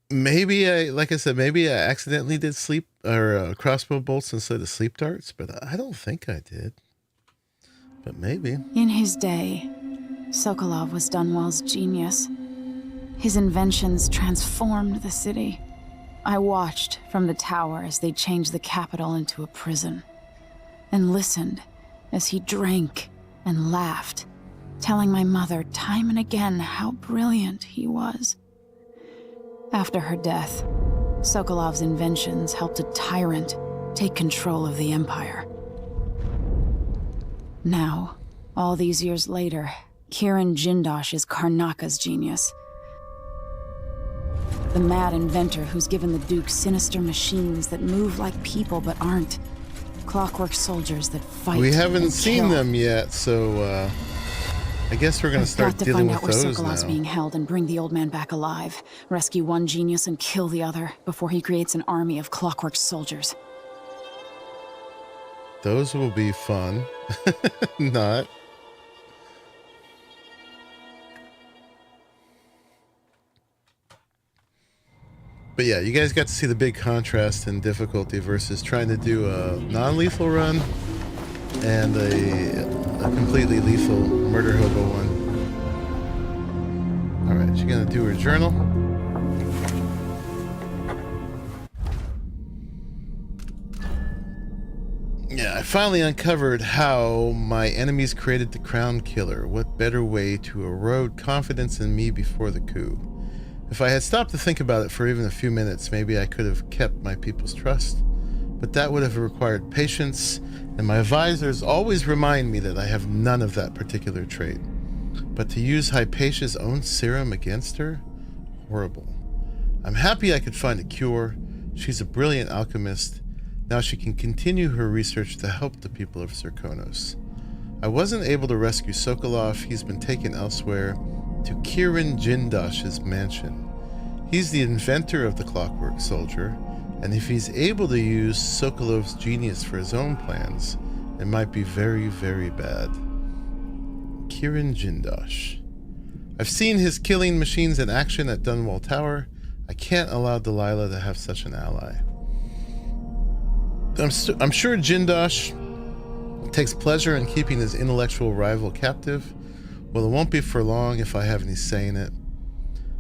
Speaker 1: Maybe maybe I accidentally did sleep or crossbow bolts instead of sleep darts, but I don't think I did. But maybe.
Speaker 2: In his day, Sokolov was Dunwall's genius. His inventions transformed the city. I watched from the tower as they changed the capital into a prison, and listened as he drank and laughed, telling my mother time and again how brilliant he was. After her death, Sokolov's inventions helped a tyrant take control of the empire. Now, all these years later, Kiran Jindosh is Karnaka's genius. The mad inventor who's given the Duke sinister machines that move like people but aren't. Clockwork soldiers that fight.
Speaker 1: We haven't
Speaker 2: and
Speaker 1: seen
Speaker 2: kill.
Speaker 1: them yet, so I guess we're gonna start dealing with those now.
Speaker 2: Got to find out where Sokolov's being held and bring the old man back alive. Rescue one genius and kill the other before he creates an army of clockwork soldiers.
Speaker 1: Those will be fun. Not. But yeah, you guys got to see the big contrast in difficulty versus trying to do a non-lethal run and a completely lethal murder hobo one. Alright, she's gonna do her journal. Yeah, I finally uncovered how my enemies created the Crown Killer. What better way to erode confidence in me before the coup? If I had stopped to think about it for even a few minutes, maybe I could have kept my people's trust. But that would have required patience, and my advisors always remind me that I have none of that particular trait. But to use Hypatia's own serum against her? Horrible. I'm happy I could find a cure. She's a brilliant alchemist. Now she can continue her research to help the people of Serkonos. I wasn't able to rescue Sokolov. He's been taken elsewhere to Kirin Jindosh's mansion. He's the inventor of the Clockwork Soldier, and if he's able to use Sokolov's genius for his own plans, it might be very, very bad. Kirin Jindosh. I've seen his killing machines in action at Dunwall Tower. I can't allow Delilah to have such an ally. I'm sure Jindosh takes pleasure in keeping his intellectual rival captive. Well, it won't be for long if I have any say in it.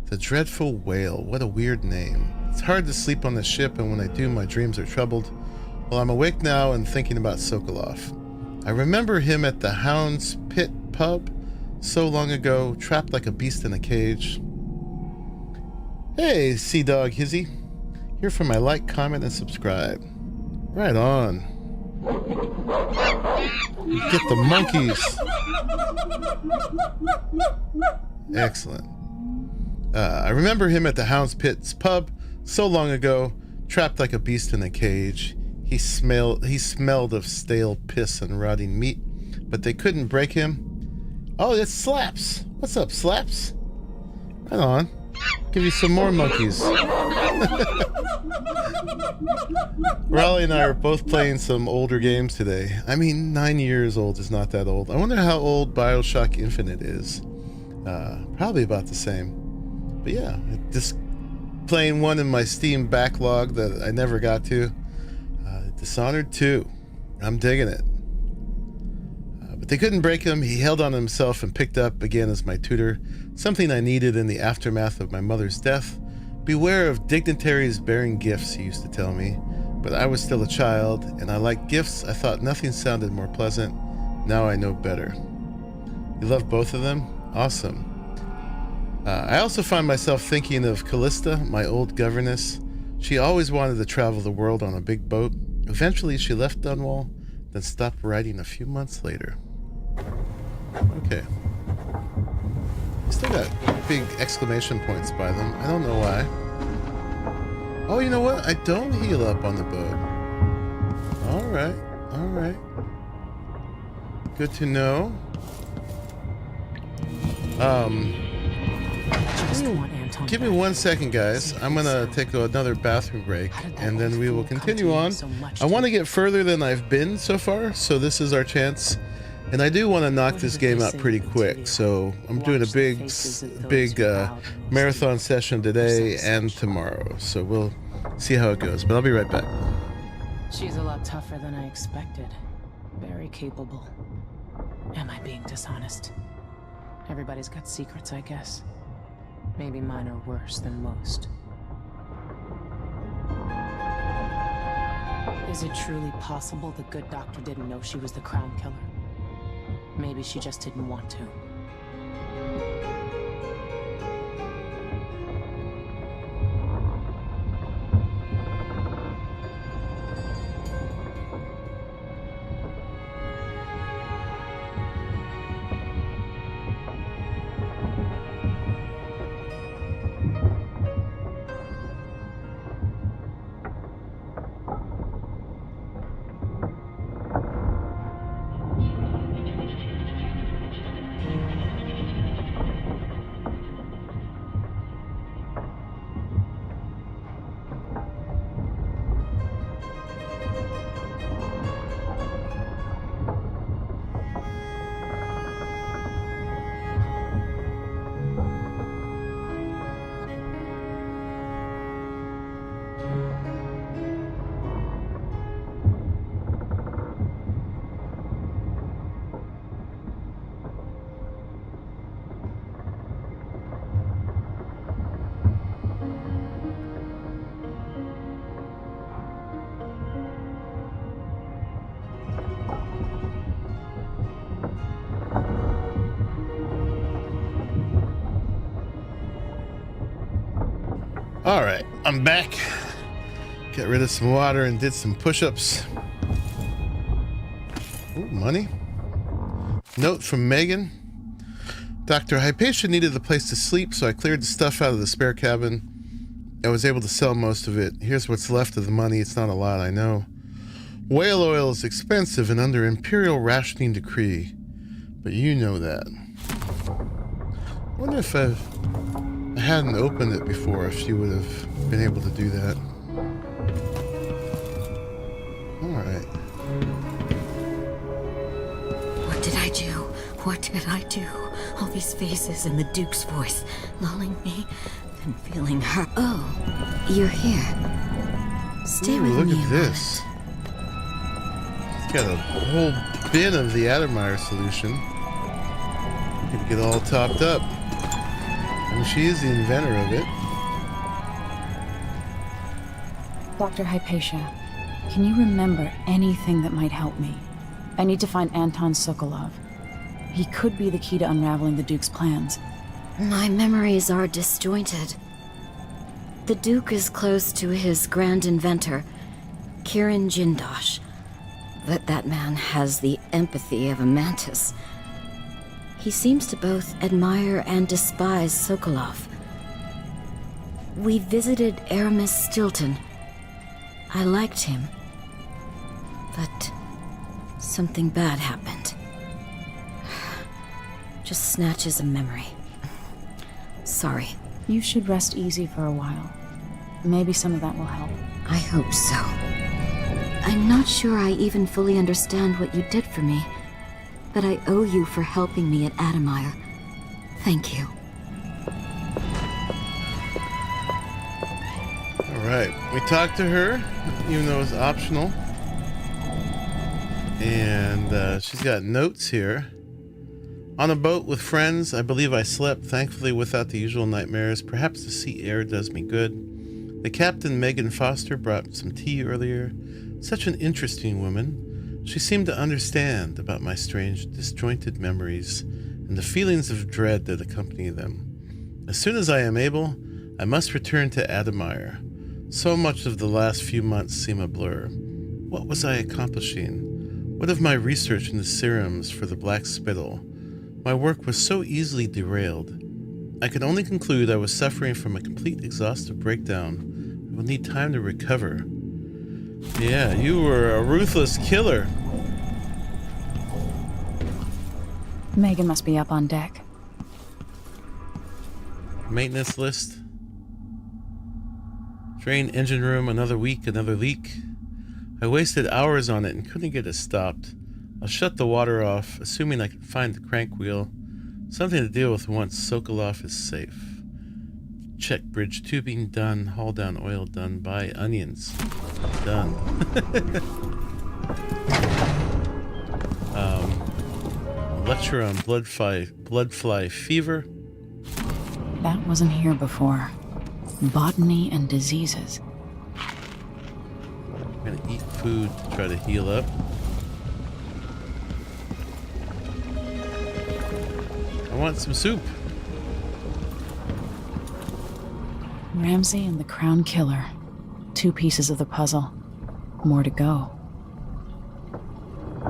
Speaker 1: The Dreadful Whale, what a weird name. It's hard to sleep on the ship, and when I do, my dreams are troubled. Well, I'm awake now and thinking about Sokolov. I remember him at the Hound's Pit pub so long ago, trapped like a beast in a cage. Hey, Sea Dog Hizzy. Here for my like, comment, and subscribe. Right on. Get the monkeys. Excellent. I remember him at the Hound's Pit's pub so long ago, trapped like a beast in a cage. He smelled of stale piss and rotting meat, but they couldn't break him. Oh, it's Slaps. What's up, Slaps? Right on. Give you some more monkeys. Raleigh and I are both playing some older games today. I mean, 9 years old is not that old. I wonder how old BioShock Infinite is. Probably about the same. But yeah, just playing one in my Steam backlog that I never got to. Dishonored 2. I'm digging it. But they couldn't break him. He held on himself and picked up again as my tutor, something I needed in the aftermath of my mother's death. Beware of dignitaries bearing gifts, he used to tell me. But I was still a child, and I liked gifts. I thought nothing sounded more pleasant. Now I know better. You love both of them? Awesome. I also find myself thinking of Callista, my old governess. She always wanted to travel the world on a big boat. Eventually she left Dunwall, then stopped writing a few months later. Okay. Still got big exclamation points by them. I don't know why. Oh, you know what? I don't heal up on the boat. Alright, alright. Good to know. Give me 1 second, guys. I'm gonna take another bathroom break, and then we will continue on. I want to get further than I've been so far, so this is our chance. And I do want to knock this game out pretty quick, so I'm doing a big marathon session today and tomorrow. So we'll see how it goes, but I'll be right back.
Speaker 6: She's a lot tougher than I expected. Very capable. Am I being dishonest? Everybody's got secrets, I guess. Maybe mine are worse than most. Is it truly possible the good doctor didn't know she was the Crown Killer? Maybe she just didn't want to.
Speaker 1: All right, I'm back. Got rid of some water and did some push-ups. Ooh, money. Note from Megan. Dr. Hypatia needed a place to sleep, so I cleared the stuff out of the spare cabin. I was able to sell most of it. Here's what's left of the money. It's not a lot, I know. Whale oil is expensive and under imperial rationing decree, but you know that. I wonder if I hadn't opened it before, if she would have been able to do that. Alright.
Speaker 13: What did I do? What did I do? All these faces and the Duke's voice lulling me, then feeling her. Oh, you're here. Stay with
Speaker 1: look
Speaker 13: me.
Speaker 1: At this. It's got a whole bin of the Adamire solution. You can get all topped up. And she is the inventor of it.
Speaker 2: Dr. Hypatia, can you remember anything that might help me? I need to find Anton Sokolov. He could be the key to unraveling the Duke's plans.
Speaker 13: My memories are disjointed. The Duke is close to his grand inventor, Kirin Jindosh. But that man has the empathy of a mantis. He seems to both admire and despise Sokolov. We visited Aramis Stilton. I liked him. But something bad happened. Just snatches of memory. Sorry.
Speaker 2: You should rest easy for a while. Maybe some of that will help.
Speaker 13: I hope so. I'm not sure I even fully understand what you did for me, but I owe you for helping me at Adamire. Thank you.
Speaker 1: Alright, we talked to her, even though it's optional. And she's got notes here. On a boat with friends, I believe I slept, thankfully without the usual nightmares. Perhaps the sea air does me good. The captain, Megan Foster, brought some tea earlier. Such an interesting woman. She seemed to understand about my strange, disjointed memories and the feelings of dread that accompany them. As soon as I am able, I must return to Adamire. So much of the last few months seem a blur. What was I accomplishing? What of my research into serums for the black spittle? My work was so easily derailed. I could only conclude I was suffering from a complete exhaustive breakdown. I will need time to recover. Yeah, you were a ruthless killer.
Speaker 2: Megan must be up on deck.
Speaker 1: Maintenance list. Drain engine room, another week, another leak. I wasted hours on it and couldn't get it stopped. I'll shut the water off, assuming I can find the crank wheel. Something to deal with once Sokolov is safe. Check bridge tubing done. Haul down oil done. Buy onions done. Lecture on blood fly fever.
Speaker 2: That wasn't here before. Botany and diseases.
Speaker 1: I'm gonna eat food to try to heal up. I want some soup.
Speaker 2: Ramsey and the Crown Killer. 2 pieces of the puzzle. More to go.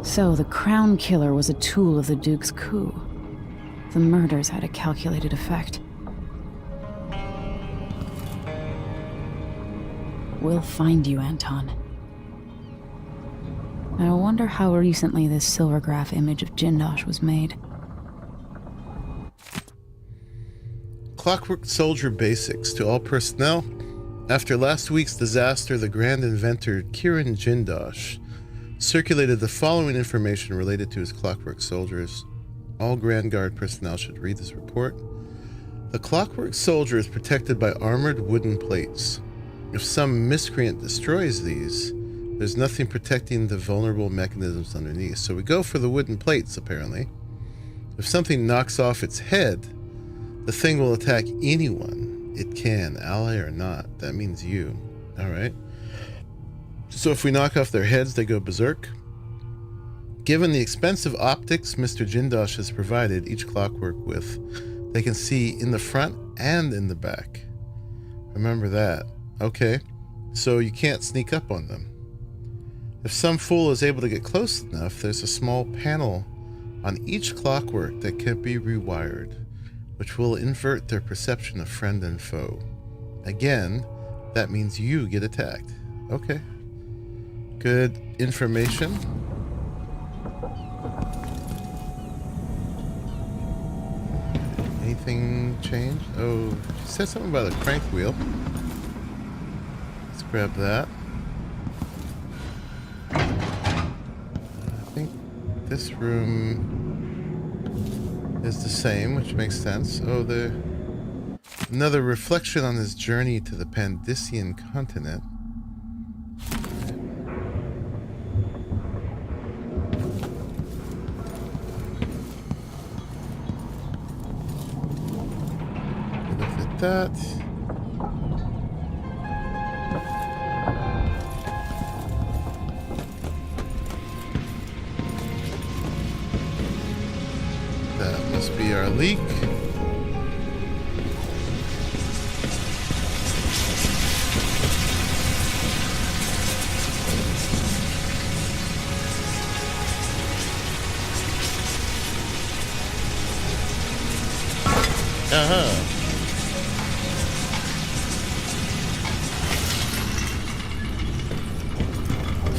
Speaker 2: So the Crown Killer was a tool of the Duke's coup. The murders had a calculated effect. We'll find you, Anton. I wonder how recently this silvergraph image of Jindosh was made.
Speaker 1: Clockwork Soldier Basics to all personnel. After last week's disaster, the grand inventor Kirin Jindosh circulated the following information related to his Clockwork Soldiers. All Grand Guard personnel should read this report. The Clockwork Soldier is protected by armored wooden plates. If some miscreant destroys these, there's nothing protecting the vulnerable mechanisms underneath. So we go for the wooden plates, apparently. If something knocks off its head, the thing will attack anyone it can, ally or not. That means you. Alright. So if we knock off their heads, they go berserk. Given the expensive optics Mr. Jindosh has provided each clockwork with, they can see in the front and in the back. Remember that. Okay. So you can't sneak up on them. If some fool is able to get close enough, there's a small panel on each clockwork that can be rewired, which will invert their perception of friend and foe. Again, that means you get attacked. Okay. Good information. Anything changed? Oh, she said something about a crank wheel. Let's grab that. I think this room is the same, which makes sense. Oh, another reflection on his journey to the Pandician continent. Look at that. That must be our leak.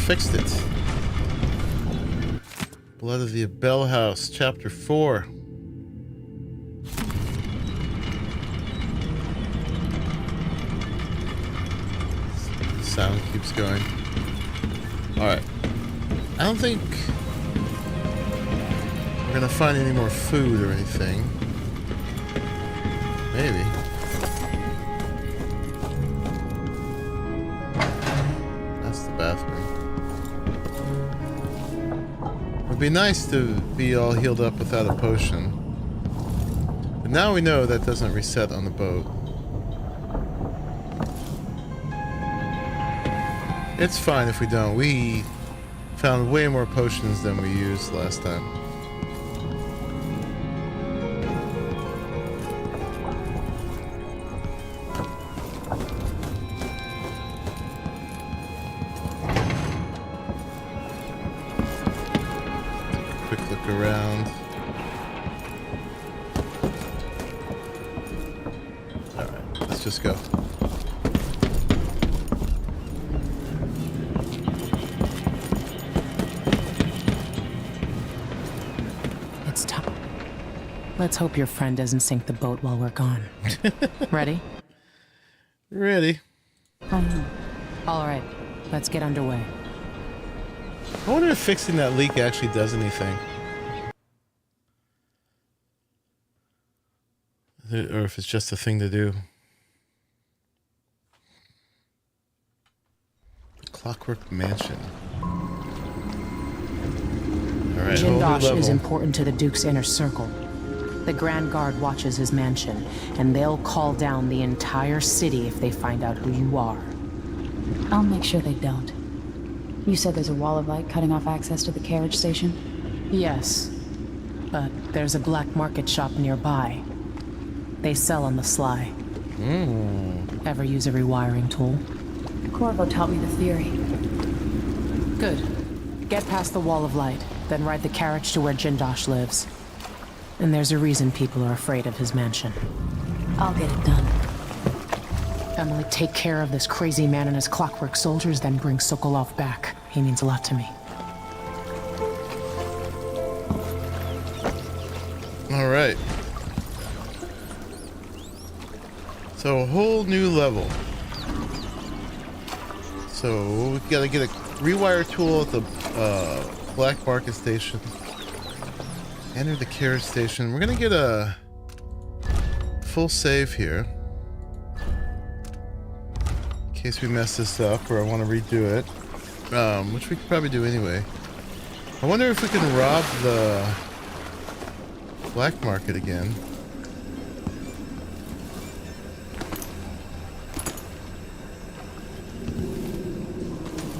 Speaker 1: Fixed it. Blood of the Bell House, Chapter 4. Sound keeps going. Alright. I don't think we're gonna find any more food or anything. Maybe. That's the bathroom. It'd be nice to be all healed up without a potion. But now we know that doesn't reset on the boat. It's fine if we don't. We found way more potions than we used last time. Quick look around. Alright, let's just go.
Speaker 6: Let's hope your friend doesn't sink the boat while we're gone. Ready?
Speaker 1: Ready.
Speaker 6: All right, let's get underway.
Speaker 1: I wonder if fixing that leak actually does anything. Or if it's just a thing to do. The Clockwork Mansion. Alright,
Speaker 6: Jindosh is important to the Duke's inner circle. The Grand Guard watches his mansion, and they'll call down the entire city if they find out who you are.
Speaker 2: I'll make sure they don't. You said there's a wall of light cutting off access to the carriage station?
Speaker 6: Yes, but there's a black market shop nearby. They sell on the sly. Ever use a rewiring tool?
Speaker 2: Corvo taught me the theory.
Speaker 6: Good. Get past the wall of light, then ride the carriage to where Jindosh lives. And there's a reason people are afraid of his mansion.
Speaker 2: I'll get it done.
Speaker 6: Emily, take care of this crazy man and his clockwork soldiers, then bring Sokolov back. He means a lot to me.
Speaker 1: All right. So a whole new level. So we gotta get a rewire tool at the Black Market Station. Enter the carriage station. We're gonna get a full save here. In case we mess this up or I want to redo it. Which we could probably do anyway. I wonder if we can rob the black market again.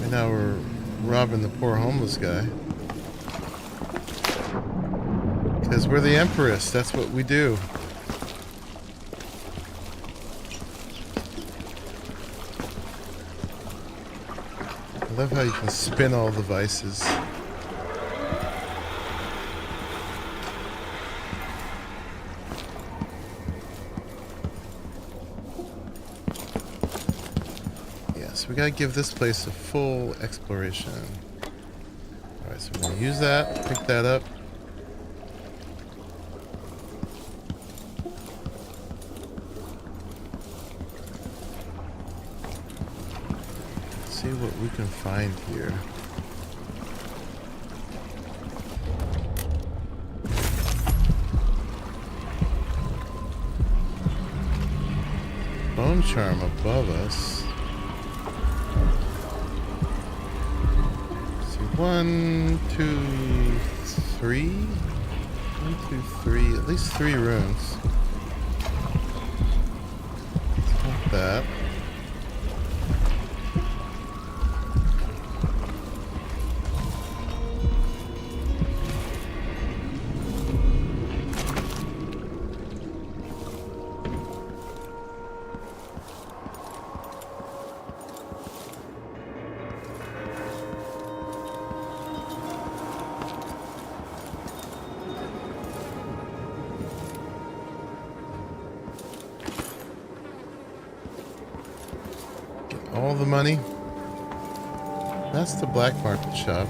Speaker 1: Right now we're robbing the poor homeless guy. Because we're the Empress, that's what we do. love how you can spin all the vices. Yeah, so we gotta give this place a full exploration. Alright, so we're gonna use that, pick that up. See what we can find here. Bone charm above us. Let's see, 1, 2, 3. 1, 2, 3. At least 3 runes. Let's put that. All the money. That's the black market shop.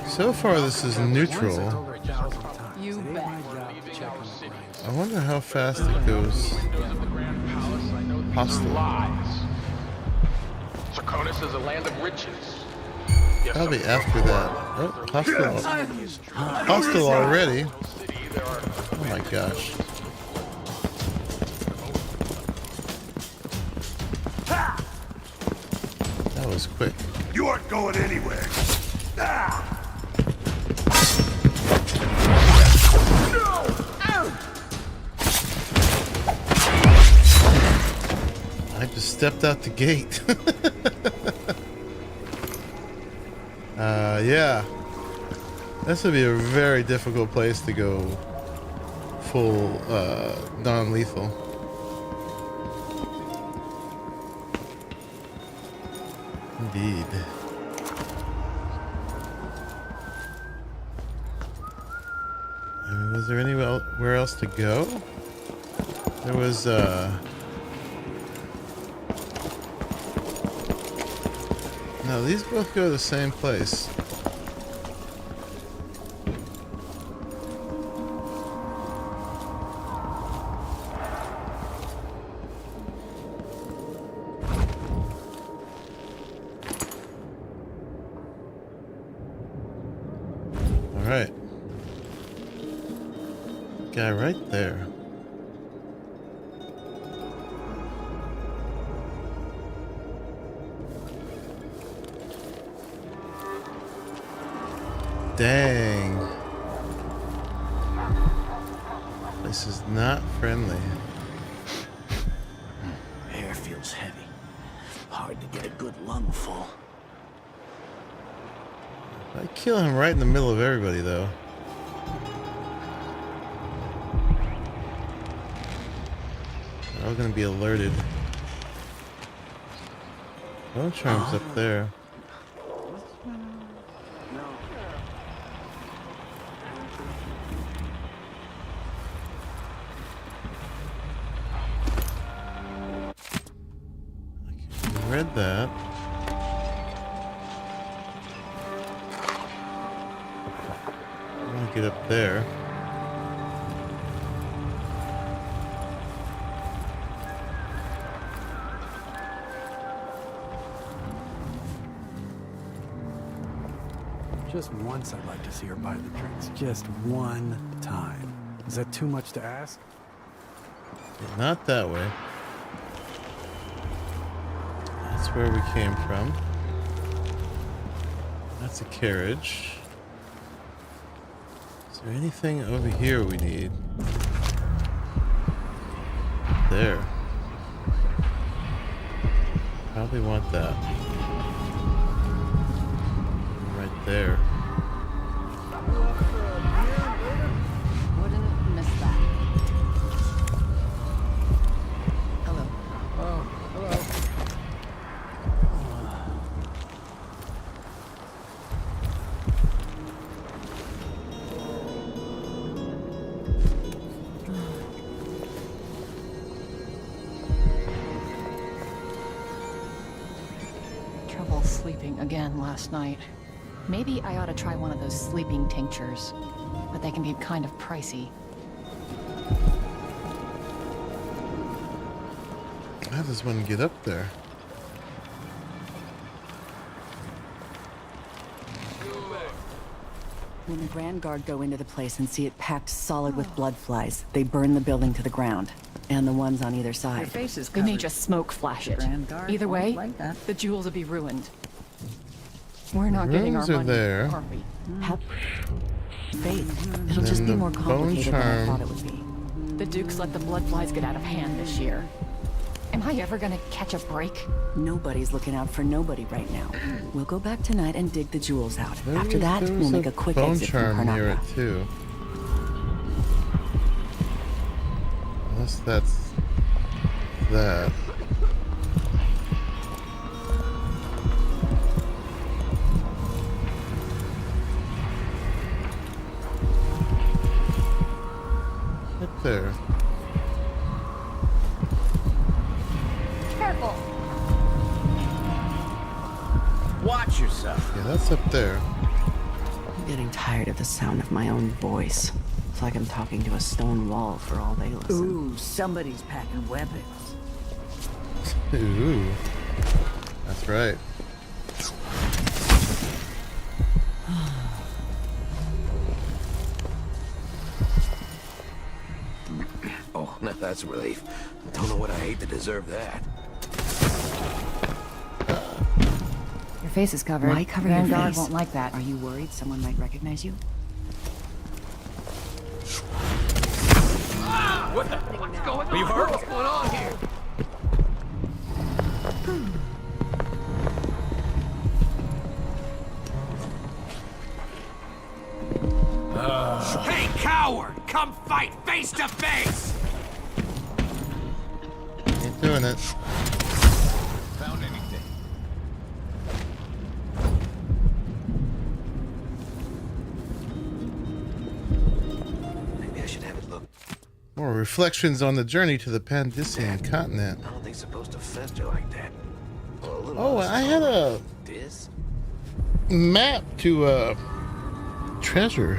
Speaker 1: So far this is neutral. I wonder how fast it goes. Hostile.
Speaker 7: Sarkonis is a land of riches.
Speaker 1: Probably after that. Oh, hostile. Hostile already. Oh my gosh. That was quick.
Speaker 16: You aren't going anywhere.
Speaker 1: I just stepped out the gate. Yeah. This would be a very difficult place to go full non-lethal. Indeed. I mean, was there anywhere else to go? There was no, these both go to the same place. Alright. Guy right there. Dang. This is not friendly.
Speaker 10: Air feels heavy. Hard to get a good lungful.
Speaker 1: I kill him right in the middle of everybody, though. They're all gonna be alerted. Bone charm's up there. Read that. I want to get up there.
Speaker 11: Just once I'd like to see her buy the drinks. Just one time. Is that too much to ask?
Speaker 1: Not that way. That's where we came from. That's a carriage. Is there anything over here we need? There. Probably want that. Right there.
Speaker 2: Wouldn't miss that. Hello.
Speaker 18: sleeping again last night. Maybe I ought to try one of those sleeping tinctures, but they can be kind of pricey.
Speaker 1: How does one get up there?
Speaker 22: When the Grand Guard go into the place and see it packed solid with blood flies, they burn the building to the ground. And the ones on either side.
Speaker 18: Their faces they may just smoke flash it. Either way, the jewels will be ruined. We're not getting our money,
Speaker 1: there.
Speaker 22: Are we? Have faith. It'll just be more complicated than I thought it would be.
Speaker 18: The Dukes let the blood flies get out of hand this year. Am I ever gonna catch a break?
Speaker 22: Nobody's looking out for nobody right now. We'll go back tonight and dig the jewels out. After that, we'll make a quick exit from
Speaker 1: bone charm near it
Speaker 22: Karnataka.
Speaker 1: too. Unless that's that. Up there.
Speaker 21: Careful.
Speaker 10: Watch yourself.
Speaker 1: Yeah, that's up there.
Speaker 22: I'm getting tired of the sound of my own voice. It's like I'm talking to a stone wall for all they listen.
Speaker 19: Ooh, somebody's packing weapons.
Speaker 1: Ooh. That's right.
Speaker 20: Oh, now that's a relief. Don't know what I hate to deserve that.
Speaker 22: Your face is covered. Why cover
Speaker 18: Grand
Speaker 22: your
Speaker 18: Guard
Speaker 22: face?
Speaker 18: won't like that.
Speaker 22: Are you worried someone might recognize you?
Speaker 20: What's going on? Are you hurt? What's going on here?
Speaker 7: Hey, coward! Come fight face to face!
Speaker 1: Ain't doing it.
Speaker 7: Found anything?
Speaker 20: Maybe I should have it look.
Speaker 1: More reflections on the journey to the Pandician continent.
Speaker 20: I don't think it's supposed to fester like that. Well, a little
Speaker 1: Oh, I had a
Speaker 20: this.
Speaker 1: map to treasure.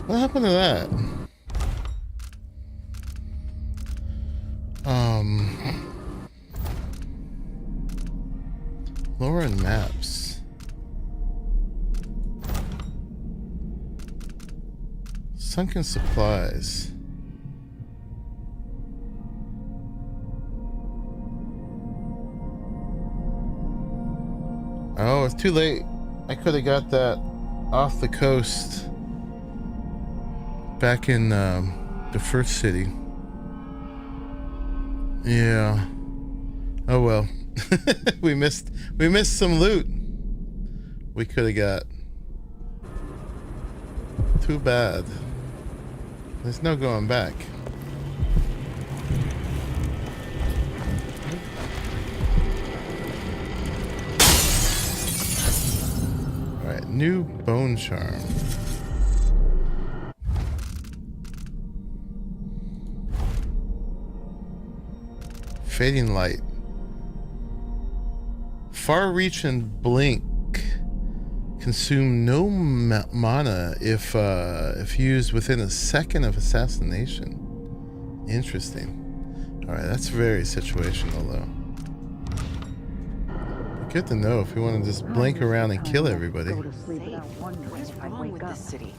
Speaker 1: What happened to that? Lauren maps. Sunken supplies. Oh, it's too late. I could have got that off the coast back in the first city. Yeah. Oh well. we missed some loot we could have got. Too bad. There's no going back. Alright, new bone charm. Fading light. Far reach and blink consume no mana if used within a second of assassination. Interesting. Alright, that's very situational though. Good to know if we want to just blink around and kill everybody.
Speaker 22: Go to sleep without wondering if I wake up. This city.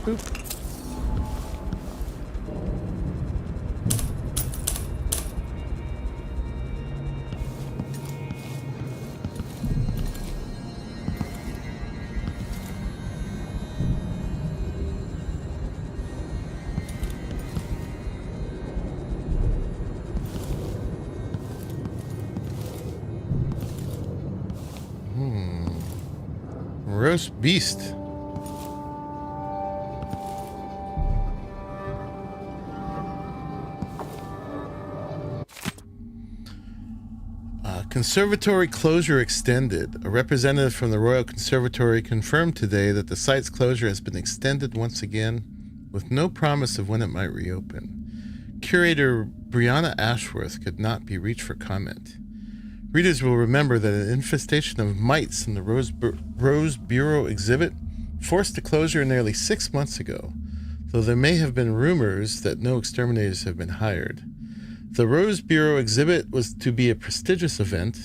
Speaker 1: Boop. Roast beast. Conservatory closure extended. A representative from the Royal Conservatory confirmed today that the site's closure has been extended once again, with no promise of when it might reopen. Curator Brianna Ashworth could not be reached for comment. Readers will remember that an infestation of mites in the Rose Bureau exhibit forced a closure nearly 6 months ago, though there may have been rumors that no exterminators have been hired. The Rose Bureau exhibit was to be a prestigious event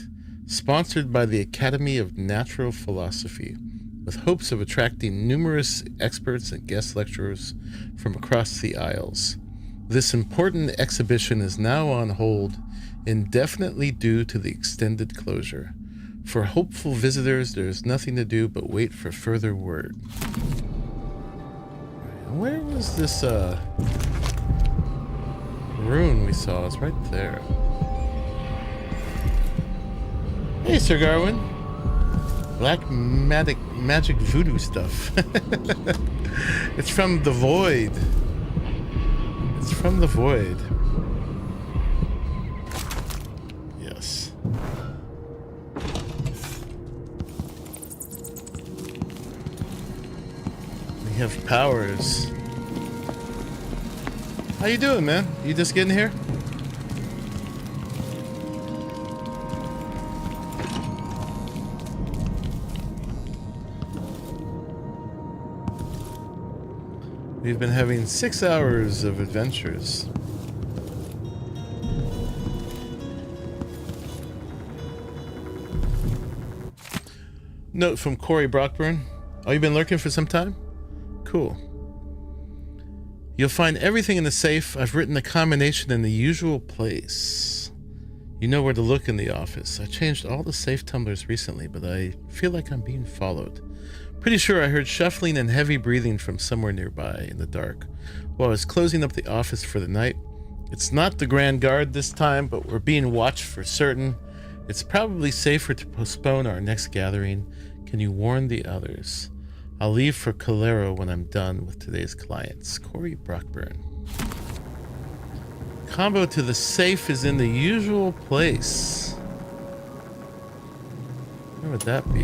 Speaker 1: sponsored by the Academy of Natural Philosophy, with hopes of attracting numerous experts and guest lecturers from across the aisles. This important exhibition is now on hold indefinitely due to the extended closure. For hopeful visitors, there is nothing to do but wait for further word. Where was this rune we saw? It's right there. Hey, Sir Garwin. Black magic voodoo stuff. It's from the void. It's from the void. Yes. We have powers. How you doing, man? You just getting here? We've been having 6 hours of adventures. Note from Corey Brockburn. Oh, you've been lurking for some time? Cool. You'll find everything in the safe. I've written the combination in the usual place. You know where to look in the office. I changed all the safe tumblers recently, but I feel like I'm being followed. Pretty sure I heard shuffling and heavy breathing from somewhere nearby in the dark while I was closing up the office for the night. It's not the Grand Guard this time, but we're being watched for certain. It's probably safer to postpone our next gathering. Can you warn the others? I'll leave for Calero when I'm done with today's clients. Corey Brockburn. Combo to the safe is in the usual place. Where would that be?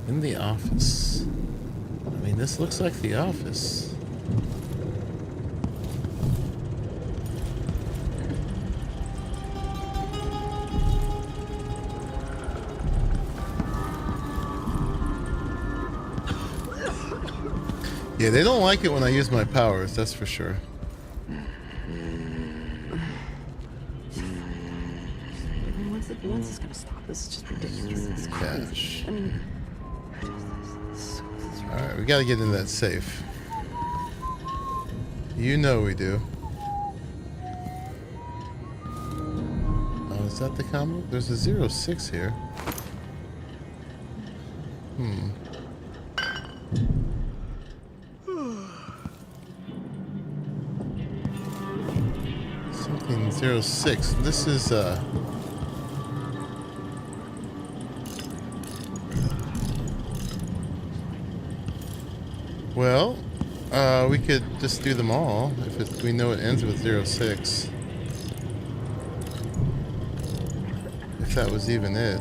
Speaker 1: In the office. I mean, this looks like the office. Yeah, they don't like it when I use my powers, that's for sure.
Speaker 18: When's this gonna stop? This is just ridiculous. It's crazy. I mean,
Speaker 1: alright, we gotta get into that safe. You know we do. Oh, is that the combo? There's a 06 here. Something 06. This is well, we could just do them all if we know it ends with 06. If that was even it.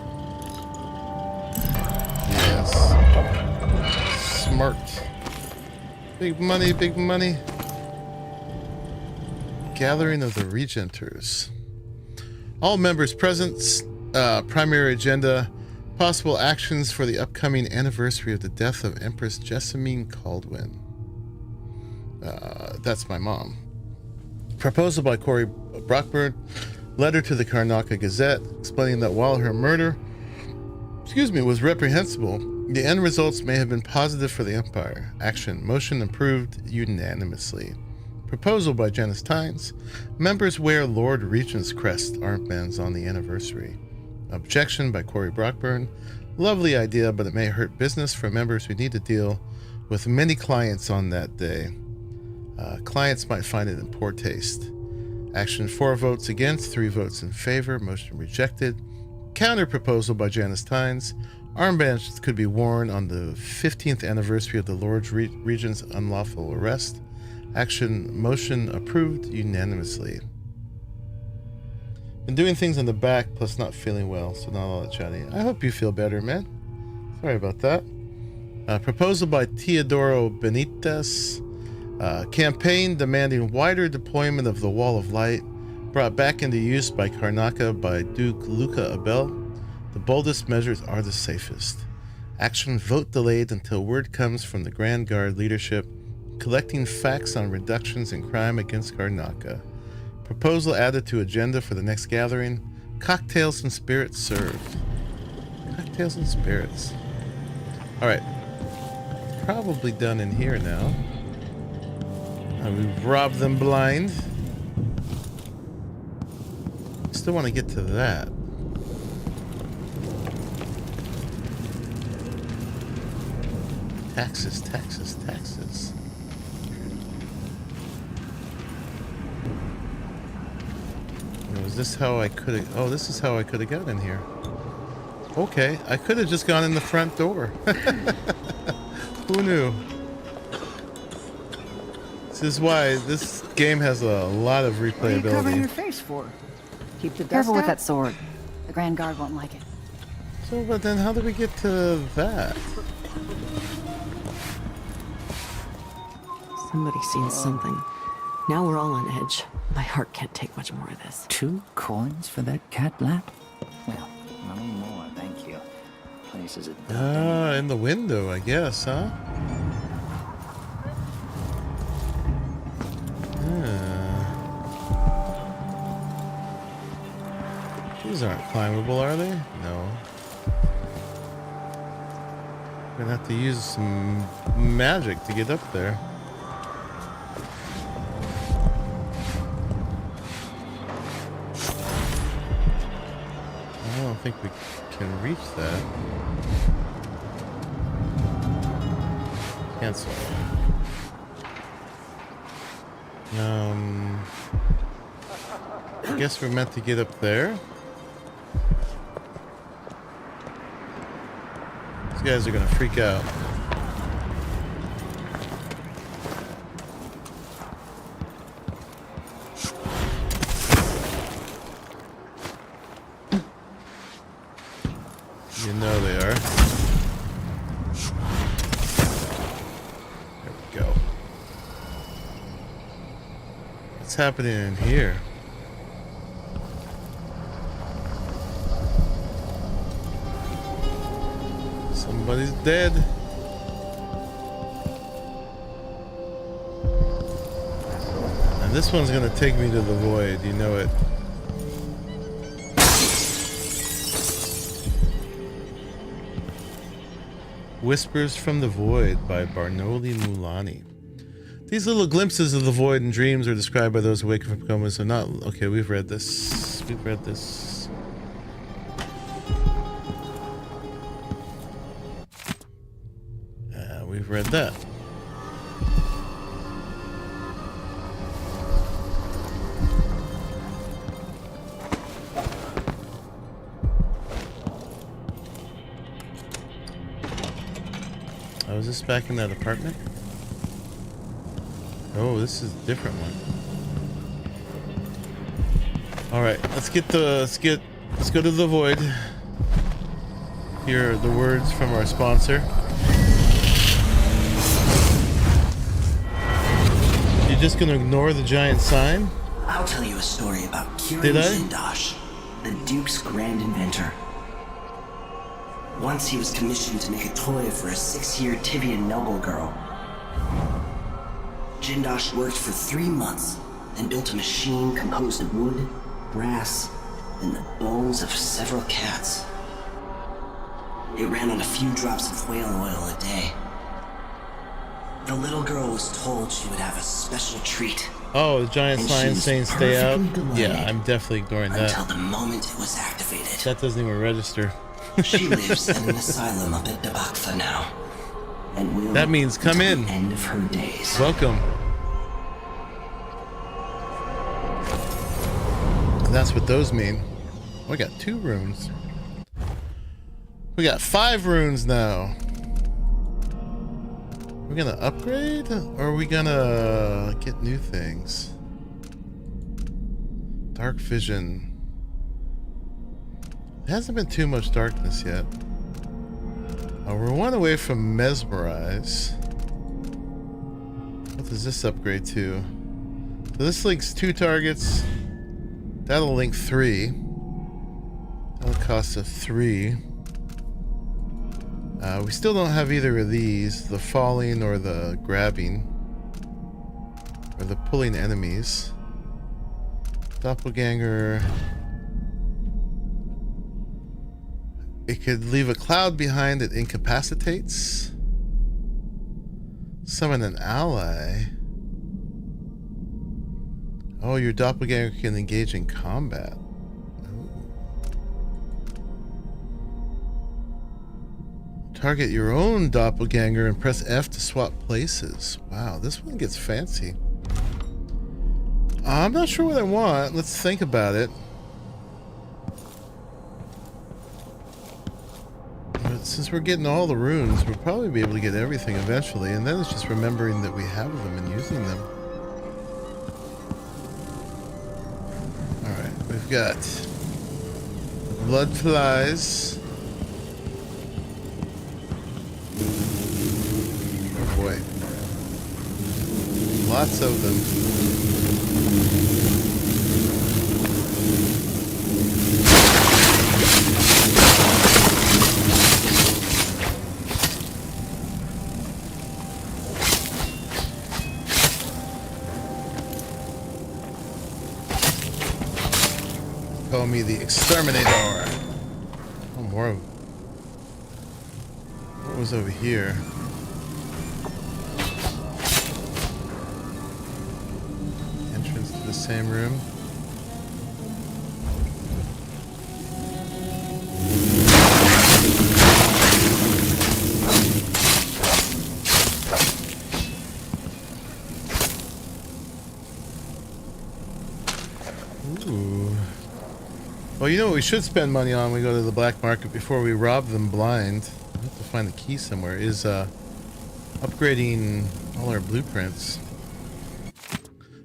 Speaker 1: Yes. Smart. Big money, big money. Gathering of the Regenters. All members present. Primary agenda. Possible actions for the upcoming anniversary of the death of Empress Jessamine Caldwin. That's my mom. Proposal by Corey Brockburn. Letter to the Karnaca Gazette explaining that while her murder, was reprehensible, the end results may have been positive for the Empire. Action. Motion approved unanimously. Proposal by Janice Tynes. Members wear Lord Regent's crest armbands on the anniversary. Objection by Corey Brockburn. Lovely idea, but it may hurt business for members who need to deal with many clients on that day. Clients might find it in poor taste. Action. 4 votes against, 3 votes in favor. Motion rejected. Counter proposal by Janice Tynes. Armbands could be worn on the 15th anniversary of the Lord Regent's unlawful arrest. Action. Motion approved unanimously. Been doing things in the back, plus not feeling well, so not all that chatty. I hope you feel better, man. Sorry about that. Proposal by Teodoro Benitez. Campaign demanding wider deployment of the Wall of Light. Brought back into use by Karnaca by Duke Luca Abel. The boldest measures are the safest. Action vote delayed until word comes from the Grand Guard leadership. Collecting facts on reductions in crime against Karnaca. Proposal added to agenda for the next gathering. Cocktails and spirits served. Cocktails and spirits. Alright. Probably done in here now. We've robbed them blind. Still want to get to that. Taxes, taxes, taxes. Was this how I could have... Oh, this is how I could have got in here. Okay, I could have just gone in the front door. Who knew? This is why this game has a lot of replayability.
Speaker 21: What are you covering your face for? Keep the dust
Speaker 18: Careful with
Speaker 21: out?
Speaker 18: that sword. The Grand Guard won't like it.
Speaker 1: So, but then how do we get to that?
Speaker 5: Somebody's seen something. Now we're all on edge. My heart can't take much more of this.
Speaker 4: 2 coins for that cat lap? Well, no more, thank you. Place is a
Speaker 1: In the window, I guess, huh? These aren't climbable, are they? No. Gonna have to use some magic to get up there. I don't think we can reach that. Cancel. I guess we're meant to get up there. These guys are gonna freak out. You know they are. There we go. What's happening in here? Somebody's dead. And this one's gonna take me to the void, you know it. Whispers from the Void by Barnoli Mulani. These little glimpses of the void and dreams are described by those awakened from coma, so not... Okay, we've read this. We've read this. We've read that. Oh, is this back in that apartment? Oh, this is a different one. All right, let's go to the void. Here are the words from our sponsor. You're just gonna ignore the giant sign?
Speaker 17: I'll tell you a story about Kirin
Speaker 1: Did I?
Speaker 17: Zindosh, the Duke's grand inventor. Once he was commissioned to make a toy for a 6-year Tivian noble girl. Jindosh worked for 3 months and built a machine composed of wood, brass, and the bones of several cats. It ran on a few drops of whale oil a day. The little girl was told she would have a special treat.
Speaker 1: Oh, the giant
Speaker 17: And
Speaker 1: sign
Speaker 17: she was
Speaker 1: saying stay out?
Speaker 17: perfectly delighted
Speaker 1: Yeah, I'm definitely ignoring that.
Speaker 17: until the moment it was activated.
Speaker 1: That doesn't even register.
Speaker 17: She lives in an asylum up at Dabakfa now. And will
Speaker 1: That means come
Speaker 17: until
Speaker 1: in.
Speaker 17: the end of her days.
Speaker 1: Welcome. That's what those mean. We got 2 runes. We got 5 runes now. We're gonna upgrade, or are we gonna get new things? Dark vision. Hasn't been too much darkness yet. We're one away from Mesmerize. What does this upgrade to? So this links 2 targets. That'll link 3. That'll cost a 3. We still don't have either of these, the falling or the grabbing, or the pulling enemies. Doppelganger. It could leave a cloud behind that incapacitates. Summon an ally. Oh, your doppelganger can engage in combat. Target your own doppelganger and press F to swap places. Wow, this one gets fancy. I'm not sure what I want. Let's think about it. But since we're getting all the runes, we'll probably be able to get everything eventually. And then it's just remembering that we have them and using them. Alright, we've got blood flies. Oh boy. Lots of them. Call me the exterminator. Oh, more of them. What was over here? Entrance to the same room. Ooh. Well, you know what we should spend money on when we go to the black market before we rob them blind? We have to find the key somewhere. Is upgrading all our blueprints.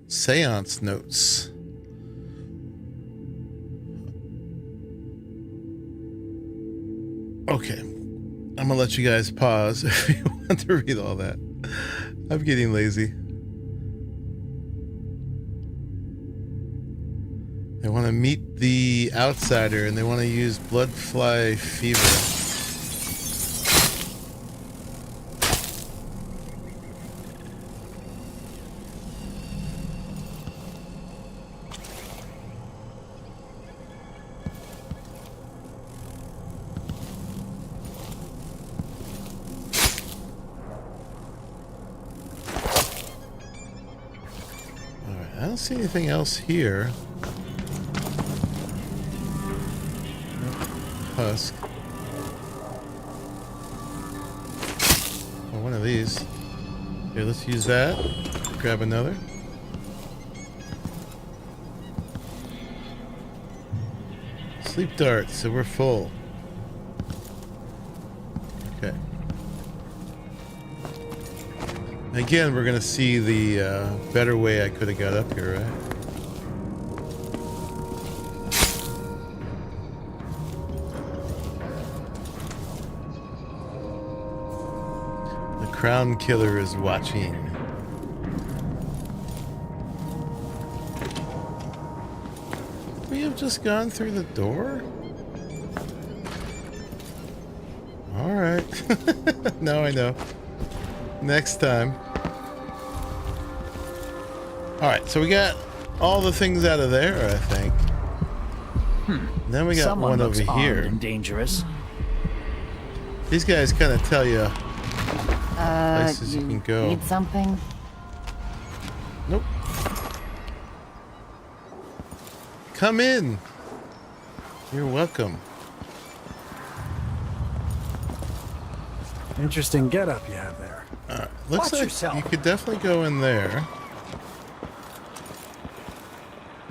Speaker 1: Seance notes. Okay. I'm gonna let you guys pause if you want to read all that. I'm getting lazy. They want to meet the outsider and they want to use bloodfly fever. All right, I don't see anything else here. Husk. Oh, one of these. Here, let's use that. Grab another. Sleep dart, so we're full. Okay. Again, we're gonna see the better way I could have got up here, right? Crown Killer is watching. We have just gone through the door? Alright. Now I know. Next time. Alright, so we got all the things out of there, I think. Then we got
Speaker 10: Someone
Speaker 1: one
Speaker 10: looks
Speaker 1: over
Speaker 10: armed
Speaker 1: here.
Speaker 10: and dangerous.
Speaker 1: These guys kind of tell you places you can go.
Speaker 18: Need something?
Speaker 1: Nope. Come in. You're welcome.
Speaker 11: Interesting getup you have there.
Speaker 1: Looks
Speaker 11: Watch
Speaker 1: like
Speaker 11: yourself.
Speaker 1: you could definitely go in there.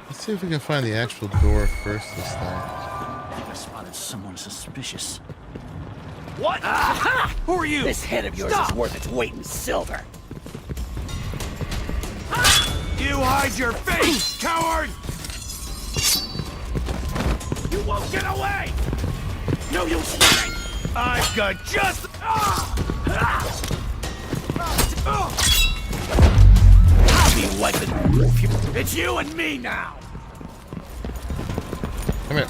Speaker 1: Let's see if we can find the actual door first this time.
Speaker 10: I spotted someone suspicious.
Speaker 8: What? Aha!
Speaker 10: Who are you?
Speaker 8: This head of yours is worth its weight in silver.
Speaker 9: You hide your face, coward!
Speaker 8: You won't get away!
Speaker 10: No, you stink! I've got just... I'll be wiping... It's you and me now!
Speaker 1: Come here.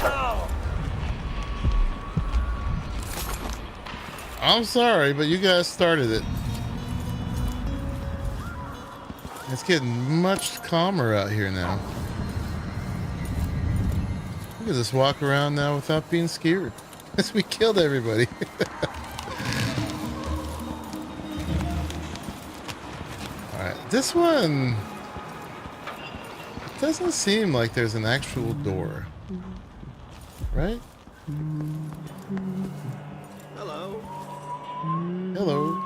Speaker 10: No.
Speaker 1: I'm sorry, but you guys started it. It's getting much calmer out here now. We can just walk around now without being scared. As we killed everybody. Alright, this one... It doesn't seem like there's an actual door. Right?
Speaker 10: Hello.
Speaker 1: Hello.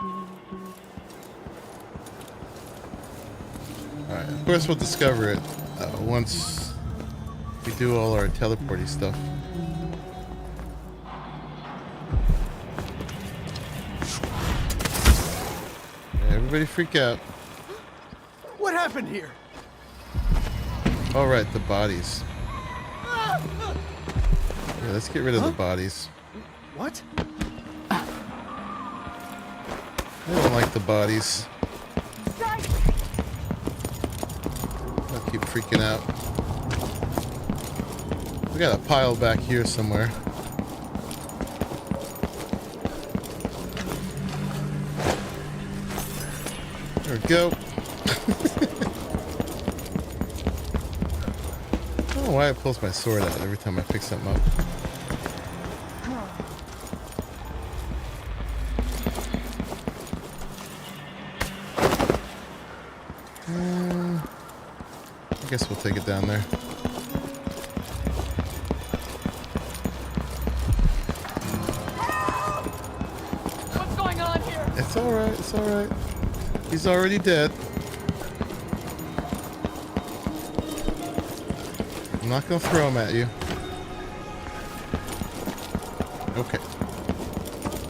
Speaker 1: Alright, of course we'll discover it once we do all our teleporty stuff. Yeah, everybody freak out.
Speaker 10: What happened here?
Speaker 1: Alright, the bodies. Yeah, let's get rid of the bodies.
Speaker 10: What?
Speaker 1: I don't like the bodies. I'll keep freaking out. We got a pile back here somewhere. There we go. I don't know why it pulls my sword out every time I pick something up. I guess we'll take it down there.
Speaker 18: What's going on here?
Speaker 1: It's alright, it's alright. He's already dead. I'm not gonna throw him at you. Okay.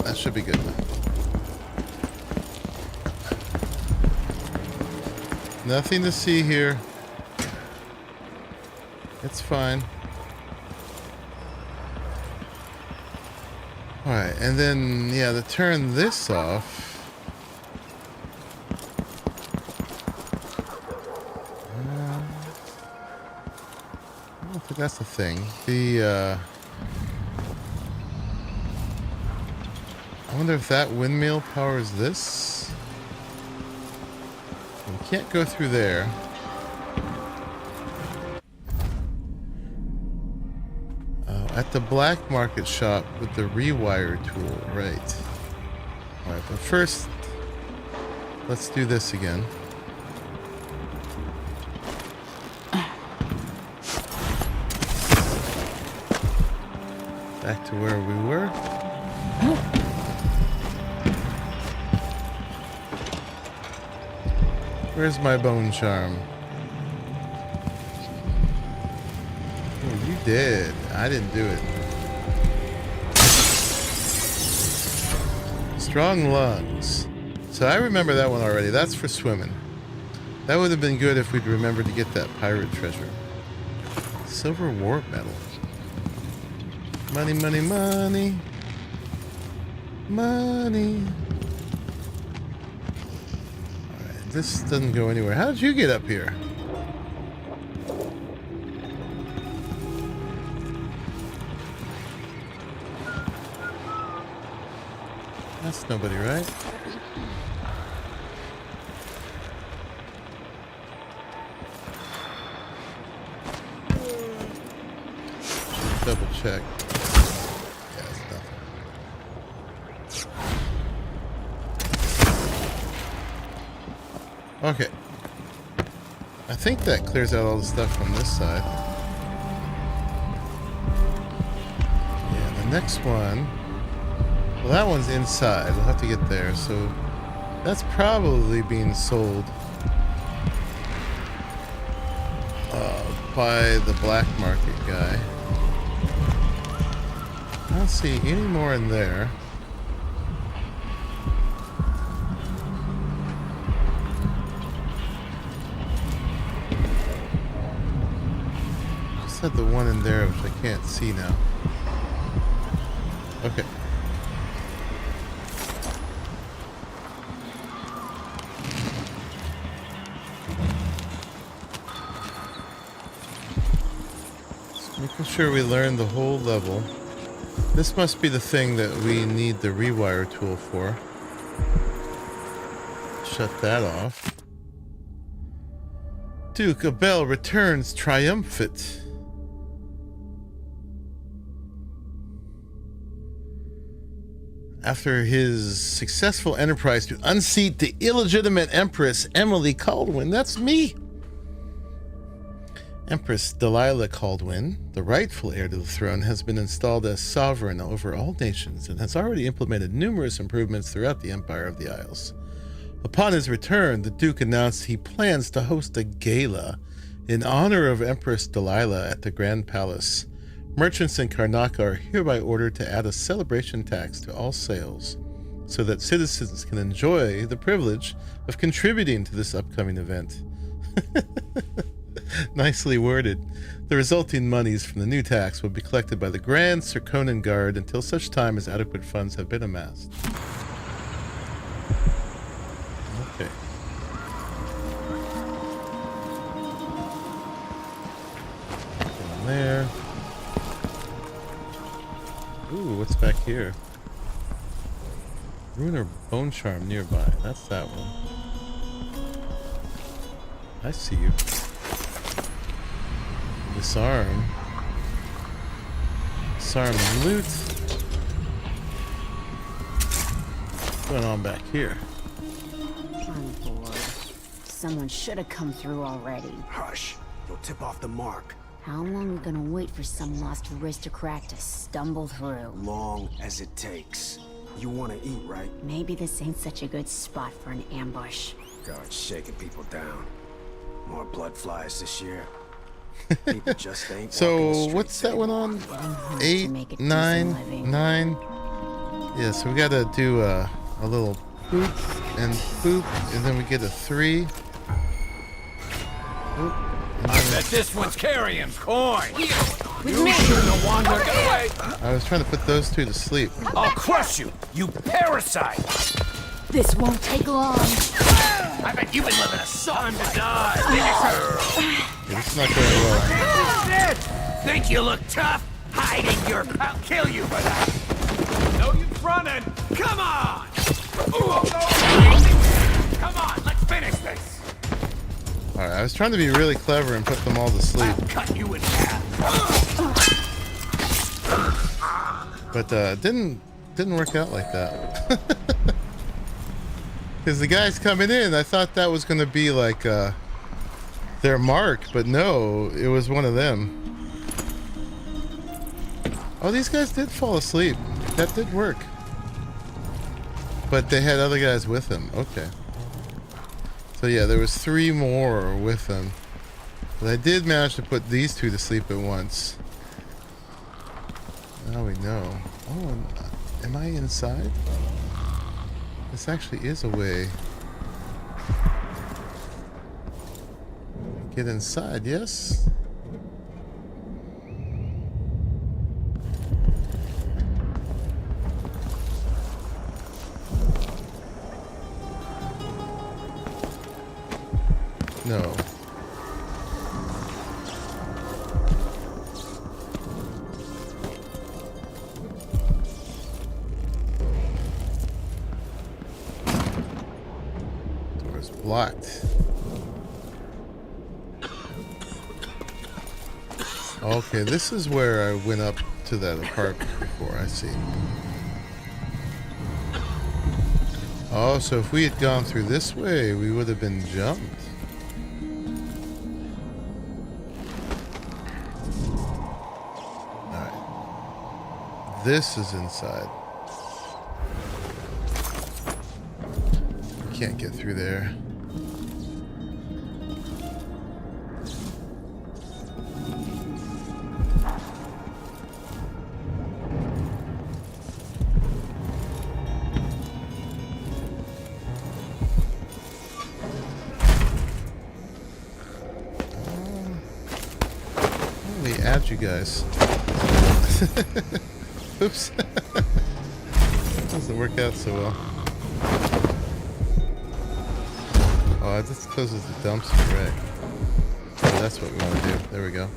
Speaker 1: That should be good enough. Nothing to see here. It's fine. Alright, and then, yeah, to turn this off. I don't think that's the thing. I wonder if that windmill powers this? We can't go through there. At the black market shop with the rewire tool, right. Alright, but first, let's do this again. Back to where we were. Where's my bone charm? Oh, you did. I didn't do it. Strong lungs. So I remember that one already. That's for swimming. That would have been good if we'd remembered to get that pirate treasure. Silver warp metal. Money, money, money. Money. Alright, this doesn't go anywhere. How did you get up here? That's nobody, right? Double check. Yeah, it's nothing. Okay. I think that clears out all the stuff from this side. Yeah, the next one. Well, that one's inside. We'll have to get there. So that's probably being sold by the black market guy. I don't see any more in there. had the one in there, which I can't see now. Okay. Just making sure we learn the whole level. This must be the thing that we need the rewire tool for. Shut that off. Duke Abel returns triumphant. After his successful enterprise to unseat the illegitimate Empress Emily Caldwin. That's me. Empress Delilah Caldwin, the rightful heir to the throne, has been installed as sovereign over all nations and has already implemented numerous improvements throughout the Empire of the Isles. Upon his return, the Duke announced he plans to host a gala in honor of Empress Delilah at the Grand Palace. Merchants in Karnak are hereby ordered to add a celebration tax to all sales so that citizens can enjoy the privilege of contributing to this upcoming event. Nicely worded. The resulting monies from the new tax will be collected by the Grand Circonan Guard until such time as adequate funds have been amassed. Okay. Down there. Ooh, what's back here? Rune or Bone Charm nearby. That's that one. I see you. Disarm. Disarm and loot. What's going on back here?
Speaker 21: I'm bored. Someone should have come through already.
Speaker 16: Hush. You'll tip off the mark.
Speaker 21: How long are we gonna wait for some lost aristocrat to stumble through?
Speaker 16: Long as it takes. You want to eat, right?
Speaker 21: Maybe this ain't such a good spot for an ambush.
Speaker 16: God's shaking people down. More blood flies this year. People just ain't
Speaker 1: so what's that one on? 8, 9, 9. Yeah, so we gotta do a little boop and boop, and then we get a 3. Boop,
Speaker 9: I bet this one's carrying coin. You
Speaker 21: me.
Speaker 9: shouldn't have wandered away.
Speaker 1: I was trying to put those two to sleep.
Speaker 9: I'll crush you, you parasite.
Speaker 21: This won't take long.
Speaker 9: I bet you've been living a time to die.
Speaker 1: Yeah, this is not going well.
Speaker 9: Think you look tough? Hiding your pal. Kill you for that. No use running. Come on. Come on, let's finish this.
Speaker 1: Alright, I was trying to be really clever and put them all to sleep.
Speaker 9: I'll cut you in half.
Speaker 1: But didn't work out like that. Because the guys coming in, I thought that was going to be like their mark, but no, it was one of them. Oh, these guys did fall asleep. That did work. But they had other guys with them. Okay. So yeah, there was 3 more with them. But I did manage to put these 2 to sleep at once. Now we know. Oh, am I inside? This actually is a way. Get inside, yes? No. Door's blocked. Okay, this is where I went up to that apartment before. I see. Oh, so if we had gone through this way, we would have been jumped. Alright. This is inside. Can't get through there. add you guys. Oops. Doesn't work out so well. Oh, this closes the dumpster, right? Oh, that's what we want to do. There we go.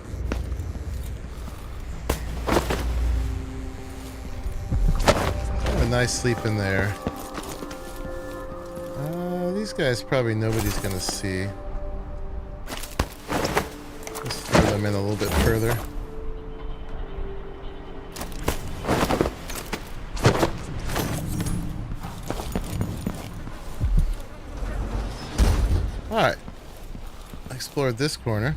Speaker 1: Have a nice sleep in there. These guys probably nobody's gonna see. Let's throw them in a little bit further. Alright. Explored this corner.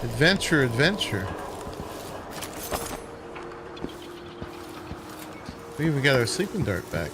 Speaker 1: Adventure, adventure. We even got our sleeping dart back.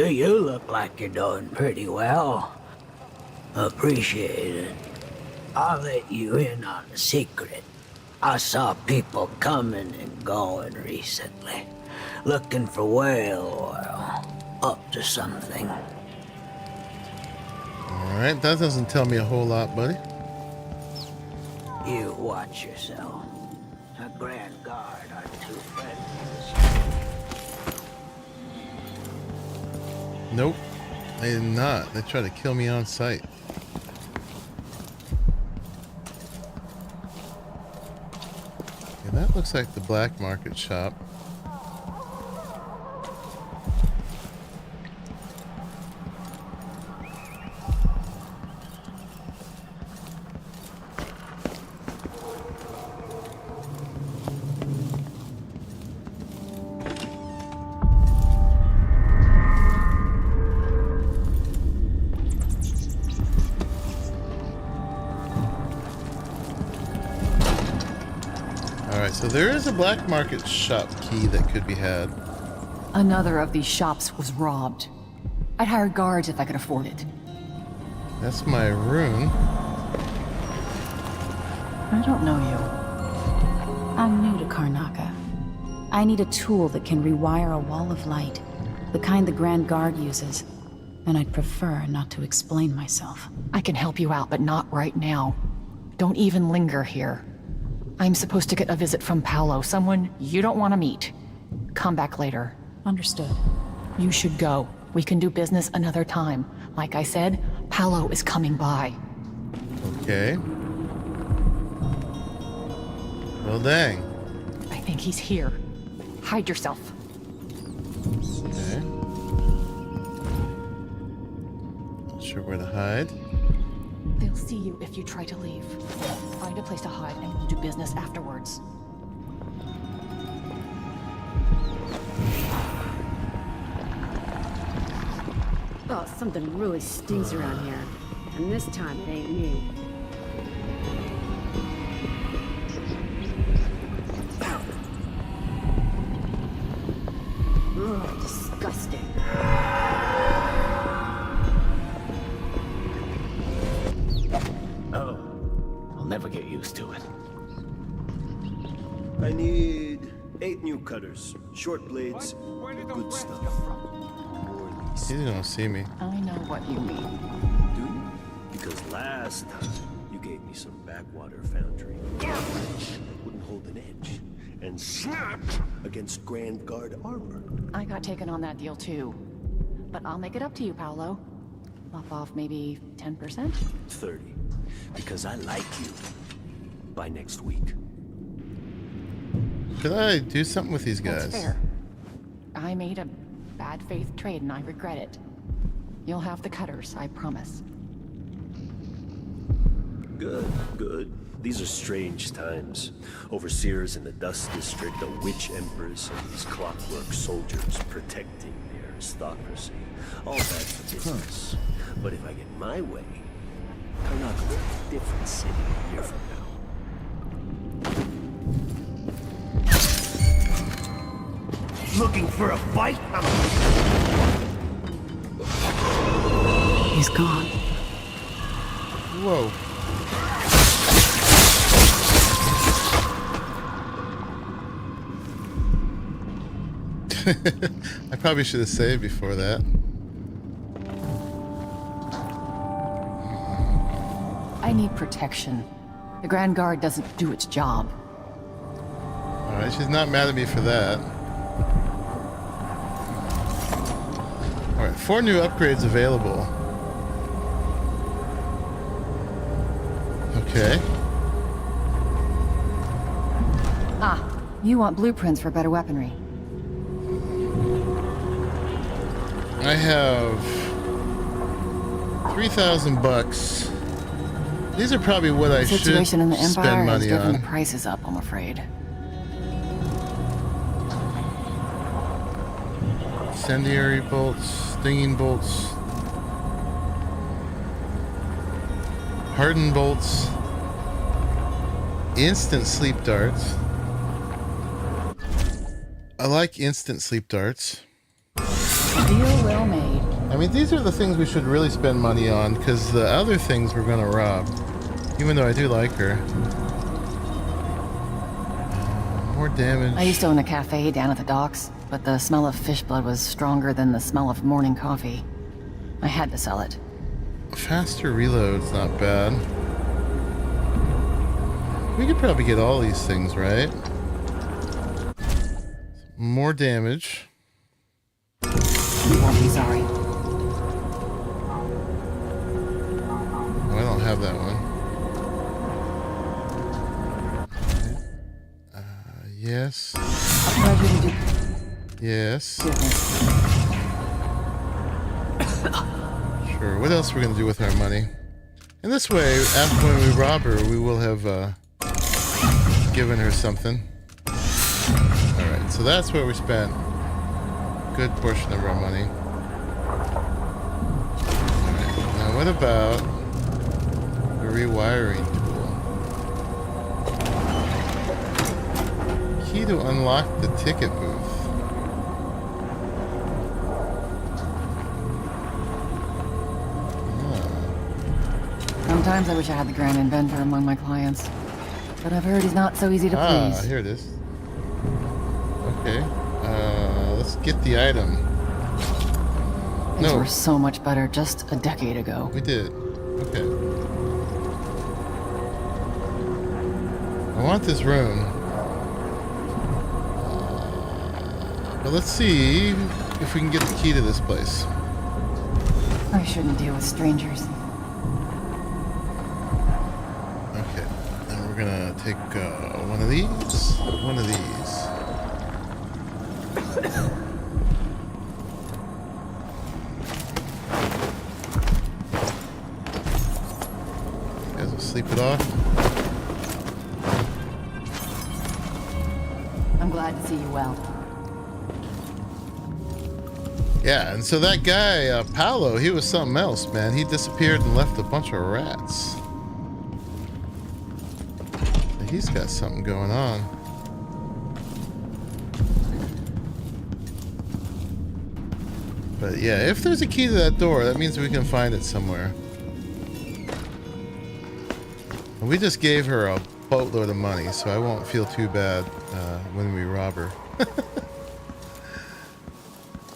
Speaker 19: You look like you're doing pretty well. Appreciate it. I'll let you in on a secret. I saw people coming and going recently, looking for whale oil, up to something.
Speaker 1: Alright, that doesn't tell me a whole lot, buddy.
Speaker 19: You watch yourself. A Grand Guard aren't too friendly.
Speaker 1: Nope, they did not. They tried to kill me on sight. Okay, that looks like the black market shop. So there is a black market shop key that could be had.
Speaker 18: Another of these shops was robbed. I'd hire guards if I could afford it.
Speaker 1: That's my rune.
Speaker 2: I don't know you. I'm new to Karnaca. I need a tool that can rewire a wall of light, the kind the Grand Guard uses, and I'd prefer not to explain myself.
Speaker 18: I can help you out, but not right now. Don't even linger here. I'm supposed to get a visit from Paolo, someone you don't want to meet. Come back later.
Speaker 2: Understood.
Speaker 18: You should go. We can do business another time. Like I said, Paolo is coming by.
Speaker 1: Okay. Well, dang.
Speaker 18: I think he's here. Hide yourself.
Speaker 1: Okay. Not sure where to hide.
Speaker 18: They'll see you if you try to leave. Find a place to hide and we'll do business afterwards.
Speaker 21: Oh, something really stinks around here. And this time it ain't me. Ugh, disgusting.
Speaker 10: Never get used to it.
Speaker 12: I need 8 new cutters, short blades, good stuff.
Speaker 1: He's gonna see me.
Speaker 18: I know what you mean.
Speaker 12: Do you? Because last time you gave me some backwater foundry garbage that wouldn't hold an edge and snapped against Grand Guard armor.
Speaker 18: I got taken on that deal too. But I'll make it up to you, Paolo. Lop off maybe 10%?
Speaker 12: 30. Because I like you. By next week.
Speaker 1: Could I do something with these guys?
Speaker 18: That's fair. I made a bad faith trade and I regret it. You'll have the cutters, I promise.
Speaker 12: Good, good. These are strange times. Overseers in the Dust District, a witch empress, and these clockwork soldiers protecting their aristocracy. All bad for business. But if I get my way, I'll knock over a different city a year from now. Looking for a fight?
Speaker 5: He's gone.
Speaker 1: Whoa. I probably should have saved before that.
Speaker 18: I need protection. The Grand Guard doesn't do its job.
Speaker 1: Alright, she's not mad at me for that. Alright, 4 new upgrades available. Okay.
Speaker 18: Ah, you want blueprints for better weaponry.
Speaker 1: I have 3,000 bucks. These are probably what I should
Speaker 18: Situation in the Empire
Speaker 1: spend
Speaker 18: has
Speaker 1: money
Speaker 18: driven
Speaker 1: on.
Speaker 18: the prices up, I'm afraid.
Speaker 1: Incendiary bolts, stinging bolts, hardened bolts, instant sleep darts. I like instant sleep darts.
Speaker 18: Deal well made.
Speaker 1: I mean, these are the things we should really spend money on, because the other things we're gonna rob. Even though I do like her. More damage.
Speaker 18: I used to own a cafe down at the docks, but the smell of fish blood was stronger than the smell of morning coffee. I had to sell it.
Speaker 1: Faster reload's not bad. We could probably get all these things, right? More damage.
Speaker 18: You won't be sorry.
Speaker 1: Oh, I don't have that one. Yes. Yes. Sure. What else are we gonna do with our money? And this way, after when we rob her, we will have given her something. Alright, so that's where we spent a good portion of our money. Alright, now what about the rewiring tool? Key to unlock the ticket booth.
Speaker 18: Sometimes I wish I had the Grand Inventor among my clients. But I've heard he's not so easy to please.
Speaker 1: Ah, here it is. Okay. Let's get the item.
Speaker 18: Things were so much better just a decade ago.
Speaker 1: We did. Okay. I want this room. But let's see if we can get the key to this place.
Speaker 18: I shouldn't deal with strangers.
Speaker 1: Okay. And we're gonna take one of these. One of these. You guys will sleep it off.
Speaker 18: I'm glad to see you well.
Speaker 1: Yeah, and so that guy, Paolo, he was something else, man. He disappeared and left a bunch of rats. So he's got something going on. But yeah, if there's a key to that door, that means we can find it somewhere. And we just gave her a boatload of money, so I won't feel too bad when we rob her.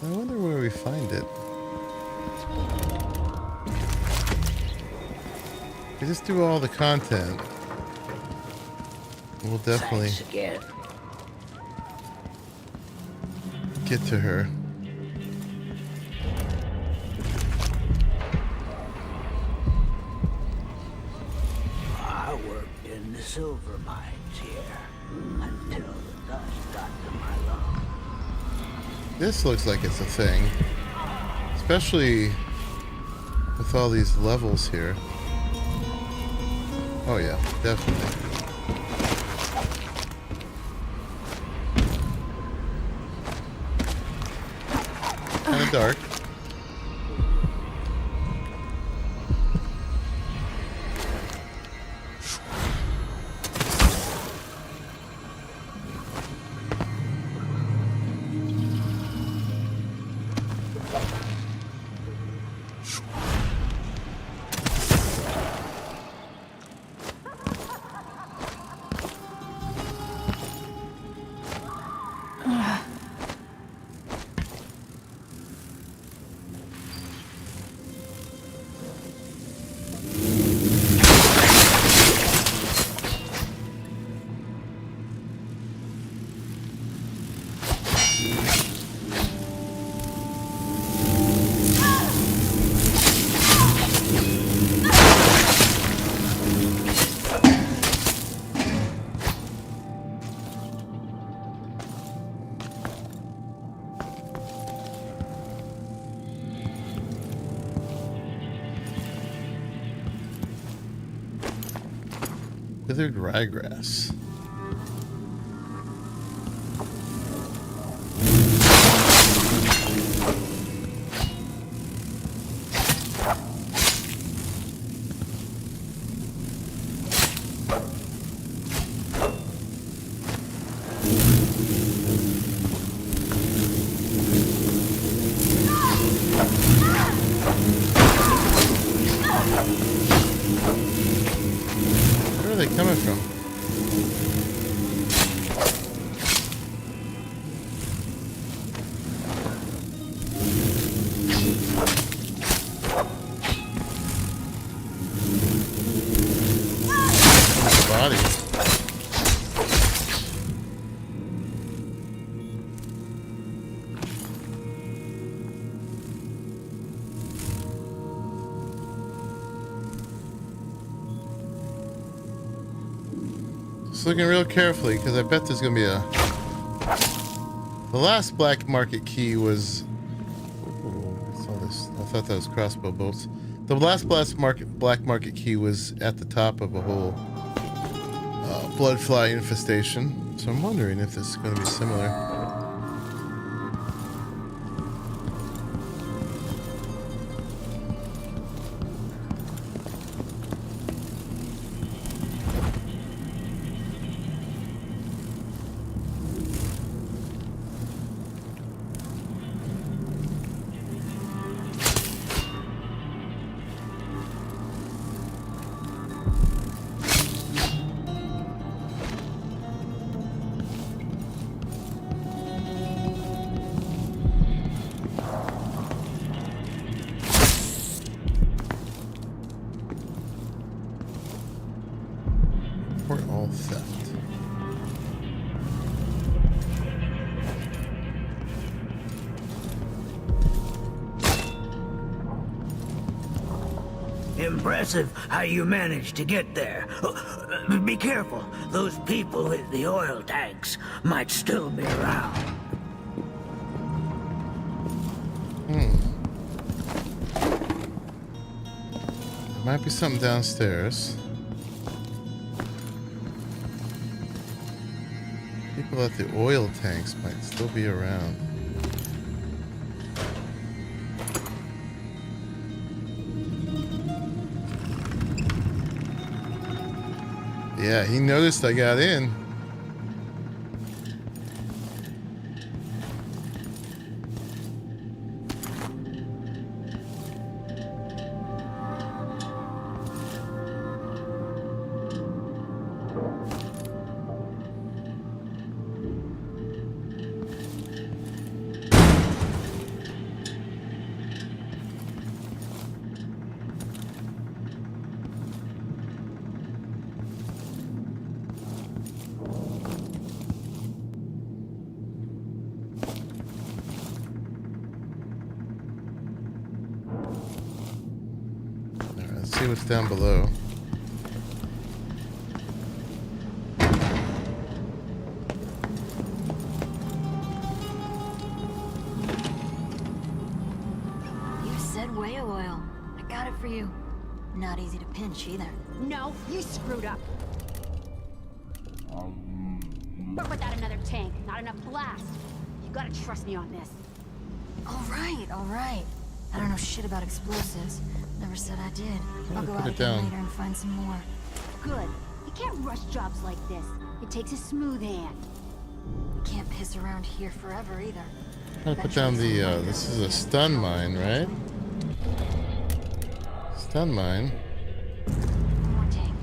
Speaker 1: I wonder where we find it. We just do all the content. We'll definitely get to her.
Speaker 19: I worked in the silver mines here until the dust got to my lungs.
Speaker 1: This looks like it's a thing. Especially with all these levels here. Oh yeah, definitely. Kind of dark. Withered ryegrass. Where are they coming from? Body. Just looking real carefully because I bet there's gonna be a. The last black market key was. Ooh, I saw this. I thought that was crossbow bolts. The last black market key was at the top of a whole bloodfly infestation. So I'm wondering if this is going to be similar. All theft.
Speaker 19: Impressive how you managed to get there. Be careful. Those people with the oil tanks might still be around.
Speaker 1: There might be something downstairs. People at the oil tanks might still be around. Yeah, he noticed I got in. See what's down below.
Speaker 14: You said whale oil. I got it for you. Not easy to pinch either.
Speaker 21: No, you screwed up. But without another tank, not enough blast. You gotta trust me on this.
Speaker 13: All right, all right. I don't know shit about explosives. Never said I did. I'll go
Speaker 1: put
Speaker 13: out
Speaker 1: it
Speaker 13: again
Speaker 1: down.
Speaker 13: later and find some more.
Speaker 21: Good. You can't rush jobs like this. It takes a smooth hand.
Speaker 13: Can't piss around here forever either.
Speaker 1: I'm gonna put down the, this is a stun mine, right? Stun mine.
Speaker 13: More tank.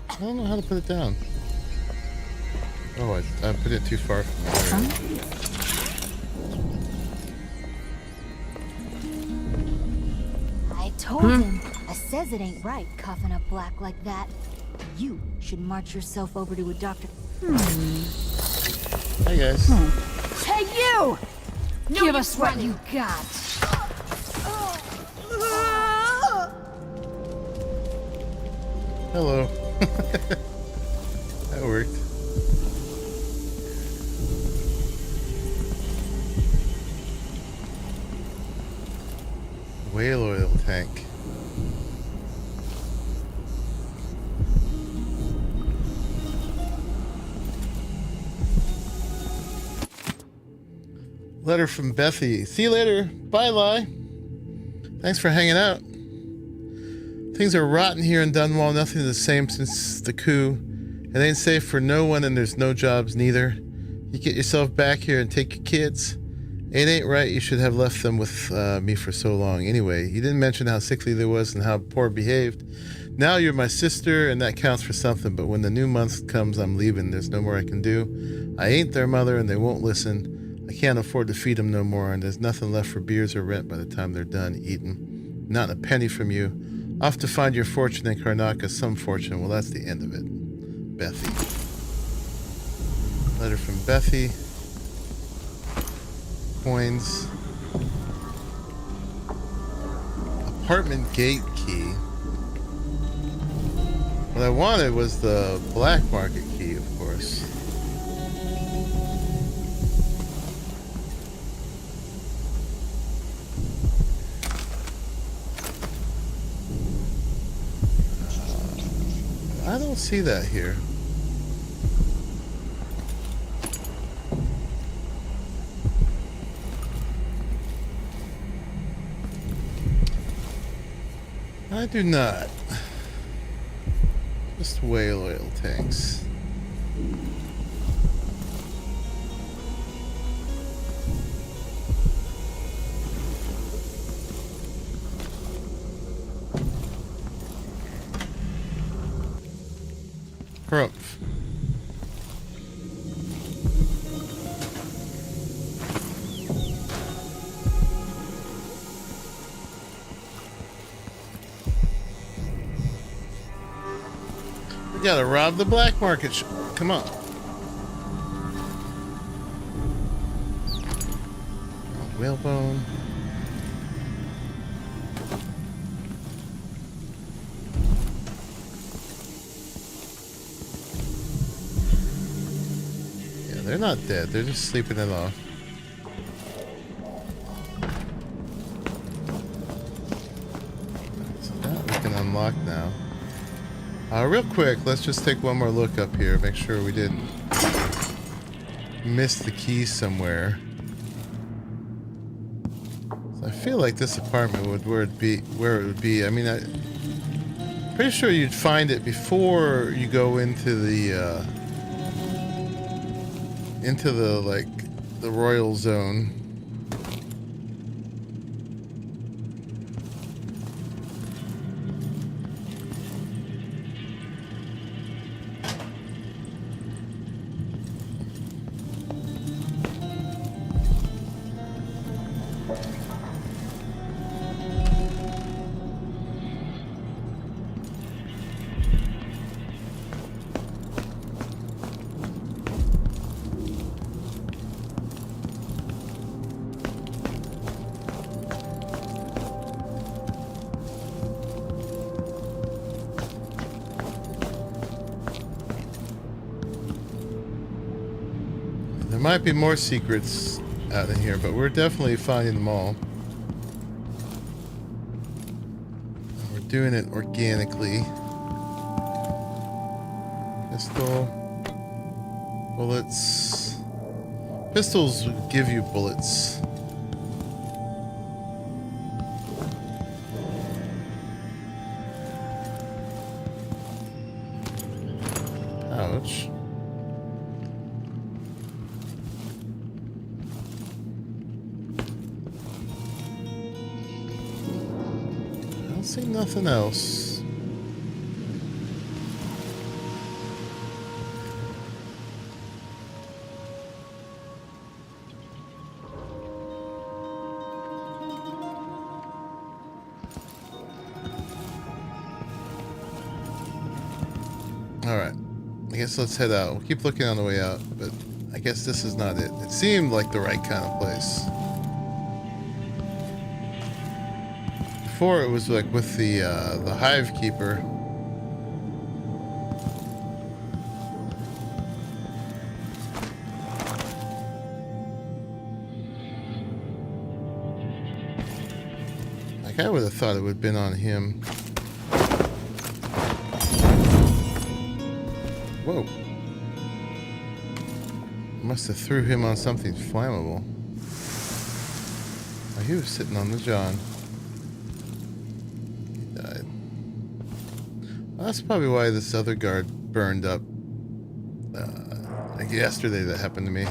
Speaker 1: I don't know how to put it down. Oh, I put it too far from the
Speaker 21: I told him. I says it ain't right, coughing up black like that. You should march yourself over to a doctor.
Speaker 1: Hi, guys.
Speaker 21: Hey, you!
Speaker 13: Give us what you got.
Speaker 1: Hello. That worked. Whale oil tank. Letter from Bethy. See you later. Bye, Lai. Thanks for hanging out. Things are rotten here in Dunwall. Nothing the same since the coup. It ain't safe for no one, and there's no jobs neither. You get yourself back here and take your kids. It ain't right. You should have left them with me for so long. Anyway, you didn't mention how sickly they was and how poor behaved. Now you're my sister, and that counts for something. But when the new month comes, I'm leaving. There's no more I can do. I ain't their mother, and they won't listen. I can't afford to feed them no more, and there's nothing left for beers or rent by the time they're done eating. Not a penny from you. Off to find your fortune in Karnaka, some fortune. Well, that's the end of it. Bethy. Letter from Bethy. Coins. Apartment gate key. What I wanted was the black market key, of course. I don't see that here. I do not. Just whale oil tanks. Humph. We gotta rob the black market. Come on. Whalebone. Yeah, they're not dead. They're just sleeping it off. So that we can unlock now. Real quick, let's just take one more look up here. Make sure we didn't miss the key somewhere. So I feel like this apartment would where it would be. I mean, I'm pretty sure you'd find it before you go into the like the royal zone. There might be more secrets out in here, but we're definitely finding them all. And we're doing it organically. Pistol. Bullets. Pistols give you bullets. Ouch. I don't see nothing else. Alright. I guess let's head out. We'll keep looking on the way out, but I guess this is not it. It seemed like the right kind of place. Before it was like with the hive keeper. Like I would have thought it would have been on him. Whoa. Must have threw him on something flammable. Oh, he was sitting on the John. He died. Well, that's probably why this other guard burned up. Like yesterday that happened to me.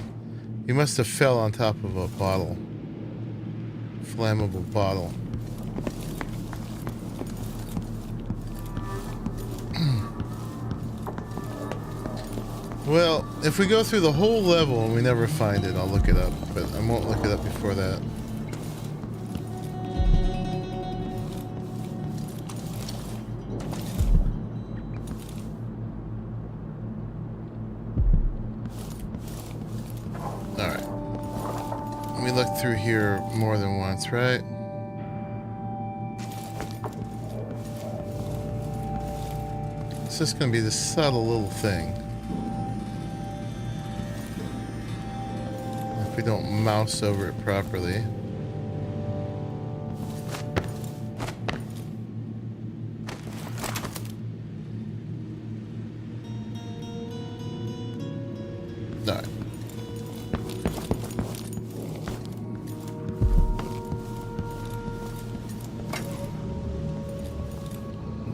Speaker 1: He must have fell on top of a bottle. Flammable bottle. Well, if we go through the whole level and we never find it, I'll look it up. But I won't look it up before that. Alright. We looked through here more than once, right? It's just going to be this subtle little thing. We don't mouse over it properly. No.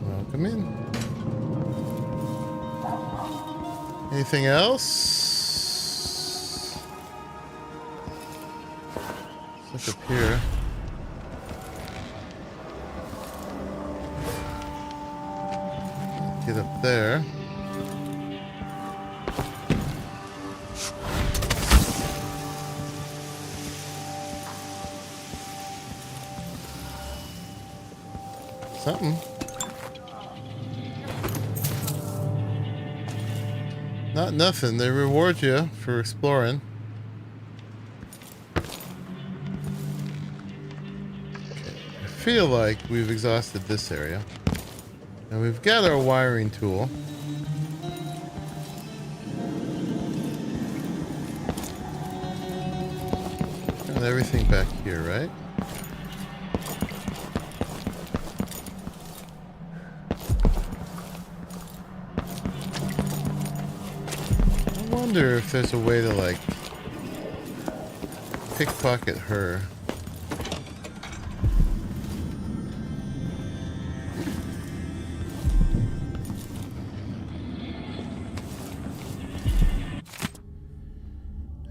Speaker 1: Welcome in. Anything else? Look up here. Get up there. Something. Not nothing. They reward you for exploring. I feel like we've exhausted this area. And we've got our wiring tool. Got everything back here, right? I wonder if there's a way to like pickpocket her.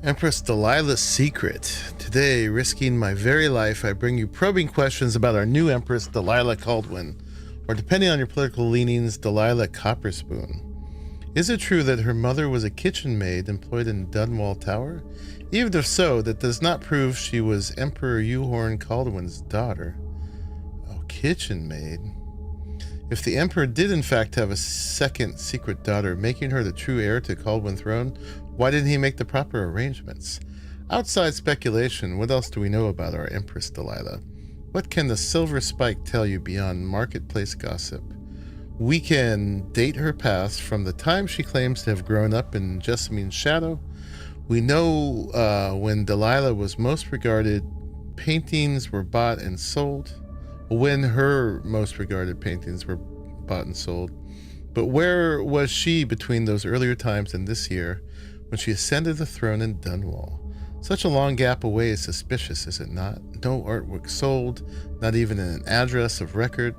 Speaker 1: Empress Delilah's Secret. Today, risking my very life, I bring you probing questions about our new Empress Delilah Caldwin, or depending on your political leanings, Delilah Copperspoon. Is it true that her mother was a kitchen maid employed in Dunwall Tower? Even if so, that does not prove she was Emperor Euhorn Caldwin's daughter. Oh, kitchen maid. If the Emperor did in fact have a second secret daughter, making her the true heir to Caldwin throne, why didn't he make the proper arrangements? Outside speculation, what else do we know about our Empress Delilah? What can the Silver Spike tell you beyond marketplace gossip? We can date her past from the time she claims to have grown up in Jessamine's shadow. We know when Delilah was most regarded, paintings were bought and sold. When her most regarded paintings were bought and sold. But where was she between those earlier times and this year when she ascended the throne in Dunwall? Such a long gap away is suspicious, is it not? No artwork sold, not even an address of record.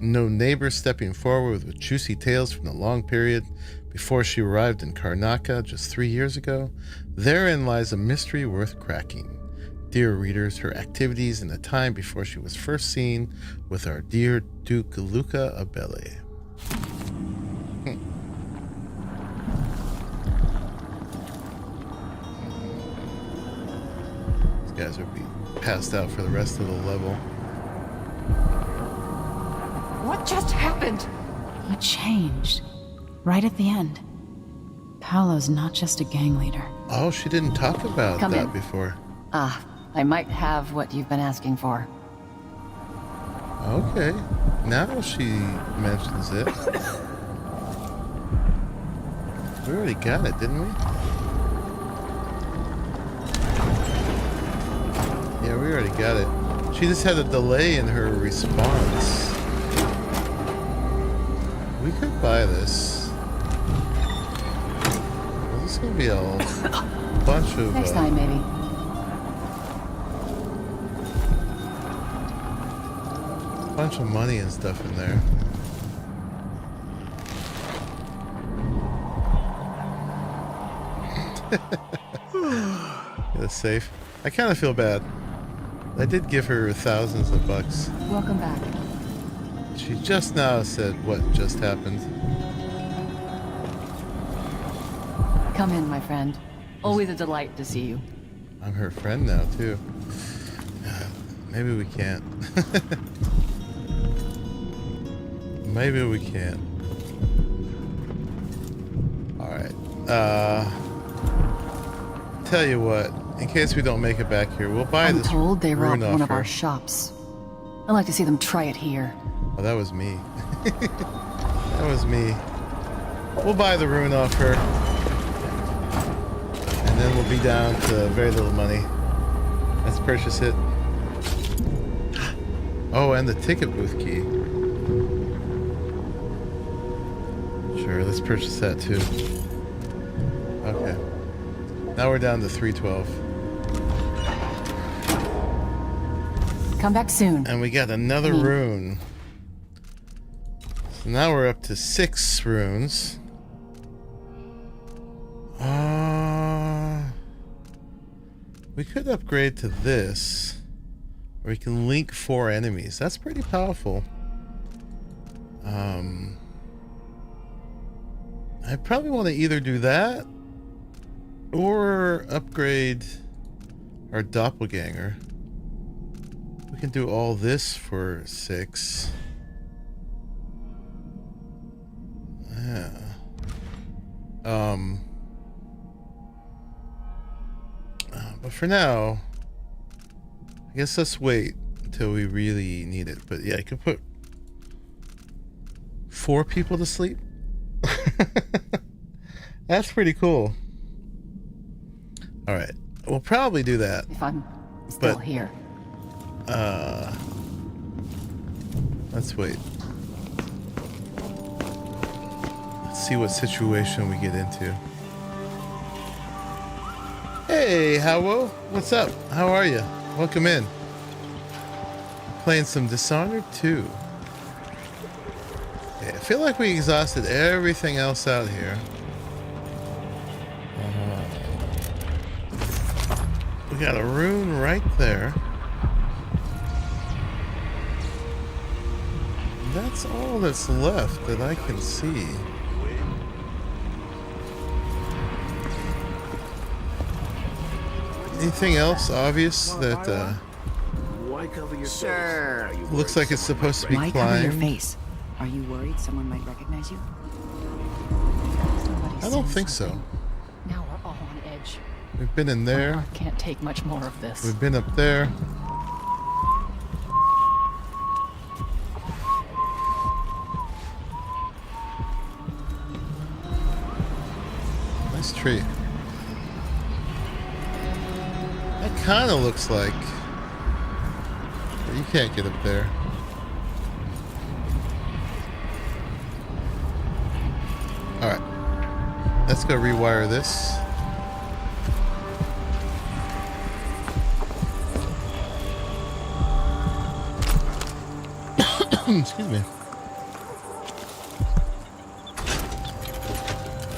Speaker 1: No neighbors stepping forward with juicy tales from the long period before she arrived in Karnaca just 3 years ago. Therein lies a mystery worth cracking. Dear readers, her activities in the time before she was first seen with our dear Duke Luca Abele. These guys will be passed out for the rest of the level.
Speaker 2: What just happened? You changed. Right at the end. Paolo's not just a gang leader.
Speaker 1: Oh, she didn't talk about
Speaker 18: Come
Speaker 1: that
Speaker 18: in.
Speaker 1: before.
Speaker 18: Ah, I might have what you've been asking for.
Speaker 1: Okay. Now she mentions it. We already got it, didn't we? Yeah, we already got it. She just had a delay in her response. We could buy this. Well, this is gonna be a bunch of
Speaker 18: Next time, maybe.
Speaker 1: bunch of money and stuff in there. Get a safe. I kind of feel bad. I did give her thousands of bucks.
Speaker 18: Welcome back.
Speaker 1: She just now said what just happened.
Speaker 18: Come in, my friend. Always a delight to see you.
Speaker 1: I'm her friend now, too. Maybe we can't. Maybe we can't. Alright. Tell you what, in case we don't make it back here, we'll buy
Speaker 18: I'm
Speaker 1: this
Speaker 18: told they
Speaker 1: rune
Speaker 18: robbed
Speaker 1: off
Speaker 18: one of
Speaker 1: her.
Speaker 18: our shops. I'd like to see them try it here.
Speaker 1: Oh, that was me. That was me. We'll buy the rune off her. And then we'll be down to very little money. Let's purchase it. Oh, and the ticket booth key. Sure, let's purchase that too. Okay. Now we're down to 312.
Speaker 18: Come back soon.
Speaker 1: And we got another rune. So now we're up to 6 runes. We could upgrade to this. Or we can link 4 enemies. That's pretty powerful. I probably want to either do that or upgrade our doppelganger. We can do all this for 6. Yeah. But for now, I guess let's wait until we really need it. But yeah, I could put 4 people to sleep. That's pretty cool. All right, we'll probably do that.
Speaker 18: If I'm still here.
Speaker 1: Let's wait. Let's see what situation we get into. Hey, Howo, what's up? How are you? Welcome in. Playing some Dishonored 2. Yeah, I feel like we exhausted everything else out here. We got a rune right there. That's all that's left that I can see. Anything else obvious that
Speaker 18: Sure.
Speaker 1: looks like it's supposed to be
Speaker 18: Why cover your
Speaker 1: climbed?
Speaker 18: face? Are you worried someone might recognize you?
Speaker 1: I don't think so.
Speaker 18: Now we're all on edge.
Speaker 1: We've been in there.
Speaker 18: Can't take much more of this.
Speaker 1: We've been up there. Nice tree. kind of looks like. But you can't get up there. Alright. Let's go rewire this. Excuse me.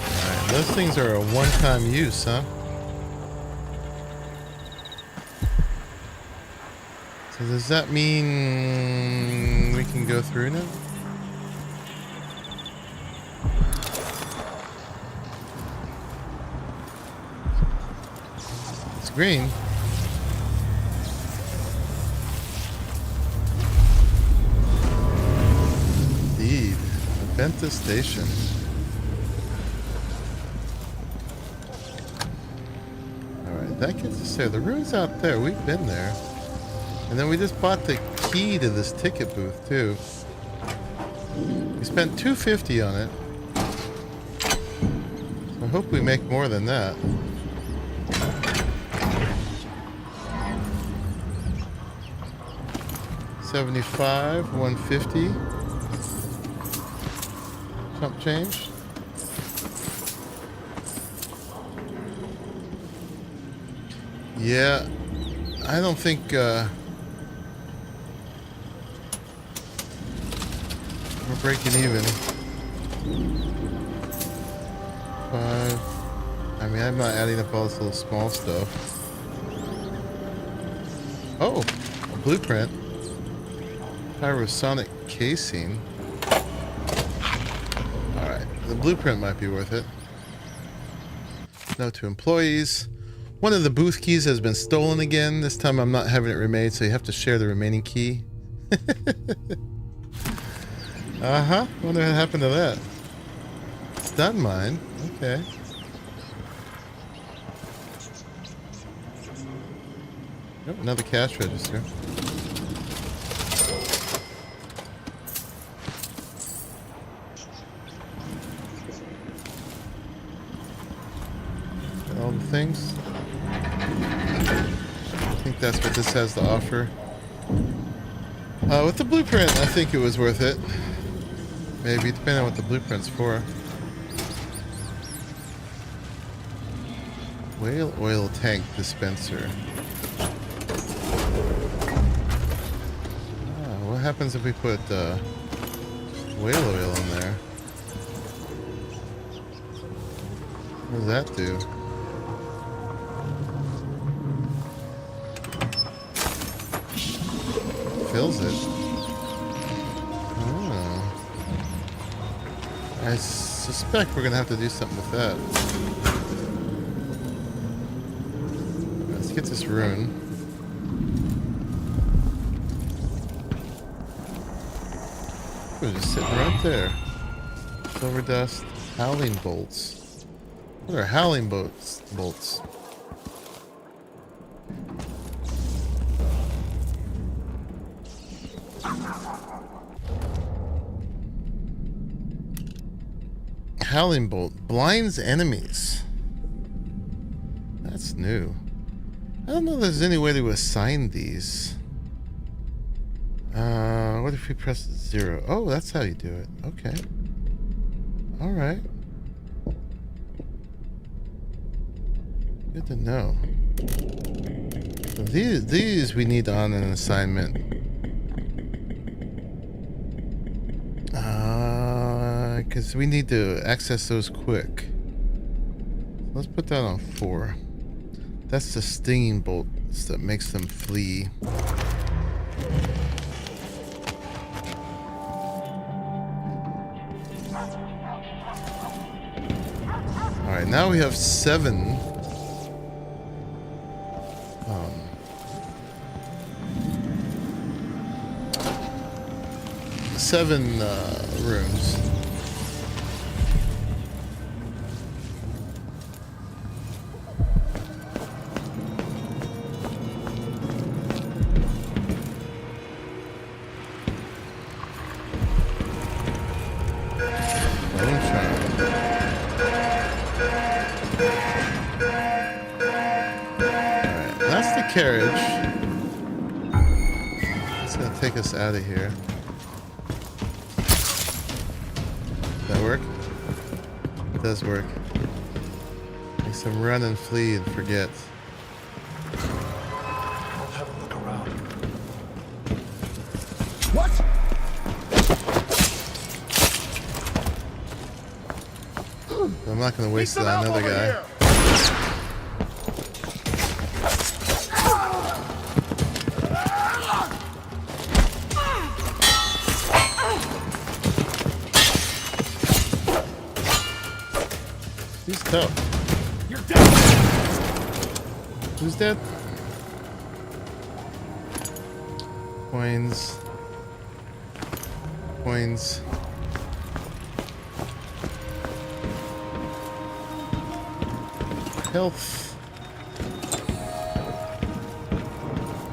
Speaker 1: Alright, those things are a one-time use, huh? So does that mean we can go through now? It's green. Indeed. Aventa Station. Alright, that gets us there. The room's out there. We've been there. And then we just bought the key to this ticket booth, too. We spent $250 on it. So I hope we make more than that. $75, $150. Chump change. Yeah, I don't think we're breaking even. 5. I mean, I'm not adding up all this little small stuff. Oh, a blueprint. Pyrosonic casing. Alright, the blueprint might be worth it. Note to employees. One of the booth keys has been stolen again. This time I'm not having it remade, so you have to share the remaining key. Uh-huh. Wonder what happened to that. It's not mine. Okay. Oh, another cash register. Got all the things. I think that's what this has to offer. With the blueprint, I think it was worth it. Maybe, depending on what the blueprint's for. Whale oil tank dispenser. What happens if we put whale oil in there? What does that do? Fills it. Oh. I suspect we're gonna have to do something with that. Let's get this rune. We're just sitting right there. Silver dust, howling bolts. What are howling bolts? Howling bolt blinds enemies. That's new. I don't know if there's any way to assign these. What if we press 0? Oh, that's how you do it. Okay. All right. Good to know. So these we need on an assignment. Because we need to access those quick. Let's put that on 4. That's the stinging bolts that makes them flee. Alright, now we have 7. 7 rooms. carriage. It's gonna take us out of here. Does that work? It does work. Make some run and flee and forget.
Speaker 16: I'll have a look around.
Speaker 10: What?
Speaker 1: I'm not gonna waste it on another guy. He's tough.
Speaker 10: You're dead.
Speaker 1: Who's dead? Coins. Coins. Health.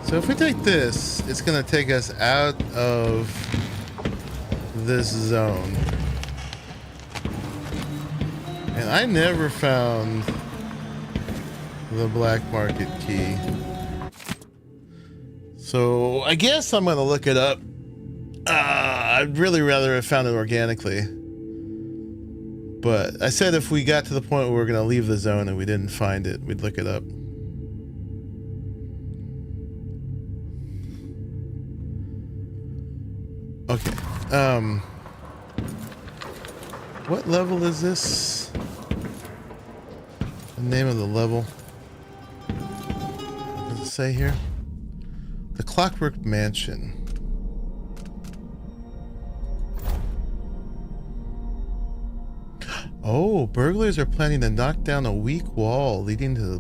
Speaker 1: So if we take this, it's gonna take us out of this zone. And I never found the black market key. So I guess I'm gonna look it up. I'd really rather have found it organically. But I said if we got to the point where we're gonna leave the zone and we didn't find it, we'd look it up. Okay. What level is this? The name of the level? What does it say here? The Clockwork Mansion. Oh, burglars are planning to knock down a weak wall leading to the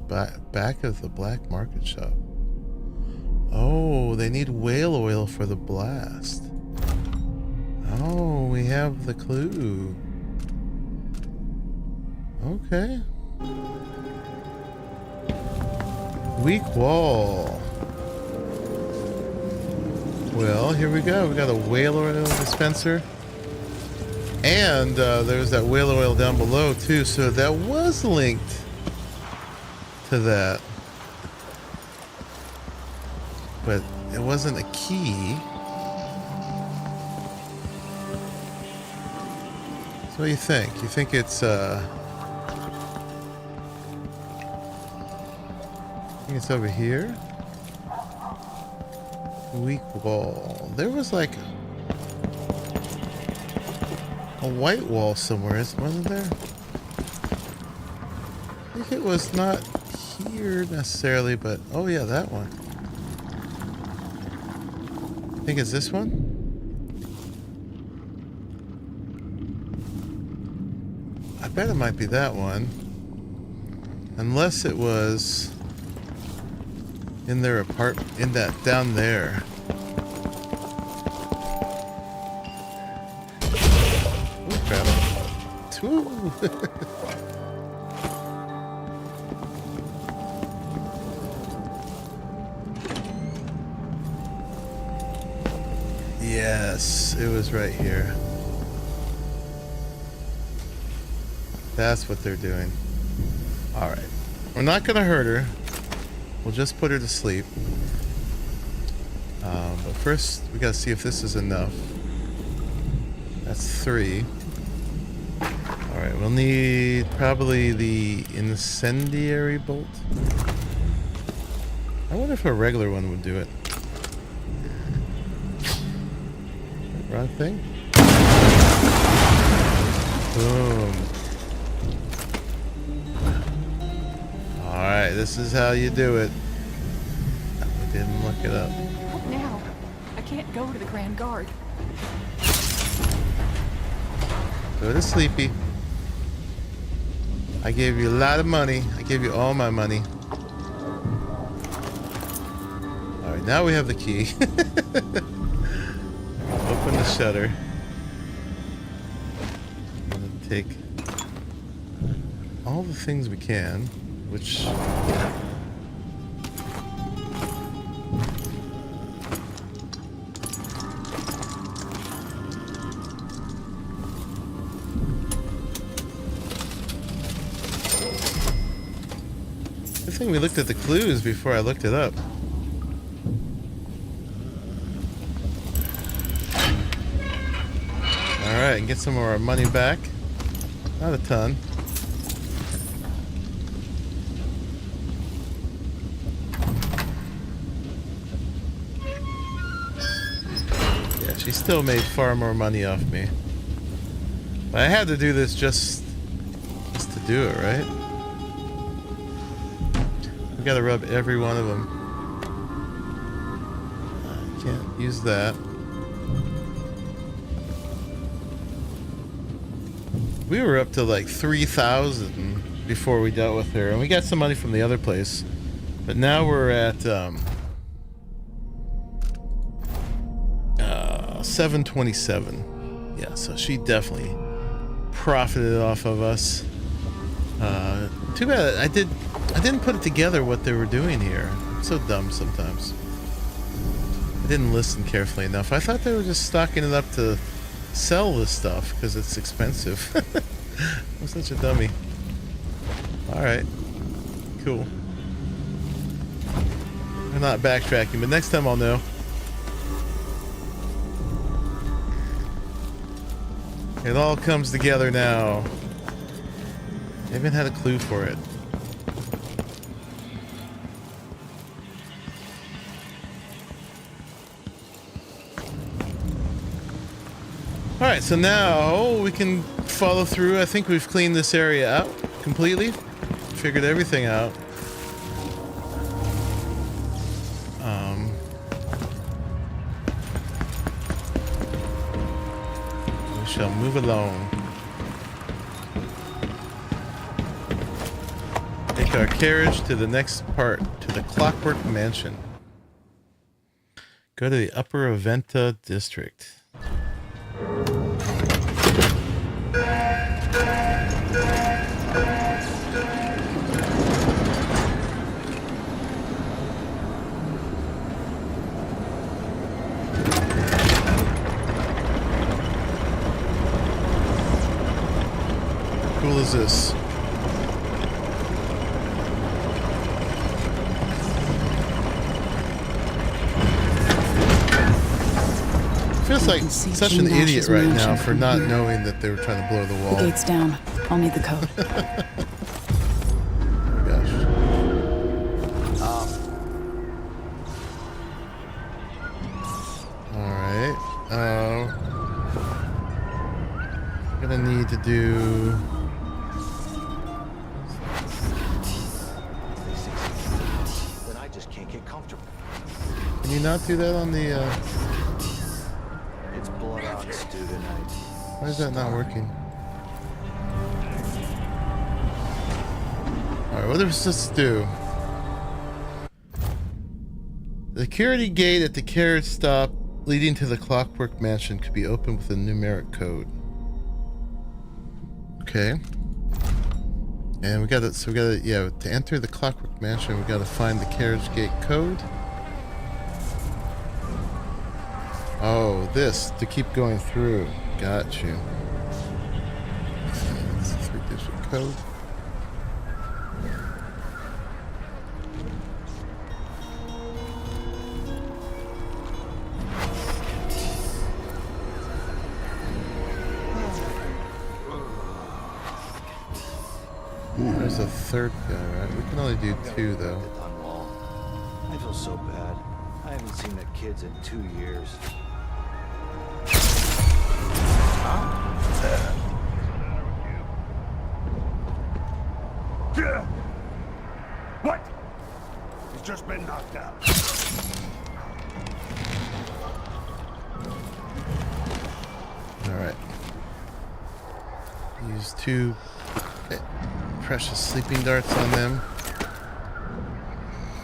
Speaker 1: back of the black market shop. Oh, they need whale oil for the blast. Oh, we have the clue. Okay. Weak wall. Well, here we go. We got a whale oil dispenser. And there's that whale oil down below too, so that was linked to that. But it wasn't a key. So what do you think? You think it's I think it's over here? Weak wall. There was like a white wall somewhere, wasn't there? I think it was not here necessarily, but oh yeah, that one. I think it's this one. I bet it might be that one. Unless it was in their apartment, in that down there. Oh crap. Woo. Yes, it was right here. That's what they're doing. Alright. We're not gonna hurt her. We'll just put her to sleep. But first, we gotta see if this is enough. That's 3. Alright, we'll need probably the incendiary bolt. I wonder if a regular one would do it. Wrong thing? Boom. Alright, this is how you do it. I didn't look it up.
Speaker 18: What now? I can't go to the Grand Guard.
Speaker 1: Go to Sleepy. I gave you a lot of money. I gave you all my money. Alright, now we have the key. Open the shutter. I'm gonna take all the things we can, which I think we looked at the clues before I looked it up. Alright, and get some of our money back. Not a ton. Yeah, she still made far more money off me. But I had to do this just to do it, right? We gotta rub every one of them. I can't use that. We were up to like 3,000 before we dealt with her, and we got some money from the other place. But now we're at 727. Yeah, so she definitely profited off of us. Too bad I didn't put it together what they were doing here. I'm so dumb sometimes. I didn't listen carefully enough. I thought they were just stocking it up to sell this stuff because it's expensive. I'm such a dummy. Alright. Cool. I'm not backtracking, but next time I'll know. It all comes together now. I even had a clue for it. Alright, so now we can follow through. I think we've cleaned this area out completely. Figured everything out. We shall move along. Take our carriage to the next part, to the Clockwork Mansion. Go to the Upper Aventa District. How cool is this? Feels like such an idiot right now for not knowing that they were trying to blow the wall.
Speaker 2: The gate's down. I'll need the code.
Speaker 1: Oh gosh. Alright. Gonna need to do...
Speaker 8: Then I just can't get comfortable.
Speaker 1: Can you not do that on the...
Speaker 8: It's blood ox stew tonight.
Speaker 1: Why is that not working? Alright, what does this do? The security gate at the carriage stop leading to the Clockwork Mansion could be opened with a numeric code. Okay. And we gotta, yeah, to enter the Clockwork Mansion, we gotta find the carriage gate code. Oh, this, to keep going through. Got you. It's a 3-digit code. There's a third guy, right? We can only do 2, though.
Speaker 8: I feel so bad. I haven't seen the kids in 2 years.
Speaker 16: What? He's just been knocked out.
Speaker 1: Alright. Use 2 precious sleeping darts on them.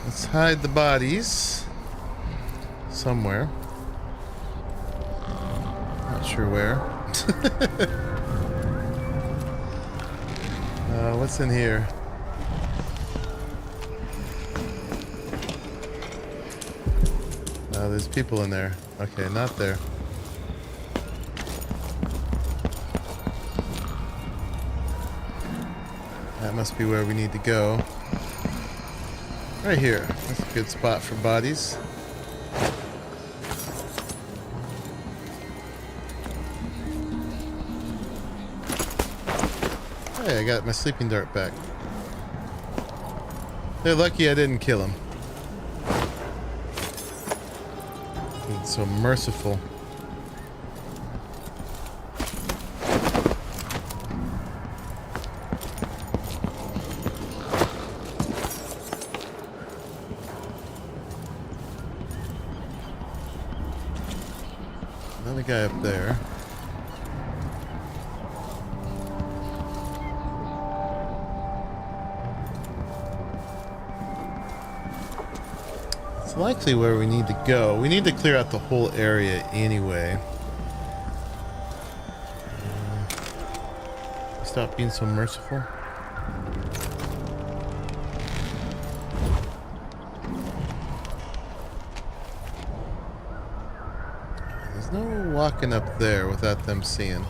Speaker 1: Let's hide the bodies somewhere. Not sure where. What's in here? There's people in there. Okay, not there. That must be where we need to go. Right here. That's a good spot for bodies. Hey, I got my sleeping dart back. They're lucky I didn't kill him. It's so merciful. Another guy up there. It's likely where we need to go. We need to clear out the whole area anyway. Stop being so merciful. There's no walking up there without them seeing.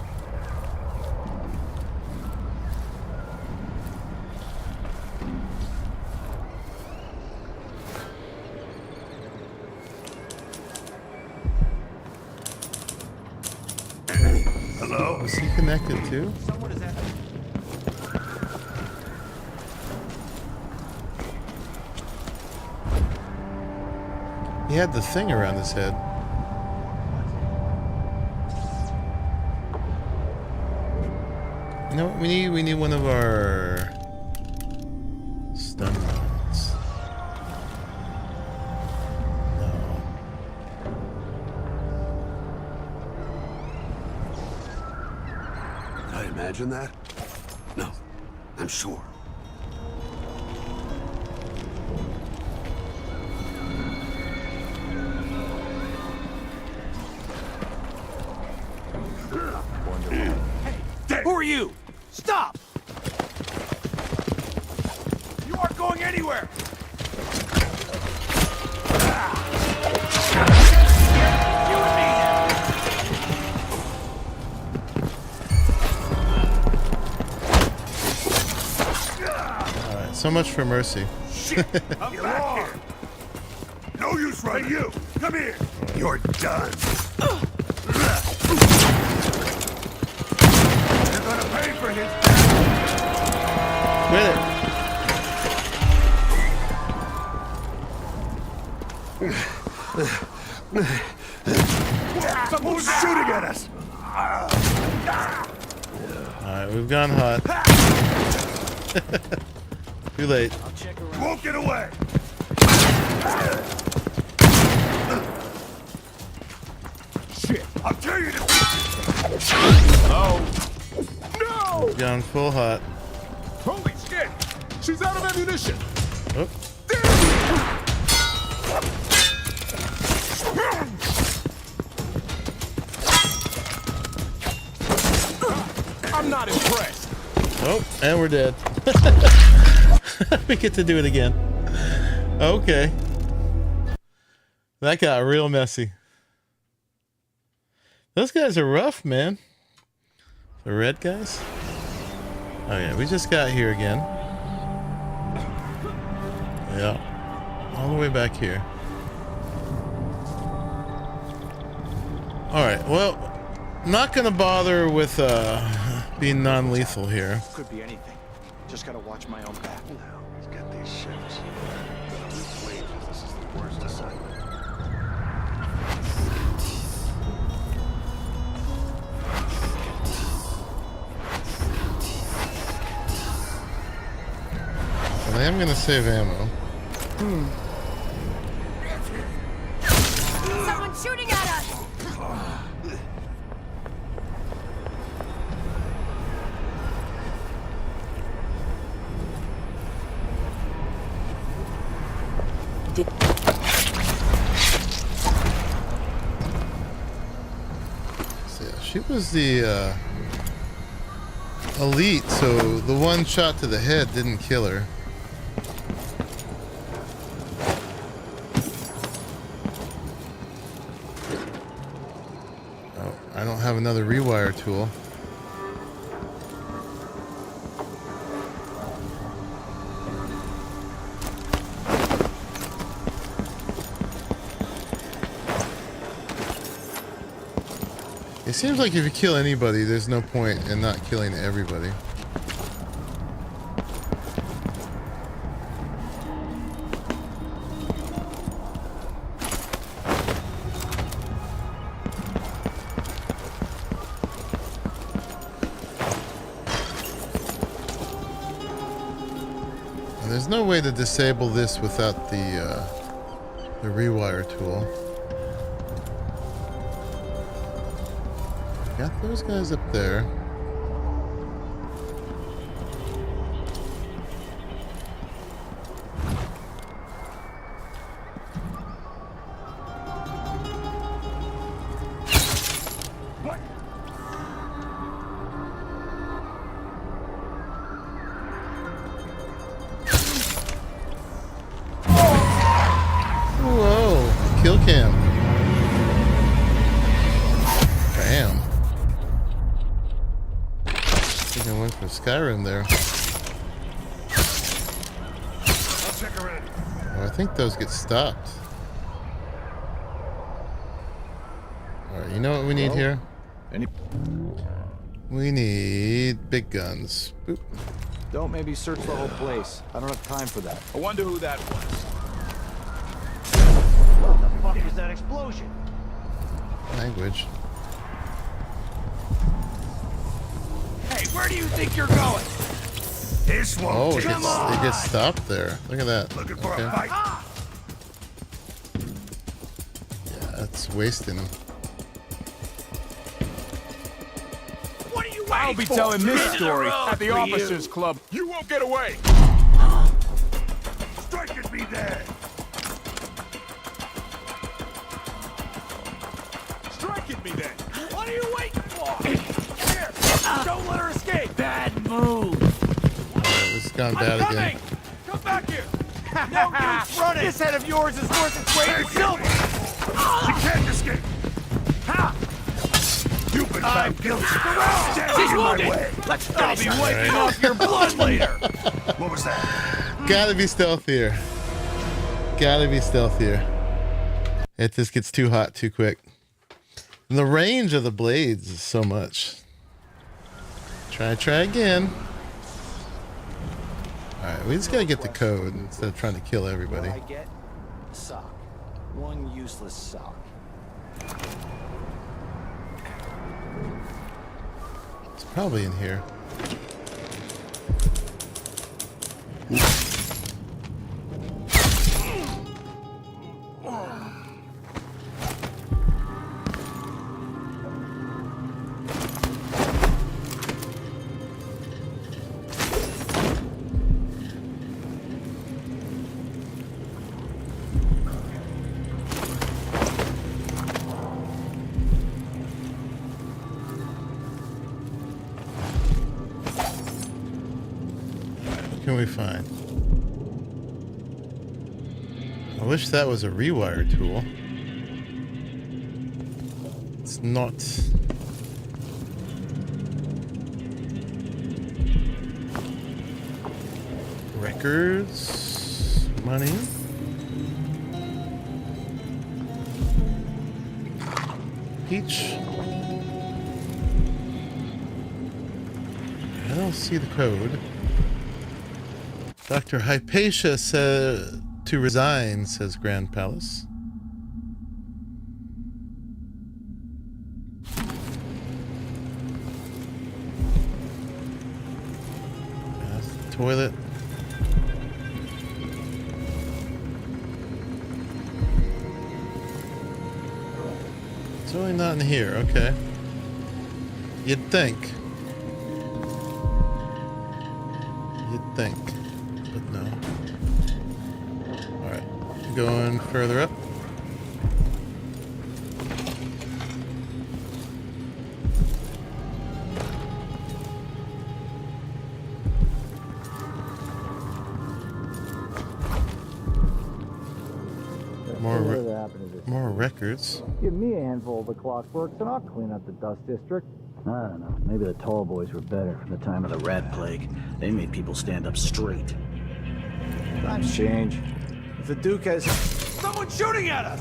Speaker 16: Hello?
Speaker 1: Was he connected too? He had the thing around his head. You know what we need? We need one of our stun rods. No.
Speaker 16: Did I imagine that? No, I'm sure.
Speaker 10: Who are you? Stop! You aren't going anywhere! You and me
Speaker 1: Alright, so much for mercy.
Speaker 16: Shit! I'm back here! No use, right? You! Come here! You're done! You're gonna pay for his...
Speaker 1: Quit
Speaker 16: it! Someone's shooting at us!
Speaker 1: Alright, we've gone hot. Too late.
Speaker 16: You won't get away! Shit! I'll tell you to... Oh! No!
Speaker 1: We've gone full hot.
Speaker 16: Holy shit! She's out of ammunition!
Speaker 1: Oh.
Speaker 16: I'm not impressed.
Speaker 1: Oh, and we're dead. We get to do it again. Okay. That got real messy. Those guys are rough, man. The red guys? Oh yeah, we just got here again. Yeah. All the way back here. Alright, well, not gonna bother with being non-lethal here.
Speaker 10: Could be anything. Just gotta watch my own back.
Speaker 16: Now, he's got these ships. This is the worst assignment.
Speaker 1: And I am gonna save ammo.
Speaker 21: Someone's shooting at us!
Speaker 1: So yeah, she was the elite, so the one shot to the head didn't kill her. Oh, I don't have another rewire tool. It seems like if you kill anybody, there's no point in not killing everybody. And there's no way to disable this without the rewire tool. Got those guys up there. Whoa, kill cam. Bam. I think I went for Skyrim there. Oh, I think those get stopped. Alright, you know what we need here? We need big guns. Boop.
Speaker 3: Don't maybe search the whole place. I don't have time for that.
Speaker 9: I wonder who that was.
Speaker 8: What the fuck was that explosion?
Speaker 1: Language.
Speaker 8: Hey, where do you think you're going? This won't
Speaker 1: Oh, it
Speaker 8: come on.
Speaker 1: gets stopped there. Look at that.
Speaker 8: Looking for
Speaker 1: Okay.
Speaker 8: a fight?
Speaker 1: Yeah, that's wasting them.
Speaker 8: What are you waiting
Speaker 9: I'll be
Speaker 8: for?
Speaker 9: telling this
Speaker 8: Into the
Speaker 9: story
Speaker 8: road
Speaker 9: at the
Speaker 8: for
Speaker 9: officers'
Speaker 8: you.
Speaker 9: club. You won't get away.
Speaker 8: Strike at me there.
Speaker 9: Strike at me then.
Speaker 8: What are you waiting for? Here, don't let her escape. Bad move.
Speaker 1: This has gone bad again.
Speaker 8: Come back here. No use running. This head of yours is worth its weight in silver. She can't escape. Ha! You've been found guilty. She's wounded. I'll be wiping off your blood later. What was that?
Speaker 1: Gotta be stealthier. Gotta be stealthier. It just gets too hot too quick. And the range of the blades is so much. Try again. Alright, we just gotta get the code instead of trying to kill everybody.
Speaker 3: I get a sock. One useless sock.
Speaker 1: It's probably in here. What can we find? I wish that was a rewire tool. It's not. Records, money. Peach. I don't see the code. Dr. Hypatia said to resign, says Grand Palace. That's the toilet. It's really not in here, okay. You'd think. You'd think. But no. Alright, going further up. More records.
Speaker 3: Give me a handful of the clockworks and I'll clean up the dust district. I don't know. Maybe the tall boys were better from the time of the rat plague. They made people stand up straight. Times change. If the Duke has...
Speaker 8: Someone's shooting at us.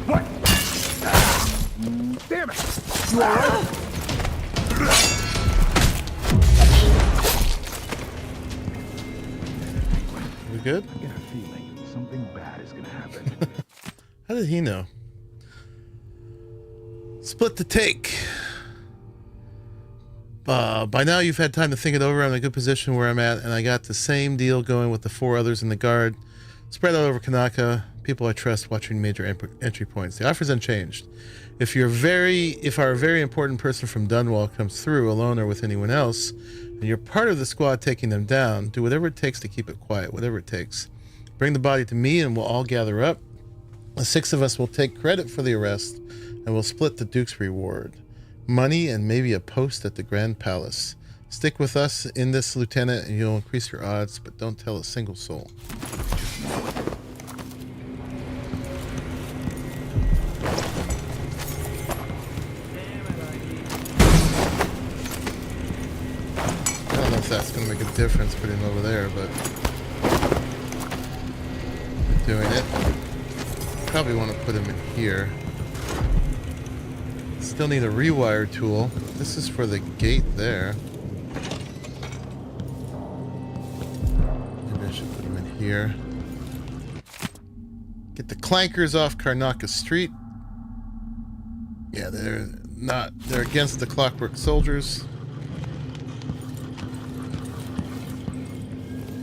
Speaker 8: What? Damn it! You all right?
Speaker 1: good?
Speaker 16: I get a feeling something bad is gonna happen.
Speaker 1: How did he know? Split the take. By now you've had time to think it over. I'm in a good position where I'm at, and I got the same deal going with the 4 others in the guard. Spread out over Kanaka. People I trust watching major entry points. The offer's unchanged. If our very important person from Dunwall comes through, alone or with anyone else, and you're part of the squad taking them down, do whatever it takes to keep it quiet, whatever it takes. Bring the body to me and we'll all gather up. The 6 of us will take credit for the arrest, and we'll split the Duke's reward. Money and maybe a post at the Grand Palace. Stick with us in this, Lieutenant, and you'll increase your odds, but don't tell a single soul. I don't know if that's going to make a difference putting him over there, but we're doing it. Probably want to put him in here. Still need a rewire tool. This is for the gate there. Maybe I should put him in here. Get the clankers off Karnaka Street. Yeah, they're against the Clockwork Soldiers.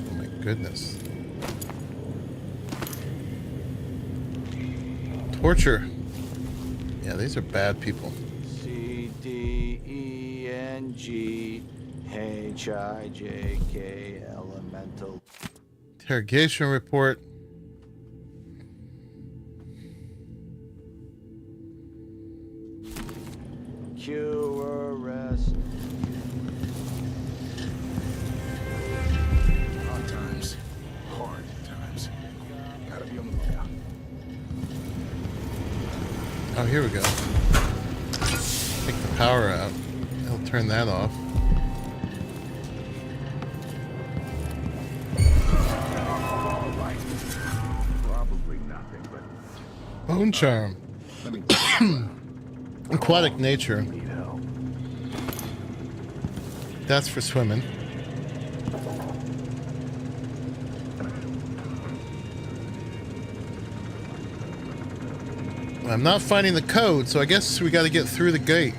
Speaker 1: Oh my goodness. Torture. Yeah, these are bad people.
Speaker 10: CDENGHIJK elemental.
Speaker 1: Interrogation report.
Speaker 10: Q arrest.
Speaker 16: Hard times. Hard times. Gotta be on the lookout.
Speaker 1: Oh, here we go. Take the power out. I'll turn that off.
Speaker 16: Probably nothing, but
Speaker 1: Bone charm. Aquatic nature. That's for swimming. I'm not finding the code, so I guess we got to get through the gate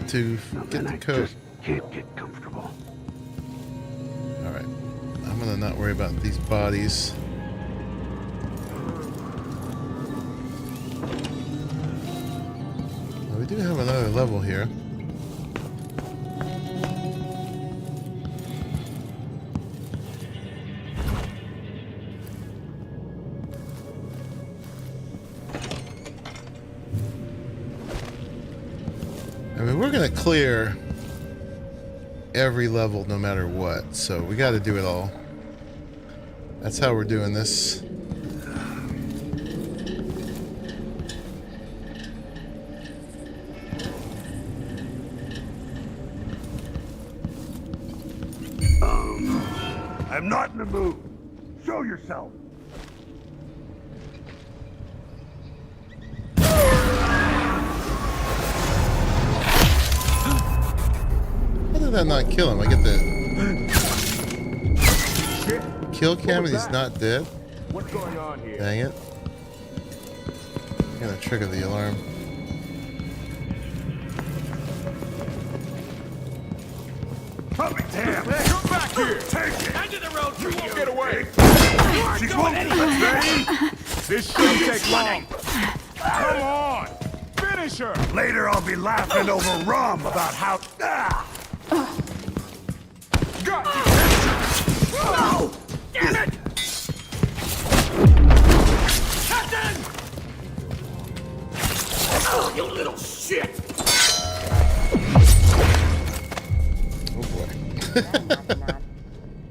Speaker 1: to get the code.
Speaker 16: Can't get comfortable.
Speaker 1: All right, I'm gonna not worry about these bodies. Well, we do have another level here. I mean, we're gonna clear every level no matter what, so we got to do it all. That's how we're doing this.
Speaker 16: I'm not in the mood. Show yourself.
Speaker 1: How did that not kill him? I get the kill cam and he's not dead?
Speaker 16: What's going on here?
Speaker 1: Dang it. I'm gonna trigger the alarm.
Speaker 16: Damn!
Speaker 8: Come back here!
Speaker 16: Take it!
Speaker 8: End of the road! You won't get away!
Speaker 16: She's
Speaker 8: going
Speaker 16: moving!
Speaker 8: This shouldn't take long! Come on! Finish her!
Speaker 16: Later I'll be laughing over rum about how...
Speaker 8: Got you! No! Damn it! Captain! Oh, you little shit!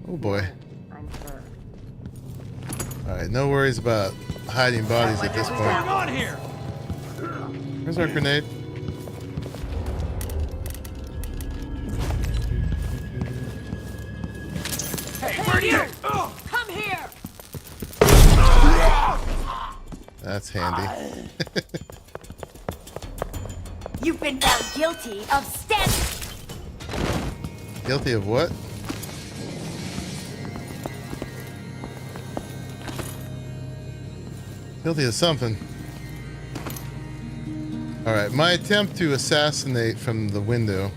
Speaker 1: Oh boy. Alright, no worries about hiding bodies at this
Speaker 8: What's going
Speaker 1: point.
Speaker 8: on here?
Speaker 1: Where's our grenade?
Speaker 8: Hey, where are you? Come here!
Speaker 1: That's handy.
Speaker 21: You've been found guilty of standing.
Speaker 1: Guilty of what? Guilty of something. Alright, my attempt to assassinate from the window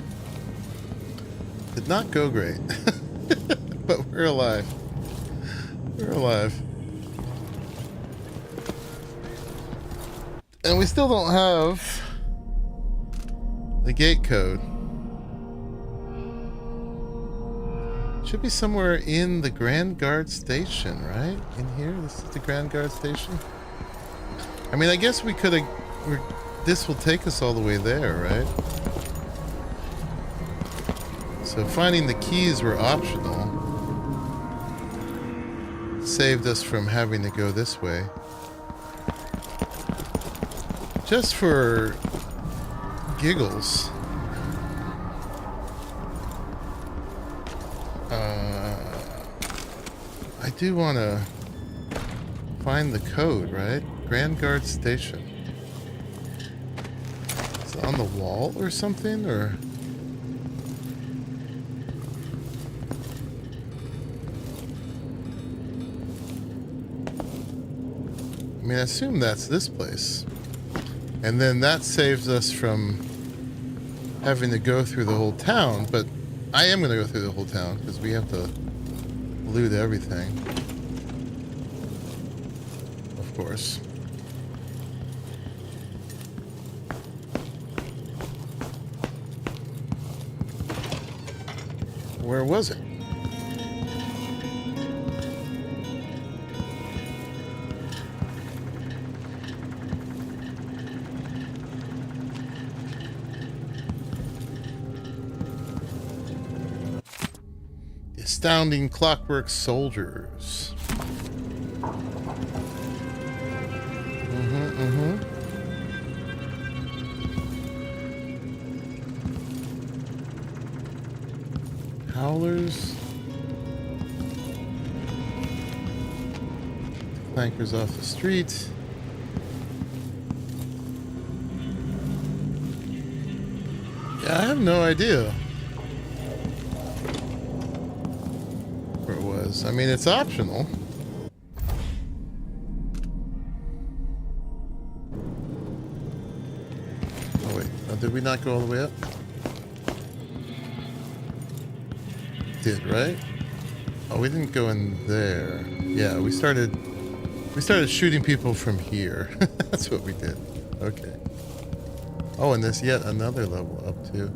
Speaker 1: did not go great. But we're alive. We're alive. And we still don't have the gate code. Should be somewhere in the Grand Guard Station, right? In here? This is the Grand Guard Station? I mean, I guess we could have... This will take us all the way there, right? So finding the keys were optional. Saved us from having to go this way. Just for giggles. I do want to find the code, right? Grand Guard Station. Is it on the wall or something, or? I mean, I assume that's this place. And then that saves us from having to go through the whole town, but I am going to go through the whole town because we have to loot everything. Of course. Where was it? Astounding Clockwork Soldiers. Howlers. Clankers off the street. Yeah, I have no idea where it was. I mean, it's optional. Oh wait, did we not go all the way up? Did, right? Oh, we didn't go in there. Yeah, we started shooting people from here. That's what we did. Okay. Oh, and there's yet another level up too.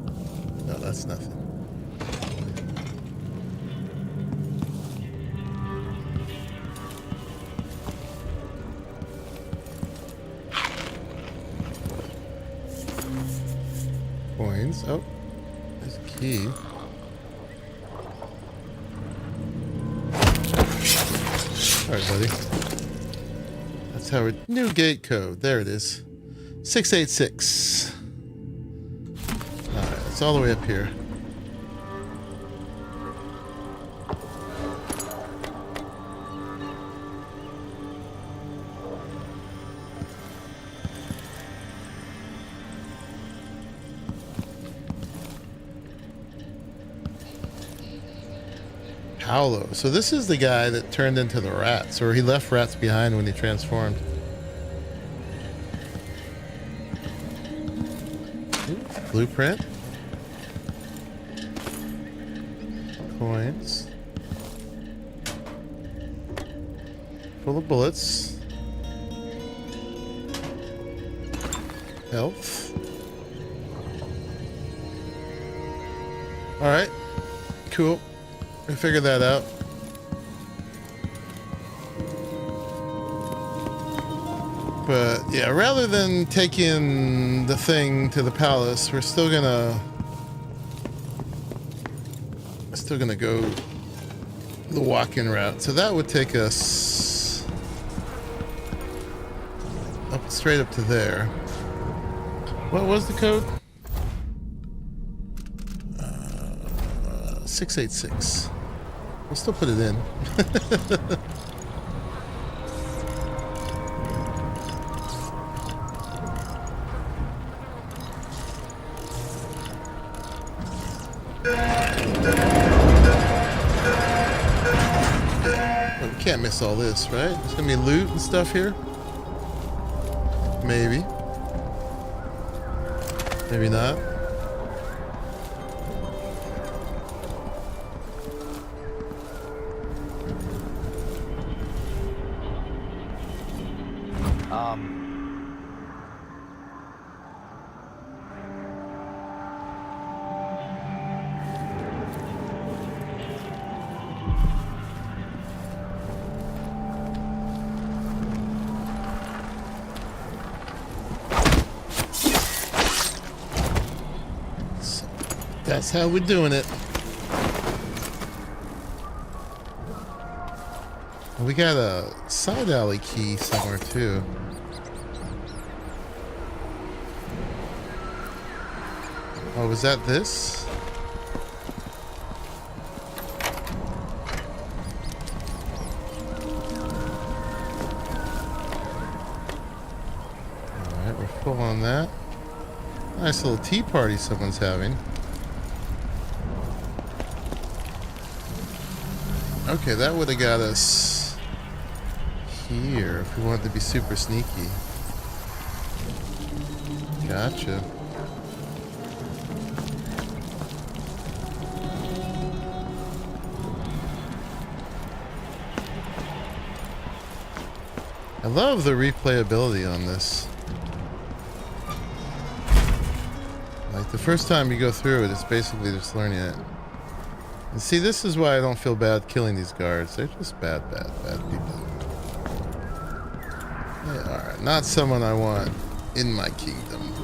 Speaker 1: No, that's nothing. Coins. Oh, there's a key. Alright, buddy. That's how we... New gate code. There it is. 686. Alright, it's all the way up here. Paolo. So this is the guy that turned into the rats, or he left rats behind when he transformed. Ooh, blueprint. Coins. Full of bullets. Health. Alright. Cool. We figured that out. But yeah, rather than taking the thing to the palace, we're still gonna go the walk-in route. So that would take us up, straight up to there. What was the code? 686. We'll still put it in. Well, we can't miss all this, right? There's gonna be loot and stuff here. Maybe. Maybe not. That's how we're doing it. We got a side alley key somewhere too. Oh, was that this? Alright, we're full on that. Nice little tea party someone's having. Okay, that would have got us here if we wanted to be super sneaky. Gotcha. I love the replayability on this. Like the first time you go through it, it's basically just learning it. And see, this is why I don't feel bad killing these guards. They're just bad people. They are not someone I want in my kingdom.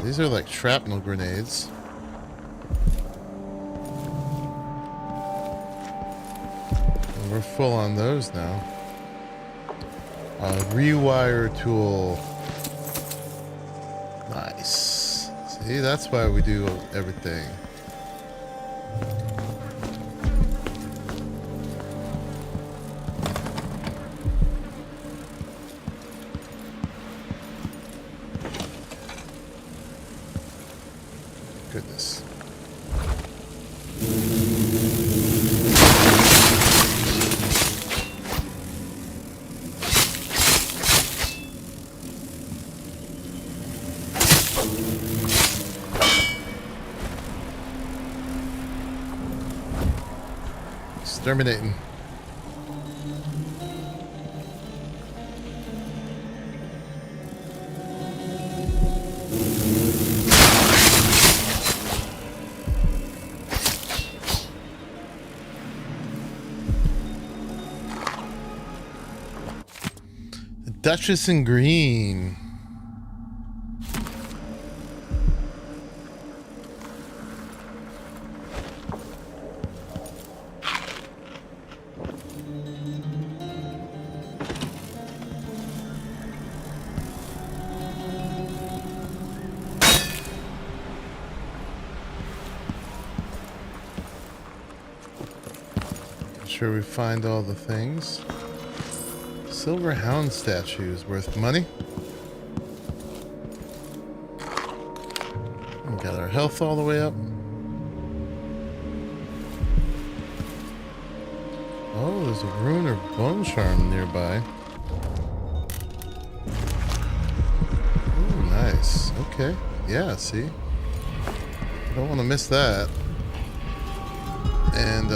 Speaker 1: These are like shrapnel grenades. And we're full on those now. Rewire tool. Nice. See, that's why we do everything. Goodness. Exterminating. Duchess in green. Make sure we find all the things. Silver hound statue is worth money. We got our health all the way up. Oh, there's a rune or bone charm nearby. Ooh, nice. Okay. Yeah, see? Don't want to miss that. And,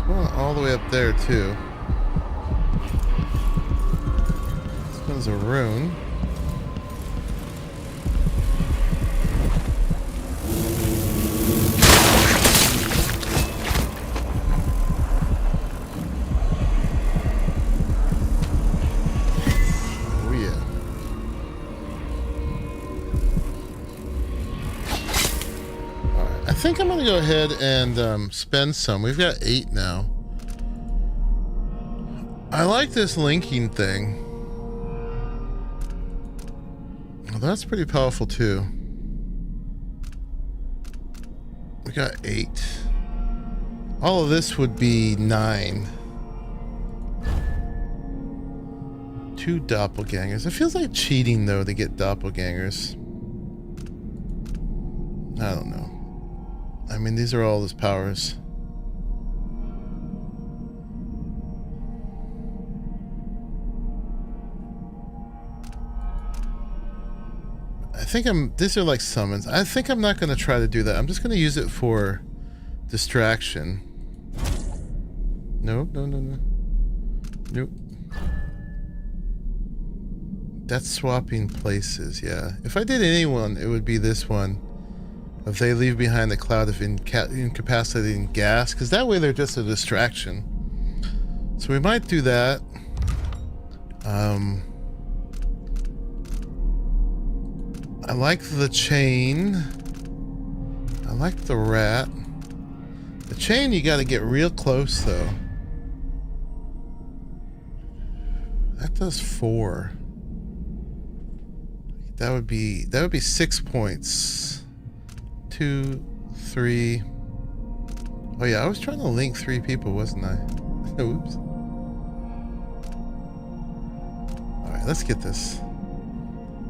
Speaker 1: one all the way up there too. This one's a rune. Oh yeah. Alright, I think I'm gonna go ahead and spend some. We've got 8 now. I like this linking thing. Well, that's pretty powerful too. We got 8. All of this would be 9. 2 doppelgangers. It feels like cheating though to get doppelgangers. I don't know. I mean, these are all his powers. I think these are like summons. I think I'm not going to try to do that. I'm just going to use it for distraction. Nope, no. Nope. That's swapping places, yeah. If I did anyone, it would be this one. If they leave behind the cloud of incapacitating gas, because that way they're just a distraction. So we might do that. I like the chain. I like the rat. The chain you got to get real close though. That does 4. That would be 6 points. 2, 3. Oh yeah, I was trying to link 3 people, wasn't I? Oops. All right, let's get this.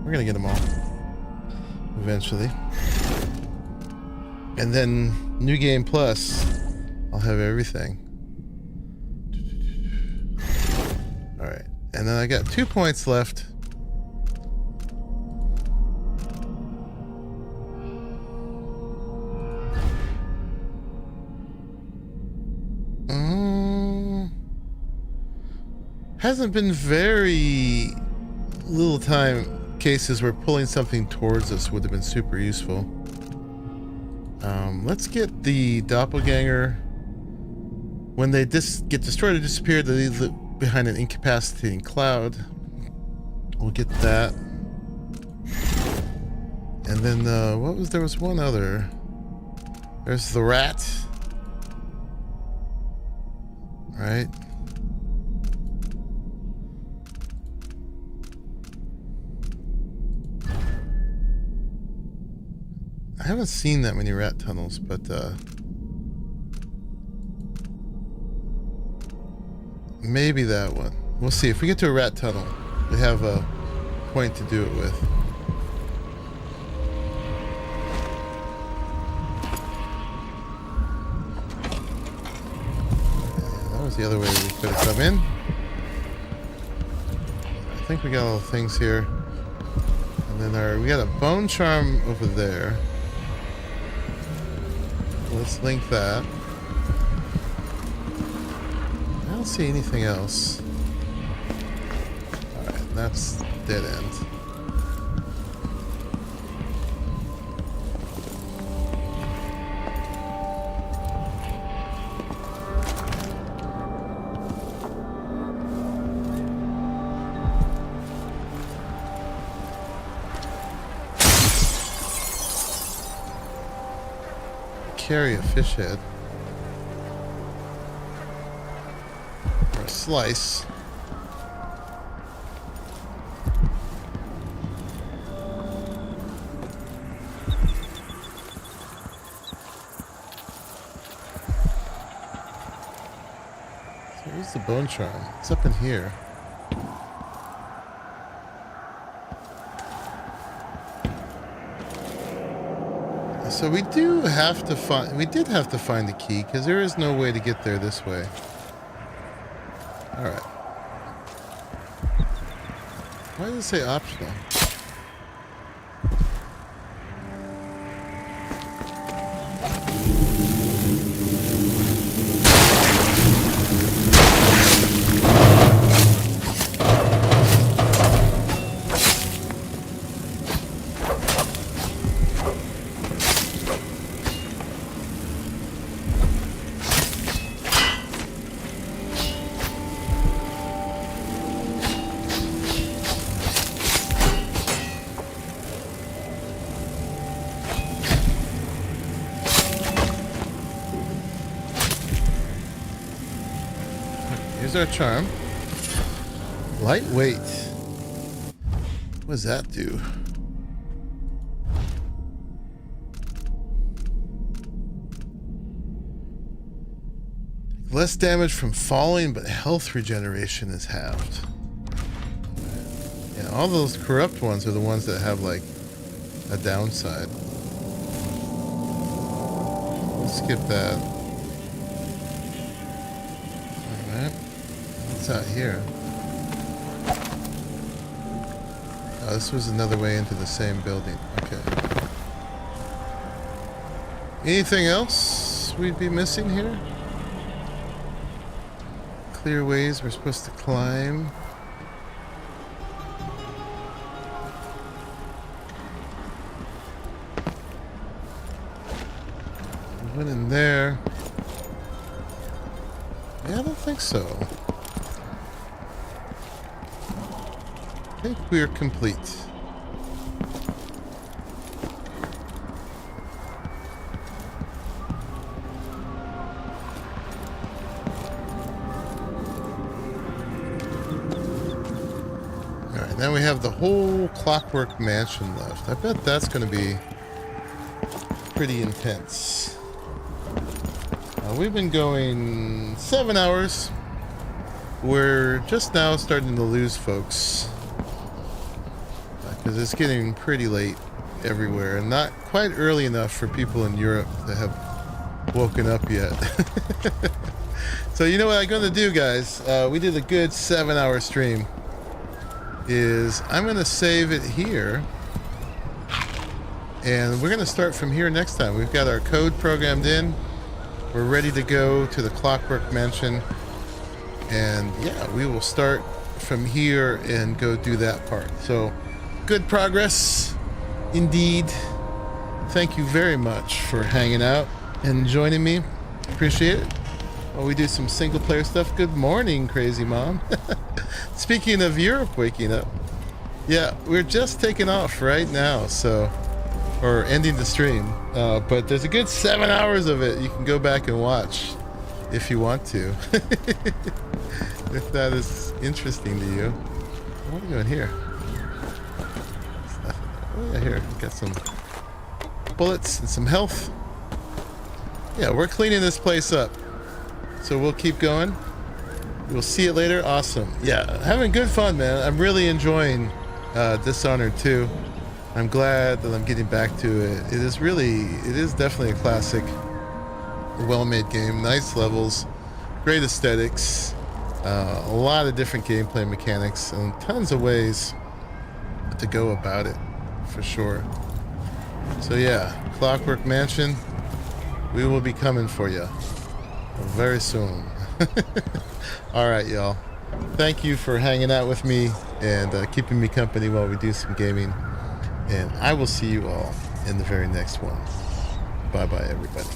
Speaker 1: We're gonna get them all eventually, and then New Game Plus, I'll have everything. All right, and then I got 2 points left. Hasn't been very little time. Cases where pulling something towards us would have been super useful. Let's get the doppelganger. When they get destroyed or disappear, they leave behind an incapacitating cloud. We'll get that. And then there was one other. There's the rat. Right. I haven't seen that many rat tunnels, but maybe that one. We'll see. If we get to a rat tunnel, we have a point to do it with. Yeah, that was the other way we could have come in. I think we got all the things here. And then we got a bone charm over there. Let's link that. I don't see anything else. Alright, that's dead end. Carry a fish head or a slice. So where's the bone charm? It's up in here. So we did have to find the key, because there is no way to get there this way. Alright. Why does it say optional? There's our charm. Lightweight. What does that do? Less damage from falling, but health regeneration is halved. Yeah, all those corrupt ones are the ones that have like a downside. We'll skip that. Alright. What's out here? Oh, this was another way into the same building. Okay. Anything else we'd be missing here? Clear ways we're supposed to climb. We went in there. Yeah, I don't think so. I think we're complete. Alright, now we have the whole Clockwork Mansion left. I bet that's going to be pretty intense. We've been going 7 hours. We're just now starting to lose folks. Because it's getting pretty late everywhere, and not quite early enough for people in Europe to have woken up yet. So you know what I'm going to do, guys? We did a good 7-hour stream. I'm going to save it here, and we're going to start from here next time. We've got our code programmed in. We're ready to go to the Clockwork Mansion, and yeah, we will start from here and go do that part. So good progress indeed. Thank you very much for hanging out and joining me. Appreciate it. While we do some single player stuff. Good morning, Crazy Mom. Speaking of Europe waking up, yeah, we're just taking off right now, so, or ending the stream, but there's a good 7 hours of it you can go back and watch if you want to. If that is interesting to you. What are we doing here? Oh yeah, here, got some bullets and some health. Yeah, we're cleaning this place up. So we'll keep going. We'll see it later. Awesome. Yeah, having good fun, man. I'm really enjoying Dishonored 2. I'm glad that I'm getting back to it. It is definitely a classic, well-made game. Nice levels, great aesthetics, a lot of different gameplay mechanics, and tons of ways to go about it, for sure. So yeah, Clockwork Mansion, we will be coming for you very soon. All right, y'all. Thank you for hanging out with me and keeping me company while we do some gaming. And I will see you all in the very next one. Bye-bye, everybody.